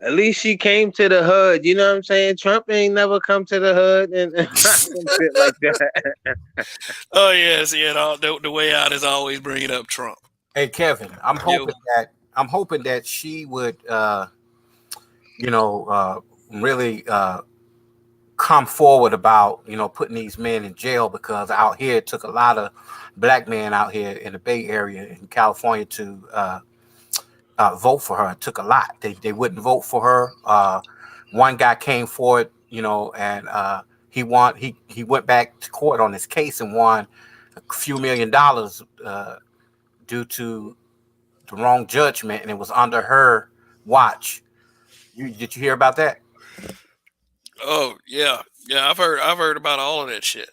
at least she came to the hood. You know what I'm saying? Trump ain't never come to the hood and some shit like that. Oh yes, yeah. The way out is always bringing up Trump. Hey Kevin, Yo. I'm hoping that she would you know really come forward about putting these men in jail, because out here it took a lot of black men out here in the Bay Area in California to vote for her. It took a lot. They wouldn't vote for her. One guy came forward, and he won. He went back to court on his case and won a few $1 million due to the wrong judgment, and it was under her watch. Did you hear about that? Oh yeah, yeah. I've heard about all of that shit,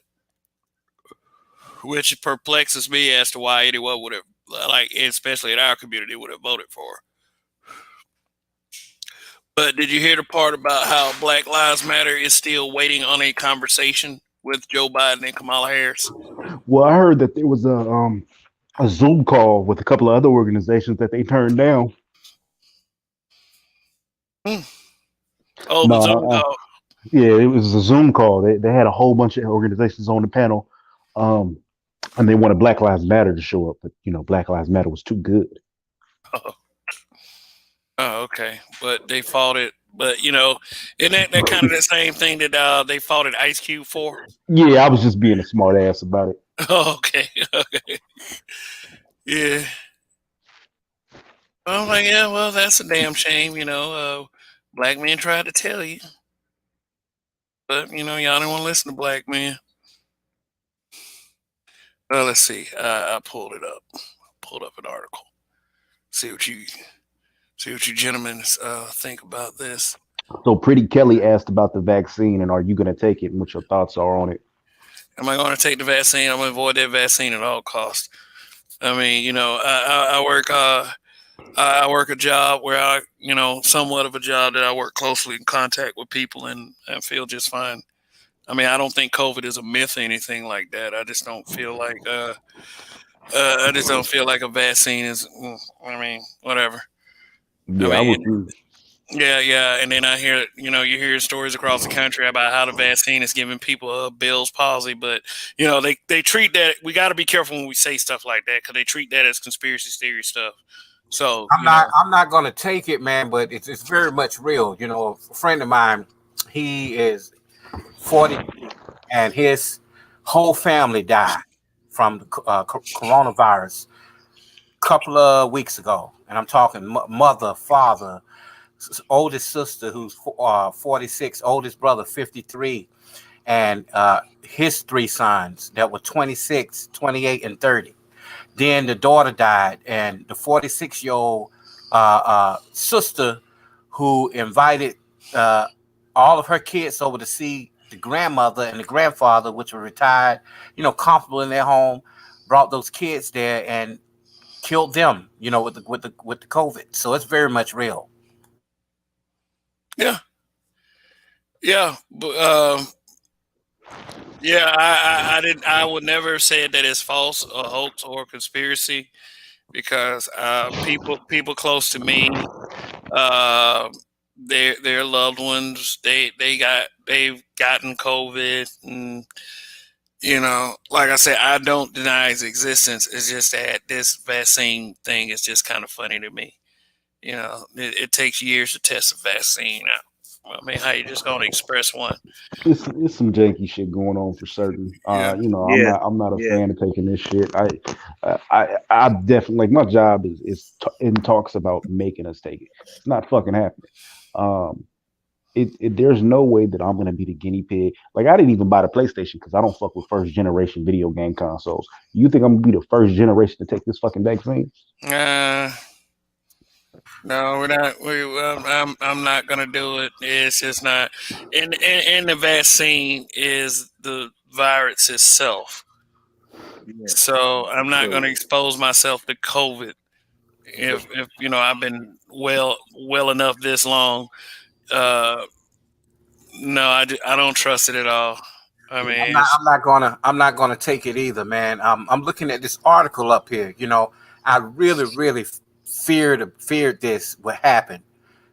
which perplexes me as to why anyone would have, like, especially in our community, would have voted for her. But did you hear the part about how Black Lives Matter is still waiting on a conversation with Joe Biden and Kamala Harris? Well, I heard that there was a Zoom call with a couple of other organizations that they turned down. Hmm. Oh, the Zoom No, call. yeah, it was a Zoom call. They had a whole bunch of organizations on the panel, um, and they wanted Black Lives Matter to show up, but Black Lives Matter was too good. Oh, oh, okay. But they fought it. But isn't that kind of the same thing that they fought at Ice Cube for? Yeah, I was just being a smart ass about it. Oh, okay, okay, yeah. I'm like, yeah. Well, that's a damn shame. Black men tried to tell you, but y'all didn't want to listen to black men. Well, let's see. I pulled it up. Pulled up an article. See what you gentlemen think about this. So, Pretty Kelly asked about the vaccine and are you going to take it and what your thoughts are on it. Am I going to take the vaccine? I'm going to avoid that vaccine at all costs. I mean, I work. I work a job where somewhat of a job that I work closely in contact with people, and I feel just fine. I mean, I don't think COVID is a myth or anything like that. I just don't feel like a vaccine is. I mean, whatever. I Yeah, I mean, refuse. yeah, yeah. And then I hear, you hear stories across the country about how the vaccine is giving people Bell's palsy, but they treat that. We got to be careful when we say stuff like that, because they treat that as conspiracy theory stuff. So I'm not going to take it, man, but it's very much real. A friend of mine, he is 40, and his whole family died from the coronavirus a couple of weeks ago. And I'm talking mother, father, oldest sister who's 46, oldest brother 53, and his three sons that were 26, 28, and 30. Then the daughter died, and the 46-year-old sister who invited uh, all of her kids over to see the grandmother and the grandfather, which were retired, comfortable in their home, brought those kids there and killed them, with the COVID. So it's very much real. yeah, yeah. But Yeah, I didn't. I would never say that it's false, or hoax, or conspiracy because people close to me, uh, their loved ones, they've gotten COVID, and like I said, I don't deny its existence. It's just that this vaccine thing is just kind of funny to me. It takes years to test a vaccine out. I mean, how you just gonna express one? It's some janky shit going on for certain. Yeah. Yeah, I'm not a yeah. fan of taking this shit. I definitely like my job is in talks about making us take it. It's not fucking happening. Um, there's no way that I'm gonna be the guinea pig. Like I didn't even buy the PlayStation because I don't fuck with first generation video game consoles. You think I'm gonna be the first generation to take this fucking vaccine? Uh, no, we're not. I'm not gonna do it. It's just not. And the vaccine is the virus itself. Yeah. So I'm not So gonna expose myself to COVID if I've been well enough this long. Uh, no, I don't trust it at all. I Yeah, mean, it's, I'm not gonna take it either, man. I'm looking at this article up here. I really feared this would happen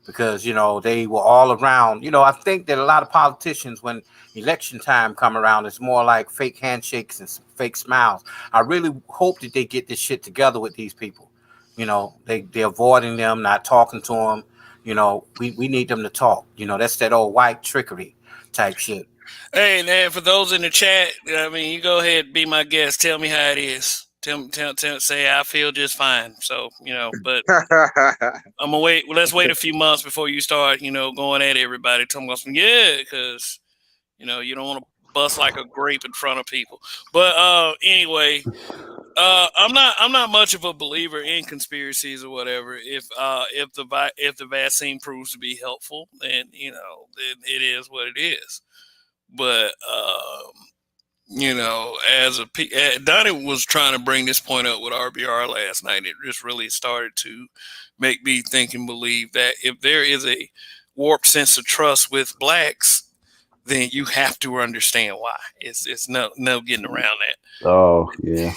because they were all around. I think that a lot of politicians, when election time come around, it's more like fake handshakes and fake smiles. I really hope that they get this shit together with these people. They're avoiding them, not talking to them. We need them to talk. That's that old white trickery type shit. hey, man, for those in the chat, I mean, you go ahead, be my guest. Tell me how it is. Say I feel just fine. So but I'm gonna wait. Well, let's wait a few months before you start, going at everybody. Talking about some, yeah, because you don't want to bust like a grape in front of people. But anyway, I'm not much of a believer in conspiracies or whatever. If the vaccine proves to be helpful, then it is what it is. But Donnie was trying to bring this point up with RBR last night. It just really started to make me think and believe that if there is a warped sense of trust with blacks, then you have to understand why. It's no getting around that Oh yeah.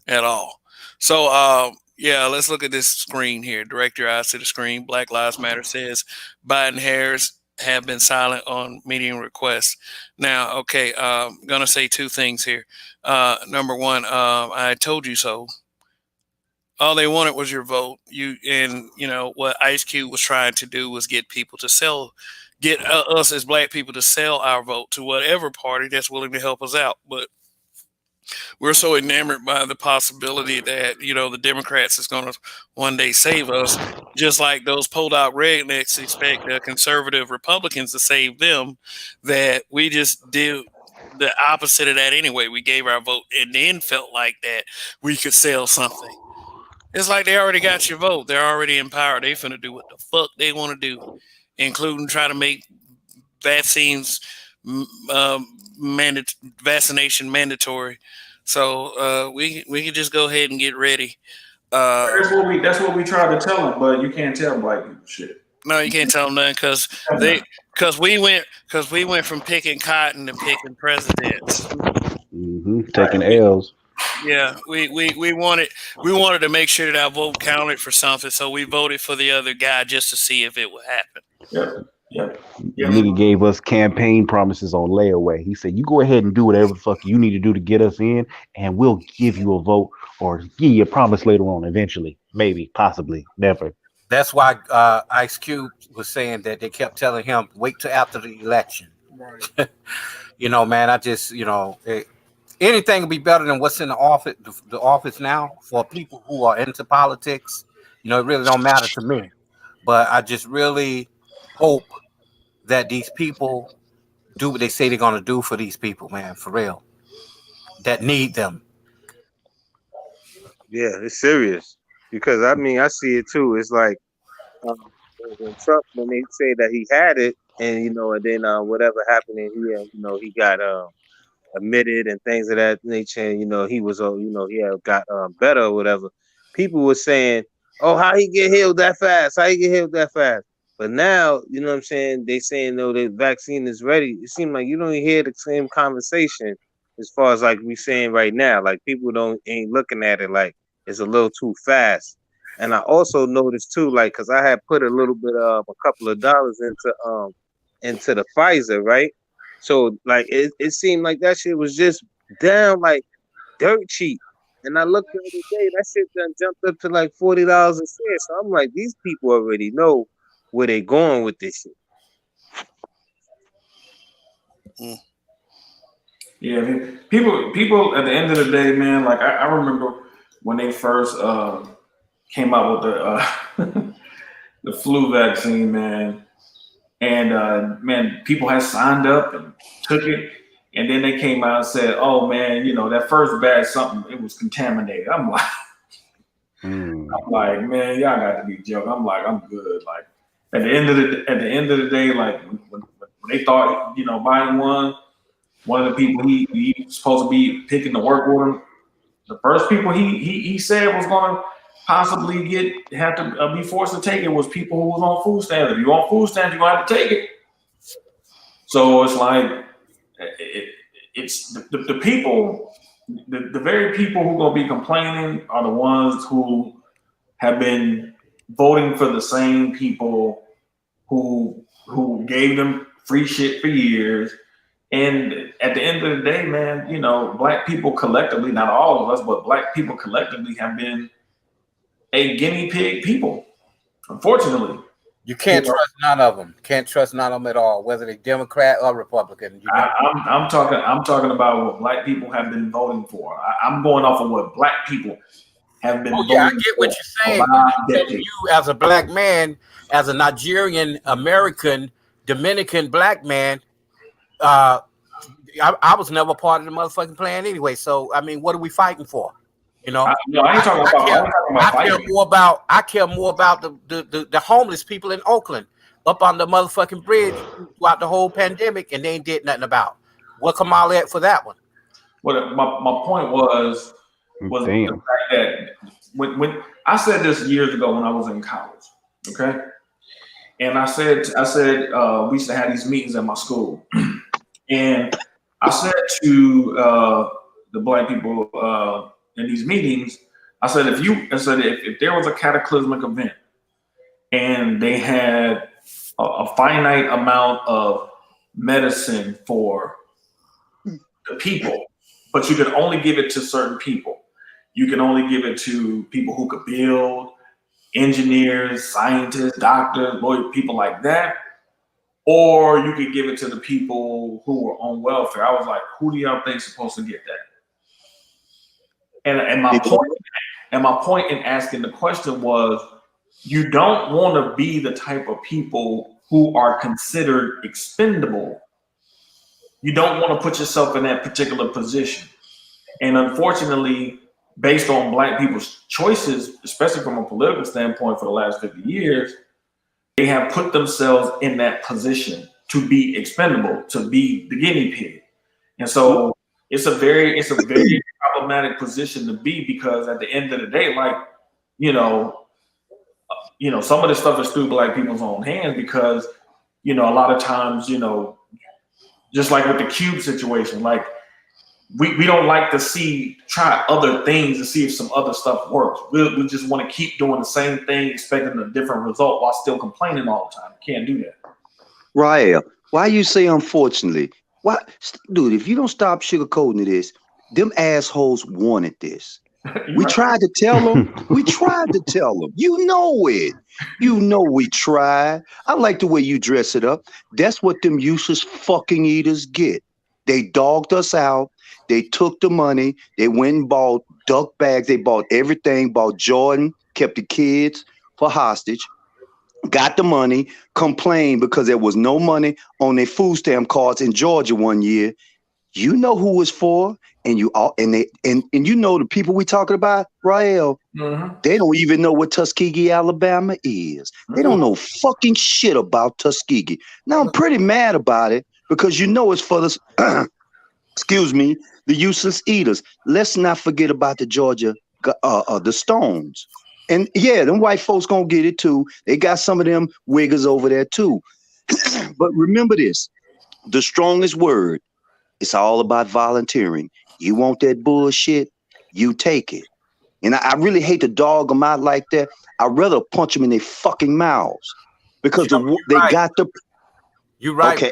at all. So, yeah, let's look at this screen here. Direct your eyes to the screen. Black Lives Matter says Biden Harris have been silent on meeting requests. Now, okay, gonna say two things here. Number one, I told you so. All they wanted was your vote. What Ice Cube was trying to do was get people to get us as black people to sell our vote to whatever party that's willing to help us out. But we're so enamored by the possibility that the Democrats is going to one day save us, just like those pulled out rednecks expect the conservative Republicans to save them, that we just did the opposite of that anyway. We gave our vote and then felt like that we could sell something. It's like they already got your vote. They're already in power. They finna do what the fuck they want to do, including try to make vaccines vaccination mandatory. So we can just go ahead and get ready. That's what we try to tell them, but you can't tell black people shit. No, you can't tell them nothing because we went from picking cotton to picking presidents. Taking L's. Yeah, we wanted to make sure that our vote counted for something, so we voted for the other guy just to see if it would happen. Nigga gave us campaign promises on layaway. He said, "You go ahead and do whatever the fuck you need to do to get us in, and we'll give you a vote or give you a promise later on. Eventually, maybe, possibly, never." That's why Ice Cube was saying that they kept telling him, wait till after the election. Right. Man, anything would be better than what's in the office now for people who are into politics. It really don't matter to me. But I just really hope that these people do what they say they're going to do for these people, man, for real, that need them. Yeah, it's serious because I mean I see it too. It's like when Trump, when they say that he had it, and and then whatever happened, and he got admitted and things of that nature. And, he was he had got better or whatever. People were saying, "Oh, how he get healed that fast? How he get healed that fast?" But now, you know what I'm saying, they saying no, the vaccine is ready. It seems like you don't hear the same conversation as far as like we saying right now. Like people ain't looking at it like it's a little too fast. And I also noticed too, like, cause I had put a little bit of a couple of dollars into the Pfizer, right? So like it seemed like that shit was just down like dirt cheap. And I looked the other day, that shit done jumped up to like $40 a share. So I'm like, these people already know where they going with this shit. Yeah, people at the end of the day, man. Like I remember when they first came out with the the flu vaccine, man. And man, people had signed up and took it, and then they came out and said, "Oh man, you know that first batch, something it was contaminated." I'm like, man, y'all got to be joking. I'm like, I'm good. Like at the end of the day, like when they thought, you know, Biden won, one of the people he was supposed to be picking to work with him, the first people he said was going to possibly have to be forced to take it was people who was on food stamps. If you on food stamps, you're gonna have to take it. So it's like it's the people, the very people who are gonna be complaining are the ones who have been voting for the same people who gave them free shit for years. And at the end of the day, man, you know, black people collectively, not all of us, but black people collectively have been a guinea pig people. Unfortunately, you can't trust none of them. Can't trust none of them at all, whether they're Democrat or Republican. I'm talking about what black people have been voting for. I'm going off of what black people have been voting for. I get what you're saying. But you, as a black man, as a Nigerian American Dominican black man, I was never part of the motherfucking plan anyway. So I mean, what are we fighting for? You know, I ain't talking about I care more about the homeless people in Oakland up on the motherfucking bridge throughout the whole pandemic, and they ain't did nothing about. What Kamala at for that one? Well, my point was the fact that when I said this years ago when I was in college, okay, and I said we used to have these meetings at my school, and I said to the black people in these meetings, I said if there was a cataclysmic event and they had a finite amount of medicine for the people, but you could only give it to certain people. You can only give it to people who could build, engineers, scientists, doctors, lawyers, people like that. Or you could give it to the people who were on welfare. I was like, who do y'all think is supposed to get that? And my point in asking the question was, you don't want to be the type of people who are considered expendable. You don't want to put yourself in that particular position. And unfortunately, based on black people's choices, especially from a political standpoint for the last 50 years, they have put themselves in that position to be expendable, to be the guinea pig. And so it's a very problematic position to be, because at the end of the day, like, you know, some of this stuff is through black people's own hands, because, you know, a lot of times, you know, just like with the Cube situation, like we don't like to try other things to see if some other stuff works. We just want to keep doing the same thing, expecting a different result while still complaining all the time. You can't do that. Rael, why you say unfortunately? Why, dude, if you don't stop sugarcoating this, them assholes wanted this. We tried to tell them. We tried to tell them. You know it. You know we tried. I like the way you dress it up. That's what them useless fucking eaters get. They dogged us out. They took the money. They went and bought duck bags. They bought everything. Bought Jordan. Kept the kids for hostage. Got the money. Complained because there was no money on their food stamp cards in Georgia one year. You know who was for, and you you know the people we talking about, Rael. They don't even know what Tuskegee, Alabama is. They don't know fucking shit about Tuskegee. Now I'm pretty mad about it, because you know it's for the excuse me, the useless eaters. Let's not forget about the Georgia, the Stones. And yeah, them white folks gonna get it too. They got some of them wiggers over there too. But remember this: the strongest word. It's all about volunteering. You want that bullshit, you take it. And I really hate to dog them out like that. I'd rather punch them in their fucking mouths because they right. got the. You're right, Okay,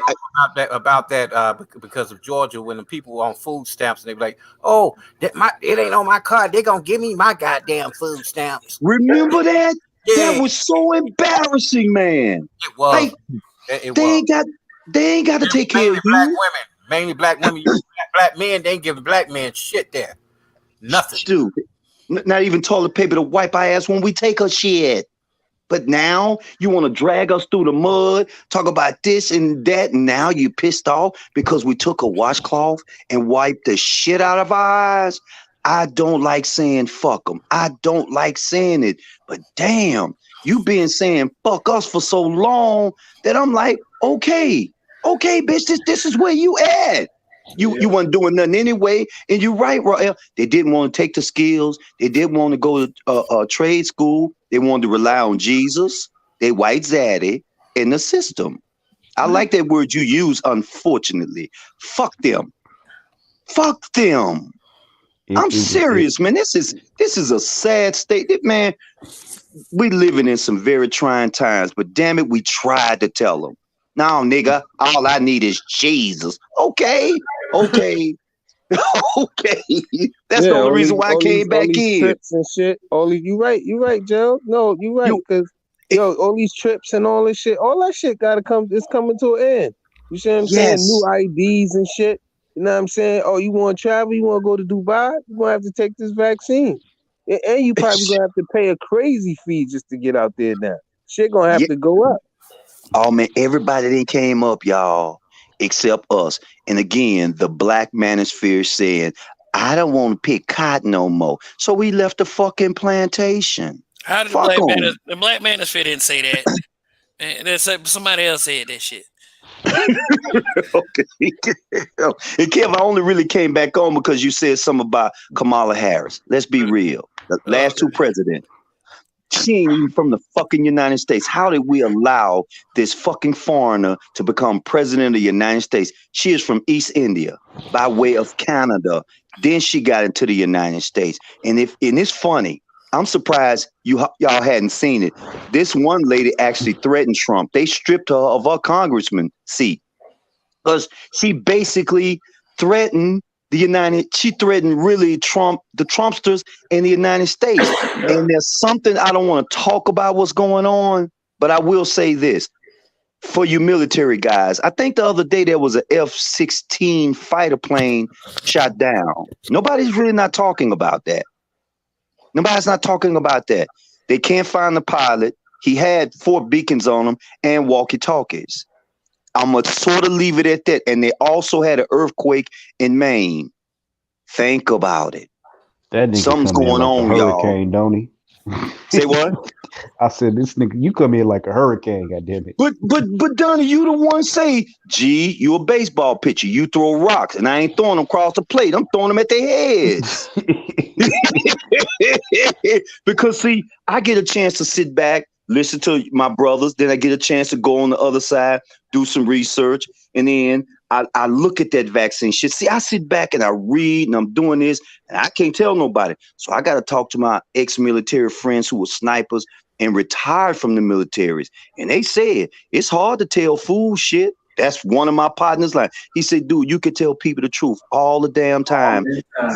bro, about that because of Georgia, when the people were on food stamps and they be like, "Oh, it ain't on my card. They gonna give me my goddamn food stamps." remember that? Yeah, That was so embarrassing, man. it was. Like It they was. ain't got to take care Mainly of black you. women. Mainly black women. Black men, they ain't giving black men shit there. Nothing. Dude, not even toilet paper to wipe our ass when we take a shit. But now you want to drag us through the mud, talk about this and that, and now you pissed off because we took a washcloth and wiped the shit out of our eyes. I don't like saying fuck them. I don't like saying it. But damn, you been saying fuck us for so long that I'm like, okay, bitch, this is where you at. You weren't doing nothing anyway, and you're right, Rael. They didn't want to take the skills. They didn't want to go to trade school. They wanted to rely on Jesus, they white zaddy, in the system. I like that word you use. Unfortunately, fuck them. Fuck them. I'm serious, man. This is a sad state, man. We living in some very trying times, but damn it, we tried to tell them. No, nigga, all I need is Jesus. Okay. Okay. That's the only reason why I came back these in. trips and shit. You right, Joe. No, you right, because all these trips and all this shit, all that shit gotta come. It's coming to an end. You see what I'm saying? New IDs and shit. You know what I'm saying? Oh, you want to travel? You want to go to Dubai? You gonna have to take this vaccine, and you probably gonna have to pay a crazy fee just to get out there now. Shit gonna have to go up. Oh man, everybody that came up, y'all, except us. And again, the black manosphere said, I don't want to pick cotton no more. So we left the fucking plantation. How did Fuck them. the black manosphere didn't say that? And somebody else said that shit. Okay. And Kev, I only really came back on because you said something about Kamala Harris. Let's be real. The last two presidents. She ain't even from the fucking United States. How did we allow this fucking foreigner to become president of the United States? She is from East India by way of Canada. Then she got into the United States. And it's funny. I'm surprised y'all hadn't seen it. This one lady actually threatened Trump. They stripped her of her congressman seat because she basically threatened she threatened really the Trumpsters in the United States. And there's something I don't want to talk about what's going on, but I will say this for you military guys. I think the other day there was an F-16 fighter plane shot down. Nobody's really not talking about that. Nobody's not talking about that. They can't find the pilot. He had 4 beacons on him and walkie-talkies. I'm going to sort of leave it at that. And they also had an earthquake in Maine. Think about it. That nigga Something's come in going like on, a y'all. hurricane, don't he? Say what? I said, this nigga, you come in like a hurricane, goddammit. But Donnie, you the one say, gee, you a baseball pitcher. You throw rocks, and I ain't throwing them across the plate. I'm throwing them at their heads. Because see, I get a chance to sit back, listen to my brothers, then I get a chance to go on the other side, do some research, and then I look at that vaccine shit. See, I sit back and I read and I'm doing this, and I can't tell nobody. So I got to talk to my ex-military friends who were snipers and retired from the militaries. And they said, it's hard to tell fool shit. That's one of my partners. Like, he said, dude, you can tell people the truth all the damn time.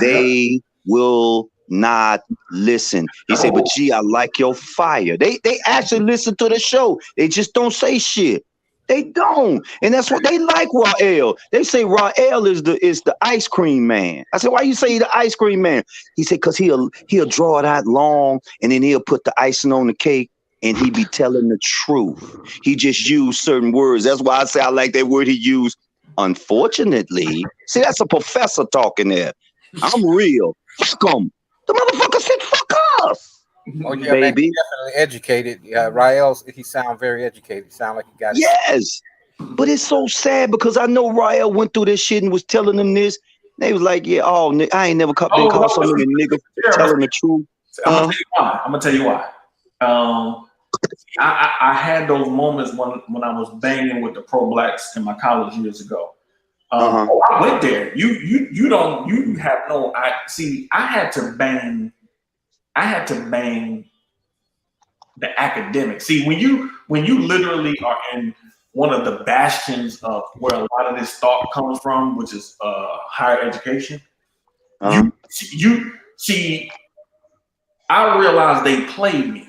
They will not listen. He said, but gee, I like your fire. They actually listen to the show. They just don't say shit. They don't. And that's what they like Rael. They say Rael is the ice cream man. I said, why you say the ice cream man? He said, because he'll draw it out long and then he'll put the icing on the cake and he be telling the truth. He just used certain words. That's why I say I like that word he used. Unfortunately, see, that's a professor talking there. I'm real. Fuck them. The motherfucker said fuck us. Oh yeah, baby. man, he's definitely educated. Rael, he sound very educated. He sound like he got it. Yes. But it's so sad because I know Rael went through this shit and was telling them this. They was like, yeah, I ain't never been caught so many niggas telling the truth. I'm gonna tell you why. I had those moments when I was banging with the pro blacks in my college years ago. I went there. You have no. I had to bang. I had to bang the academic. See, when you literally are in one of the bastions of where a lot of this thought comes from, which is higher education, you see, I realized they played me.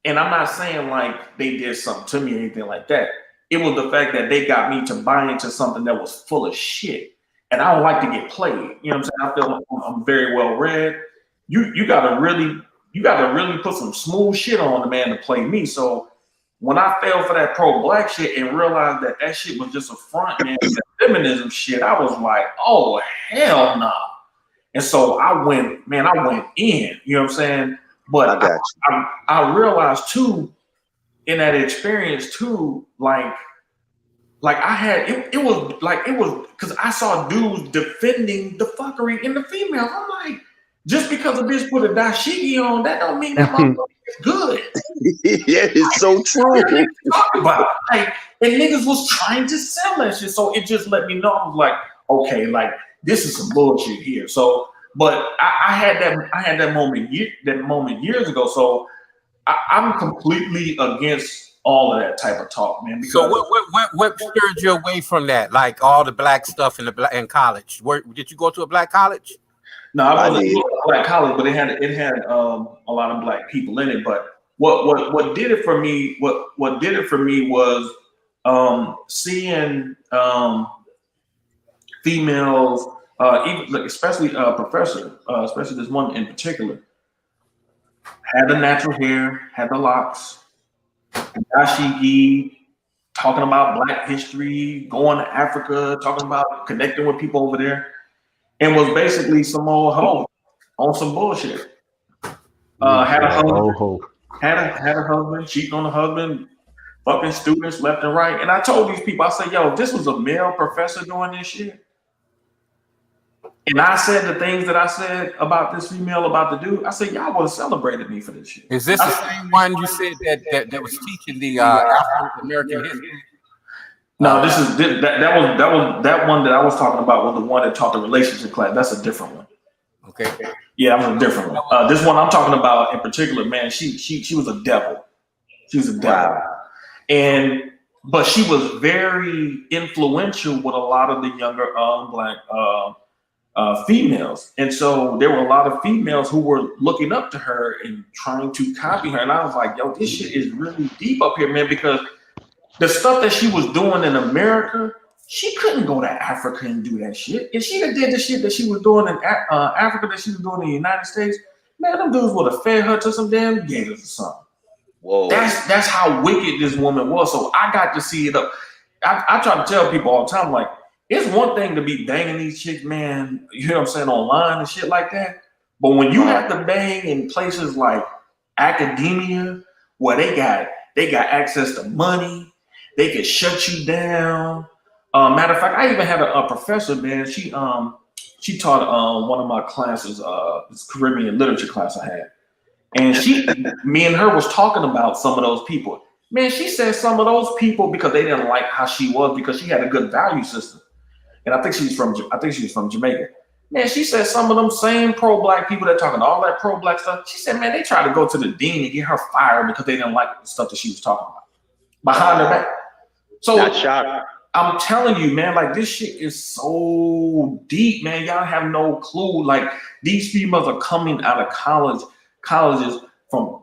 And I'm not saying like they did something to me or anything like that. It was the fact that they got me to buy into something that was full of shit. And I don't like to get played. You know what I'm saying? I feel like I'm very well read. You gotta really put some smooth shit on the man to play me. So when I fell for that pro black shit and realized that that shit was just a front, man, that feminism shit, I was like, oh hell no. And so I went in, you know what I'm saying? But I realized too, in that experience too, like I had it was because I saw dudes defending the fuckery in the females. I'm like, just because a bitch put a dashiki on, that don't mean that motherfucker is good. Yeah, it's so true. Talk about like, and niggas was trying to sell that shit, so it just let me know. I was like, okay, like this is some bullshit here. So, but I had that moment years ago. So I'm completely against all of that type of talk, man. Because so what stirred you away from that? Like all the black stuff in college. Did you go to a black college? No, I wasn't in a black college, but it had a lot of black people in it. But what did it for me? What did it for me was seeing females, even especially professor, especially this one in particular, had the natural hair, had the locks, dashiki, talking about Black history, going to Africa, talking about connecting with people over there, and was basically some old hoe on some bullshit. Had a husband, had a husband, cheating on the husband, fucking students left and right. And I told these people, I said, yo, if this was a male professor doing this shit, and I said the things that I said about this female, about the dude, I said, y'all would have celebrated me for this shit. Is this the same one you said that was teaching the African American history? No, that one that I was talking about was the one that taught the relationship class. That's a different one. Okay. Yeah, that was a different one. This one I'm talking about in particular, man, she was a devil. She was a devil. But she was very influential with a lot of the younger black females. And so there were a lot of females who were looking up to her and trying to copy her. And I was like, yo, this shit is really deep up here, man, because the stuff that she was doing in America, she couldn't go to Africa and do that shit. If she did the shit that she was doing in Africa, that she was doing in the United States, man, them dudes would have fed her to some damn gators or something. Whoa. That's how wicked this woman was. So I got to see it up. I try to tell people all the time, like, it's one thing to be banging these chicks, man, you know what I'm saying, online and shit like that. But when you have to bang in places like academia, where they got access to money, they can shut you down. Matter of fact, I even had a professor, man. She taught one of my classes, this Caribbean literature class I had. And me and her was talking about some of those people. Man, she said some of those people, because they didn't like how she was, because she had a good value system. And I think she was from Jamaica. Man, she said some of them same pro-black people that talking all that pro-black stuff. She said, man, they tried to go to the dean and get her fired because they didn't like the stuff that she was talking about behind her back. So I'm telling you, man, like this shit is so deep, man. Y'all have no clue. Like these females are coming out of colleges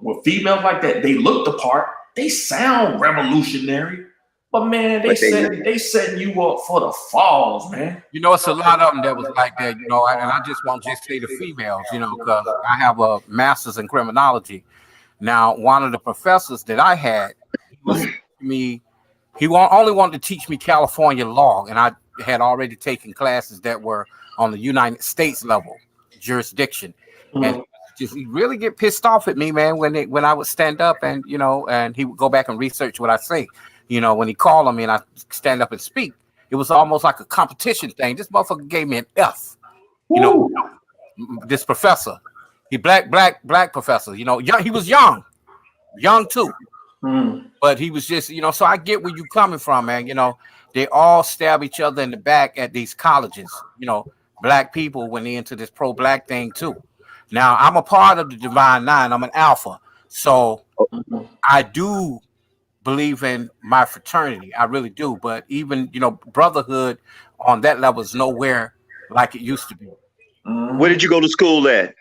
with females like that. They look the part. They sound revolutionary. But man, they setting you up for the falls, man. You know, it's a lot of them that was like that, you know, and I just won't just say the females, you know, because I have a master's in criminology. Now, one of the professors that I had, he only wanted to teach me California law, and I had already taken classes that were on the United States level jurisdiction. And he really get pissed off at me, man, when I would stand up and, you know, and he would go back and research what I say. You know, when he called on me and I stand up and speak, it was almost like a competition thing. This motherfucker gave me an F. You know, this professor. He black professor. You know, young. He was young too. But he was just, you know. So I get where you coming from, man. You know, they all stab each other in the back at these colleges. You know, black people when they into this pro-black thing too. Now I'm a part of the Divine Nine. I'm an alpha, so I do believe in my fraternity. I really do. But even brotherhood on that level is nowhere like it used to be. Where did you go to school at?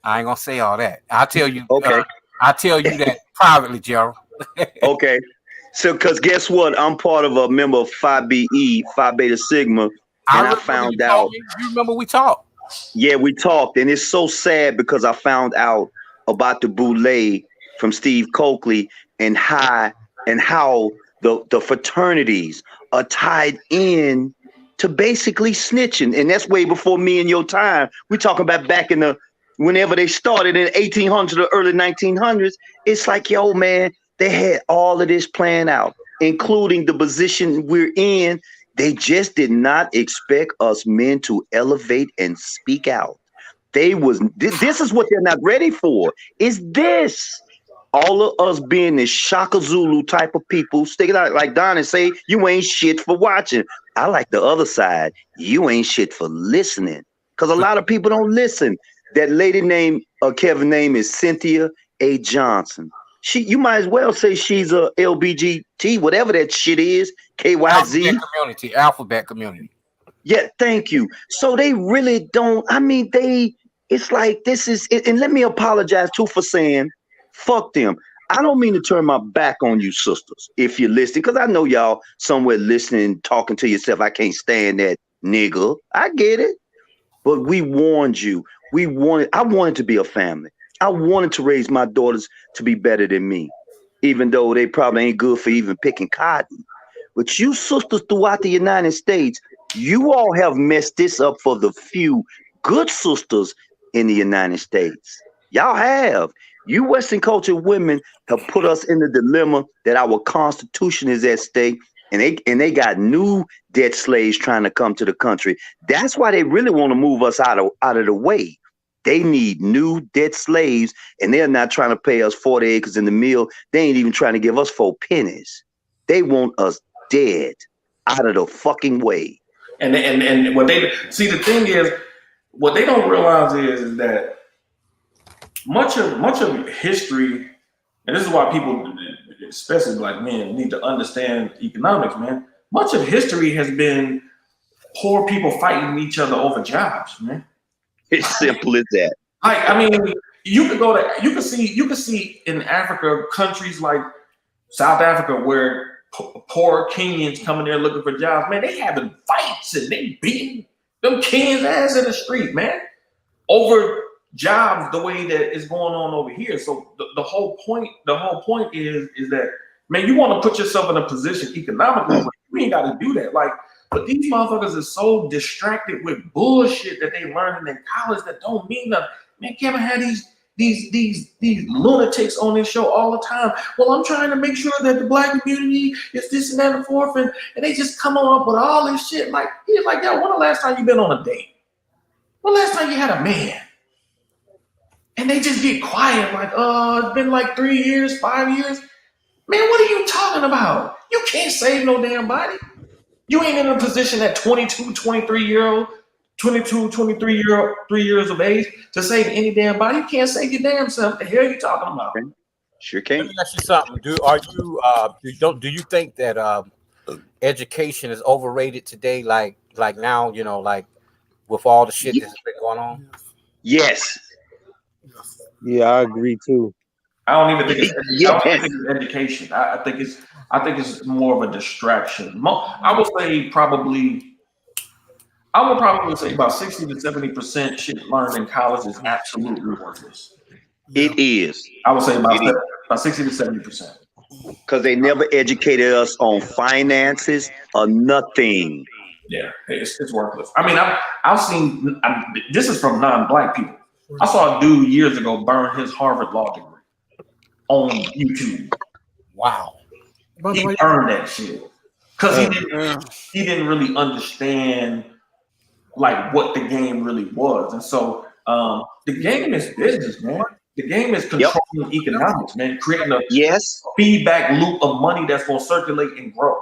I ain't gonna say all that. I'll tell you. Okay. I'll tell you that privately, Gerald. Okay. So, because guess what? I'm part of a member of Phi BE, Phi Beta Sigma, and I found out. You remember we talked? Yeah, we talked, and it's so sad because I found out about the boule from Steve Coakley and how the fraternities are tied in to basically snitching, and that's way before me and your time. We talking about back in the whenever they started in 1800s or early 1900s. It's like, yo, man, they had all of this planned out, including the position we're in. They just did not expect us men to elevate and speak out. This is what they're not ready for. Is this all of us being this Shaka Zulu type of people, sticking out like Don and say, you ain't shit for watching. I like the other side. You ain't shit for listening. Because a lot of people don't listen. That lady named Kevin name is Cynthia A. Johnson. You might as well say she's a LBGT, whatever that shit is, KYZ. Alphabet community. Yeah, thank you. So they really don't, it's like this is, and let me apologize too for saying, fuck them. I don't mean to turn my back on you sisters if you're listening, because I know y'all somewhere listening, talking to yourself, I can't stand that nigga. I get it. But we warned you. I wanted to be a family. I wanted to raise my daughters to be better than me, even though they probably ain't good for even picking cotton. But you sisters throughout the United States, you all have messed this up for the few good sisters in the United States. Y'all have. You Western culture women have put us in the dilemma that our Constitution is at stake, and they got new debt slaves trying to come to the country. That's why they really want to move us out of the way. They need new debt slaves, and they're not trying to pay us 40 acres in the mill. They ain't even trying to give us 4 pennies. They want us dead, out of the fucking way. And what they see, the thing is, what they don't realize is that much of history, and this is why people, especially black men, need to understand economics, man. Much of history has been poor people fighting each other over jobs, man. It's simple as that. You can see in Africa, countries like South Africa, where poor Kenyans coming there looking for jobs, man, they having fights and they beating them Kenyans' ass in the street, man, over jobs the way that is going on over here. So the whole point is that, man, you want to put yourself in a position economically where you ain't got to do that. But these motherfuckers are so distracted with bullshit that they learning in college that don't mean nothing. Man, Kevin had these lunatics on this show all the time. Well, I'm trying to make sure that the black community is this and that and forth, and they just come up with all this shit. Like, he's like, yo, when the last time you been on a date? When the last time you had a man? And they just get quiet, like, it's been like 3 years, 5 years. Man, what are you talking about? You can't save no damn body. You ain't in a position at 22, 23 years of age to save any damn body. You can't save your damn self. The hell are you talking about? Sure can. Let me ask you something. Do you think that education is overrated today? Like now, like with all the shit that's been going on? Yes. Yeah, I agree too. I don't even think it's education. I think it's more of a distraction. I would probably say about 60 to 70% shit learned in college is absolutely worthless. It is. I would say about 60 to 70%. Because they never educated us on finances or nothing. Yeah, it's worthless. I mean, I've seen. This is from non-black people. I saw a dude years ago burn his Harvard law degree on YouTube. Wow. He burned that shit because he didn't really understand like what the game really was. And so The game is business, man. The game is controlling economics, man. Creating a Yes. feedback loop of money that's going to circulate and grow.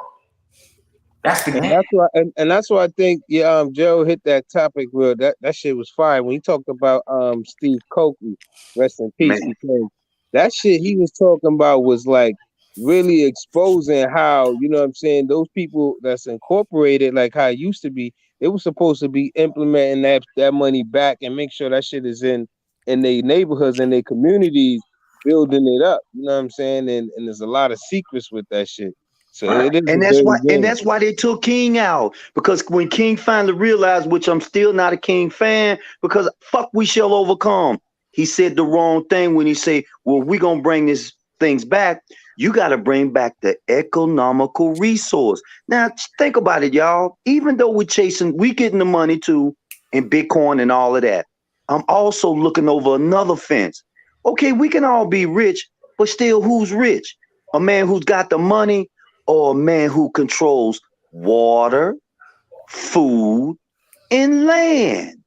That's the And game. that's why, and that's why I think Joe hit that topic where that shit was fire when he talked about Steve Cokie, rest in peace, Man. because that shit he was talking about was like really exposing how, you know what I'm saying, those people that's incorporated like how it used to be, they were supposed to be implementing that money back and make sure that shit is in their neighborhoods and their communities, building it up. You know what I'm saying? And there's a lot of secrets with that shit. So it is And a that's dirty why game. they took King out. Because when King finally realized, which I'm still not a King fan, because fuck we shall overcome. He said the wrong thing when he said, well, we're gonna bring these things back. You gotta bring back the economical resource. Now think about it, y'all. Even though we getting the money too in Bitcoin and all of that. I'm also looking over another fence. Okay, we can all be rich, but still who's rich? A man who's got the money or a man who controls water, food, and land.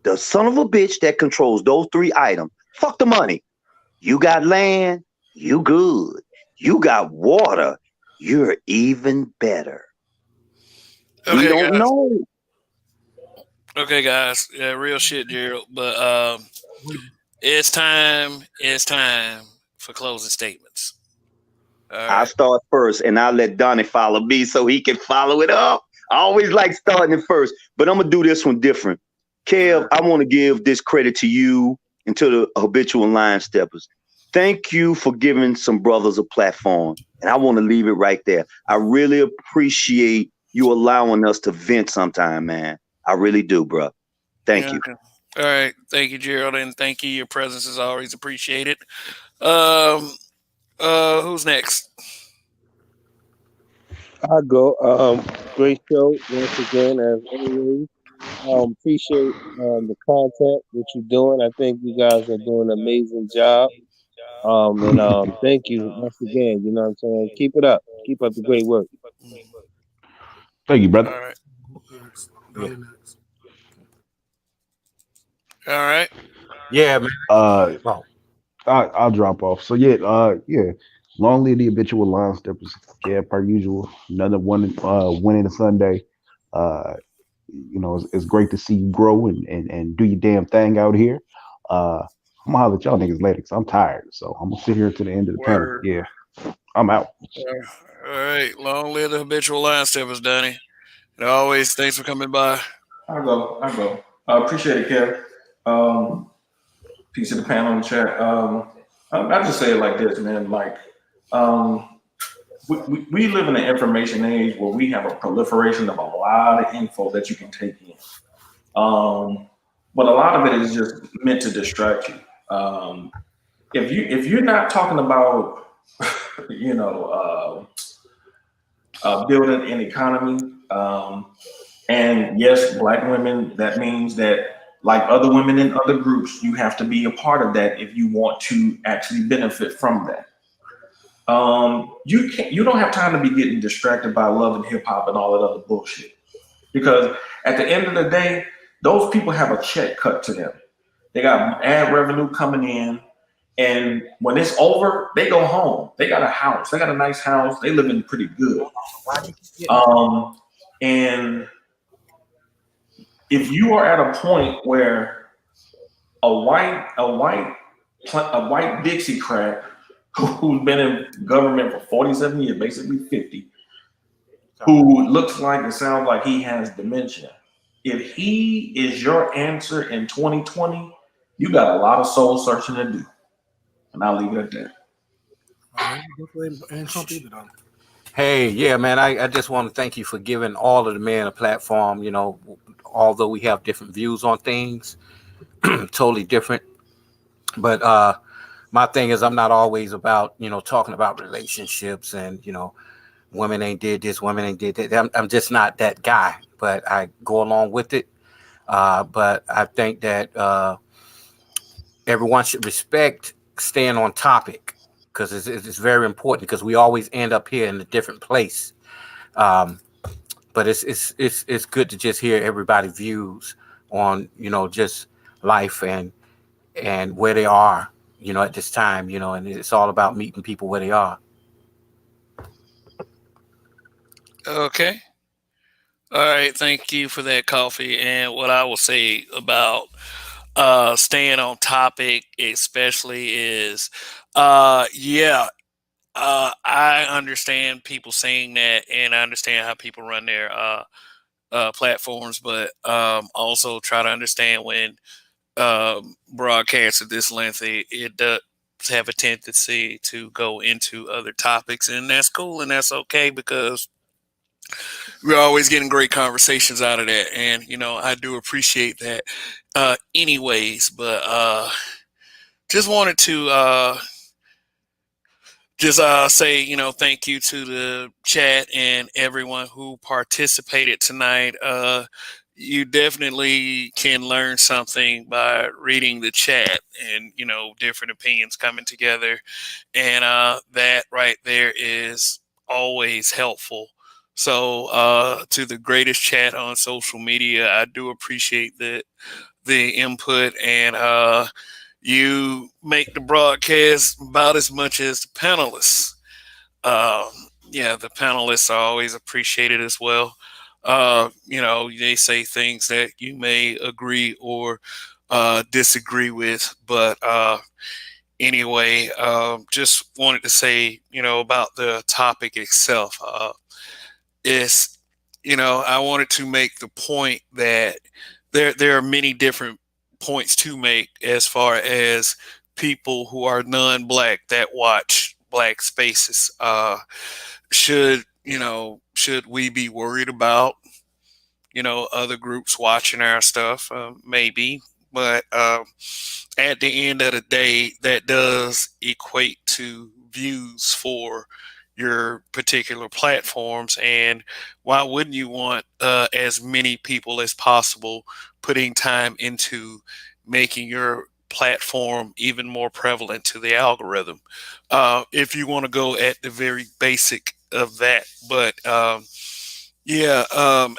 The son of a bitch that controls those three items. Fuck the money. You got land, you good. You got water, you're even better. We Okay, don't guys. know. Okay, guys. Yeah, real shit, Gerald. But it's time. It's time for closing statements. All I'll right. start first and I'll let Donnie follow me so he can follow it up. I always like starting it first, but I'm going to do this one different. Kev, I want to give this credit to you and to the habitual line steppers. Thank you for giving some brothers a platform. And I want to leave it right there. I really appreciate you allowing us to vent sometime, man. I really do, bro. Thank Yeah. you. Okay. All right. Thank you, Gerald, and thank you. Your presence is always appreciated. Um. Who's next? I go. Great show once again as always. Appreciate the content that you're doing. I think you guys are doing an amazing job. And thank you once again. You know what I'm saying? Keep it up. Keep up the great work. Thank you, brother. All right. Yeah. All right. Yeah, man. Uh, Oh, I'll drop off. So yeah. Long live the habitual line steppers. Yeah, per usual. Another one winning a Sunday. Uh, it's great to see you grow and do your damn thing out here. I'm gonna holler at y'all niggas later because I'm tired. So I'm gonna sit here to the end of the panel. Word. Yeah, I'm out. All right. Long live the habitual line steppers, Donnie. And always, thanks for coming by. I go. I appreciate it, Kev. Piece of the panel in the chat. I just say it like this, man. Like, we live in an information age where we have a proliferation of a lot of info that you can take in. But a lot of it is just meant to distract you. If you're not talking about, you know, building an economy, and yes, black women, that means that like other women in other groups, you have to be a part of that if you want to actually benefit from that. You don't have time to be getting distracted by love and hip hop and all that other bullshit. Because at the end of the day, those people have a check cut to them. They got ad revenue coming in, and when it's over, they go home. They got a house. They got a nice house. They living pretty good. And if you are at a point where a white Dixiecrat who's been in government for 47 years, basically 50, who looks like and sounds like he has dementia. If he is your answer in 2020, you got a lot of soul searching to do. And I'll leave it at that. hey, yeah, man. I just want to thank you for giving all of the men a platform. Although we have different views on things, totally different. But my thing is, I'm not always about talking about relationships and women ain't did this, women ain't did that. I'm just not that guy. But I go along with it. But I think that everyone should respect staying on topic because it's very important because we always end up here in a different place. But it's good to just hear everybody's views on just life and where they are, at this time, and it's all about meeting people where they are. Okay. All right. Thank you for that, Coffee. And what I will say about staying on topic, especially, is yeah, I understand people saying that, and I understand how people run their platforms, but also try to understand when broadcasts are this lengthy, it does have a tendency to go into other topics, and that's cool and that's okay because we're always getting great conversations out of that, and I do appreciate that. Anyways, but just wanted to just say thank you to the chat and everyone who participated tonight. You definitely can learn something by reading the chat and different opinions coming together, and that right there is always helpful. So to the greatest chat on social media, I do appreciate the input, and you make the broadcast about as much as the panelists. Um, yeah, the panelists are always appreciated as well. They say things that you may agree or disagree with, but anyway, just wanted to say, about the topic itself. Is I wanted to make the point that there are many different points to make as far as people who are non-black that watch black spaces. Should we be worried about other groups watching our stuff? Maybe, but at the end of the day, that does equate to views for your particular platforms. And why wouldn't you want as many people as possible putting time into making your platform even more prevalent to the algorithm? If you want to go at the very basic of that, but yeah,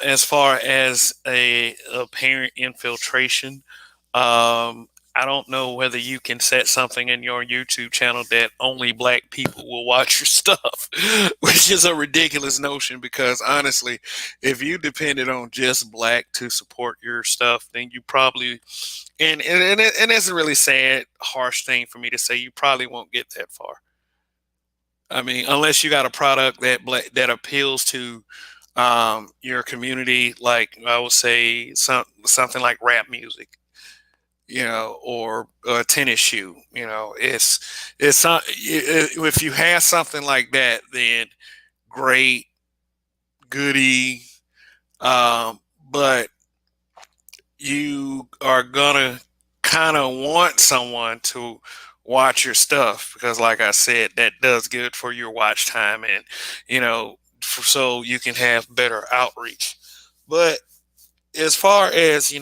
as far as a parent infiltration, I don't know whether you can set something in your YouTube channel that only black people will watch your stuff, which is a ridiculous notion because honestly, if you depended on just black to support your stuff, then you probably, and it's a really sad, harsh thing for me to say, you probably won't get that far. I mean, unless you got a product that appeals to your community, like I would say something like rap music, or a tennis shoe. It's not, if you have something like that, then great, goody. But you are gonna kind of want someone to watch your stuff because, like I said, that does good for your watch time, and so you can have better outreach. But as far as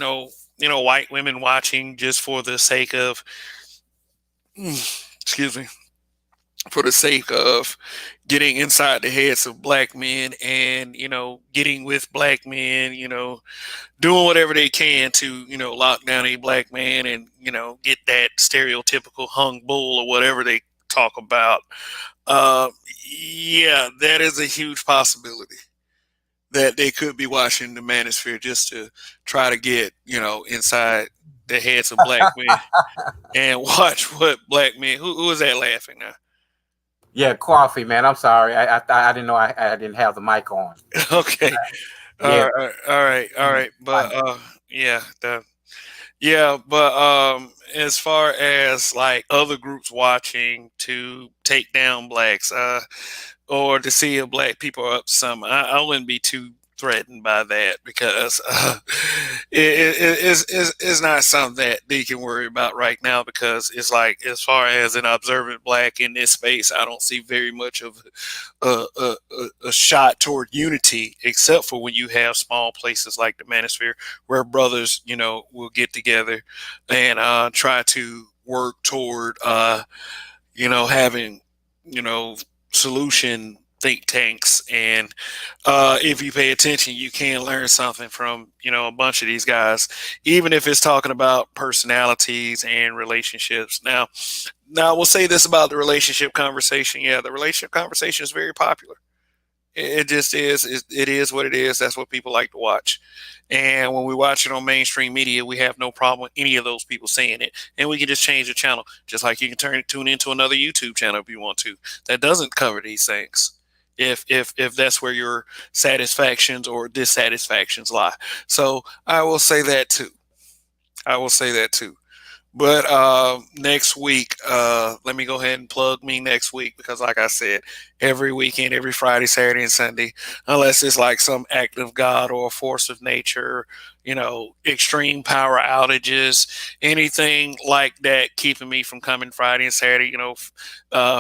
white women watching just for the sake of, excuse me, for the sake of getting inside the heads of black men and getting with black men, doing whatever they can to lock down a black man and get that stereotypical hung bull or whatever they talk about. uh yeah, that is a huge possibility that they could be watching the Manosphere just to try to get inside the heads of black men and watch what black men. Who is that laughing now? Yeah, coffee, man. I'm sorry. I didn't know I didn't have the mic on. Okay. Yeah. All right. But yeah, but as far as like other groups watching to take down blacks, or to see if black people are up to something, I wouldn't be too threatened by that because it's not something that they can worry about right now because it's like, as far as an observant black in this space, I don't see very much of a shot toward unity, except for when you have small places like the Manosphere where brothers, will get together and try to work toward, having, solution think tanks, and if you pay attention, you can learn something from a bunch of these guys, even if it's talking about personalities and relationships. Now we'll say this about the relationship conversation. Yeah, the relationship conversation is very popular. It just is. It is what it is. That's what people like to watch. And when we watch it on mainstream media, we have no problem with any of those people saying it. And we can just change the channel, just like you can tune into another YouTube channel if you want to. That doesn't cover these things. If that's where your satisfactions or dissatisfactions lie. So I will say that too. I will say that too. But next week, let me go ahead and plug me next week because, like I said, every weekend, every Friday, Saturday, and Sunday, unless it's like some act of God or a force of nature, extreme power outages, anything like that, keeping me from coming Friday and Saturday,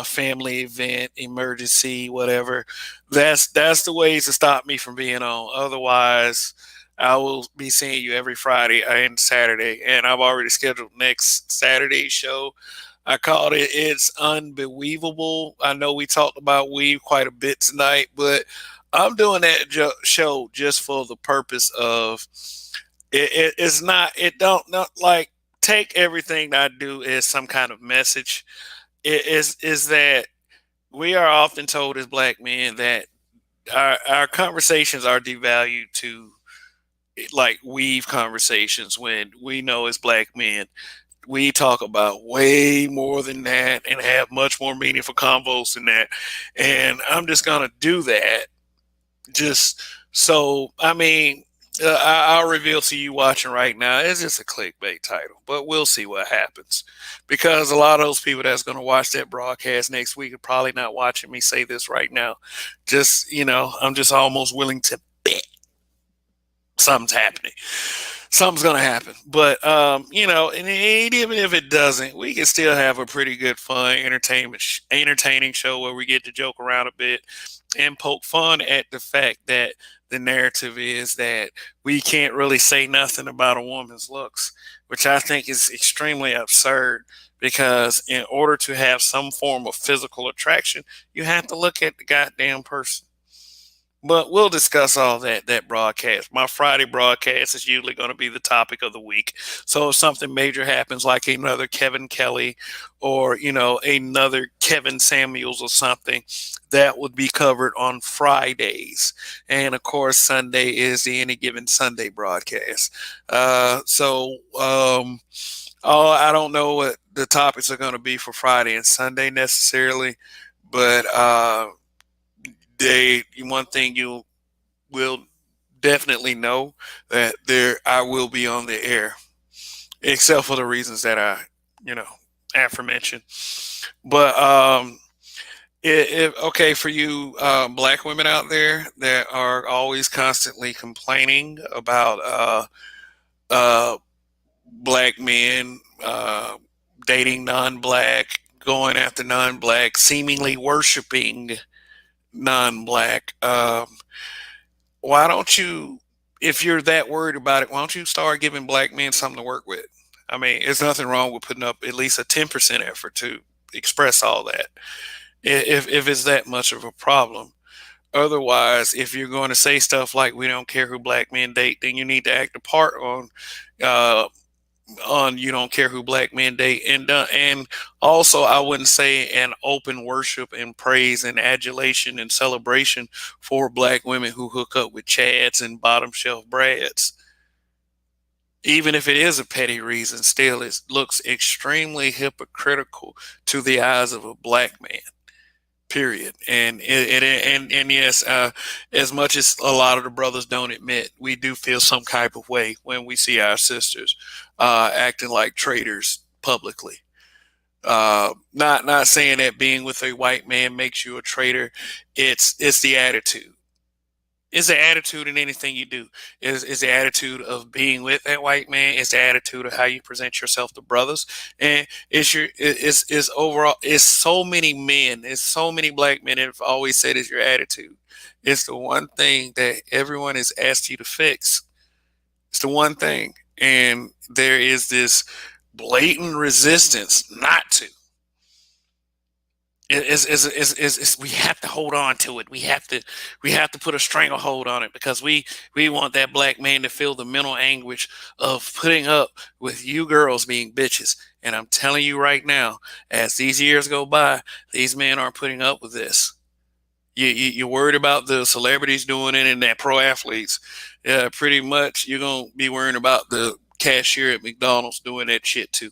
family event, emergency, whatever. That's the ways to stop me from being on. Otherwise, I will be seeing you every Friday and Saturday, and I've already scheduled next Saturday's show. I called it "It's Unbelievable." I know we talked about weave quite a bit tonight, but I'm doing that show just for the purpose of it's not. It don't not like take everything that I do as some kind of message. It is that we are often told as black men that our conversations are devalued to like weave conversations when we know as black men we talk about way more than that and have much more meaningful convos than that. And I'm just gonna do that just so I'll reveal to you watching right now, it's just a clickbait title, but we'll see what happens because a lot of those people that's going to watch that broadcast next week are probably not watching me say this right now. Just I'm just almost willing to bet something's happening. Something's gonna happen. But and even if it doesn't, we can still have a pretty good fun entertaining show where we get to joke around a bit and poke fun at the fact that the narrative is that we can't really say nothing about a woman's looks, which I think is extremely absurd because in order to have some form of physical attraction, you have to look at the goddamn person. But we'll discuss all that broadcast. My Friday broadcast is usually going to be the topic of the week. So if something major happens, like another Kevin Kelly or another Kevin Samuels or something, that would be covered on Fridays. And of course, Sunday is the Any Given Sunday broadcast. Oh, I don't know what the topics are going to be for Friday and Sunday necessarily, but one thing you will definitely know that I will be on the air, except for the reasons that I, aforementioned. But okay for you black women out there that are always constantly complaining about black men dating non-black, going after non-black, seemingly worshiping non-black. Why don't you, if you're that worried about it, why don't you start giving black men something to work with? I mean, there's nothing wrong with putting up at least a 10% effort to express all that, if it's that much of a problem. Otherwise, if you're going to say stuff like "we don't care who black men date," then you need to act a part uh, on "you don't care who black men date," and also I wouldn't say an open worship and praise and adulation and celebration for black women who hook up with chads and bottom shelf brads. Even if it is a petty reason, still it looks extremely hypocritical to the eyes of a black man. Period. And yes, as much as a lot of the brothers don't admit, we do feel some type of way when we see our sisters acting like traitors publicly. Not saying that being with a white man makes you a traitor. It's the attitude. It's the attitude in anything you do. Is the attitude of being with that white man. It's the attitude of how you present yourself to brothers. And it's overall. It's so many men. It's so many black men that have always said it's your attitude. It's the one thing that everyone has asked you to fix. It's the one thing, and there is this blatant resistance not to. we have to hold on to it. We have to put a stranglehold on it because we want that black man to feel the mental anguish of putting up with you girls being bitches. And I'm telling you right now, as these years go by, these men aren't putting up with this. You're worried about the celebrities doing it and that pro athletes. Pretty much you're gonna be worrying about the cashier at McDonald's doing that shit too.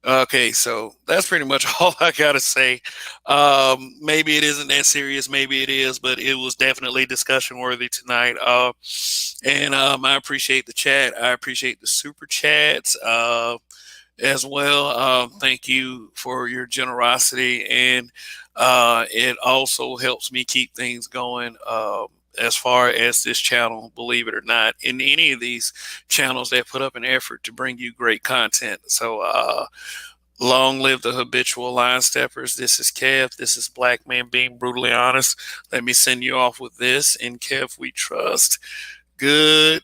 Okay, so that's pretty much all I gotta say. Maybe it isn't that serious, maybe it is, but it was definitely discussion worthy tonight. And I appreciate the chat. I appreciate the super chats as well. Thank you for your generosity, and it also helps me keep things going. As far as this channel, believe it or not, in any of these channels that put up an effort to bring you great content. So, long live the habitual line steppers. This is Kev. This is Black Man Being Brutally Honest. Let me send you off with this. In Kev we trust. Goodbye.